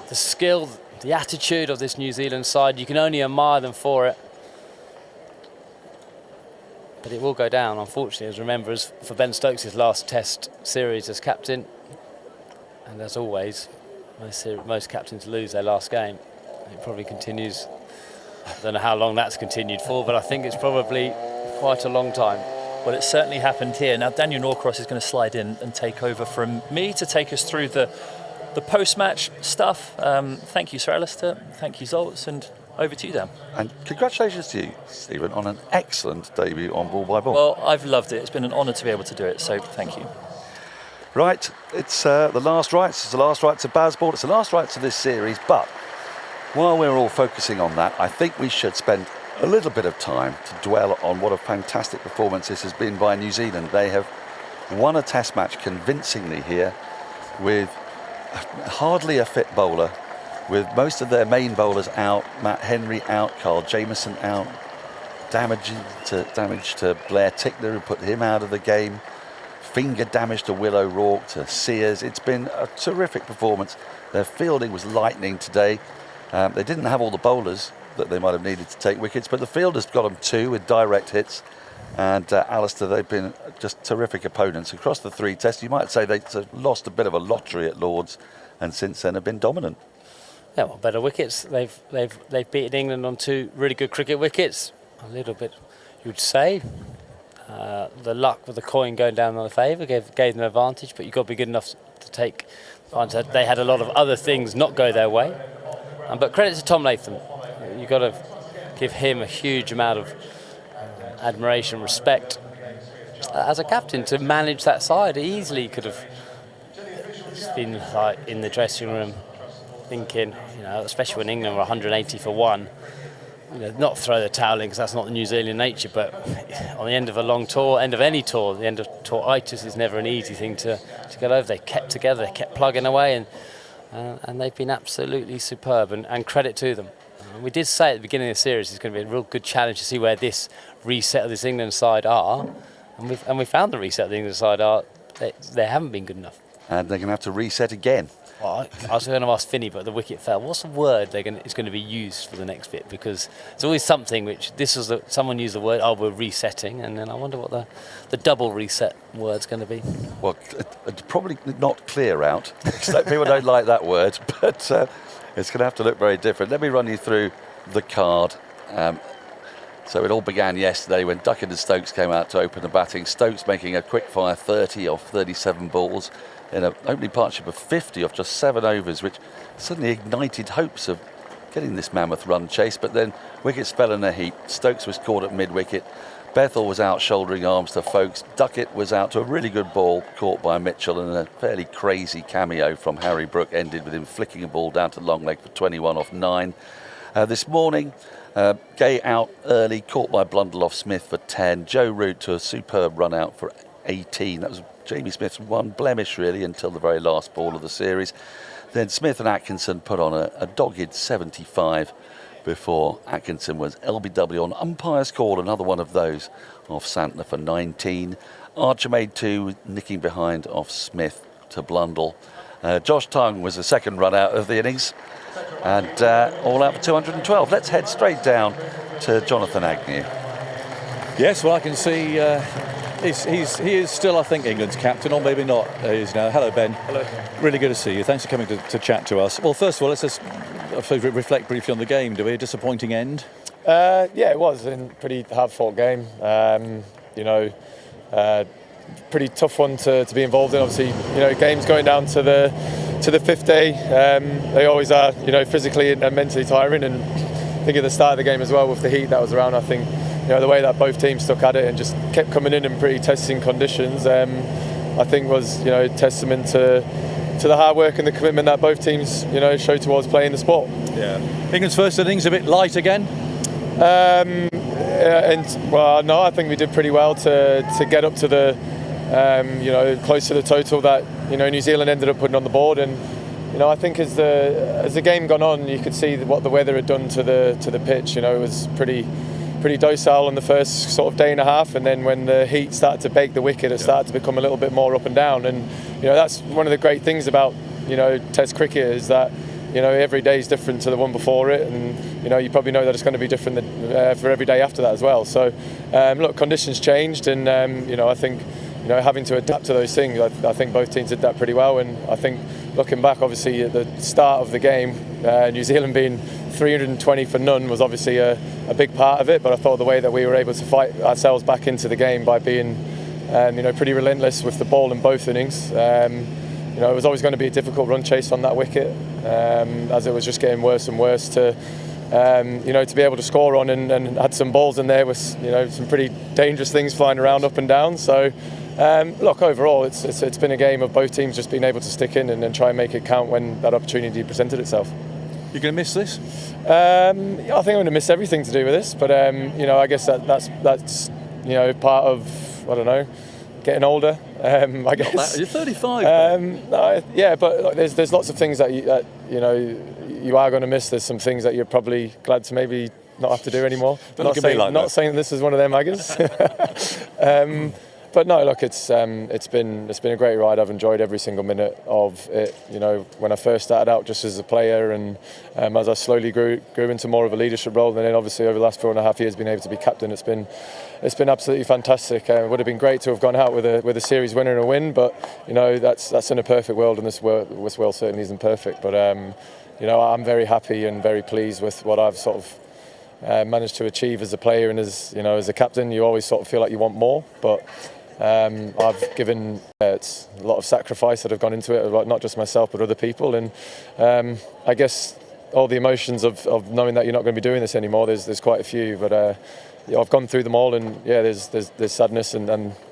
the skill, the attitude of this New Zealand side. You can only admire them for it. But it will go down, unfortunately, as remembers for Ben Stokes' last Test series as captain. And as always, most captains lose their last game. It probably continues. I don't know how long that's continued for, but I think it's probably quite a long time. Well, it certainly happened here. Now, Daniel Norcross is going to slide in and take over from me to take us through the post-match stuff. Thank you, Sir Alistair. Thank you, Zoltz. And over to you, Dan. And congratulations to you, Stephen, on an excellent debut on Ball by Ball. Well, I've loved it. It's been an honour to be able to do it, so thank you. Right, it's the last rights. It's the last rights of Bazball. It's the last rights of this series. But while we're all focusing on that, I think we should spend a little bit of time to dwell on what a fantastic performance this has been by New Zealand. They have won a Test match convincingly here with hardly a fit bowler, with most of their main bowlers out, Matt Henry out, Carl Jamieson out, damage to Blair Tickner, who put him out of the game. Finger damage to Will O'Rourke, to Sears. It's been a terrific performance. Their fielding was lightning today. They didn't have all the bowlers that they might have needed to take wickets, but the fielders got them 2 with direct hits. And Alistair, they've been just terrific opponents across the 3 tests. You might say they've lost a bit of a lottery at Lords, and since then have been dominant. Yeah, well, better wickets. They've beaten England on 2 really good cricket wickets. A little bit, you'd say. The luck with the coin going down on the favour gave them an advantage, but you've got to be good enough to take advantage. They had a lot of other things not go their way. But credit to Tom Latham. You've got to give him a huge amount of admiration, respect. As a captain, to manage that side, he easily could have been like in the dressing room thinking, especially when England were 180 for 1, not throw the towel in because that's not the New Zealand nature, but on the end of a long tour, end of any tour, the end of tour-itis is never an easy thing to get over. They kept together, they kept plugging away, and they've been absolutely superb, and credit to them. We did say at the beginning of the series it's going to be a real good challenge to see where this reset of this England side are, and we found the reset of the England side are, they haven't been good enough. And they're going to have to reset again. Well, I was going to ask Finney, but the wicket fell. What's the word is going to be used for the next bit? Because it's always something which someone used the word, we're resetting, and then I wonder what the double reset word's going to be. Well, it's probably not clear out. People don't like that word, but it's going to have to look very different. Let me run you through the card. So it all began yesterday when Duckett and Stokes came out to open the batting. Stokes making a quick-fire 30 off 37 balls in an opening partnership of 50 off just 7 overs, which suddenly ignited hopes of getting this mammoth run chase. But then wickets fell in a heap. Stokes was caught at mid-wicket. Bethell was out shouldering arms to Folkes. Duckett was out to a really good ball caught by Mitchell, and a fairly crazy cameo from Harry Brook ended with him flicking a ball down to long leg for 21 off 9. This morning, Gay out early, caught by Blundell off Smith for 10. Joe Root to a superb run out for 18. That was Jamie Smith's one blemish, really, until the very last ball of the series. Then Smith and Atkinson put on a dogged 75 before Atkinson was LBW on umpire's call, another one of those off Santner for 19. Archer made 2, nicking behind off Smith to Blundell. Josh Tongue was the second run out of the innings, and all out for 212. Let's head straight down to Jonathan Agnew. Yes, well, I can see he is still, I think, England's captain, or maybe not. He is now. Hello, Ben. Hello. Really good to see you. Thanks for coming to chat to us. Well, first of all, let's just reflect briefly on the game. Do we? A disappointing end? Yeah, it was a pretty hard-fought game. Pretty tough one to be involved in. Obviously, games going down to the fifth day. They always are, physically and mentally tiring. And I think at the start of the game as well, with the heat that was around, I think the way that both teams stuck at it and just kept coming in pretty testing conditions, I think was testament to the hard work and the commitment that both teams showed towards playing the sport. Yeah. England's first innings a bit light again. No, I think we did pretty well to get up to the close to the total that New Zealand ended up putting on the board. And I think as the game gone on, you could see what the weather had done to the pitch. It was pretty docile in the first sort of day and a half, and then when the heat started to bake the wicket, it started to become a little bit more up and down. And that's one of the great things about Test cricket, is that every day is different to the one before it, and you probably know that it's going to be different for every day after that as well. So look, conditions changed, and I think having to adapt to those things, I think both teams did that pretty well. And I think looking back, obviously at the start of the game, New Zealand being 320 for none was obviously a big part of it, but I thought the way that we were able to fight ourselves back into the game by being pretty relentless with the ball in both innings. It was always going to be a difficult run chase on that wicket, as it was just getting worse and worse to be able to score on, and had some balls in there with some pretty dangerous things flying around up and down. So look, overall it's been a game of both teams just being able to stick in and try and make it count when that opportunity presented itself. You're going to miss this? I think I'm going to miss everything to do with this, but I guess that's part of, I don't know, getting older. I guess you're 35. Yeah, but look, there's lots of things that you are going to miss. There's some things that you're probably glad to maybe not have to do anymore. Not saying this is one of them, I guess. But no, look, it's been a great ride. I've enjoyed every single minute of it. When I first started out just as a player, and as I slowly grew into more of a leadership role, and then obviously over the last 4.5 years being able to be captain, it's been absolutely fantastic. It would have been great to have gone out with a series winner and a win, but that's in a perfect world, and this world certainly isn't perfect. But I'm very happy and very pleased with what I've sort of managed to achieve as a player, and as a captain, you always sort of feel like you want more, but. I've given it's a lot of sacrifice that have gone into it, not just myself but other people, and I guess all the emotions of knowing that you're not going to be doing this anymore, there's quite a few, but I've gone through them all, and there's sadness,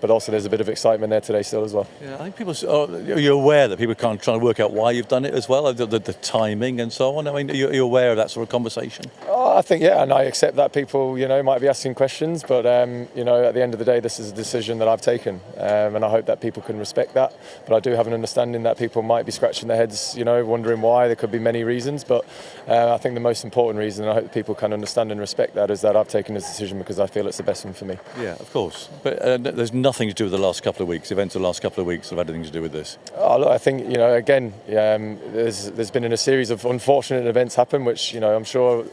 but also there's a bit of excitement there today still as well. Yeah, I think people are you aware that people can't try to work out why you've done it as well, the timing and so on. I mean, are you aware of that sort of conversation? I think, and I accept that people might be asking questions, but at the end of the day, this is a decision that I've taken, and I hope that people can respect that. But I do have an understanding that people might be scratching their heads, wondering why. There could be many reasons, but I think the most important reason, and I hope people can understand and respect that, is that I've taken this decision because I feel it's the best one for me. Yeah, of course. But there's nothing to do with the last couple of weeks. Events of the last couple of weeks have had anything to do with this. Oh, look, I think again, there's been a series of unfortunate events happen, which I'm sure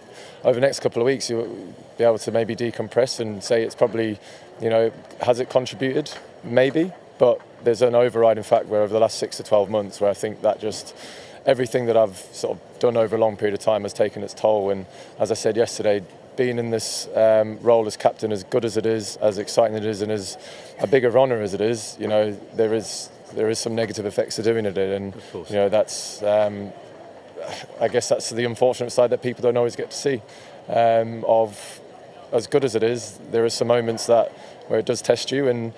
over the next couple of weeks you'll be able to maybe decompress and say it's probably has it contributed, maybe, but there's an overriding fact where over the last 6 to 12 months where I think that just everything that I've sort of done over a long period of time has taken its toll. And as I said yesterday, being in this role as captain, as good as it is, as exciting as it is, and as a bigger honour as it is, there is some negative effects to doing it, and that's I guess that's the unfortunate side that people don't always get to see. Of as good as it is, there are some moments where it does test you, and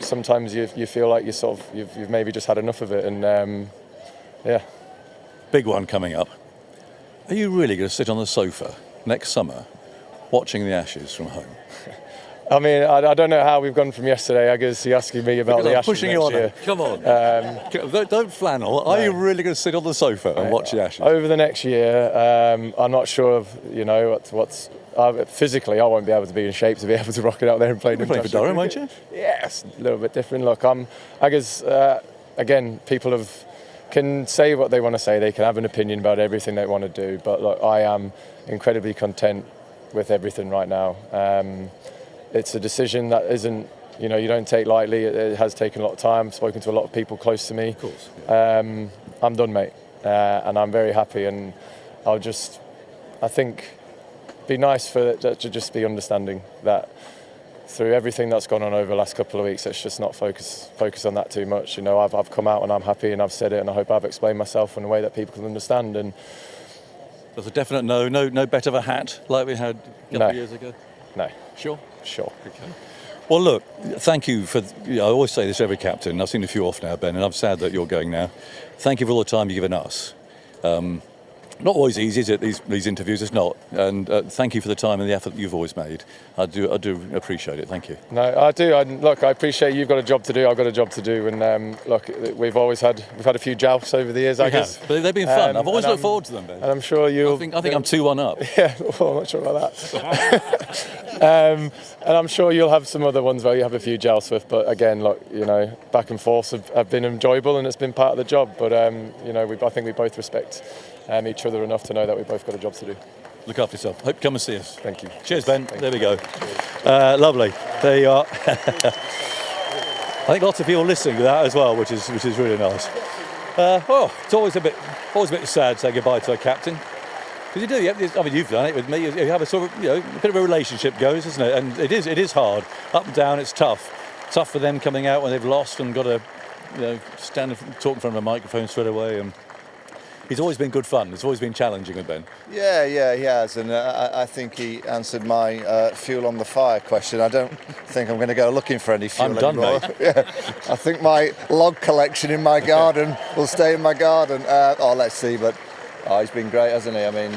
sometimes you feel like you've maybe just had enough of it, and Big one coming up. Are you really going to sit on the sofa next summer watching the Ashes from home? I mean, I don't know how we've gone from yesterday, I guess, you're asking me about because the I'm Ashes pushing next you on year. it. Come on. Don't flannel. Are you really going to sit on the sofa and watch the Ashes? Over the next year, I'm not sure of, what's physically, I won't be able to be in shape to be able to rock it out there and play. You're playing for Durham, won't you? Yes, a little bit different. Look, I guess, again, people have can say what they want to say. They can have an opinion about everything they want to do. But look, I am incredibly content with everything right now. It's a decision that isn't, you don't take lightly. It has taken a lot of time. I've spoken to a lot of people close to me. Of course. Yeah. I'm done, mate, and I'm very happy. And I think, be nice for it to just be understanding that through everything that's gone on over the last couple of weeks, let's just not focus on that too much. I've come out and I'm happy and I've said it, and I hope I've explained myself in a way that people can understand. And there's a definite no bet of a hat like we had a couple of years ago. No. Sure. Okay. Well, look, thank you for. I always say this to every captain. I've seen a few off now, Ben, and I'm sad that you're going now. Thank you for all the time you've given us. Not always easy, is it? These interviews, it's not. And thank you for the time and the effort that you've always made. I do appreciate it. Thank you. No, I do. I appreciate you've got a job to do. I've got a job to do. And look, we've had a few jousts over the years. I guess, but they've been fun. I've always looked forward to them, Ben. And I'm sure you'll. I think I'm 2-1 up. Yeah, well, I'm not sure about that. And I'm sure you'll have some other ones where you have a few jousts with. But again, look, back and forth have been enjoyable, and it's been part of the job. But I think we both respect each other enough to know that we've both got a job to do. Look after yourself. Hope you come and see us. Thank you. Cheers, Ben. There we go. Lovely. There you are. I think lots of people listening to that as well, which is really nice. It's always a bit sad to say goodbye to a captain. Because you do. You've done it with me. You have a sort of a bit of a relationship goes, isn't it? And it is hard. Up and down. It's tough. Tough for them coming out when they've lost and got to stand and talk in front of a microphone straight away. And he's always been good fun. It's always been challenging with Ben. Yeah, he has, and I think he answered my fuel on the fire question. I don't think I'm going to go looking for any fuel anymore. I'm done, mate. Yeah, I think my log collection in my garden will stay in my garden. Let's see, but he's been great, hasn't he? I mean,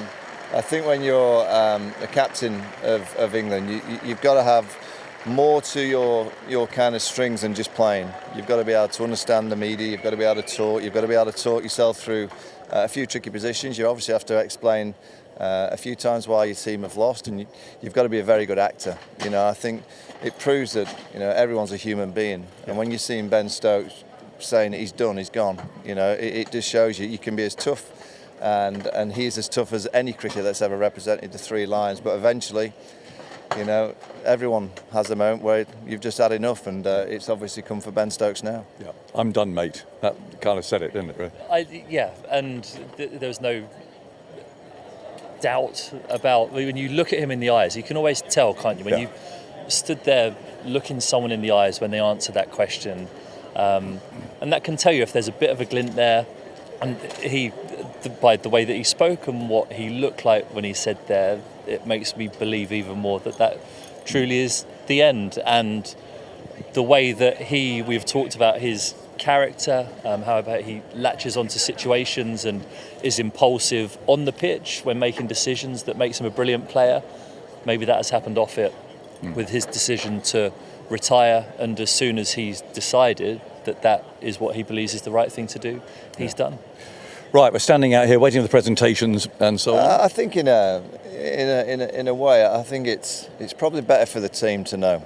I think when you're the captain of England, you've got to have more to your kind of strings than just playing. You've got to be able to understand the media. You've got to be able to talk. You've got to be able to talk yourself through a few tricky positions. You obviously have to explain a few times why your team have lost, and you've got to be a very good actor. I think it proves that everyone's a human being, and when you're seeing Ben Stokes saying that he's done, he's gone, it just shows you can be as tough, and he's as tough as any cricketer that's ever represented the Three Lions. But eventually, everyone has a moment where you've just had enough, and it's obviously come for Ben Stokes now. Yeah, I'm done, mate. That kind of said it, didn't it? Really? And there was no doubt about when you look at him in the eyes. You can always tell, can't you? When you stood there looking someone in the eyes when they answer that question, and that can tell you if there's a bit of a glint there. And by the way that he spoke and what he looked like when he said there, it makes me believe even more that truly is the end. And the way that we've talked about his character, how about he latches onto situations and is impulsive on the pitch when making decisions that makes him a brilliant player. Maybe that has happened off it with his decision to retire, and as soon as he's decided that is what he believes is the right thing to do, he's done. Right, we're standing out here waiting for the presentations and so on. I think in a way, I think it's probably better for the team to know,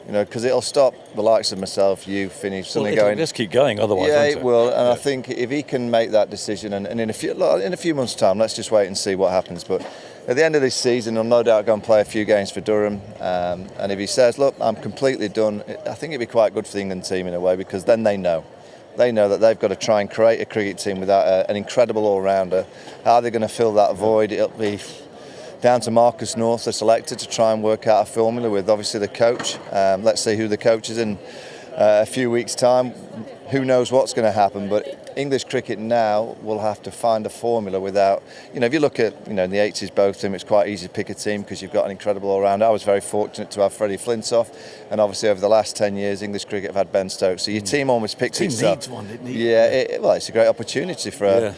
because it'll stop the likes of myself, you, Finney, suddenly going. Just keep going, otherwise. Yeah, won't it will, and I think if he can make that decision, and in a few months' time, let's just wait and see what happens. But at the end of this season, he'll no doubt go and play a few games for Durham, and if he says, "Look, I'm completely done," I think it'd be quite good for the England team in a way, because then they know. They know that they've got to try and create a cricket team without an incredible all-rounder. How are they going to fill that void? It'll be down to Marcus North, the selector, to try and work out a formula with obviously the coach. Let's see who the coach is in a few weeks' time. Who knows what's going to happen? But English cricket now will have to find a formula without, if you look at, in the 80s, both of them, it's quite easy to pick a team because you've got an incredible all-rounder. I was very fortunate to have Freddie Flintoff, and obviously over the last 10 years, English cricket have had Ben Stokes. So your team almost picks itself. Needs one, didn't it? Yeah, it's a great opportunity for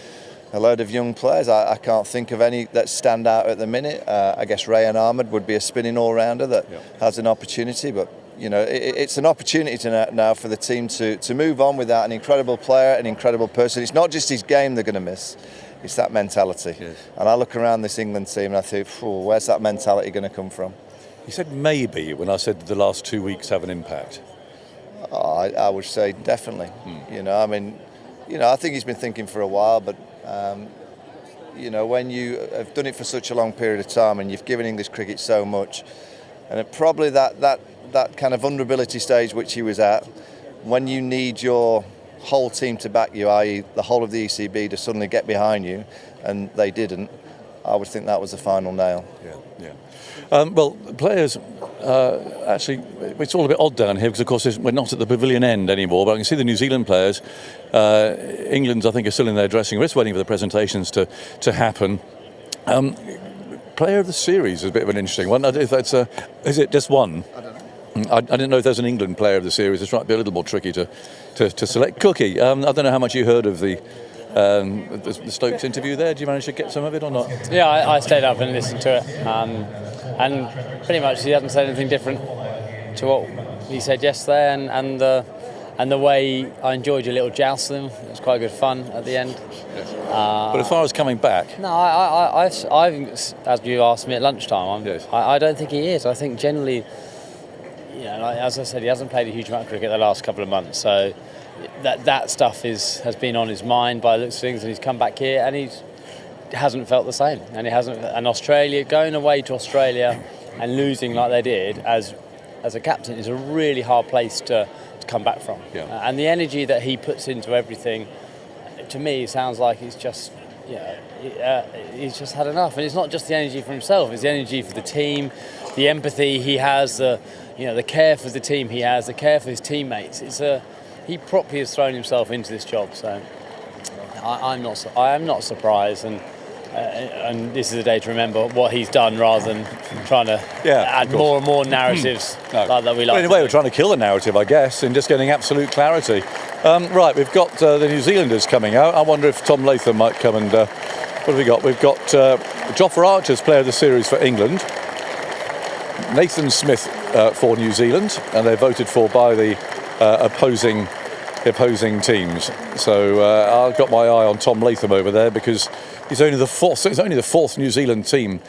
a load of young players. I can't think of any that stand out at the minute. I guess Rayan Ahmed would be a spinning all-rounder that has an opportunity, but it's an opportunity now for the team to move on without an incredible player, an incredible person. It's not just his game they're going to miss, it's that mentality. Yes. And I look around this England team and I think, where's that mentality going to come from? You said maybe when I said the last 2 weeks have an impact. I would say definitely. I think he's been thinking for a while, but when you have done it for such a long period of time and you've given English cricket so much, and it probably that kind of vulnerability stage which he was at, when you need your whole team to back you, i.e. the whole of the ECB to suddenly get behind you, and they didn't, I would think that was the final nail. Yeah. Well, players, actually, it's all a bit odd down here because, of course, we're not at the pavilion end anymore, but I can see the New Zealand players. England's, I think, are still in their dressing room. We're just waiting for the presentations to happen. Player of the series is a bit of an interesting one. Is it just one? I don't know. I didn't know if there's an England player of the series. It's might be a little more tricky to select. Cookie, I don't know how much you heard of the Stokes interview there. Did you manage to get some of it or not? Yeah, I stayed up and listened to it, and pretty much he hasn't said anything different to what he said yesterday, and the way I enjoyed your little joust with him. It was quite good fun at the end. Yes. But as far as coming back, no, I as you asked me at lunchtime, I don't think he is. I think generally, as I said, he hasn't played a huge amount of cricket the last couple of months, so that stuff has been on his mind by the looks of things, and he's come back here and he hasn't felt the same, and he hasn't. And Australia, going away to Australia and losing like they did as a captain is a really hard place to come back from. Yeah. And the energy that he puts into everything, to me, sounds like he's just he's just had enough. And it's not just the energy for himself; it's the energy for the team, the empathy he has, the care for the team he has, the care for his teammates. He properly has thrown himself into this job, so I am not surprised, and this is a day to remember what he's done rather than trying to add more and more narratives like that we like. Well, in a way, we're trying to kill the narrative, I guess, and just getting absolute clarity. Right, we've got the New Zealanders coming out. I wonder if Tom Latham might come and what have we got? We've got Jofra Archer's player of the series for England, Nathan Smith for New Zealand, and they're voted for by the opposing teams. So I've got my eye on Tom Latham over there because he's only the fourth New Zealand team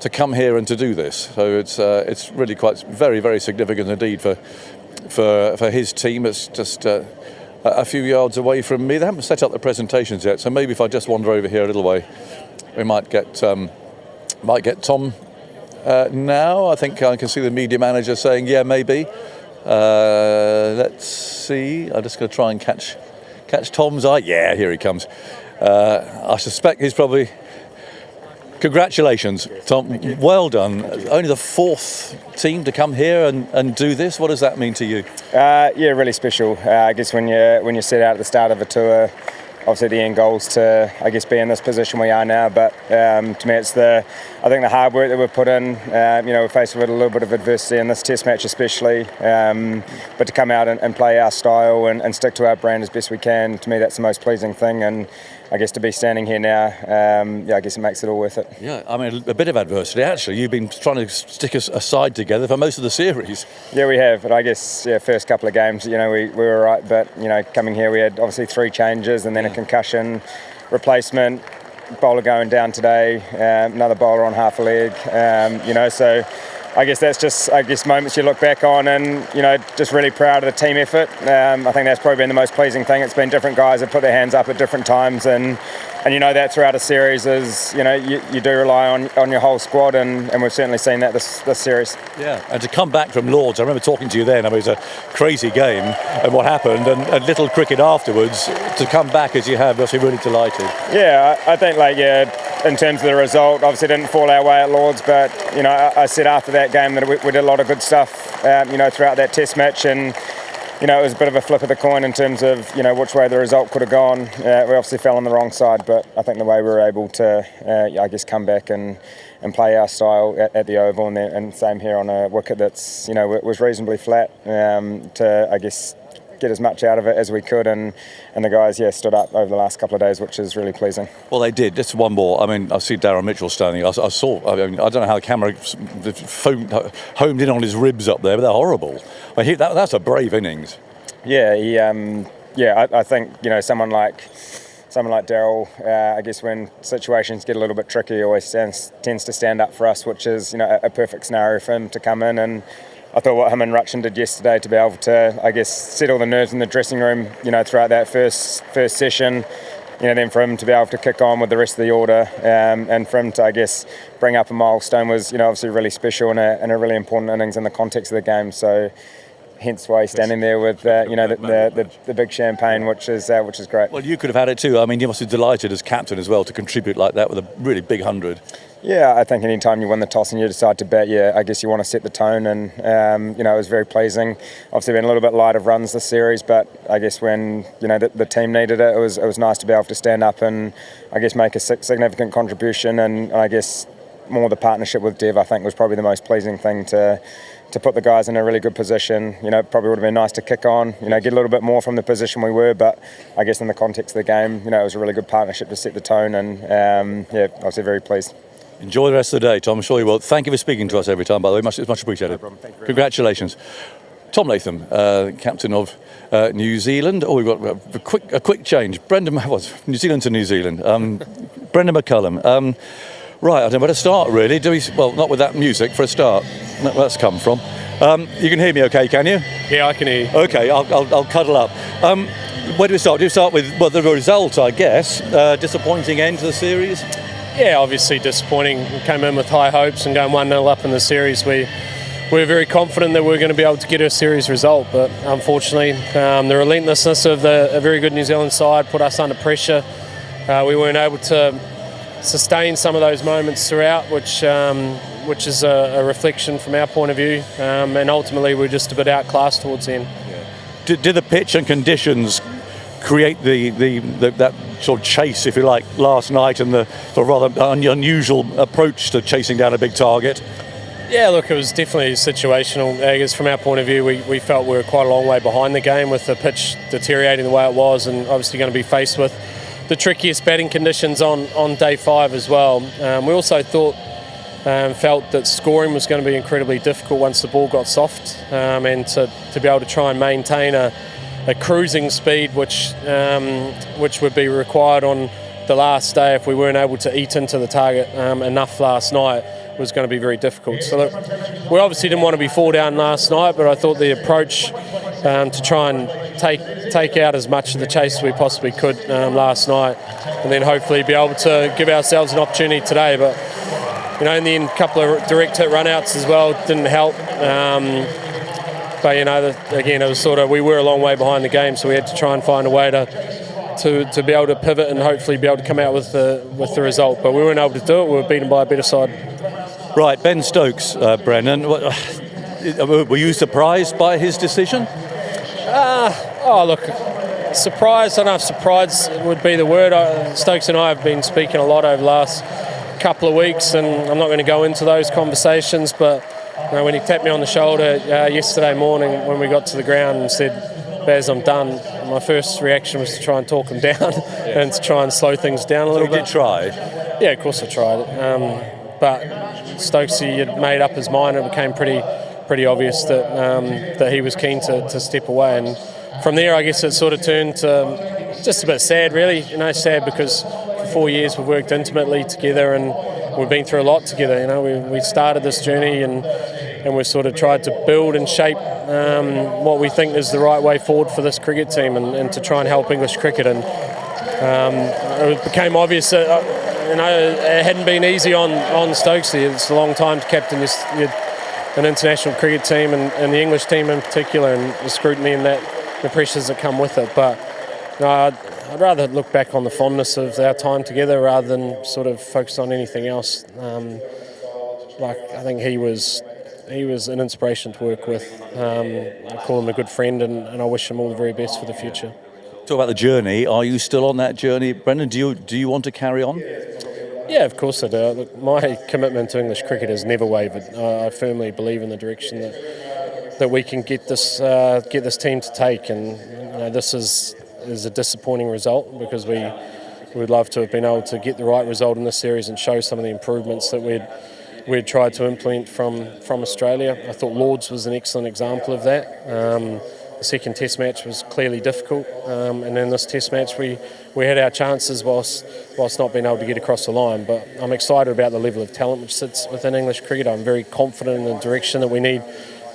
to come here and to do this. So it's really quite very, very significant indeed for his team. It's just a few yards away from me. They haven't set up the presentations yet, so maybe if I just wander over here a little way, we might get Tom now. I think I can see the media manager saying, yeah, maybe. Let's see. I'm just going to try and catch Tom's eye. Yeah, here he comes. I suspect he's probably... Congratulations, Tom. Well done. Only the fourth team to come here and do this. What does that mean to you? Yeah, really special. I guess when you set out at the start of a tour, obviously the end goal's to, I guess, be in this position we are now. But to me, it's I think the hard work that we've put in. We're faced with a little bit of adversity in this Test match, especially. But to come out and play our style and stick to our brand as best we can, to me, that's the most pleasing thing. And I guess to be standing here now, I guess it makes it all worth it. Yeah, I mean, a bit of adversity, actually. You've been trying to stick us a side together for most of the series. Yeah, we have. But I guess, first couple of games, we were all right. But, coming here, we had obviously 3 changes and then a concussion, replacement, bowler going down today, another bowler on half a leg, so I guess that's just, moments you look back on and, just really proud of the team effort. I think that's probably been the most pleasing thing. It's been different guys that put their hands up at different times and that throughout a series is, you do rely on your whole squad and we've certainly seen that this series. Yeah, and to come back from Lords, I remember talking to you then, it was a crazy game and what happened and little cricket afterwards, to come back as you have, obviously really delighted. Yeah, I think in terms of the result, obviously didn't fall our way at Lords, but I said after that game that we did a lot of good stuff, throughout that Test match, and it was a bit of a flip of the coin in terms of which way the result could have gone. We obviously fell on the wrong side, but I think the way we were able to, come back and play our style at the Oval, and same here on a wicket that's was reasonably flat, to get as much out of it as we could, and the guys stood up over the last couple of days, which is really pleasing. Well, they did. Just one more. I mean, I see Darren Mitchell standing. I don't know how the camera homed in on his ribs up there, but they're horrible. That's a brave innings. Yeah, I think someone like Daryl, I guess when situations get a little bit tricky, he always tends to stand up for us, which is a perfect scenario for him to come in and I thought what him and Rutchin did yesterday to be able to, I guess, settle the nerves in the dressing room, throughout that first session, then for him to be able to kick on with the rest of the order, and for him to, I guess, bring up a milestone was, obviously really special and a really important innings in the context of the game. So hence why he's standing there with, the big champagne, which is great. Well, you could have had it too. I mean, you must be delighted as captain as well to contribute like that with a really big 100. Yeah, I think any time you win the toss and you decide to bat, I guess you want to set the tone, and it was very pleasing. Obviously, been a little bit light of runs this series, but I guess when the team needed it, it was nice to be able to stand up and I guess make a significant contribution. And I guess more the partnership with Dev, I think, was probably the most pleasing thing to put the guys in a really good position. Probably would have been nice to kick on, get a little bit more from the position we were, but I guess in the context of the game, it was a really good partnership to set the tone, and obviously very pleased. Enjoy the rest of the day, Tom. I'm sure you will. Thank you for speaking to us every time, by the way. It's much appreciated. No problem. Thank you very Congratulations. Tom Latham, captain of New Zealand. Oh, we've got a quick change. New Zealand to New Zealand. Brendan McCullum. Right, I don't know where to start, really. Well, not with that music for a start. That's come from. You can hear me okay, can you? Yeah, I can hear you. Okay, I'll cuddle up. Where do we start? Do we start with the result, I guess? Disappointing end to the series? Yeah, obviously disappointing. We came in with high hopes and going 1-0 up in the series. We were very confident that we were going to be able to get a series result, but unfortunately the relentlessness of a very good New Zealand side put us under pressure. We weren't able to sustain some of those moments throughout, which is a reflection from our point of view, and ultimately we're just a bit outclassed towards the end. Did the pitch and conditions create that sort of chase, if you like, last night, and the sort of rather unusual approach to chasing down a big target? Yeah, look, it was definitely situational. I guess from our point of view, we felt we were quite a long way behind the game with the pitch deteriorating the way it was, and obviously going to be faced with the trickiest batting conditions on day 5 as well. We also felt that scoring was going to be incredibly difficult once the ball got soft, and to be able to try and maintain a cruising speed which would be required on the last day if we weren't able to eat into the target enough last night was going to be very difficult. So look, we obviously didn't want to be 4 down last night, but I thought the approach to try and take out as much of the chase as we possibly could last night, and then hopefully be able to give ourselves an opportunity today. But in the end, a couple of direct hit run-outs as well didn't help. But again, it was we were a long way behind the game, so we had to try and find a way to be able to pivot and hopefully be able to come out with the result. But we weren't able to do it. We were beaten by a better side. Right, Ben Stokes, Brennan. Were you surprised by his decision? Look, surprised. I don't know if surprised would be the word. Stokes and I have been speaking a lot over the last couple of weeks, and I'm not going to go into those conversations, but when he tapped me on the shoulder yesterday morning when we got to the ground and said, "Baz, I'm done," my first reaction was to try and talk him down and to try and slow things down a little bit. You did try? Yeah, of course I tried. But Stokesy had made up his mind. It became pretty obvious that he was keen to step away, and from there I guess it sort of turned to just a bit sad, really. Sad because for 4 years we've worked intimately together and we've been through a lot together. We started this journey and we've sort of tried to build and shape what we think is the right way forward for this cricket team and to try and help English cricket. And it became obvious that it hadn't been easy on Stokesy. It's a long time to captain an international cricket team and the English team in particular, and the scrutiny and the pressures that come with it. But I'd rather look back on the fondness of our time together rather than sort of focus on anything else. I think he was an inspiration to work with. I call him a good friend, and I wish him all the very best for the future. Talk about the journey. Are you still on that journey, Brendan? Do you want to carry on? Yeah, of course I do. Look, my commitment to English cricket has never wavered. I firmly believe in the direction that we can get this team to take, and this is a disappointing result because we would love to have been able to get the right result in this series and show some of the improvements that we'd tried to implement from Australia. I thought Lords was an excellent example of that. The second test match was clearly difficult, and in this test match we had our chances whilst not being able to get across the line. But I'm excited about the level of talent which sits within English cricket. I'm very confident in the direction that we need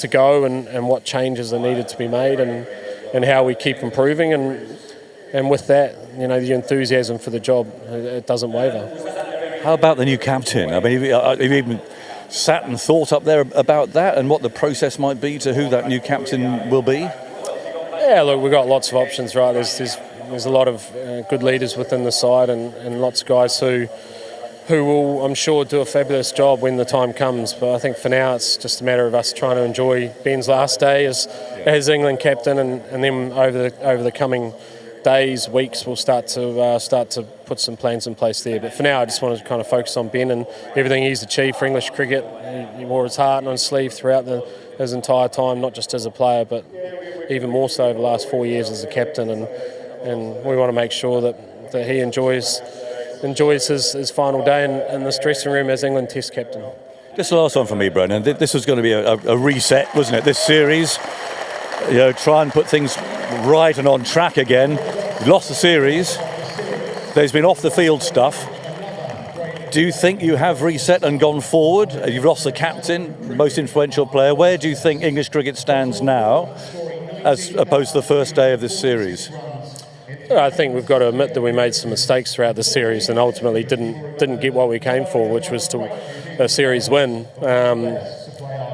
to go and what changes are needed to be made and how we keep improving. And with that, the enthusiasm for the job, it doesn't waver. How about the new captain? I mean, have you even sat and thought up there about that and what the process might be to who that new captain will be? Yeah, look, we've got lots of options, right? There's a lot of good leaders within the side and lots of guys who will, I'm sure, do a fabulous job when the time comes. But I think for now it's just a matter of us trying to enjoy Ben's last day as England captain, and then over the coming days, weeks, we'll start to put some plans in place there. But for now, I just want to kind of focus on Ben and everything he's achieved for English cricket. He wore his heart on his sleeve throughout his entire time, not just as a player, but even more so over the last 4 years as a captain. And we want to make sure that he enjoys his final day in this dressing room as England Test captain. Just the last one for me, Brendan. This was going to be a reset, wasn't it? This series, try and put things right and on track again. You lost the series. There's been off the field stuff. Do you think you have reset and gone forward? You've lost the captain, the most influential player. Where do you think English cricket stands now, as opposed to the first day of this series? I think we've got to admit that we made some mistakes throughout the series and ultimately didn't get what we came for, which was a series win.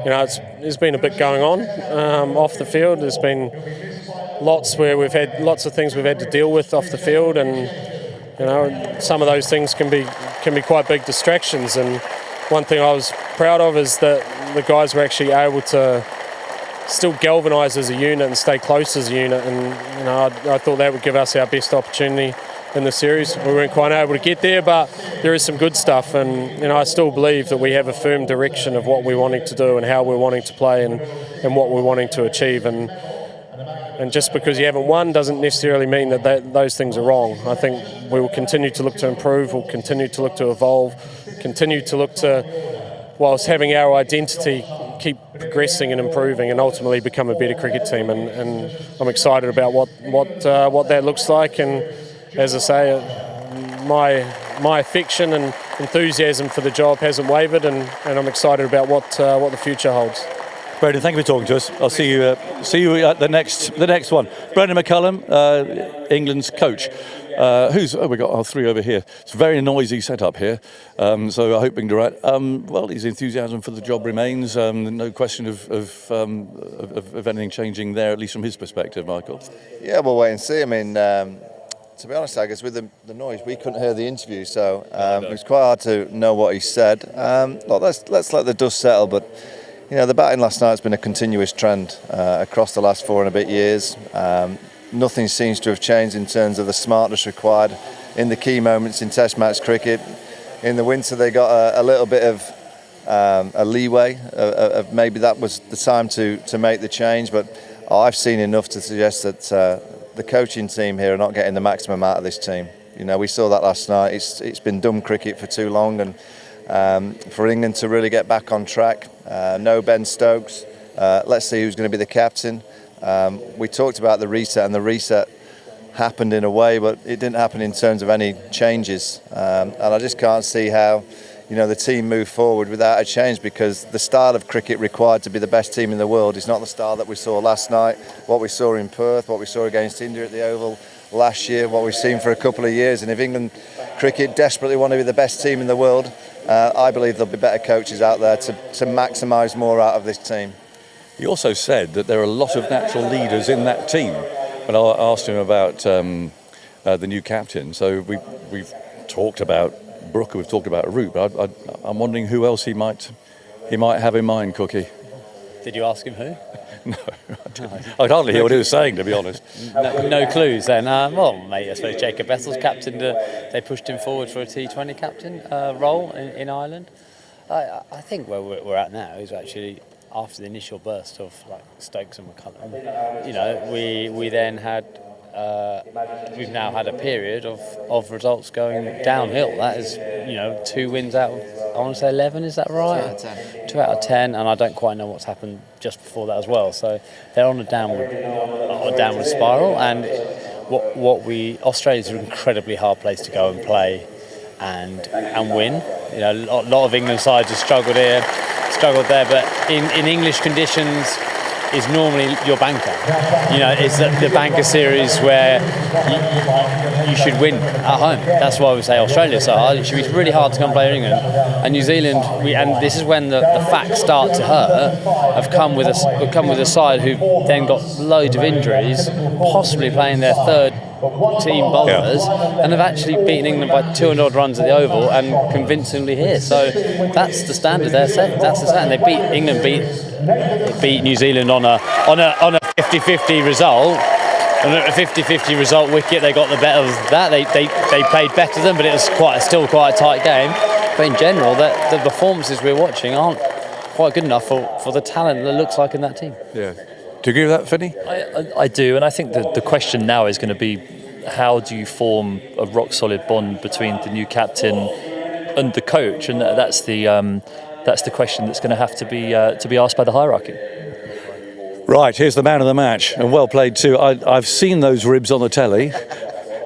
There's been a bit going on off the field. There's been lots of things we've had to deal with off the field, and some of those things can be quite big distractions. And one thing I was proud of is that the guys were actually able to still galvanise as a unit and stay close as a unit, and I thought that would give us our best opportunity in the series. We weren't quite able to get there, but there is some good stuff, and I still believe that we have a firm direction of what we're wanting to do and how we're wanting to play and what we're wanting to achieve. And just because you haven't won doesn't necessarily mean that those things are wrong. I think we will continue to look to improve, we'll continue to look to evolve, continue to look to, whilst having our identity, keep progressing and improving and ultimately become a better cricket team. And I'm excited about what that looks like. And as I say, my affection and enthusiasm for the job hasn't wavered, and I'm excited about what the future holds. Brendan, thank you for talking to us. I'll see you at the next one. Brendan McCullum, England's coach. We got our three over here. It's a very noisy setup here, so I'm hoping to right. Well, his enthusiasm for the job remains. No question of anything changing there, at least from his perspective, Michael. Yeah, we'll wait and see. I mean, to be honest, I guess with the noise, we couldn't hear the interview, so it was quite hard to know what he said. Look, let's let the dust settle, but the batting last night has been a continuous trend across the last 4 and a bit years. Nothing seems to have changed in terms of the smartness required in the key moments in Test match cricket. In the winter, they got a little bit of a leeway of maybe that was the time to make the change. But I've seen enough to suggest that the coaching team here are not getting the maximum out of this team. We saw that last night. It's been dumb cricket for too long, and for England to really get back on track, no Ben Stokes. Let's see who's going to be the captain. We talked about the reset, and the reset happened in a way, but it didn't happen in terms of any changes. And I just can't see how, the team moved forward without a change, because the style of cricket required to be the best team in the world is not the style that we saw last night, what we saw in Perth, what we saw against India at the Oval last year, what we've seen for a couple of years. And if England cricket desperately want to be the best team in the world, I believe there'll be better coaches out there to maximise more out of this team. He also said that there are a lot of natural leaders in that team. When I asked him about the new captain, so we've talked about Brooker, we've talked about Root, but I'm wondering who else he might have in mind, Cookie. Did you ask him who? No, I could hardly hear what he was saying, to be honest. No clues then. Well, mate, I suppose Jacob Bessel's captain. They pushed him forward for a T20 captain role in Ireland. I think where we're at now is actually, after the initial burst of Stokes and McCullum, we then had we've now had a period of results going downhill. That is 2 wins out of, I want to say 11, is that right? 2 out of 10. 2 out of 10, and I don't quite know what's happened just before that as well. So they're on a downward spiral, and Australia's an incredibly hard place to go and play and win. A lot of England sides have struggled here. It's struggled there, but in English conditions is normally your banker. It's the banker series where you should win at home. That's why we say Australia so hard. It should be really hard to come play England. And New Zealand, and this is when the facts start to hurt, have come with a side who then got loads of injuries, possibly playing their third team bowlers, and have actually beaten England by 200 odd runs at the Oval and convincingly here. So that's the standard they're setting. That's the standard. They beat England, beat New Zealand on a 50-50 result. And at a 50-50 result wicket, they got the better of that. They played better than, but it was still quite a tight game. But in general, the performances we're watching aren't quite good enough for the talent that looks like in that team. Yeah. Do you agree with that, Finney? I do, and I think that the question now is going to be, how do you form a rock-solid bond between the new captain and the coach? And that's the question that's going to have to be asked by the hierarchy. Right, here's the man of the match, and well played too. I've seen those ribs on the telly.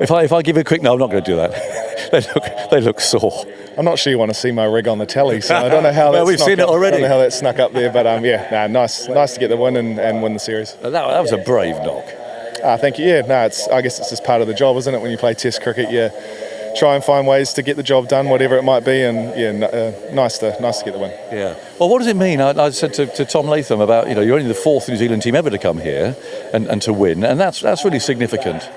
If I give you a quick, no, I'm not going to do that. They look sore. I'm not sure you want to see my rig on the telly, so I don't know how we've seen it already. I don't know how that snuck up there, but nice to get the win and win the series. That was a brave knock. Thank you. Yeah, I guess it's just part of the job, isn't it? When you play Test cricket, you try and find ways to get the job done, whatever it might be, and nice to get the win. Yeah. Well, what does it mean? I said to Tom Latham about you're only the fourth New Zealand team ever to come here and to win, and that's really significant.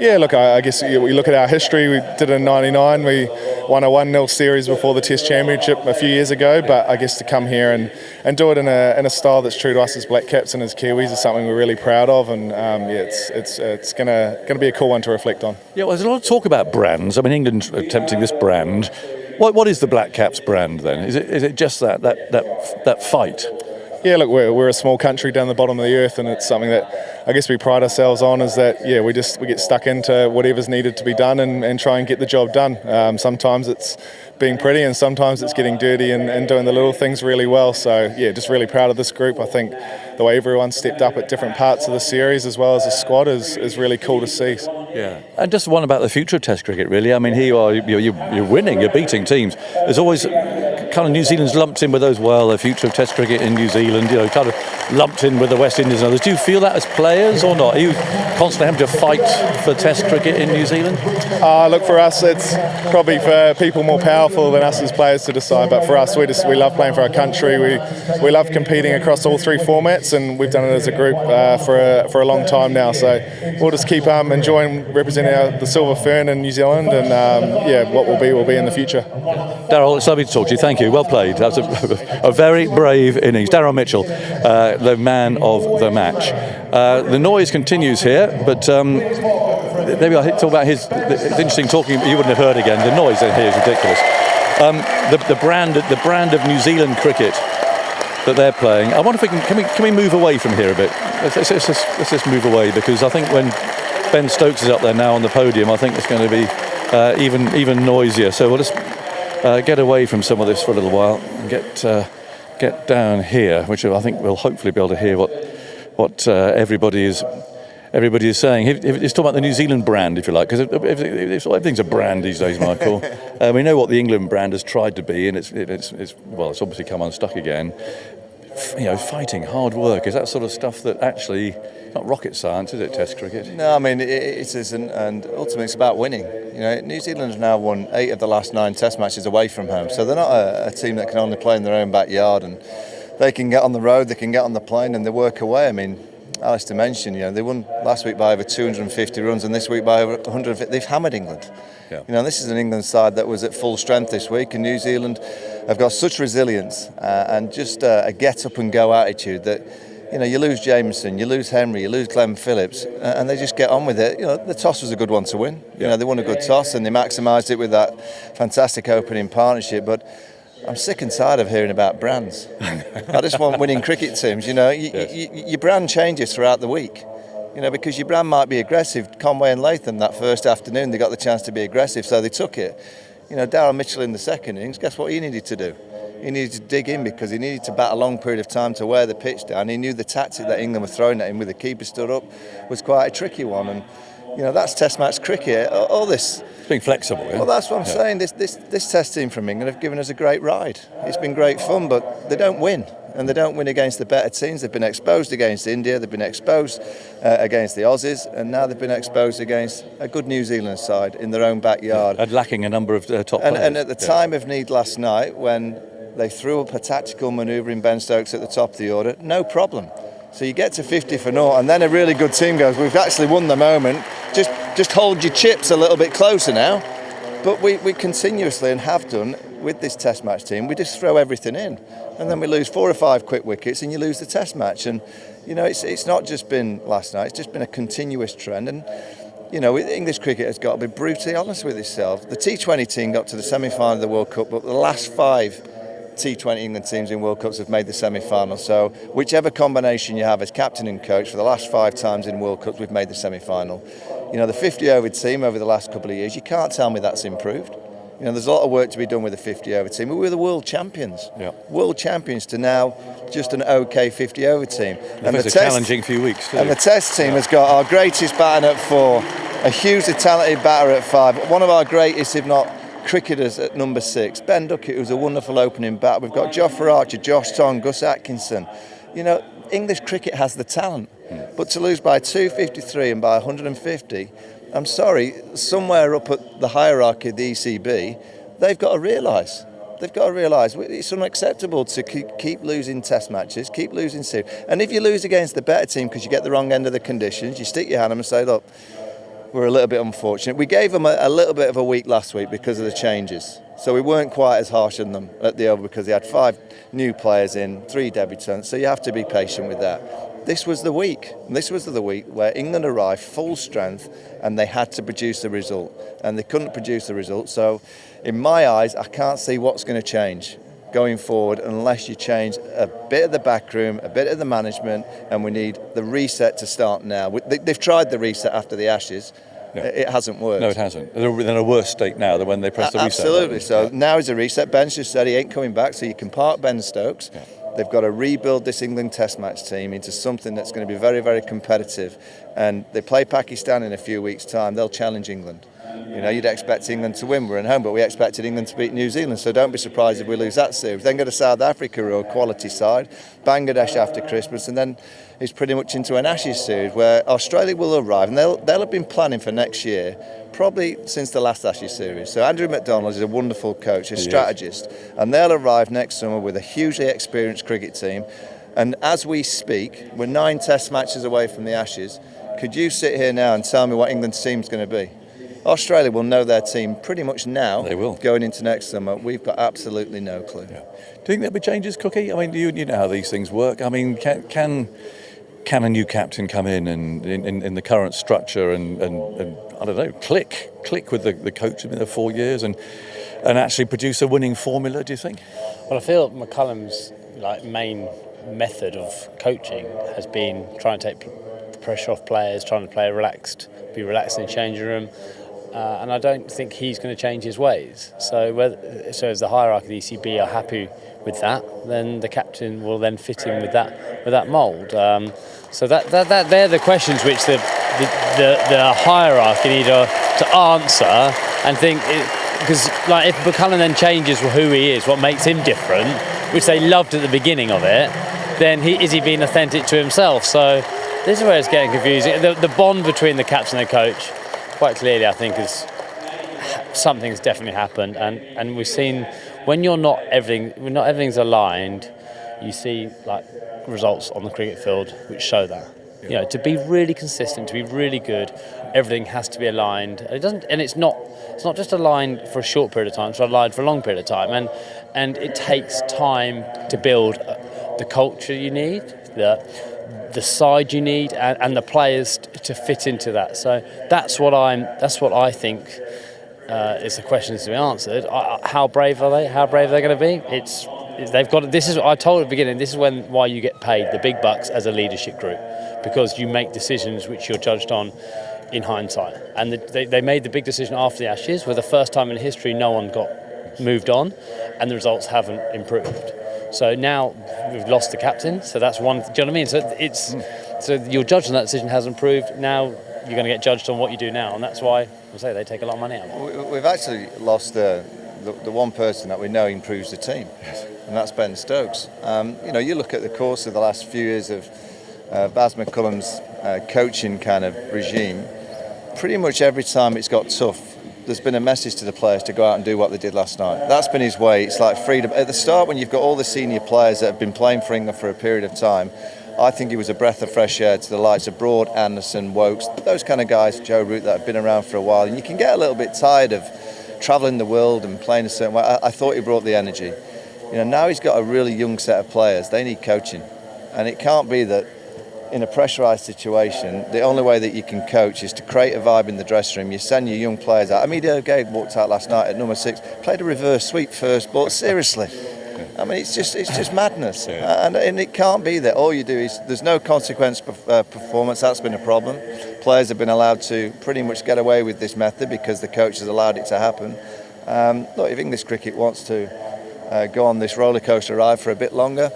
Yeah, look, I guess we look at our history. We did it in '99. We won a 1-0 series before the Test Championship a few years ago. But I guess to come here and do it in a style that's true to us as Black Caps and as Kiwis is something we're really proud of. And it's gonna be a cool one to reflect on. Yeah, well, there's a lot of talk about brands. I mean, England attempting this brand. What is the Black Caps brand then? Is it just that fight? Yeah, look, we're a small country down the bottom of the earth, and it's something that I guess we pride ourselves on, is that we get stuck into whatever's needed to be done and try and get the job done. Sometimes it's being pretty, and sometimes it's getting dirty and doing the little things really well. So just really proud of this group. I think the way everyone stepped up at different parts of the series as well as the squad is really cool to see. Yeah, and just one about the future of Test cricket, really. I mean, here you are, you're winning, you're beating teams. There's always kind of New Zealand's lumped in with those. Well, the future of Test cricket in New Zealand, kind of lumped in with the West Indies and others. Do you feel that as players or not? Are you constantly having to fight for Test cricket in New Zealand? Look, for us, it's probably for people more powerful than us as players to decide. But for us, we love playing for our country. We love competing across all three formats, and we've done it as a group for a long time now. So we'll just keep enjoying representing the Silver Fern in New Zealand, and what will be in the future. Daryl, it's lovely to talk to you. Thank you. Well played. That's a very brave innings. Daryl Mitchell, the man of the match. The noise continues here, but maybe I'll talk about it's interesting talking. You wouldn't have heard again. The noise here is ridiculous. The brand of New Zealand cricket that they're playing. I wonder if can we move away from here a bit? Let's just move away, because I think when Ben Stokes is up there now on the podium, I think it's going to be even noisier. So we'll just get away from some of this for a little while and get down here, which I think we'll hopefully be able to hear what everybody is saying. He's talking about the New Zealand brand, if you like, because everything's a brand these days, Michael. We know what the England brand has tried to be, and it's obviously come unstuck again. Fighting, hard work, is that sort of stuff that actually not rocket science, is it, Test cricket? No, I mean it isn't, and ultimately it's about winning. New Zealand have now won 8 of the last 9 Test matches away from home, so they're not a team that can only play in their own backyard, and they can get on the road, they can get on the plane, and they work away. I mean, Alistair mentioned, they won last week by over 250 runs, and this week by over 150. They've hammered England. Yeah. This is an England side that was at full strength this week, and New Zealand have got such resilience and just a get up and go attitude that, you lose Jameson, you lose Henry, you lose Glenn Phillips, and they just get on with it. The toss was a good one to win. Yeah. They won a good toss and they maximised it with that fantastic opening partnership. But I'm sick and tired of hearing about brands. I just want winning cricket teams. Your brand changes throughout the week. Because your brand might be aggressive. Conway and Latham that first afternoon, they got the chance to be aggressive, so they took it. Daryl Mitchell in the second innings, guess what he needed to do? He needed to dig in, because he needed to bat a long period of time to wear the pitch down. He knew the tactic that England were throwing at him with the keeper stood up was quite a tricky one. And That's Test match cricket. All this. It's being flexible. Yeah? Well, that's what I'm saying. This Test team from England have given us a great ride. It's been great fun, but they don't win. And they don't win against the better teams. They've been exposed against India, they've been exposed against the Aussies, and now they've been exposed against a good New Zealand side in their own backyard. And lacking a number of top players. And at the time of need last night, when they threw up a tactical manoeuvre in Ben Stokes at the top of the order, no problem. So you get to 50 for naught, and then a really good team goes, we've actually won the moment, just hold your chips a little bit closer now. But we continuously, and have done, with this Test match team, we just throw everything in. And then we lose 4 or 5 quick wickets and you lose the Test match. And, it's not just been last night, it's just been a continuous trend. And, English cricket has got to be brutally honest with itself. The T20 team got to the semi-final of the World Cup, but the last 5 T20 England teams in World Cups have made the semi-final. So whichever combination you have as captain and coach, for the last 5 times in World Cups, we've made the semi-final. The 50-over team over the last couple of years, you can't tell me that's improved. There's a lot of work to be done with the 50-over team. We were the world champions. Yeah. World champions to now just an okay 50-over team. And it's a challenging few weeks too. And the Test team has got our greatest batter at 4, a hugely talented batter at 5, one of our greatest, if not cricketers, at number 6. Ben Duckett, who's a wonderful opening batter. We've got Jofra Archer, Josh Tong, Gus Atkinson. English cricket has the talent. But to lose by 253 and by 150, I'm sorry, somewhere up at the hierarchy of the ECB, they've got to realise. It's unacceptable to keep losing Test matches, keep losing series. And if you lose against the better team because you get the wrong end of the conditions, you stick your hand up and say, look, we're a little bit unfortunate. We gave them a little bit of a week last week because of the changes. So we weren't quite as harsh on them at the over because they had 5 new players in, 3 debutants. So you have to be patient with that. This was the week. This was the week where England arrived full strength and they had to produce a result. And they couldn't produce the result. So in my eyes, I can't see what's going to change going forward unless you change a bit of the backroom, a bit of the management, and we need the reset to start now. They've tried the reset after the Ashes. Yeah. It hasn't worked. No, it hasn't. They're in a worse state now than when they pressed the reset. Absolutely. So now is a reset. Ben's just said he ain't coming back, so you can park Ben Stokes. Yeah. They've got to rebuild this England Test match team into something that's going to be very, very competitive. And they play Pakistan in a few weeks' time. They'll challenge England. You'd expect England to win. We're at home, but we expected England to beat New Zealand. So don't be surprised if we lose that series. Then go to South Africa, who are a quality side. Bangladesh after Christmas, and then it's pretty much into an Ashes series where Australia will arrive, and they'll have been planning for next year, probably since the last Ashes series. So Andrew McDonald is a wonderful coach, a strategist, and they'll arrive next summer with a hugely experienced cricket team. And as we speak, we're 9 Test matches away from the Ashes. Could you sit here now and tell me what England's team's going to be? Australia will know their team pretty much now. They will. Going into next summer. We've got absolutely no clue. Yeah. Do you think there'll be changes, Cookie? I mean, you know how these things work. I mean, can a new captain come in and in the current structure and I don't know, click with the coach in the 4 years and actually produce a winning formula, do you think? Well, I feel McCullum's main method of coaching has been trying to take the pressure off players, trying to be relaxed in the changing room. And I don't think he's going to change his ways. So as the hierarchy of the ECB are happy with that, then the captain will then fit in with that mould. So that they're the questions which the hierarchy need to answer and think. Because if McCullum then changes who he is, what makes him different, which they loved at the beginning of it, then is he being authentic to himself? So this is where it's getting confusing. The bond between the captain and the coach, quite clearly, I think, is something's definitely happened, and we've seen when not everything's aligned, you see results on the cricket field which show that. Yeah. To be really consistent, to be really good, everything has to be aligned. It's not just aligned for a short period of time; it's aligned for a long period of time, and it takes time to build the culture you need, the side you need, and the players to fit into that. So that's what I think is the questions to be answered. How brave are they? How brave are they going to be? They've got. This is I told at the beginning. This is why you get paid the big bucks as a leadership group, because you make decisions which you're judged on in hindsight. And they made the big decision after the Ashes, where the first time in history no one got moved on, and the results haven't improved. So now we've lost the captain. So that's one. Do you know what I mean? So so your judgment on that decision has improved. Now you're going to get judged on what you do now, and that's why I say they take a lot of money out. We've actually lost the one person that we know improves the team, and that's Ben Stokes. You look at the course of the last few years of Baz McCullum's coaching kind of regime. Pretty much every time it's got tough, there's been a message to the players to go out and do what they did last night. That's been his way. It's like freedom. At the start, when you've got all the senior players that have been playing for England for a period of time, I think he was a breath of fresh air to the likes of Broad, Anderson, Wokes, those kind of guys, Joe Root, that have been around for a while. And you can get a little bit tired of travelling the world and playing a certain way. I thought he brought the energy. Now he's got a really young set of players. They need coaching. And it can't be that in a pressurised situation, the only way that you can coach is to create a vibe in the dressing room. You send your young players out. Amedeo Gade walked out last night at number 6, played a reverse sweep first, but seriously. I mean, it's just madness. And it can't be that all you do is, there's no consequence performance. That's been a problem. Players have been allowed to pretty much get away with this method because the coach has allowed it to happen. Look, if English cricket wants to go on this roller coaster ride for a bit longer,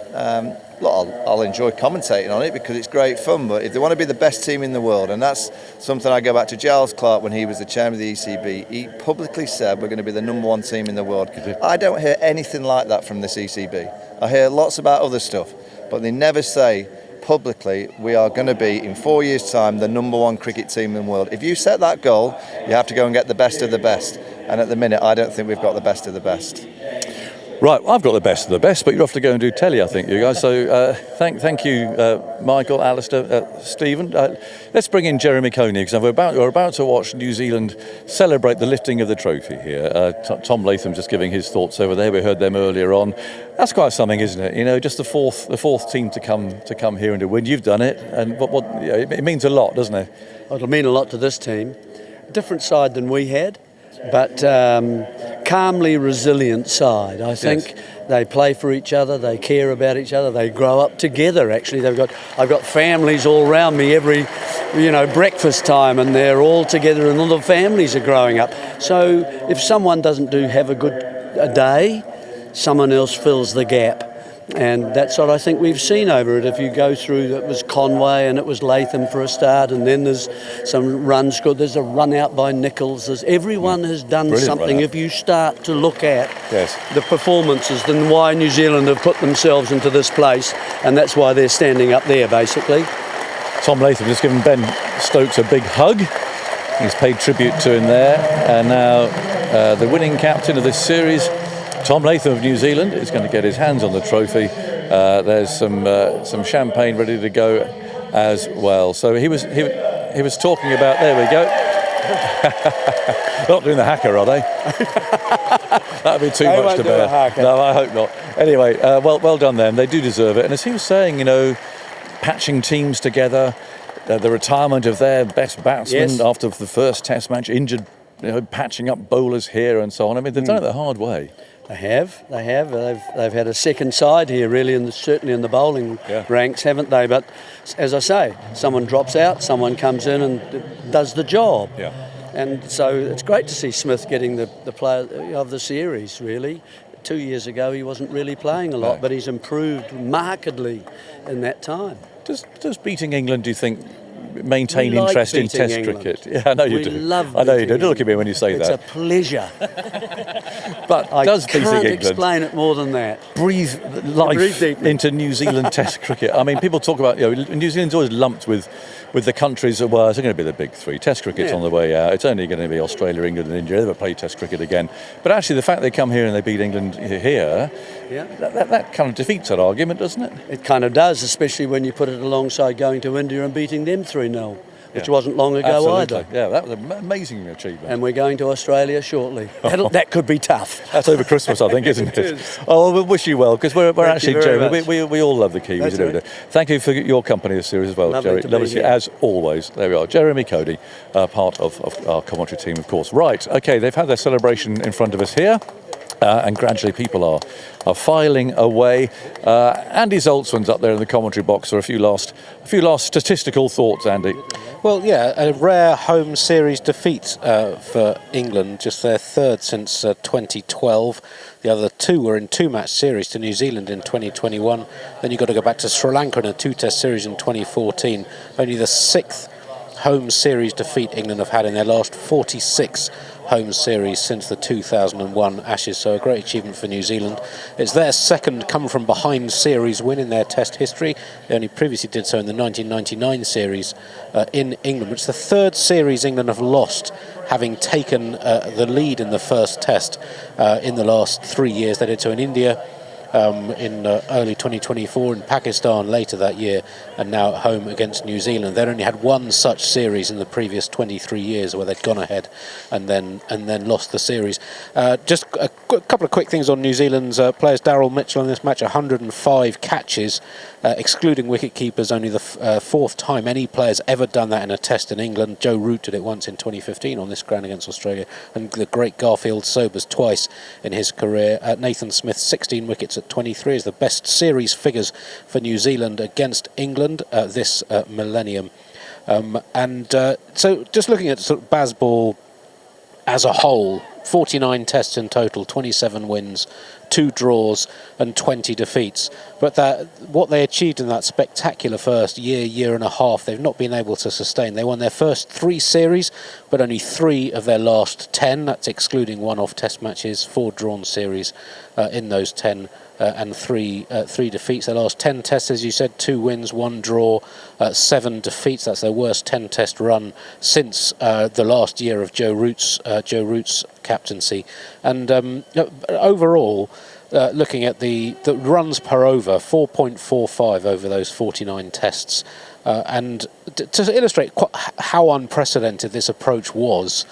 I'll enjoy commentating on it because it's great fun. But if they want to be the best team in the world, and that's something I go back to Giles Clark when he was the chairman of the ECB, he publicly said we're going to be the number 1 team in the world. I don't hear anything like that from this ECB. I hear lots about other stuff, but they never say publicly we are going to be in 4 years' time the number 1 cricket team in the world. If you set that goal, you have to go and get the best of the best. And at the minute, I don't think we've got the best of the best. Right, I've got the best of the best, but you're off to go and do telly, I think, you guys. So thank you, Michael, Alistair, Stephen. Let's bring in Jeremy Coney, because we're about to watch New Zealand celebrate the lifting of the trophy here. Tom Latham just giving his thoughts over there. We heard them earlier on. That's quite something, isn't it? Just the fourth team to come here and to win. You've done it, and it means a lot, doesn't it? It'll mean a lot to this team. Different side than we had, but calmly resilient side. I think they play for each other, they care about each other, they grow up together. Actually, I've got families all around me every, breakfast time, and they're all together, and all the families are growing up. So if someone doesn't have a day, someone else fills the gap. And that's what I think we've seen over it. If you go through, it was Conway and it was Latham for a start, and then there's some runs scored. There's a run out by Nichols. Everyone has done something. If you start to look at the performances, then why New Zealand have put themselves into this place, and that's why they're standing up there, basically. Tom Latham just given Ben Stokes a big hug. He's paid tribute to him there. And now the winning captain of this series, Tom Latham of New Zealand, is going to get his hands on the trophy. There's some champagne ready to go as well. So he was talking about. There we go. Not doing the hacker, are they? That'd be too much to bear. No, I hope not. Anyway, well done them. They do deserve it. And as he was saying, patching teams together, the retirement of their best batsman after the first Test match, injured, patching up bowlers here and so on. I mean, they've done it the hard way. They have. They've had a second side here, really, and certainly in the bowling ranks, haven't they? But as I say, someone drops out, someone comes in and does the job. Yeah. And so it's great to see Smith getting the player of the series, really. 2 years ago, he wasn't really playing a lot, but he's improved markedly in that time. Does beating England, do you think, maintain interest in Test cricket? Yeah, I know you do. I know you do. Don't look at me when you say that. It's a pleasure. But I does beating can't England explain it more than that. Breathe life into New Zealand Test cricket? I mean, people talk about, New Zealand's always lumped with the countries that were, it's going to be the big three. Test cricket's on the way out. It's only going to be Australia, England and India. They never play Test cricket again. But actually, the fact they come here and they beat England here, that kind of defeats that argument, doesn't it? It kind of does, especially when you put it alongside going to India and beating them 3-0, which wasn't long ago either. Yeah, that was an amazing achievement. And we're going to Australia shortly. That could be tough. That's over Christmas, I think, isn't it? Oh, we'll wish you well, because we're actually, Jerry, we all love the Kiwis. Right. Thank you for your company this series as well, Jerry. Lovely to see you, as always. There we are. Jeremy Cody, part of our commentary team, of course. Right, OK, they've had their celebration in front of us here. And gradually people are filing away. Andy Zoltzman's up there in the commentary box for a few last statistical thoughts, Andy. Well, yeah, a rare home series defeat for England, just their third since 2012. The other two were in two-match series to New Zealand in 2021. Then you've got to go back to Sri Lanka in a two-test series in 2014. Only the sixth home series defeat England have had in their last 46 home series since the 2001 Ashes, so a great achievement for New Zealand. It's their second come-from-behind series win in their Test history. They only previously did so in the 1999 series in England, which is the third series England have lost, having taken the lead in the first Test in the last 3 years. They did so in India, in early 2024, in Pakistan later that year, and now at home against New Zealand. They'd only had one such series in the previous 23 years where they'd gone ahead and then lost the series. Just a couple of quick things on New Zealand's players. Daryl Mitchell in this match, 105 catches, excluding wicket keepers, only the fourth time any player's ever done that in a Test in England. Joe Root did it once in 2015 on this ground against Australia, and the great Garfield Sobers twice in his career. Nathan Smith, 16 wickets at 23, is the best series figures for New Zealand against England this millennium. So just looking at sort of Bazball as a whole, 49 tests in total, 27 wins, 2 draws and 20 defeats. But what they achieved in that spectacular first year and a half, they've not been able to sustain. They won their first 3 series, but only 3 of their last 10. That's excluding one-off Test matches, 4 drawn series in those 10. And 3 defeats. Their last 10 tests, as you said, 2 wins, 1 draw, 7 defeats. That's their worst 10-test run since the last year of Joe Root's captaincy. And overall, looking at the runs per over, 4.45 over those 49 tests. And to illustrate how unprecedented this approach was,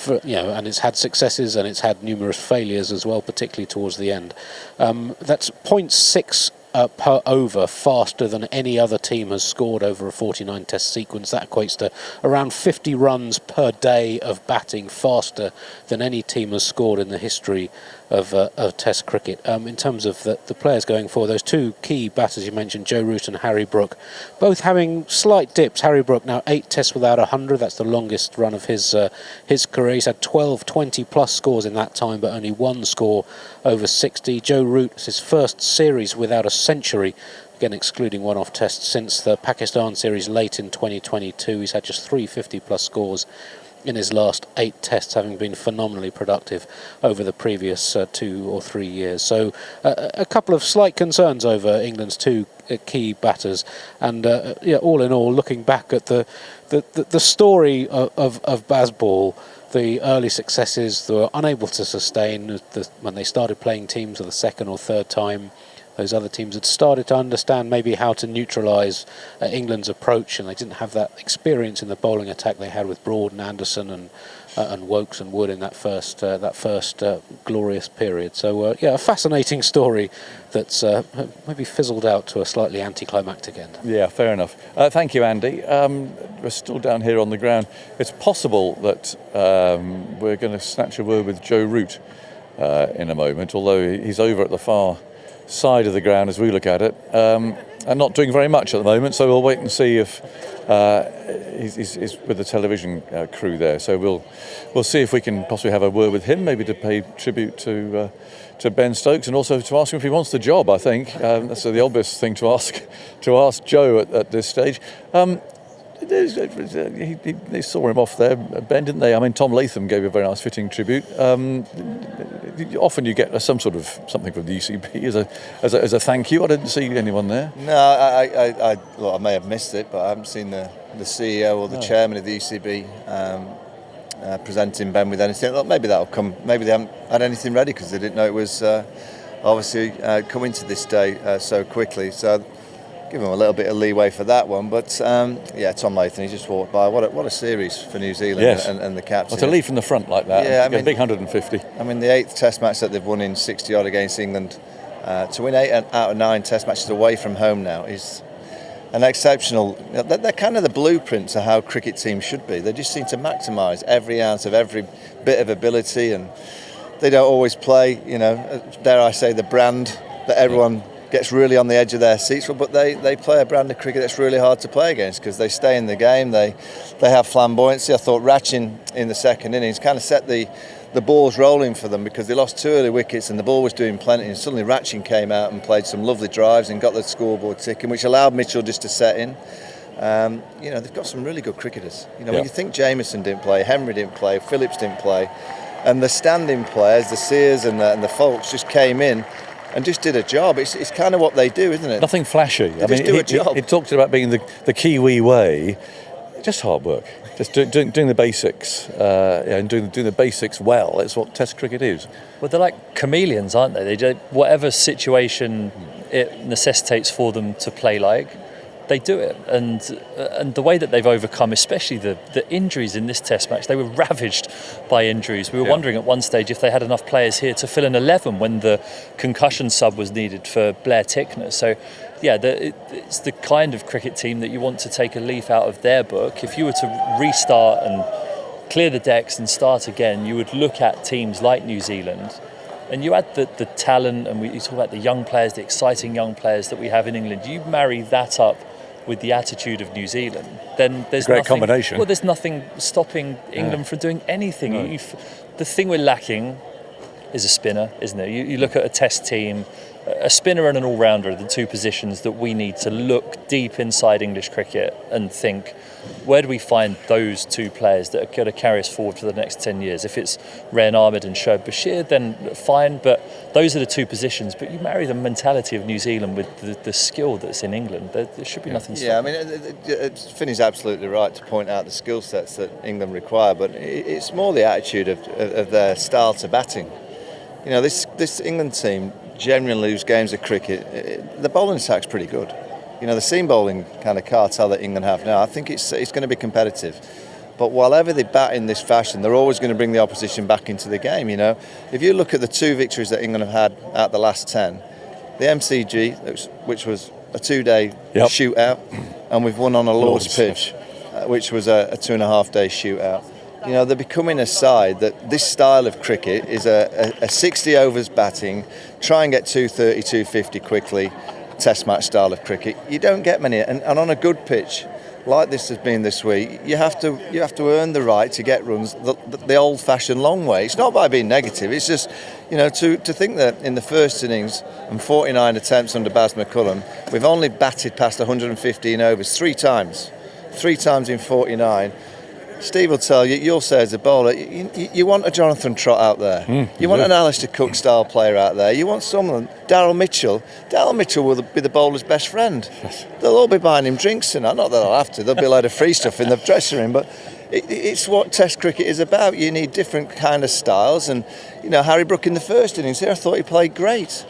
and it's had successes and it's had numerous failures as well, particularly towards the end. That's 0.6 per over faster than any other team has scored over a 49 test sequence. That equates to around 50 runs per day of batting, faster than any team has scored in the history of Test cricket. In terms of the players going forward, those 2 key batters you mentioned, Joe Root and Harry Brook, both having slight dips. Harry Brook now 8 tests without 100. That's the longest run of his career. He's had 12 20-plus scores in that time, but only 1 score over 60. Joe Root, it's his first series without a century, again excluding one-off tests, since the Pakistan series late in 2022. He's had just 3 50-plus scores in his last 8 tests, having been phenomenally productive over the previous 2 or 3 years. So a couple of slight concerns over England's 2 key batters, and all in all, looking back at the story of Bazball, the early successes they were unable to sustain when they started playing teams for the second or third time. Those other teams had started to understand maybe how to neutralise England's approach, and they didn't have that experience in the bowling attack they had with Broad and Anderson and Wokes and Wood in that first glorious period. So a fascinating story that's maybe fizzled out to a slightly anticlimactic end. Yeah, fair enough. Thank you, Andy. We're still down here on the ground. It's possible that we're going to snatch a word with Joe Root in a moment, although he's over at the far side of the ground as we look at it, and not doing very much at the moment, so we'll wait and see if he's with the television crew there. So we'll see if we can possibly have a word with him, maybe to pay tribute to Ben Stokes, and also to ask him if he wants the job. I think that's the obvious thing to ask Joe at this stage. They saw him off there, Ben, didn't they? I mean, Tom Latham gave a very nice fitting tribute. Often you get some sort of something from the ECB as a thank you. I didn't see anyone there. No, I may have missed it, but I haven't seen the CEO or the chairman of the ECB presenting Ben with anything. Look, maybe that'll come. Maybe they haven't had anything ready because they didn't know it was obviously coming to this day so quickly. So give him a little bit of leeway for that one, but Tom Latham, he just walked by. What a series for New Zealand. Yes. and the captain. Well, to lead from the front like that, I mean, a big 150. I mean, the 8th Test match that they've won in 60 odd against England, to win 8 out of 9 Test matches away from home now is an exceptional. They're kind of the blueprint to how cricket teams should be. They just seem to maximise every ounce of every bit of ability, and they don't always play, dare I say, the brand that everyone gets really on the edge of their seats, but they play a brand of cricket that's really hard to play against because they stay in the game, they have flamboyancy. I thought Ratchin in the second innings kind of set the balls rolling for them because they lost 2 early wickets and the ball was doing plenty, and suddenly Ratchin came out and played some lovely drives and got the scoreboard ticking, which allowed Mitchell just to set in. They've got some really good cricketers. Yeah. When you think Jameson didn't play, Henry didn't play, Phillips didn't play, and the standing players, the Sears and the Folks just came in and just did a job. It's kind of what they do, isn't it? Nothing flashy. They just do a job. It talked about being the Kiwi way, just hard work, just doing the basics, and doing the basics well. That's what Test cricket is. Well, they're like chameleons, aren't they? They do whatever situation it necessitates for them to play like, they do it. And the way that they've overcome, especially the injuries in this Test match, they were ravaged by injuries. We were wondering at one stage if they had enough players here to fill an 11 when the concussion sub was needed for Blair Tickner. So, yeah, it's the kind of cricket team that you want to take a leaf out of their book. If you were to restart and clear the decks and start again, you would look at teams like New Zealand, and you add the talent, and you talk about the young players, the exciting young players that we have in England. You marry that up with the attitude of New Zealand, then there's great nothing, combination. Well, there's nothing stopping England from doing anything. No. The thing we're lacking is a spinner, isn't it? You look at a Test team, a spinner and an all-rounder are the two positions that we need to look deep inside English cricket and think, where do we find those two players that are going to carry us forward for the next 10 years? If it's Rayan Ahmed and Shoaib Bashir, then fine, but those are the two positions. But you marry the mentality of New Zealand with the skill that's in England, there should be nothing stopping. Yeah, I mean, Finney's absolutely right to point out the skill sets that England require, but it's more the attitude of their style to batting. This England team generally lose games of cricket. The bowling attack's pretty good. The seam bowling kind of cartel that England have now, I think it's going to be competitive. But whatever they bat in this fashion, they're always going to bring the opposition back into the game. If you look at the 2 victories that England have had out the last 10, the MCG, which was a 2-day shootout, and we've won on a Lord's pitch, which was a 2.5-day shootout. They're becoming a side that this style of cricket is a 60 overs batting, try and get 230, 250 quickly, Test match style of cricket. You don't get many, and on a good pitch like this has been this week, you have to earn the right to get runs the old-fashioned long way. It's not by being negative. It's just to think that in the first innings and 49 attempts under Baz McCullum, we've only batted past 115 overs 3 times in 49. Steve will tell you, you'll say as a bowler, you want a Jonathan Trott out there. You want an Alistair Cook style player out there. You want someone, Daryl Mitchell. Daryl Mitchell will be the bowler's best friend. They'll all be buying him drinks tonight. Not that they'll have to. There'll be a load of free stuff in the dressing room. But it's what Test cricket is about. You need different kind of styles. And, Harry Brook in the first innings here, I thought he played great.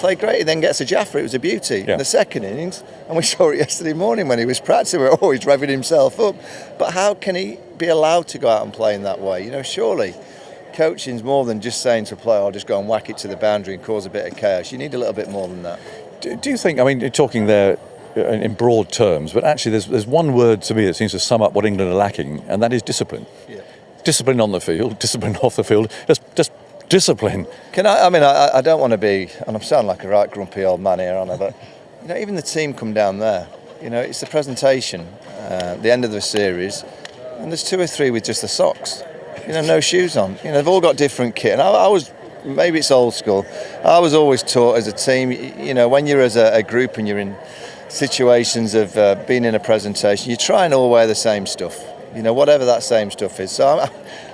He then gets a Jaffer, it was a beauty. In the second innings, and we saw it yesterday morning when he was practicing, we were always revving himself up. But how can he be allowed to go out and play in that way? Surely coaching's more than just saying to a player, just go and whack it to the boundary and cause a bit of chaos. You need a little bit more than that. Do you think, you're talking there in broad terms, but actually there's one word to me that seems to sum up what England are lacking, and that is discipline. Yeah. Discipline on the field, discipline off the field, just discipline. I don't want to be, and I'm sounding like a right grumpy old man here, aren't I? But even the team come down there. It's the presentation, the end of the series, and there's 2 or 3 with just the socks. No shoes on. They've all got different kit. And I was, maybe it's old school. I was always taught as a team. When you're as a group and you're in situations of being in a presentation, you try and all wear the same stuff. Whatever that same stuff is. So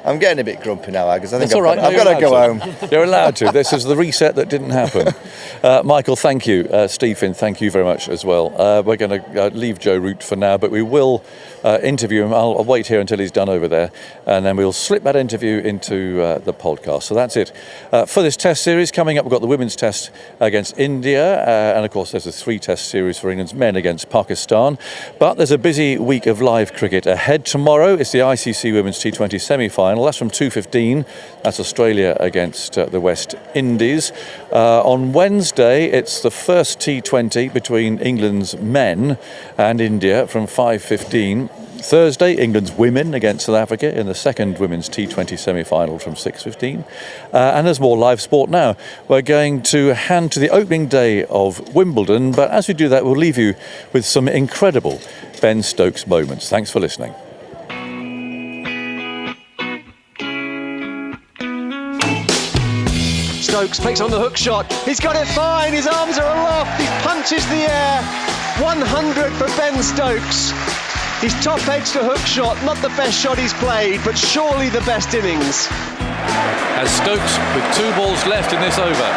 I'm getting a bit grumpy now, because I think I've got to go home. You're allowed to. This is the reset that didn't happen. Michael, thank you. Stephen, thank you very much as well. We're going to leave Joe Root for now, but we will interview him. I'll wait here until he's done over there, and then we'll slip that interview into the podcast. So that's it for this Test series. Coming up, we've got the women's Test against India, and of course there's a 3-Test series for England's men against Pakistan. But there's a busy week of live cricket ahead. Tomorrow it's the ICC Women's T20 semi-final. That's from 2:15. That's Australia against the West Indies. On Wednesday, it's the first T20 between England's men and India from 5:15. Thursday, England's women against South Africa in the second women's T20 semi-final from 6:15. And there's more live sport now. We're going to hand to the opening day of Wimbledon, but as we do that, we'll leave you with some incredible Ben Stokes moments. Thanks for listening. Stokes takes on the hook shot. He's got it fine. His arms are aloft. He punches the air. 100 for Ben Stokes. His top edge to hook shot, not the best shot he's played, but surely the best innings. As Stokes, with 2 balls left in this over,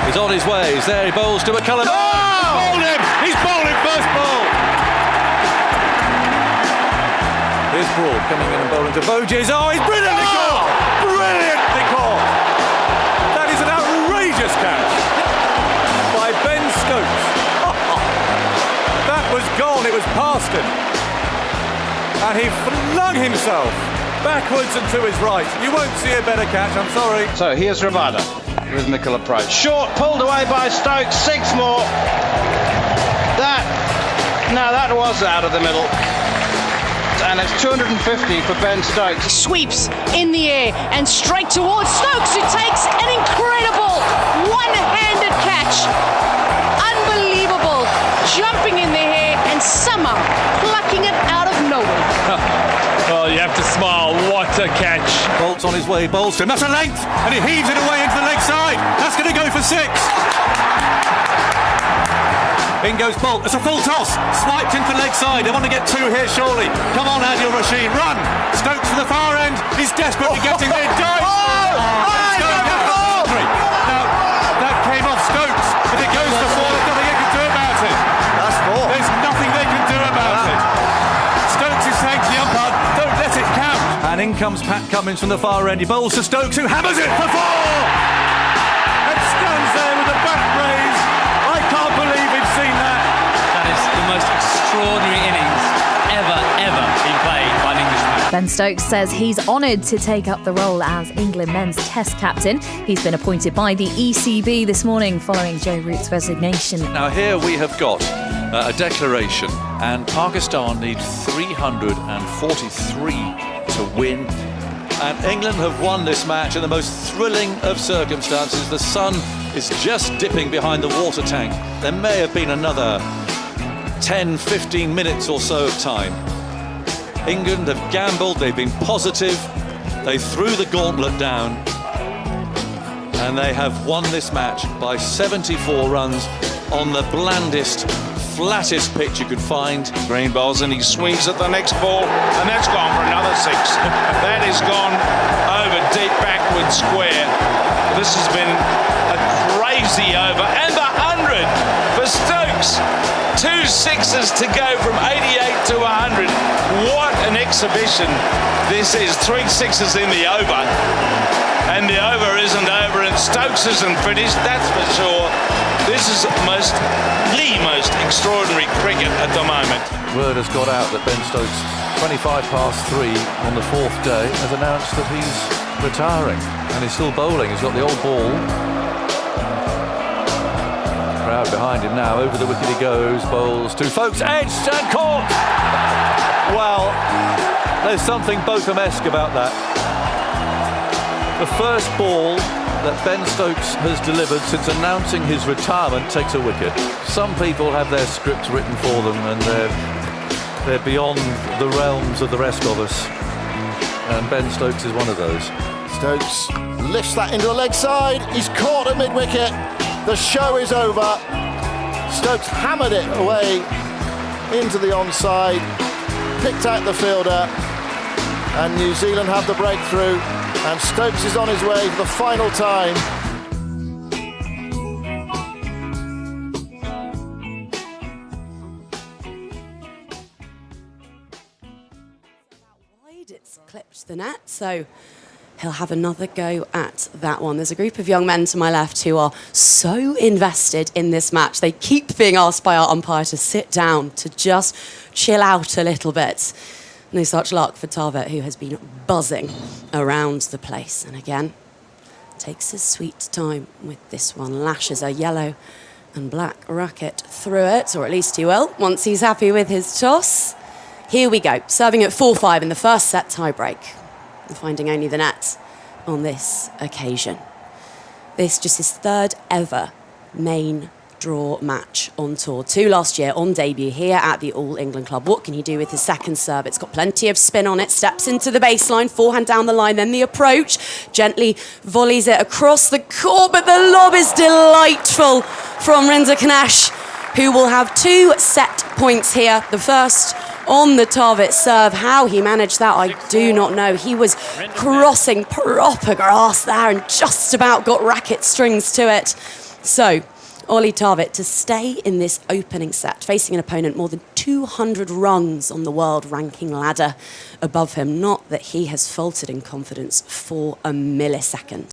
is on his way. He's there, he bowls to McCullum. Oh! Bowled him! He's bowled him first ball! Here's Broad coming in and bowling to Voges. Oh, he's brilliantly caught! Brilliantly caught! That is an outrageous catch by Ben Stokes. That was gone, it was past him. And he flung himself backwards and to his right. You won't see a better catch, I'm sorry. So here's Rabada with rhythmical approach. Short, pulled away by Stokes, 6 more. That was out of the middle. And it's 250 for Ben Stokes. Sweeps in the air and straight towards Stokes, who takes an incredible one-handed catch. Unbelievable. Jumping in the air and Summer plucking it out of nowhere. Well, you have to smile. What a catch. Bolt's on his way, bowls to him. That's a length, and he heaves it away into the leg side. That's going to go for 6. In goes Bolt. It's a full toss. Swiped in for leg side. They want to get 2 here, surely. Come on, Adil Rashid. Run. Stokes to the far end. He's desperately getting there. Dives. Now, that came off Stokes. If it goes for 4, there's nothing they can do about it. That's 4. There's nothing they can do about it. Stokes is saying to the umpire, don't let it count. And in comes Pat Cummins from the far end. He bowls to Stokes, who hammers it for 4. And stands there with the back raised. I can't believe we've seen that. That is the most extraordinary innings ever been played by an Englishman. Ben Stokes says he's honoured to take up the role as England men's Test captain. He's been appointed by the ECB this morning following Joe Root's resignation. Now here we have got a declaration, and Pakistan need 343 to win. And England have won this match in the most thrilling of circumstances. The sun is just dipping behind the water tank. There may have been another 10-15 minutes or so of time. England have gambled, they've been positive, they threw the gauntlet down, and they have won this match by 74 runs on the blandest, flattest pitch you could find. Green bowls and he swings at the next ball, and that's gone for another 6. That has gone over deep backward square. This has been a crazy over, and the 100 for Stokes. 2 6s to go from 88 to 100. What an exhibition this is. 3 6s in the over, and the over isn't over, and Stokes isn't finished, that's for sure. This is the most extraordinary cricket at the moment. Word has got out that Ben Stokes, 25 past 3 on the 4th day, has announced that he's retiring, and he's still bowling. He's got the old ball. Crowd behind him now. Over the wicket he goes. Bowls to Folks. Edged and caught. Well, there's something Botham-esque about that. The first ball that Ben Stokes has delivered since announcing his retirement takes a wicket. Some people have their scripts written for them, and they're beyond the realms of the rest of us. And Ben Stokes is one of those. Stokes lifts that into the leg side. He's caught at mid-wicket. The show is over. Stokes hammered it away into the onside, picked out the fielder, and New Zealand have the breakthrough, and Stokes is on his way for the final time. Wide, it's clipped the net, so he'll have another go at that one. There's a group of young men to my left who are so invested in this match. They keep being asked by our umpire to sit down, to just chill out a little bit. No such luck for Tarvet, who has been buzzing around the place. And again, takes his sweet time with this one. Lashes a yellow and black racket through it, or at least he will, once he's happy with his toss. Here we go, serving at 4-5 in the first set tie-break. Finding only the net on this occasion. This just his 3rd ever main draw match on tour. 2 last year on debut here at the All England Club. What can he do with his second serve? It's got plenty of spin on it, steps into the baseline, forehand down the line, then the approach, gently volleys it across the court, but the lob is delightful from Rinder Kanash, who will have 2 set points here. The first on the Tarvit serve. How he managed that, I do not know. He was crossing proper grass there and just about got racket strings to it. So, Ollie Tarvit to stay in this opening set, facing an opponent more than 200 rungs on the world ranking ladder above him. Not that he has faltered in confidence for a millisecond.